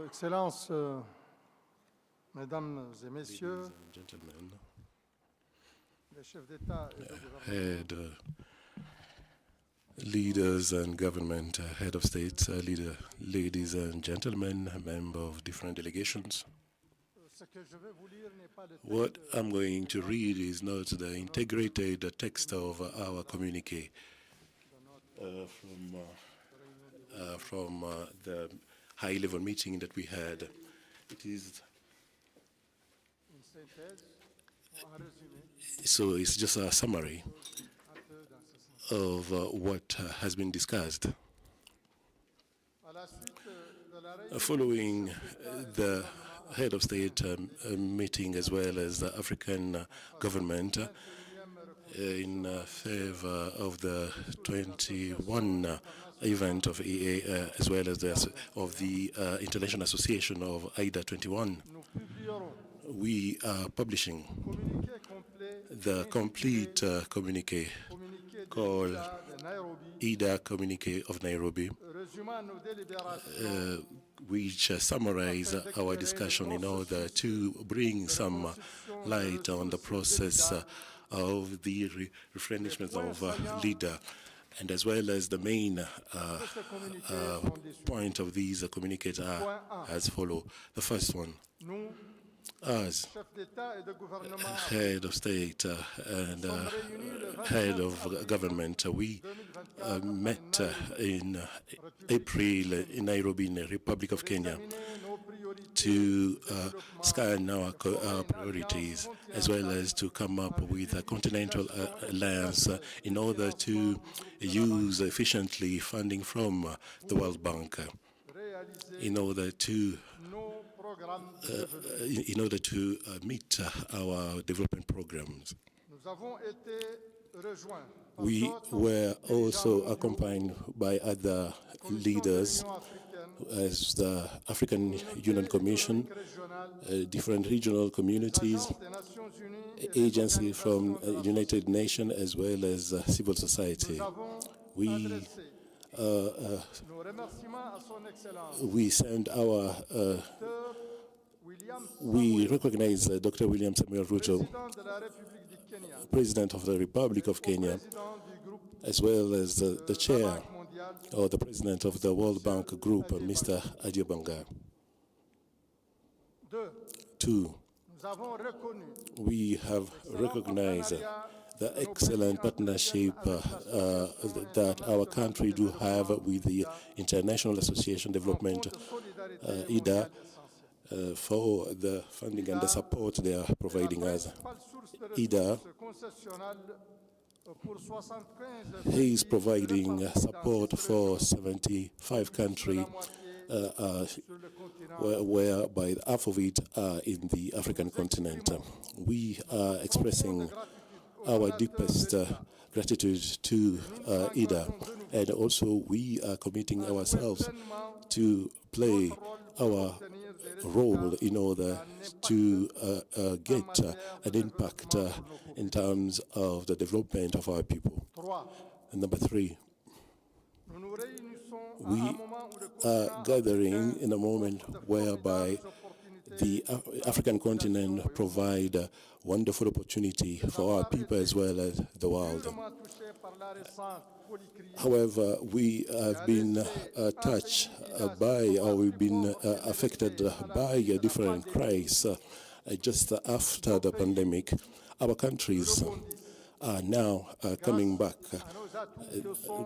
Excellences, Mesdames et Messieurs, Gentlemen, les chefs d'État et de gouvernement, head leaders and government, head of states, ladies and gentlemen, members of different delegations. What I'm going to read is not the integrated text of our communique from the high-level meeting that we had. It is so it's just a summary of what has been discussed. Following the head of state meeting as well as the African government in favor of the 21 event of EA as well as of the International Association of AIDA 21, we are publishing the complete communique called AIDA Communique of Nairobi, which summarize our discussion in order to bring some light on the process of the replenishment of leader, and as well as the main point of these communiques are as follow. The first one, as head of state and head of government, we met in April in Nairobi in the Republic of Kenya to scan our priorities as well as to come up with a continental alliance in order to use efficiently funding from the World Bank in order to meet our development programs. We were also accompanied by other leaders as the African Union Commission, different regional communities, agencies from the United Nations, as well as civil society. We send our we recognize Dr. William Samuel Ruto, President of the Republic of Kenya, as well as the chair or the President of the World Bank Group, Mr. Adiobanga. Two, we have recognized the excellent partnership that our country do have with the International Association Development, IDA, for the funding and the support they are providing us. IDA is providing support for 75 countries, whereby half of it are in the African continent. We are expressing our deepest gratitude to IDA, and also we are committing ourselves to play our role in order to get an impact in terms of the development of our people. And number three, we are gathering in a moment whereby the African continent provide a wonderful opportunity for our people as well as the world. However, we have been touched by, or we've been affected by a different crisis just after the pandemic. Our countries are now coming back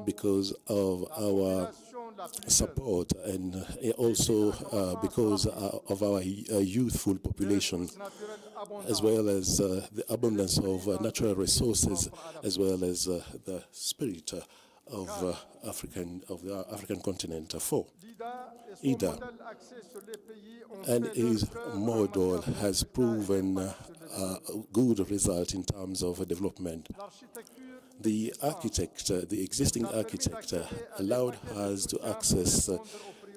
because of our support and also because of our youthful population, as well as the abundance of natural resources, as well as the spirit of the African continent. Four, IDA and its model has proven a good result in terms of development. The architect, the existing architect, allowed us to access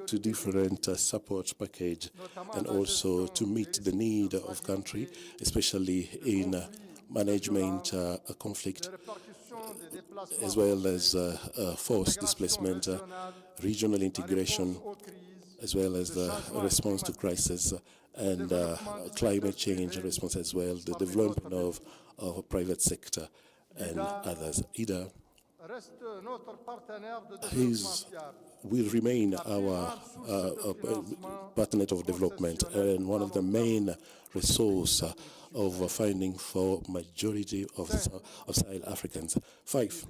to different support package and also to meet the need of country, especially in management conflict, as well as forced displacement, regional integration, as well as the response to crisis and climate change response as well, the development of private sector and others. IDA will remain our partner of development and one of the main resource of funding for majority of Sahel Africans. 5,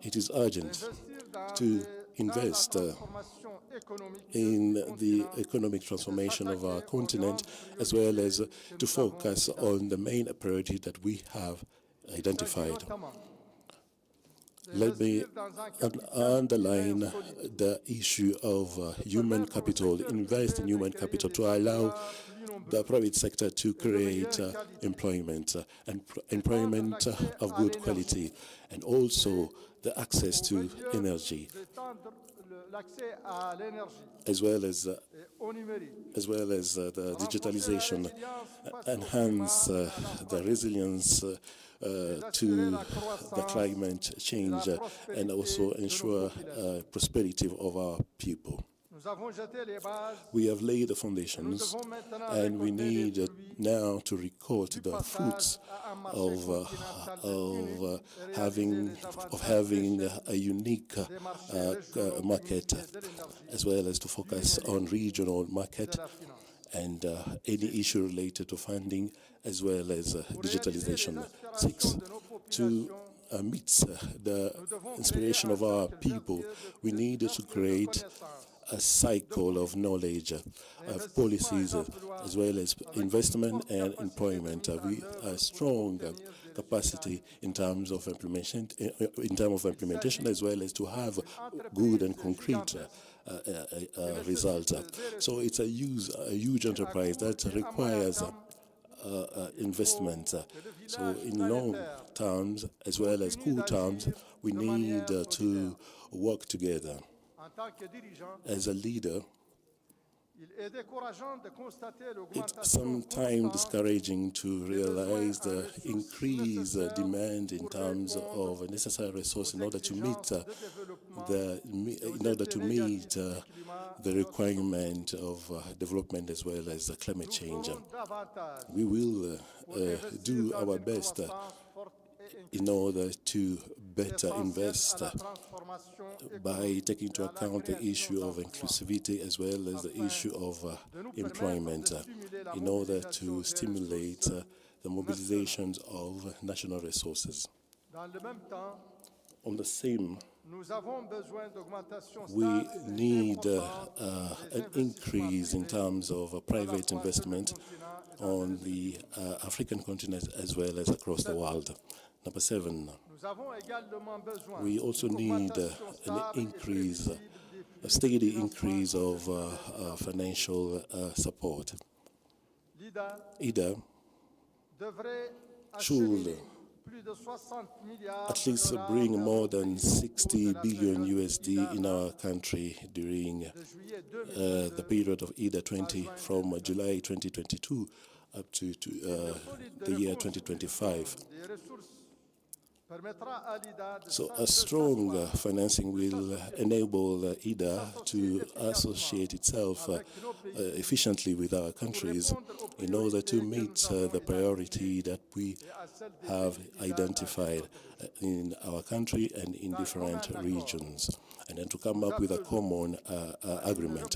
it is urgent to invest in the economic transformation of our continent, as well as to focus on the main priority that we have identified. Let me underline the issue of human capital, invest in human capital to allow the private sector to create employment, and employment of good quality, and also the access to energy, as well as the digitalization, enhance the resilience to the climate change, and also ensure prosperity of our people. We have laid the foundations, and we need now to record the fruits of having a unique market, as well as to focus on regional market and any issue related to funding, as well as digitalization. 6, to meet the inspiration of our people, we need to create a cycle of knowledge, of policies, as well as investment and employment. We have strong capacity in terms of implementation, as well as to have good and concrete results. So it's a huge enterprise that requires investment. So in long terms, as well as cool terms, we need to work together. As a leader, it's sometimes discouraging to realize the increased demand in terms of necessary resources in order to meet the requirement of development, as well as climate change. We will do our best in order to better invest by taking into account the issue of inclusivity, as well as the issue of employment, in order to stimulate the mobilizations of national resources. On the same, we need an increase in terms of private investment on the African continent, as well as across the world. Number 7, we also need an increase, a steady increase of financial support. IDA should at least bring more than 60 billion USD in our country during the period of IDA 20, from July 2022 up to the year 2025. So a strong financing will enable IDA to associate itself efficiently with our countries in order to meet the priority that we have identified in our country and in different regions, and then to come up with a common agreement.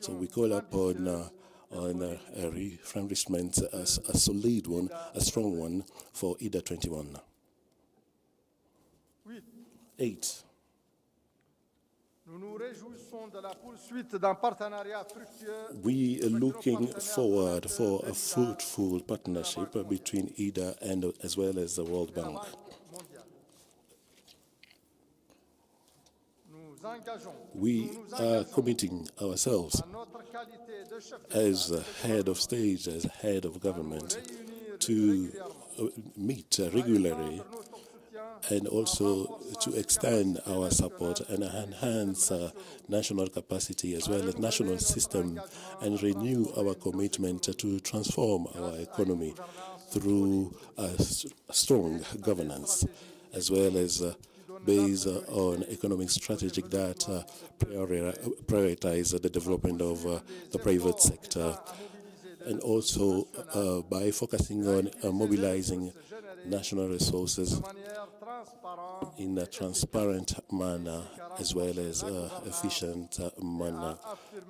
So we call upon a refurbishment, a solid one, a strong one for IDA 21. 8. We are looking forward for a fruitful partnership between IDA and as well as the World Bank. We are committing ourselves as head of state, as head of government, to meet regularly, and also to extend our support and enhance national capacity, as well as national system, and renew our commitment to transform our economy through a strong governance, as well as based on economic strategy that prioritize the development of the private sector, and also by focusing on mobilizing national resources in a transparent manner as well as efficient manner.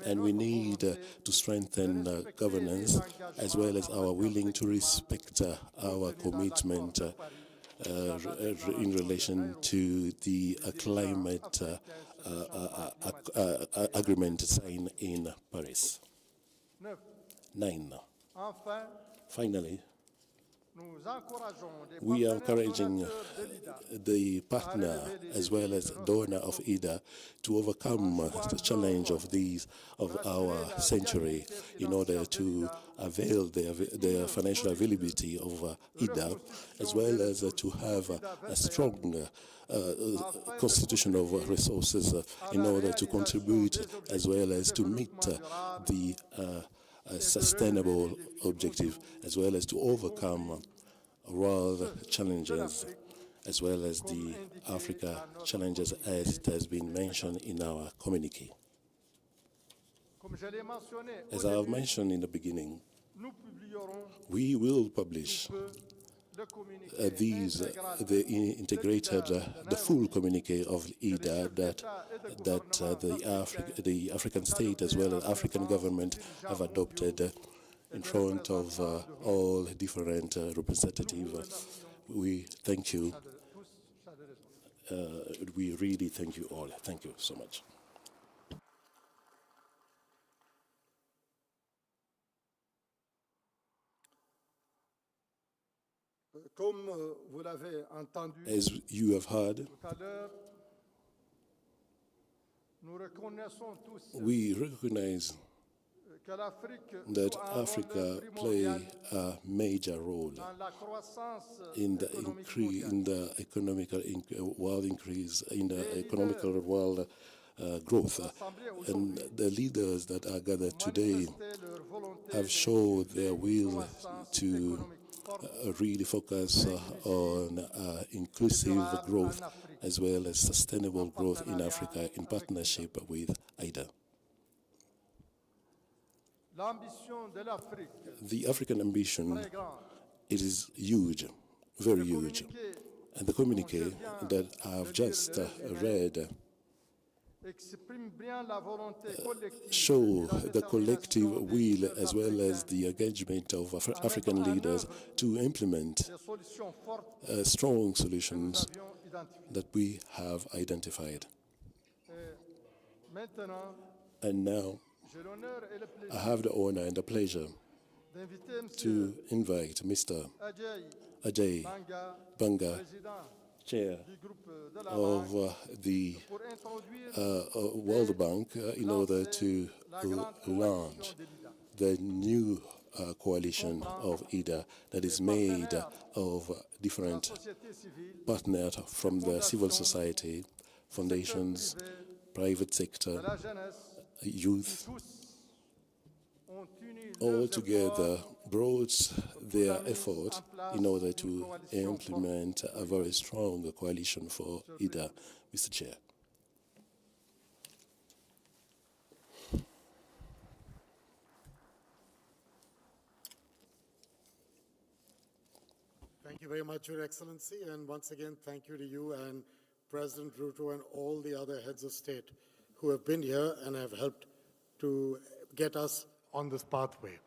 And we need to strengthen governance as well as our willing to respect our commitment in relation to the climate agreement signed in Paris. 9. Finally, we are encouraging the partner as well as donor of IDA to overcome the challenge of our century in order to avail their financial availability of IDA, as well as to have a strong constitution of resources in order to contribute as well as to meet the sustainable objective, as well as to overcome world challenges, as well as the Africa challenges as it has been mentioned in our communique. As I have mentioned in the beginning, we will publish the full communique of IDA that the African state as well as African government have adopted in front of all different representatives. We thank you. We really thank you all. Thank you so much. As you have heard, we recognize that Africa plays a major role in the economical world increase, in the economical world growth. And the leaders that are gathered today have shown their will to really focus on inclusive growth as well as sustainable growth in Africa in partnership with IDA. The African ambition, it is huge, very huge. And the communique that I've just read show the collective will as well as the engagement of African leaders to implement strong solutions that we have identified. And now, I have the honor and the pleasure to invite Mr. Ajay Banga, Chair of the World Bank, in order to launch the new coalition of IDA that is made of different partners from the civil society, foundations, private sector, youth, all together brought their effort in order to implement a very strong coalition for IDA. Mr. Chair. Thank you very much, Your Excellency, and once again, thank you to you and President Ruto and all the other heads of state who have been here and have helped to get us on this pathway.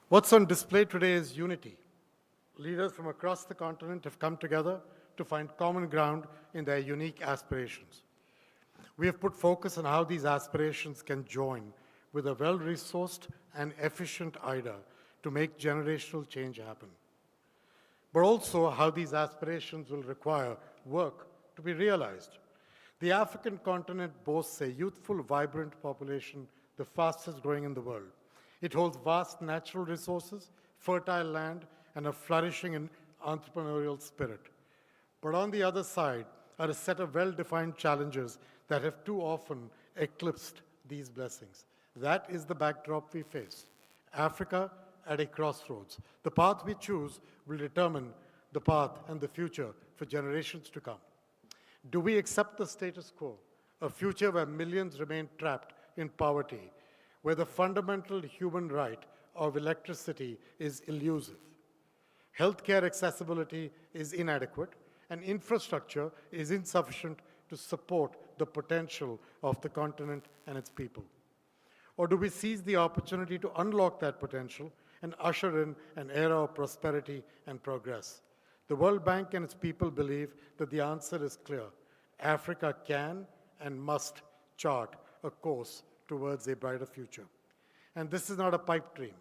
What's on display today is unity. Leaders from across the continent have come together to find common ground in their unique aspirations. We have put focus on how these aspirations can join with a well-resourced and efficient IDA to make generational change happen. But also how these aspirations will require work to be realized. The African continent boasts a youthful, vibrant population, the fastest growing in the world. It holds vast natural resources, fertile land, and a flourishing and entrepreneurial spirit. But on the other side are a set of well-defined challenges that have too often eclipsed these blessings. That is the backdrop we face. Africa at a crossroads. The path we choose will determine the path and the future for generations to come. Do we accept the status quo, a future where millions remain trapped in poverty, where the fundamental human right of electricity is elusive? Healthcare accessibility is inadequate, and infrastructure is insufficient to support the potential of the continent and its people? Or do we seize the opportunity to unlock that potential and usher in an era of prosperity and progress? The World Bank and its people believe that the answer is clear. Africa can and must chart a course towards a brighter future. And this is not a pipe dream.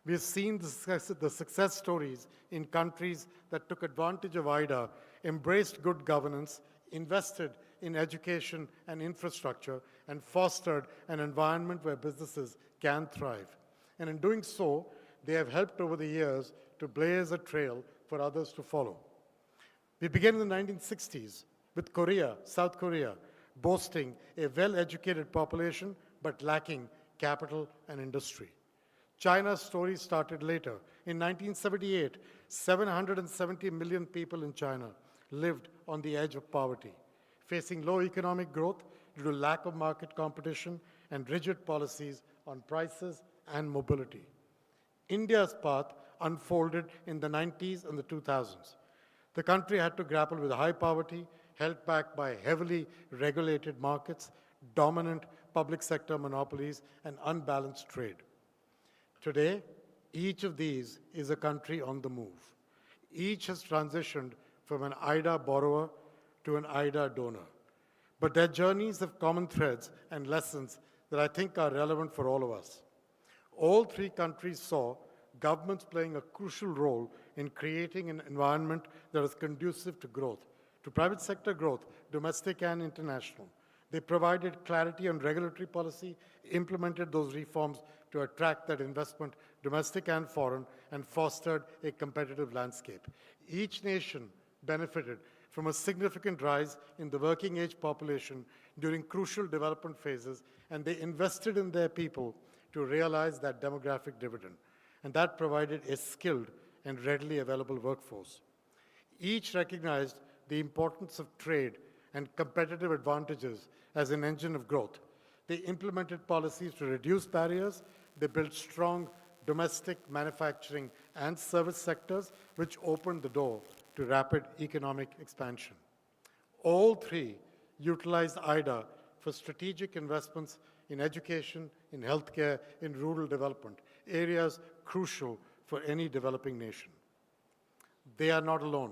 We have seen the success stories in countries that took advantage of IDA, embraced good governance, invested in education and infrastructure, and fostered an environment where businesses can thrive. And in doing so, they have helped over the years to blaze a trail for others to follow. We began in the 1960s with Korea, South Korea, boasting a well-educated population but lacking capital and industry. China's story started later. In 1978, 770 million people in China lived on the edge of poverty, facing low economic growth due to lack of market competition and rigid policies on prices and mobility. India's path unfolded in the 90s and the 2000s. The country had to grapple with high poverty, held back by heavily regulated markets, dominant public sector monopolies, and unbalanced trade. Today, each of these is a country on the move. Each has transitioned from an IDA borrower to an IDA donor. But their journeys have common threads and lessons that I think are relevant for all of us. All three countries saw governments playing a crucial role in creating an environment that is conducive to growth, to private sector growth, domestic and international. They provided clarity on regulatory policy, implemented those reforms to attract that investment, domestic and foreign, and fostered a competitive landscape. Each nation benefited from a significant rise in the working age population during crucial development phases, and they invested in their people to realize that demographic dividend. And that provided a skilled and readily available workforce. Each recognized the importance of trade and competitive advantages as an engine of growth. They implemented policies to reduce barriers. They built strong domestic manufacturing and service sectors, which opened the door to rapid economic expansion. All three utilized IDA for strategic investments in education, in healthcare, in rural development, areas crucial for any developing nation. They are not alone.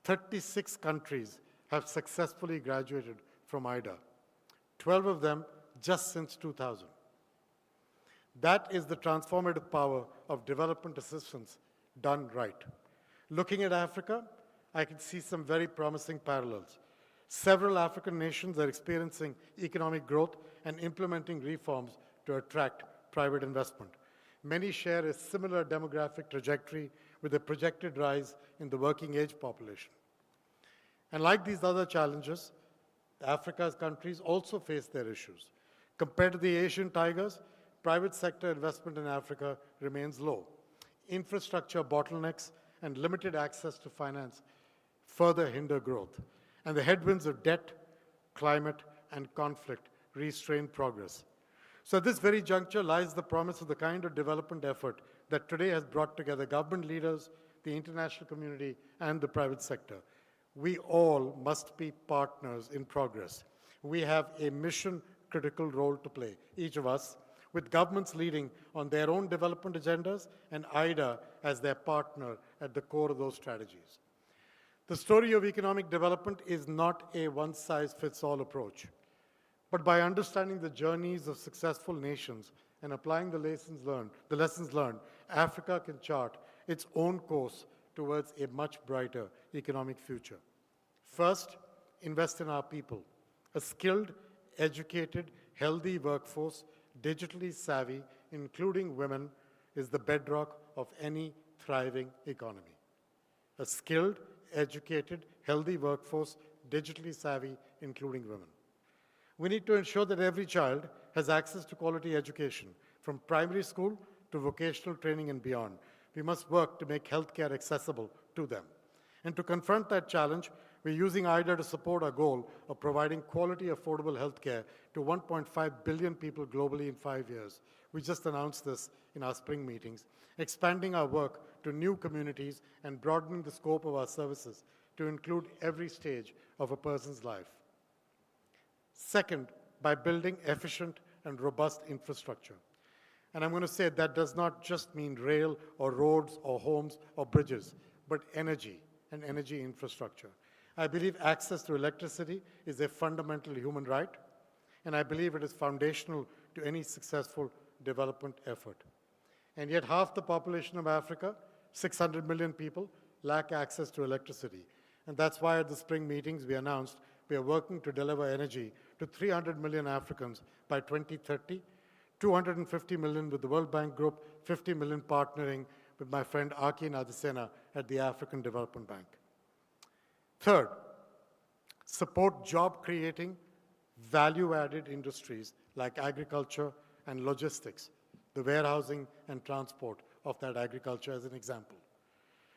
36 countries have successfully graduated from IDA, 12 of them just since 2000. That is the transformative power of development assistance done right. Looking at Africa, I can see some very promising parallels. Several African nations are experiencing economic growth and implementing reforms to attract private investment. Many share a similar demographic trajectory with a projected rise in the working age population. And like these other challenges, Africa's countries also face their issues. Compared to the Asian tigers, private sector investment in Africa remains low. Infrastructure bottlenecks and limited access to finance further hinder growth. And the headwinds of debt, climate, and conflict restrain progress. So at this very juncture lies the promise of the kind of development effort that today has brought together government leaders, the international community, and the private sector. We all must be partners in progress. We have a mission-critical role to play, each of us, with governments leading on their own development agendas and IDA as their partner at the core of those strategies. The story of economic development is not a one-size-fits-all approach, but by understanding the journeys of successful nations and applying the lessons learned, Africa can chart its own course towards a much brighter economic future. First, invest in our people. A skilled, educated, healthy workforce, digitally savvy, including women, is the bedrock of any thriving economy. A skilled, educated, healthy workforce, digitally savvy, including women. We need to ensure that every child has access to quality education, from primary school to vocational training and beyond. We must work to make healthcare accessible to them. And to confront that challenge, we're using IDA to support our goal of providing quality, affordable healthcare to 1.5 billion people globally in 5 years. We just announced this in our spring meetings, expanding our work to new communities and broadening the scope of our services to include every stage of a person's life. Second, by building efficient and robust infrastructure. And I'm going to say that does not just mean rail or roads or homes or bridges, but energy and energy infrastructure. I believe access to electricity is a fundamental human right, and I believe it is foundational to any successful development effort. And yet half the population of Africa, 600 million people, lack access to electricity. And that's why at the spring meetings we announced we are working to deliver energy to 300 million Africans by 2030, 250 million with the World Bank Group, 50 million partnering with my friend Aki Nadisena at the African Development Bank. Third, support job-creating, value-added industries like agriculture and logistics, the warehousing and transport of that agriculture as an example,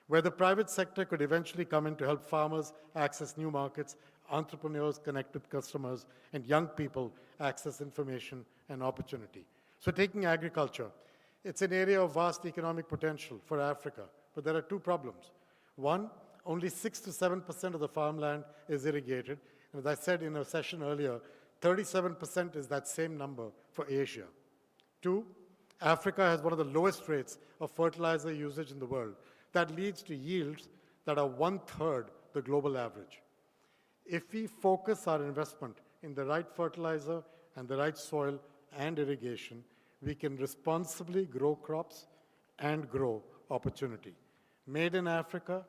where the private sector could eventually come in to help farmers access new markets, entrepreneurs connect with customers, and young people access information and opportunity. So taking agriculture, it's an area of vast economic potential for Africa, but there are two problems. One, only 6 to 7% of the farmland is irrigated. And as I said in a session earlier, 37% is that same number for Asia. Two, Africa has one of the lowest rates of fertilizer usage in the world. That leads to yields that are 1/3 the global average. If we focus our investment in the right fertilizer and the right soil and irrigation, we can responsibly grow crops and grow opportunity. Made in Africa,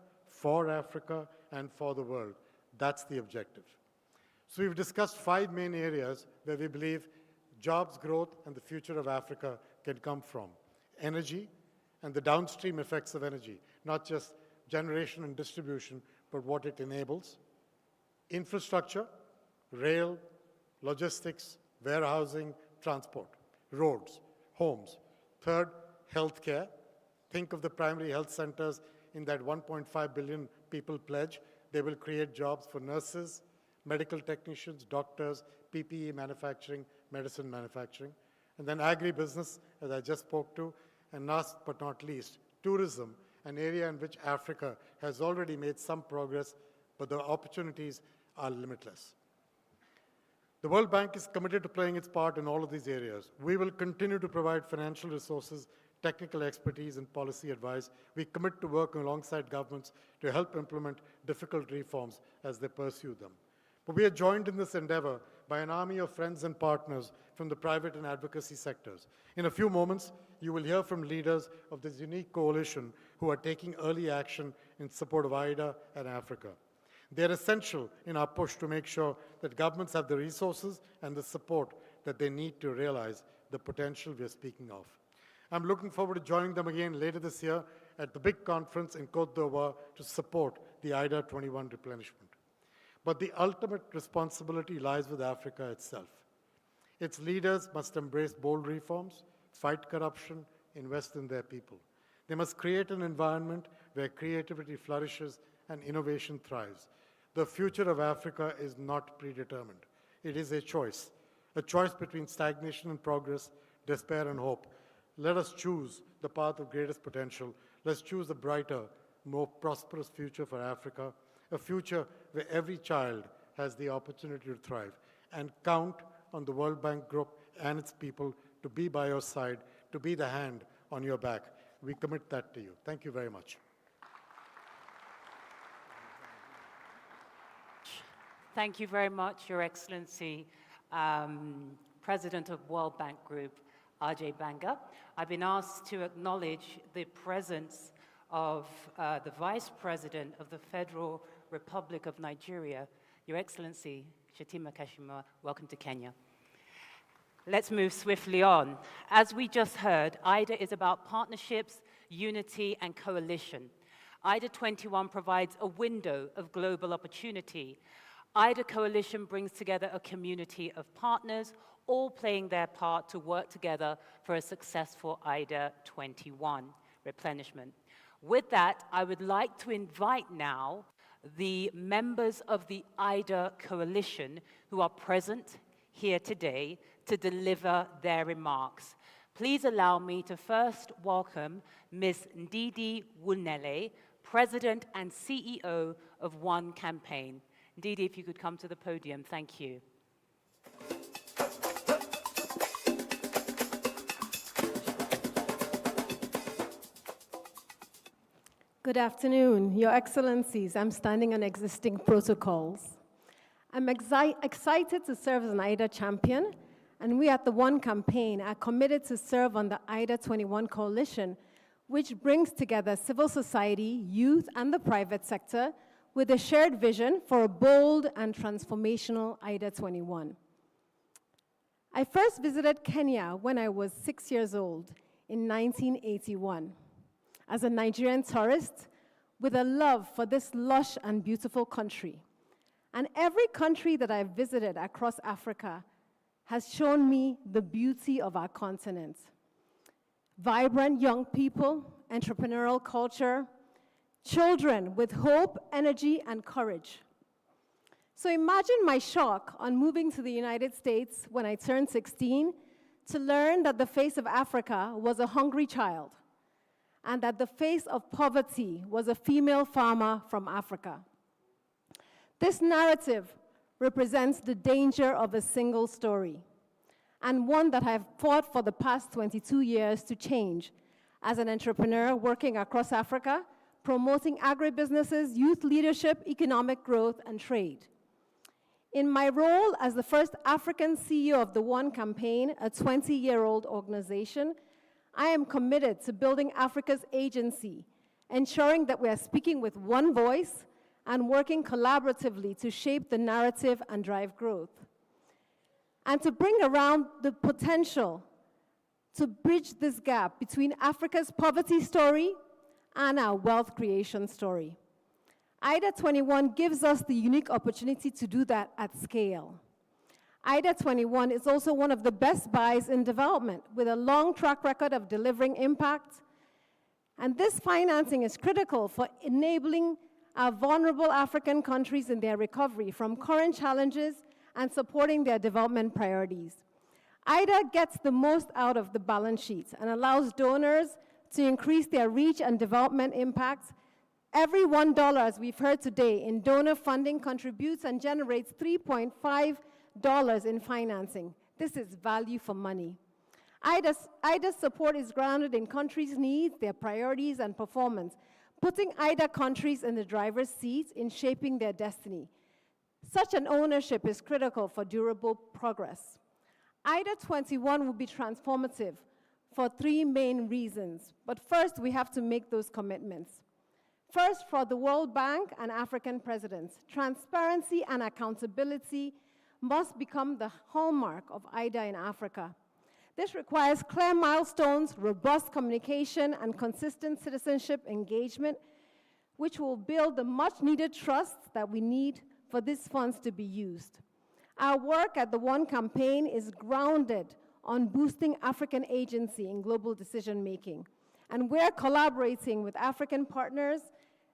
and for the world. That's the objective. So we've discussed 5 main areas where we believe jobs growth and the future of Africa can come from. Energy and the downstream effects of energy, not just generation and distribution, but what it enables. Infrastructure, rail, logistics, warehousing, transport, roads, homes. Third, healthcare. Think of the primary health centers in that 1.5 billion people pledge. They will create jobs for nurses, medical technicians, doctors, PPE manufacturing, medicine manufacturing. And then agribusiness, as I just spoke to. And last but not least, tourism, an area in which Africa has already made some progress, but the opportunities are limitless. The World Bank is committed to playing its part in all of these areas. We will continue to provide financial resources, technical expertise, and policy advice. We commit to work alongside governments to help implement difficult reforms as they pursue them. But we are joined in this endeavor by an army of friends and partners from the private and advocacy sectors. In a few moments, you will hear from leaders of this unique coalition who are taking early action in support of IDA and Africa. They are essential in our push to make sure that governments have the resources and the support that they need to realize the potential we are speaking of. I'm looking forward to joining them again later this year at the big conference in Côte d'Ivoire to support the IDA 21 replenishment. But the ultimate responsibility lies with Africa itself. Its leaders must embrace bold reforms, fight corruption, invest in their people. They must create an environment where creativity flourishes and innovation thrives. The future of Africa is not predetermined. It is a choice between stagnation and progress, despair and hope. Let us choose the path of greatest potential. Let's choose a brighter, more prosperous future for Africa, a future where every child has the opportunity to thrive, and count on the World Bank Group and its people to be by your side, to be the hand on your back. We commit that to you. Thank you very much. Thank you very much, Your Excellency, President of World Bank Group, Ajay Banga. I've been asked to acknowledge the presence of the Vice President of the Federal Republic of Nigeria, Your Excellency, Shetima Kashima. Welcome to Kenya. Let's move swiftly on. As we just heard, IDA is about partnerships, unity, and coalition. IDA 21 provides a window of global opportunity. IDA Coalition brings together a community of partners, all playing their part to work together for a successful IDA 21 replenishment. With that, I would like to invite now the members of the IDA Coalition who are present here today to deliver their remarks. Please allow me to first welcome Ms. Ndidi Wunele, President and CEO of One Campaign. Indeed, if you could come to the podium, thank you. Good afternoon, Your Excellencies. I'm standing on existing protocols. I'm excited to serve as an IDA champion, and we at the One Campaign are committed to serve on the IDA 21 coalition, which brings together civil society, youth, and the private sector with a shared vision for a bold and transformational IDA 21. I first visited Kenya when I was 6 years old in 1981 as a Nigerian tourist with a love for this lush and beautiful country. And every country that I've visited across Africa has shown me the beauty of our continent. Vibrant young people, entrepreneurial culture, children with hope, energy, and courage. So imagine my shock on moving to the United States when I turned 16 to learn that the face of Africa was a hungry child and that the face of poverty was a female farmer from Africa. This narrative represents the danger of a single story, and one that I've fought for the past 22 years to change as an entrepreneur working across Africa, promoting agribusinesses, youth leadership, economic growth, and trade. In my role as the first African CEO of the One Campaign, a 20-year-old organization, I am committed to building Africa's agency, ensuring that we are speaking with one voice and working collaboratively to shape the narrative and drive growth. And to bring around the potential to bridge this gap between Africa's poverty story and our wealth creation story. IDA 21 gives us the unique opportunity to do that at scale. IDA 21 is also one of the best buys in development with a long track record of delivering impact. And this financing is critical for enabling our vulnerable African countries in their recovery from current challenges and supporting their development priorities. IDA gets the most out of the balance sheet and allows donors to increase their reach and development impact. Every $1, as we've heard today, in donor funding contributes and generates $3.5 in financing. This is value for money. IDA's support is grounded in countries' needs, their priorities, and performance, putting IDA countries in the driver's seat in shaping their destiny. Such an ownership is critical for durable progress. IDA 21 will be transformative for three main reasons. But first, we have to make those commitments. First, for the World Bank and African presidents, transparency and accountability must become the hallmark of IDA in Africa. This requires clear milestones, robust communication, and consistent citizenship engagement, which will build the much-needed trust that we need for these funds to be used. Our work at the One Campaign is grounded on boosting African agency in global decision-making, and we're collaborating with African partners,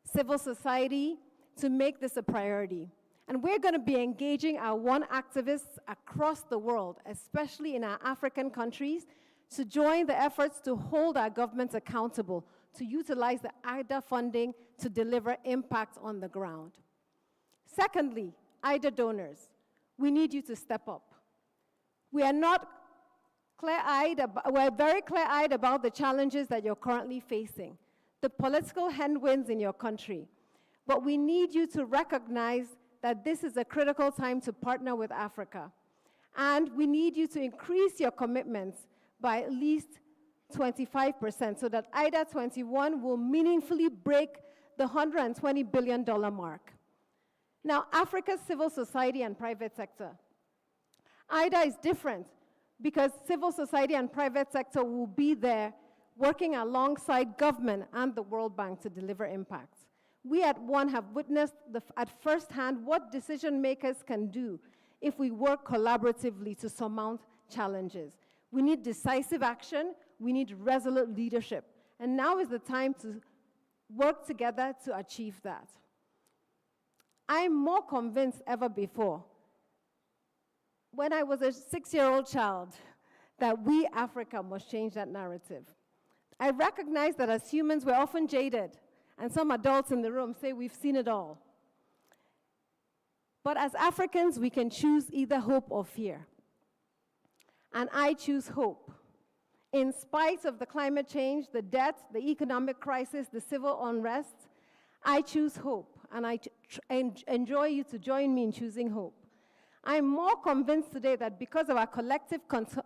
civil society, to make this a priority. And we're going to be engaging our One activists across the world, especially in our African countries, to join the efforts to hold our governments accountable, to utilize the IDA funding to deliver impact on the ground. Secondly, IDA donors, we need you to step up. We're very clear-eyed about the challenges that you're currently facing, the political headwinds in your country. But we need you to recognize that this is a critical time to partner with Africa. And we need you to increase your commitments by at least 25% so that IDA 21 will meaningfully break the $120 billion mark. Now, Africa's civil society and private sector. IDA is different because civil society and private sector will be there working alongside government and the World Bank to deliver impact. We at One have witnessed at firsthand what decision makers can do if we work collaboratively to surmount challenges. We need decisive action, we need resolute leadership, and now is the time to work together to achieve that. I'm more convinced ever before, when I was a 6-year-old child, that we, Africa, must change that narrative. I recognize that as humans, we're often jaded, and some adults in the room say we've seen it all. But as Africans, we can choose either hope or fear. And I choose hope. In spite of the climate change, the debt, the economic crisis, the civil unrest, I choose hope, and I enjoy you to join me in choosing hope. I'm more convinced today that because of our collective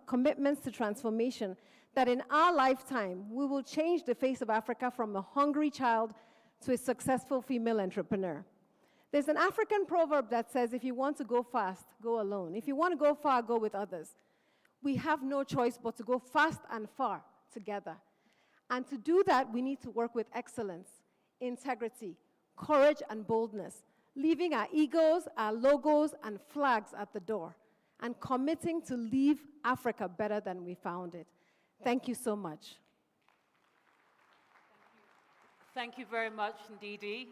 commitments to transformation, that in our lifetime, we will change the face of Africa from a hungry child to a successful female entrepreneur. There's an African proverb that says, if you want to go fast, go alone. If you want to go far, go with others. We have no choice but to go fast and far together. And to do that, we need to work with excellence, integrity, courage, and boldness, leaving our egos, our logos, and flags at the door, and committing to leave Africa better than we found it. Thank you so much. Thank you very much, Ndidi,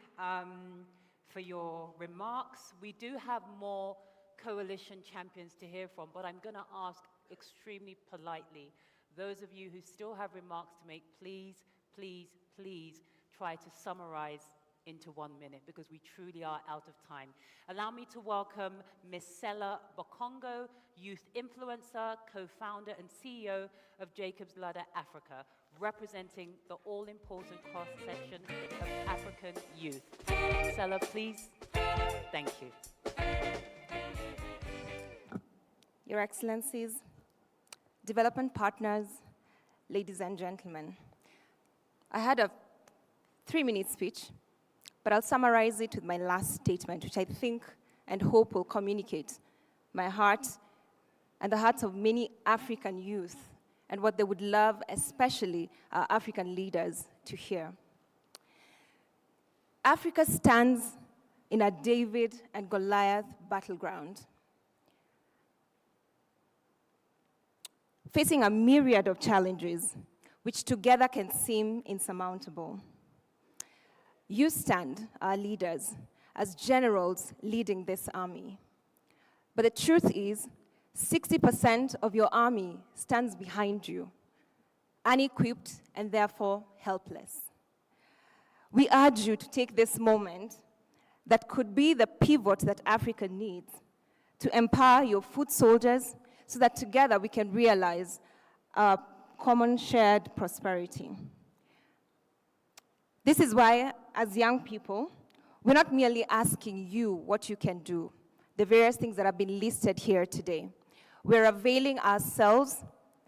for your remarks. We do have more coalition champions to hear from, but I'm going to ask extremely politely, those of you who still have remarks to make, please, please, please try to summarize into 1 minute, because we truly are out of time. Allow me to welcome Ms. Sela Bokongo, youth influencer, co-founder and CEO of Jacob's Ladder Africa, representing the all-important cross-section of African youth. Sela, please. Thank you. Your Excellencies, development partners, ladies and gentlemen, I had a 3-minute speech, but I'll summarize it with my last statement, which I think and hope will communicate my heart and the hearts of many African youth and what they would love, especially our African leaders, to hear. Africa stands in a David and Goliath battleground, facing a myriad of challenges, which together can seem insurmountable. You stand, our leaders, as generals leading this army. But the truth is, 60% of your army stands behind you, unequipped and therefore helpless. We urge you to take this moment that could be the pivot that Africa needs to empower your foot soldiers so that together we can realize our common shared prosperity. This is why, as young people, we're not merely asking you what you can do, the various things that have been listed here today. We're availing ourselves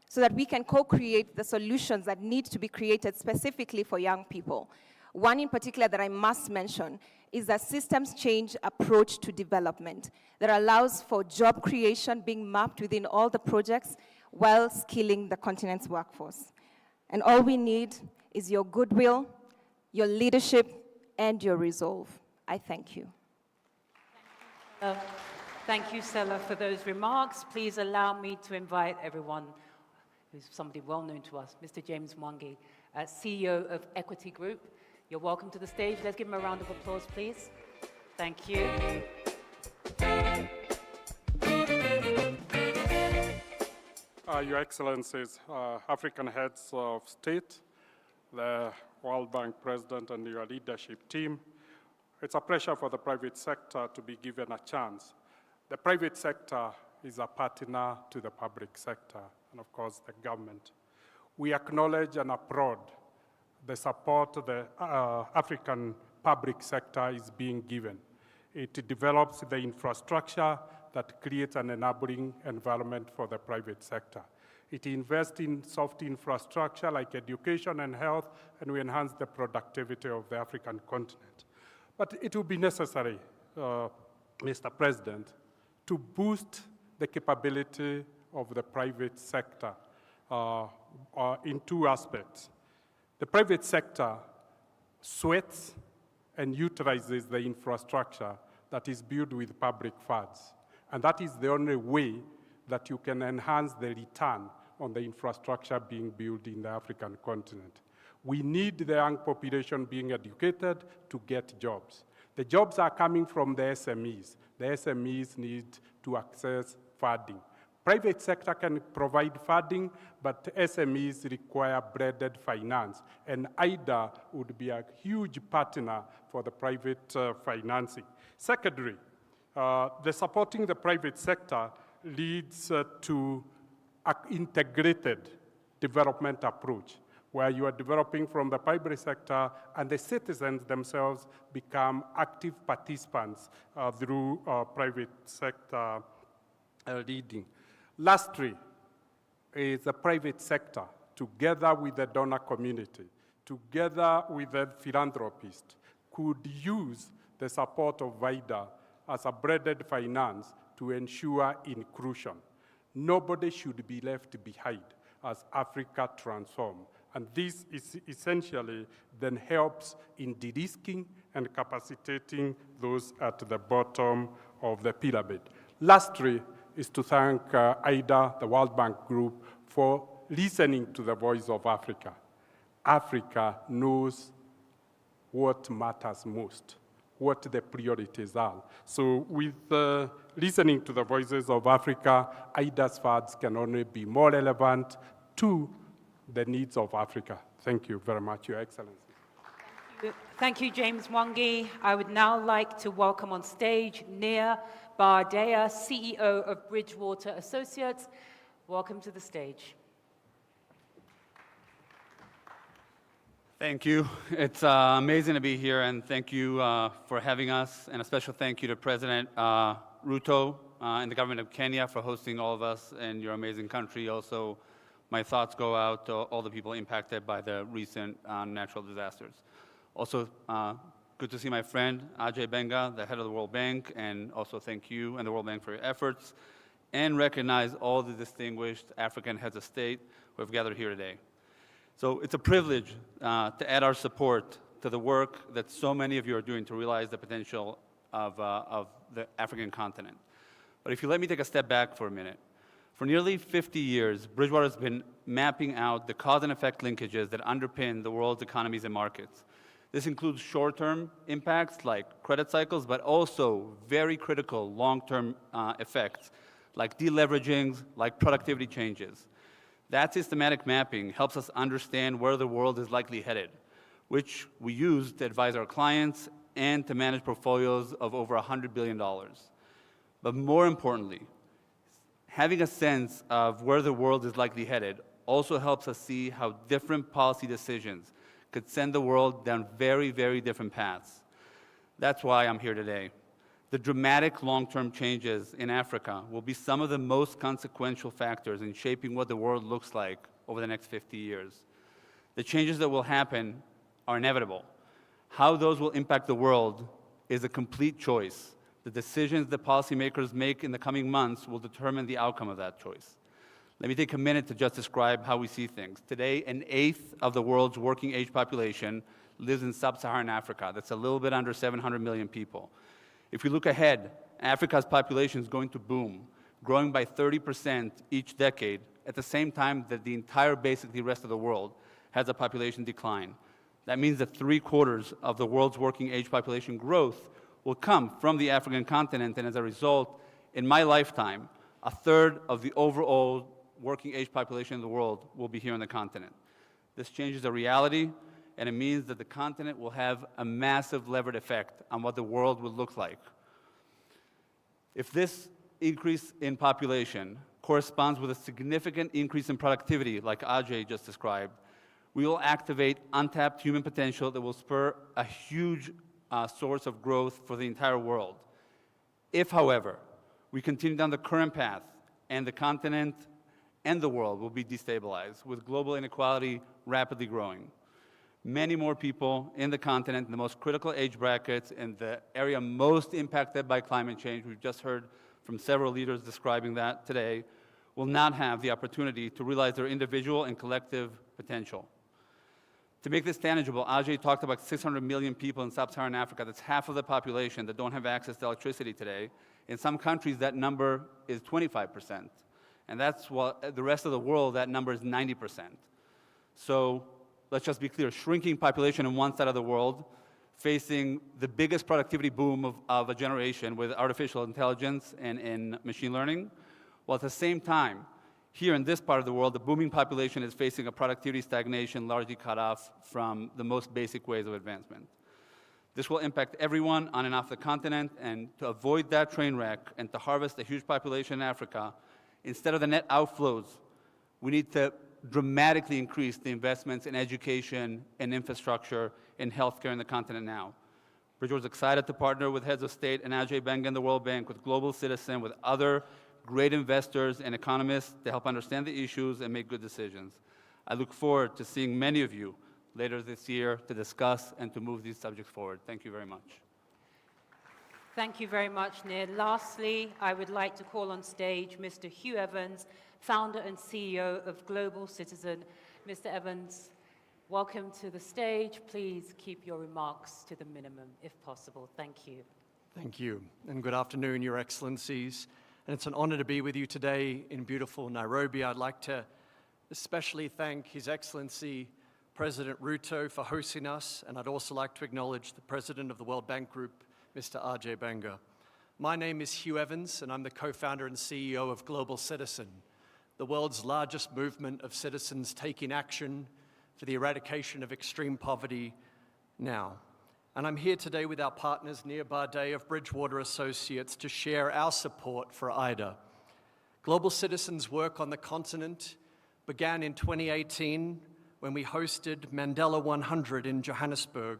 so that we can co-create the solutions that need to be created specifically for young people. One in particular that I must mention is a systems change approach to development that allows for job creation being mapped within all the projects while skilling the continent's workforce. And all we need is your goodwill, your leadership, and your resolve. I thank you. Thank you, Sela, for those remarks. Please allow me to invite everyone who's somebody well known to us, Mr. James Mwangi, CEO of Equity Group. You're welcome to the stage. Let's give him a round of applause, please. Thank you. Your Excellencies, African heads of state, the World Bank President and your leadership team, it's a pleasure for the private sector to be given a chance. The private sector is a partner to the public sector and, of course, the government. We acknowledge and applaud the support the African public sector is being given. It develops the infrastructure that creates an enabling environment for the private sector. It invests in soft infrastructure like education and health, and we enhance the productivity of the African continent. But it will be necessary, Mr. President, to boost the capability of the private sector in two aspects. The private sector sweats and utilizes the infrastructure that is built with public funds. And that is the only way that you can enhance the return on the infrastructure being built in the African continent. We need the young population being educated to get jobs. The jobs are coming from the SMEs. The SMEs need to access funding. Private sector can provide funding, but SMEs require blended finance, and IDA would be a huge partner for the private financing. Secondly, the supporting the private sector leads to an integrated development approach, where you are developing from the private sector and the citizens themselves become active participants through private sector leading. Lastly, is the private sector, together with the donor community, together with the philanthropist, could use the support of VIDA as a blended finance to ensure inclusion. Nobody should be left behind as Africa transforms. And this is essentially then helps in de-risking and capacitating those at the bottom of the pyramid. Lastly, is to thank IDA, the World Bank Group, for listening to the voice of Africa. Africa knows what matters most, what the priorities are. So with listening to the voices of Africa, IDA's funds can only be more relevant to the needs of Africa. Thank you very much, Your Excellency. Thank you, James Mwangi. I would now like to welcome on stage Nia Bardea, CEO of Bridgewater Associates. Welcome to the stage. Thank you. It's amazing to be here, and thank you for having us. And a special thank you to President Ruto and the government of Kenya for hosting all of us in your amazing country. Also, my thoughts go out to all the people impacted by the recent natural disasters. Also, good to see my friend Ajay Benga, the head of the World Bank, and also thank you and the World Bank for your efforts, and recognize all the distinguished African heads of state who have gathered here today. So it's a privilege to add our support to the work that so many of you are doing to realize the potential of the African continent. But if you let me take a step back for a minute. For nearly 50 years, Bridgewater has been mapping out the cause and effect linkages that underpin the world's economies and markets. This includes short-term impacts like credit cycles, but also very critical long-term effects like deleveraging, like productivity changes. That systematic mapping helps us understand where the world is likely headed, which we use to advise our clients and to manage portfolios of over $100 billion. But more importantly, having a sense of where the world is likely headed also helps us see how different policy decisions could send the world down very, very different paths. That's why I'm here today. The dramatic long-term changes in Africa will be some of the most consequential factors in shaping what the world looks like over the next 50 years. The changes that will happen are inevitable. How those will impact the world is a complete choice. The decisions that policymakers make in the coming months will determine the outcome of that choice. Let me take a minute to just describe how we see things. Today, 1/8 of the world's working age population lives in sub-Saharan Africa. That's a little bit under 700 million people. If we look ahead, Africa's population is going to boom, growing by 30% each decade, at the same time that the entire, basically, rest of the world has a population decline. That means that 3/4 of the world's working age population growth will come from the African continent, and as a result, in my lifetime, 1/3 of the overall working age population in the world will be here on the continent. This changes the reality, and it means that the continent will have a massive levered effect on what the world will look like. If this increase in population corresponds with a significant increase in productivity, like Ajay just described, we will activate untapped human potential that will spur a huge source of growth for the entire world. If, however, we continue down the current path, and the continent and the world will be destabilized, with global inequality rapidly growing. Many more people in the continent, in the most critical age brackets, in the area most impacted by climate change, we've just heard from several leaders describing that today, will not have the opportunity to realize their individual and collective potential. To make this tangible, Ajay talked about 600 million people in sub-Saharan Africa. That's half of the population that don't have access to electricity today. In some countries, that number is 25%. And that's what the rest of the world, that number is 90%. So let's just be clear, shrinking population on one side of the world, facing the biggest productivity boom of a generation with artificial intelligence and machine learning, while at the same time, here in this part of the world, the booming population is facing a productivity stagnation largely cut off from the most basic ways of advancement. This will impact everyone on and off the continent, and to avoid that train wreck and to harvest a huge population in Africa, instead of the net outflows, we need to dramatically increase the investments in education and infrastructure and healthcare in the continent now. Bridgewater is excited to partner with heads of state and Ajay Banga and the World Bank, with Global Citizen, with other great investors and economists to help understand the issues and make good decisions. I look forward to seeing many of you later this year to discuss and to move these subjects forward. Thank you very much. Thank you very much, Nir. Lastly, I would like to call on stage Mr. Hugh Evans, founder and CEO of Global Citizen. Mr. Evans, welcome to the stage. Please keep your remarks to the minimum, if possible. Thank you. Thank you, and good afternoon, Your Excellencies. And it's an honor to be with you today in beautiful Nairobi. I'd like to especially thank His Excellency President Ruto for hosting us, and I'd also like to acknowledge the President of the World Bank Group, Mr. Ajay Banga. My name is Hugh Evans, and I'm the co-founder and CEO of Global Citizen, the world's largest movement of citizens taking action for the eradication of extreme poverty now. And I'm here today with our partners, Nir Barday of Bridgewater Associates, to share our support for IDA. Global Citizen's work on the continent began in 2018 when we hosted Mandela 100 in Johannesburg,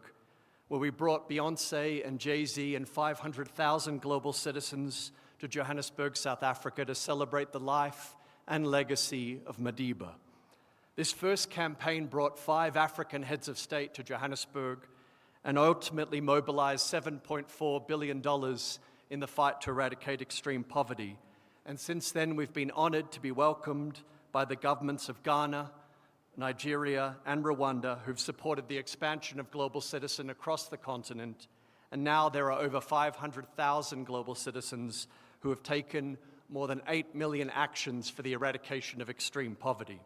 where we brought Beyonce and Jay-Z and 500,000 global citizens to Johannesburg, South Africa, to celebrate the life and legacy of Madiba. This first campaign brought 5 African heads of state to Johannesburg and ultimately mobilized $7.4 billion in the fight to eradicate extreme poverty. And since then, we've been honored to be welcomed by the governments of Ghana, Nigeria, and Rwanda, who've supported the expansion of Global Citizen across the continent. And now there are over 500,000 global citizens who have taken more than 8 million actions for the eradication of extreme poverty.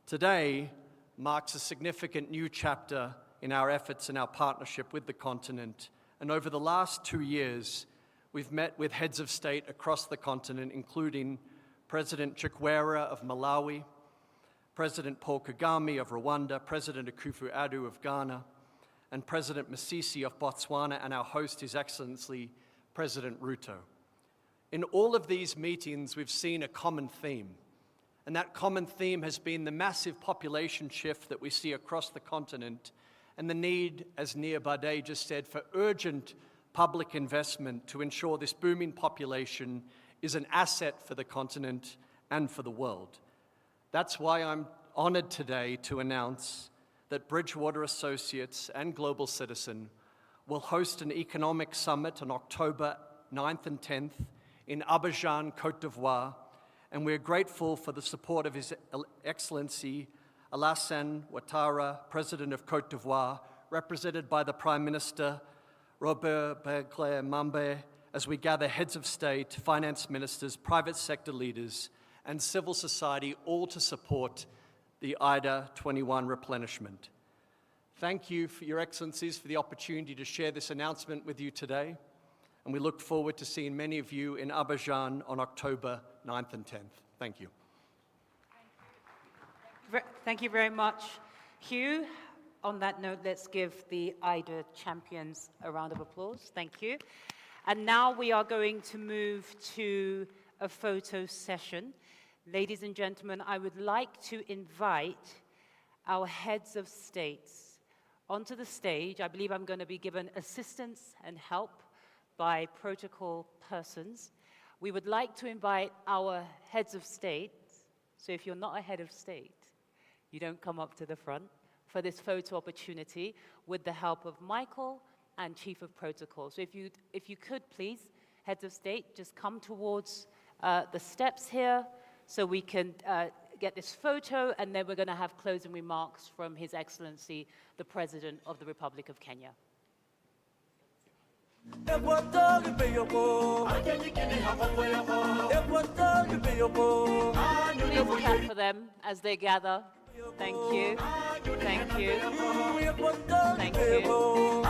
Today marks a significant new chapter in our efforts and our partnership with the continent. And over the last 2 years, we've met with heads of state across the continent, including President Chikwera of Malawi, President Paul Kagame of Rwanda, President Akufo-Addo of Ghana, and President Masisi of Botswana, and our host, His Excellency, President Ruto. In all of these meetings, we've seen a common theme, and that common theme has been the massive population shift that we see across the continent and the need, as Nir Barday just said, for urgent public investment to ensure this booming population is an asset for the continent and for the world. That's why I'm honored today to announce that Bridgewater Associates and Global Citizen will host an economic summit on October 9th and 10th in Abidjan, Côte d'Ivoire, and we're grateful for the support of His Excellency Alassane Ouattara, President of Côte d'Ivoire, represented by the Prime Minister Robert Begle Mambe, as we gather heads of state, finance ministers, private sector leaders, and civil society, all to support the IDA 21 replenishment. Thank you, for Your Excellencies, for the opportunity to share this announcement with you today, and we look forward to seeing many of you in Abidjan on October 9th and 10th. Thank you. Thank you very much, Hugh. On that note, let's give the IDA champions a round of applause. Thank you. And now we are going to move to a photo session. Ladies and gentlemen, I would like to invite our heads of states onto the stage. I believe I'm going to be given assistance and help by protocol persons. We would like to invite our heads of state, so if you're not a head of state, you don't come up to the front for this photo opportunity, with the help of Michael and Chief of Protocol. So if you could please, heads of state, just come towards the steps here so we can get this photo, and then we're going to have closing remarks from His Excellency, the President of the Republic of Kenya. Please clap for them as they gather. Thank you. Thank you. Thank you.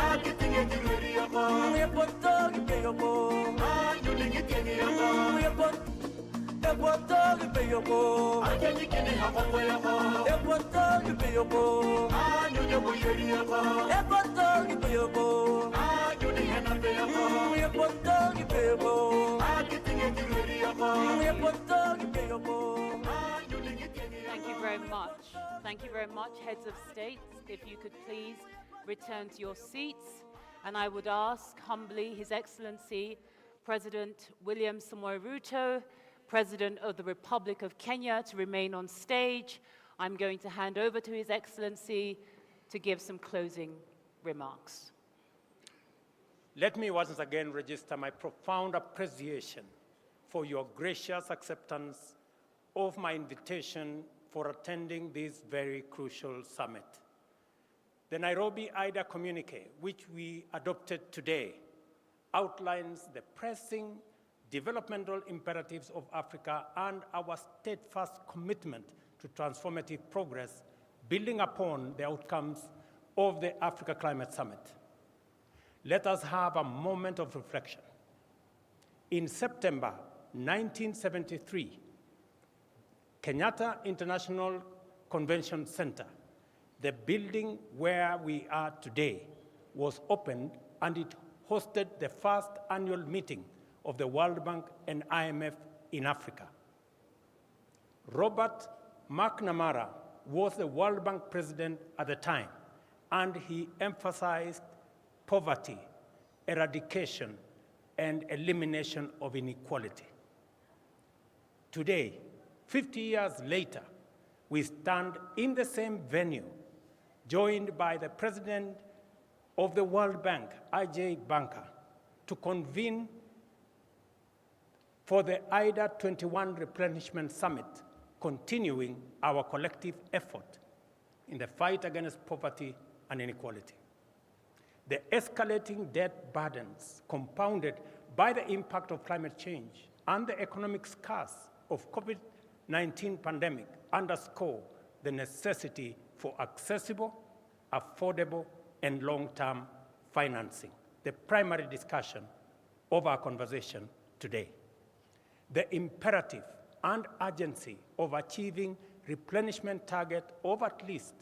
Thank you very much. Thank you very much, heads of states. If you could please return to your seats. And I would ask humbly His Excellency President William Samoei Ruto, President of the Republic of Kenya, to remain on stage. I'm going to hand over to His Excellency to give some closing remarks. Let me once again register my profound appreciation for your gracious acceptance of my invitation for attending this very crucial summit. The Nairobi IDA communique, which we adopted today, outlines the pressing developmental imperatives of Africa and our steadfast commitment to transformative progress, building upon the outcomes of the Africa Climate Summit. Let us have a moment of reflection. In September 1973, Kenyatta International Convention Center, the building where we are today, was opened and it hosted the first annual meeting of the World Bank and IMF in Africa. Robert McNamara was the World Bank president at the time, and he emphasized poverty, eradication, and elimination of inequality. Today, 50 years later, we stand in the same venue, joined by the president of the World Bank, Ajay Banga, to convene for the IDA 21 Replenishment Summit, continuing our collective effort in the fight against poverty and inequality. The escalating debt burdens, compounded by the impact of climate change and the economic scars of COVID-19 pandemic, underscore the necessity for accessible, affordable, and long-term financing, the primary discussion of our conversation today. The imperative and urgency of achieving replenishment target of at least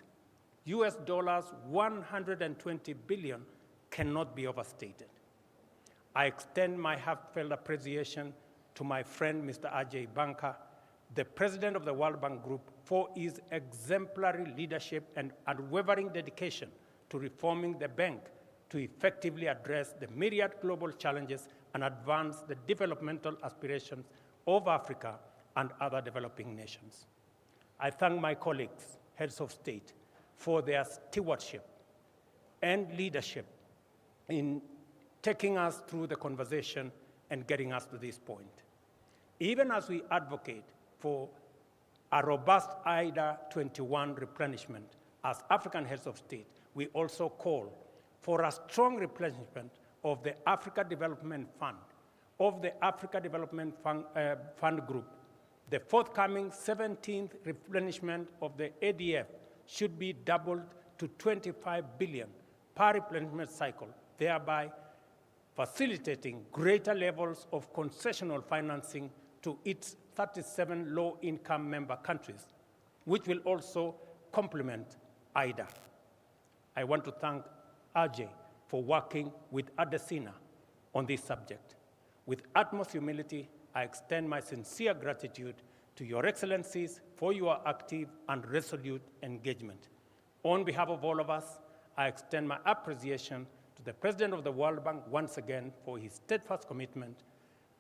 US $120 billion cannot be overstated. I extend my heartfelt appreciation to my friend, Mr. Ajay Banga, the president of the World Bank Group, for his exemplary leadership and unwavering dedication to reforming the bank to effectively address the myriad global challenges and advance the developmental aspirations of Africa and other developing nations. I thank my colleagues, heads of state, for their stewardship and leadership in taking us through the conversation and getting us to this point. Even as we advocate for a robust IDA 21 replenishment as African heads of state, we also call for a strong replenishment of the Africa Development Fund, of the Africa Development Fund Group. The forthcoming 17th replenishment of the ADF should be doubled to 25 billion per replenishment cycle, thereby facilitating greater levels of concessional financing to its 37 low-income member countries, which will also complement IDA. I want to thank Ajay for working with Adesina on this subject. With utmost humility, I extend my sincere gratitude to Your Excellencies for your active and resolute engagement. On behalf of all of us, I extend my appreciation to the President of the World Bank once again for his steadfast commitment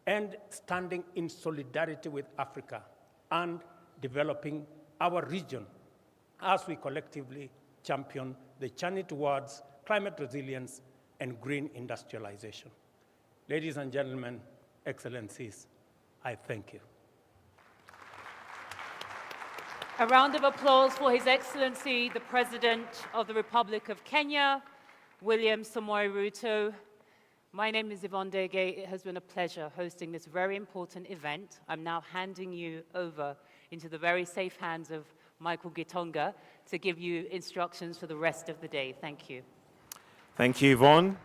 and standing in solidarity with Africa and developing our region as we collectively champion the journey towards climate resilience and green industrialization. Ladies and gentlemen, Excellencies, I thank you. A round of applause for His Excellency, the President of the Republic of Kenya, William Samoei Ruto. My name is Yvonne Dege. It has been a pleasure hosting this very important event. I'm now handing you over into the very safe hands of Michael Gitonga to give you instructions for the rest of the day. Thank you. Thank you, Yvonne.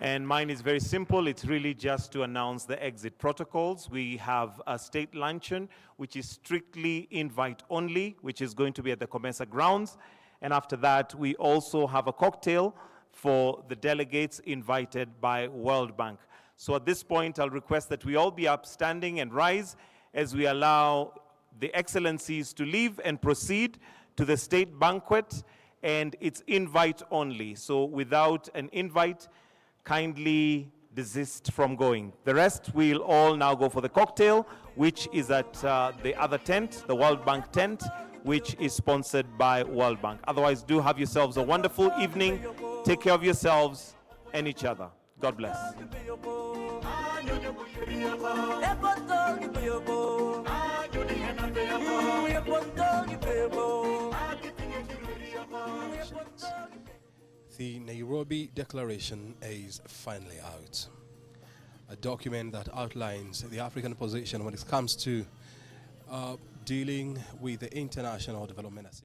And mine is very simple. It's really just to announce the exit protocols. We have a state luncheon, which is strictly invite only, which is going to be at the Comesa grounds. And after that, we also have a cocktail for the delegates invited by World Bank. So at this point, I'll request that we all be upstanding and rise as we allow the excellencies to leave and proceed to the state banquet, and it's invite only. So without an invite, kindly desist from going. The rest, we'll all now go for the cocktail, which is at the other tent, the World Bank tent, which is sponsored by World Bank. Otherwise, do have yourselves a wonderful evening. Take care of yourselves and each other. God bless. The Nairobi Declaration is finally out, a document that outlines the African position when it comes to dealing with the international development.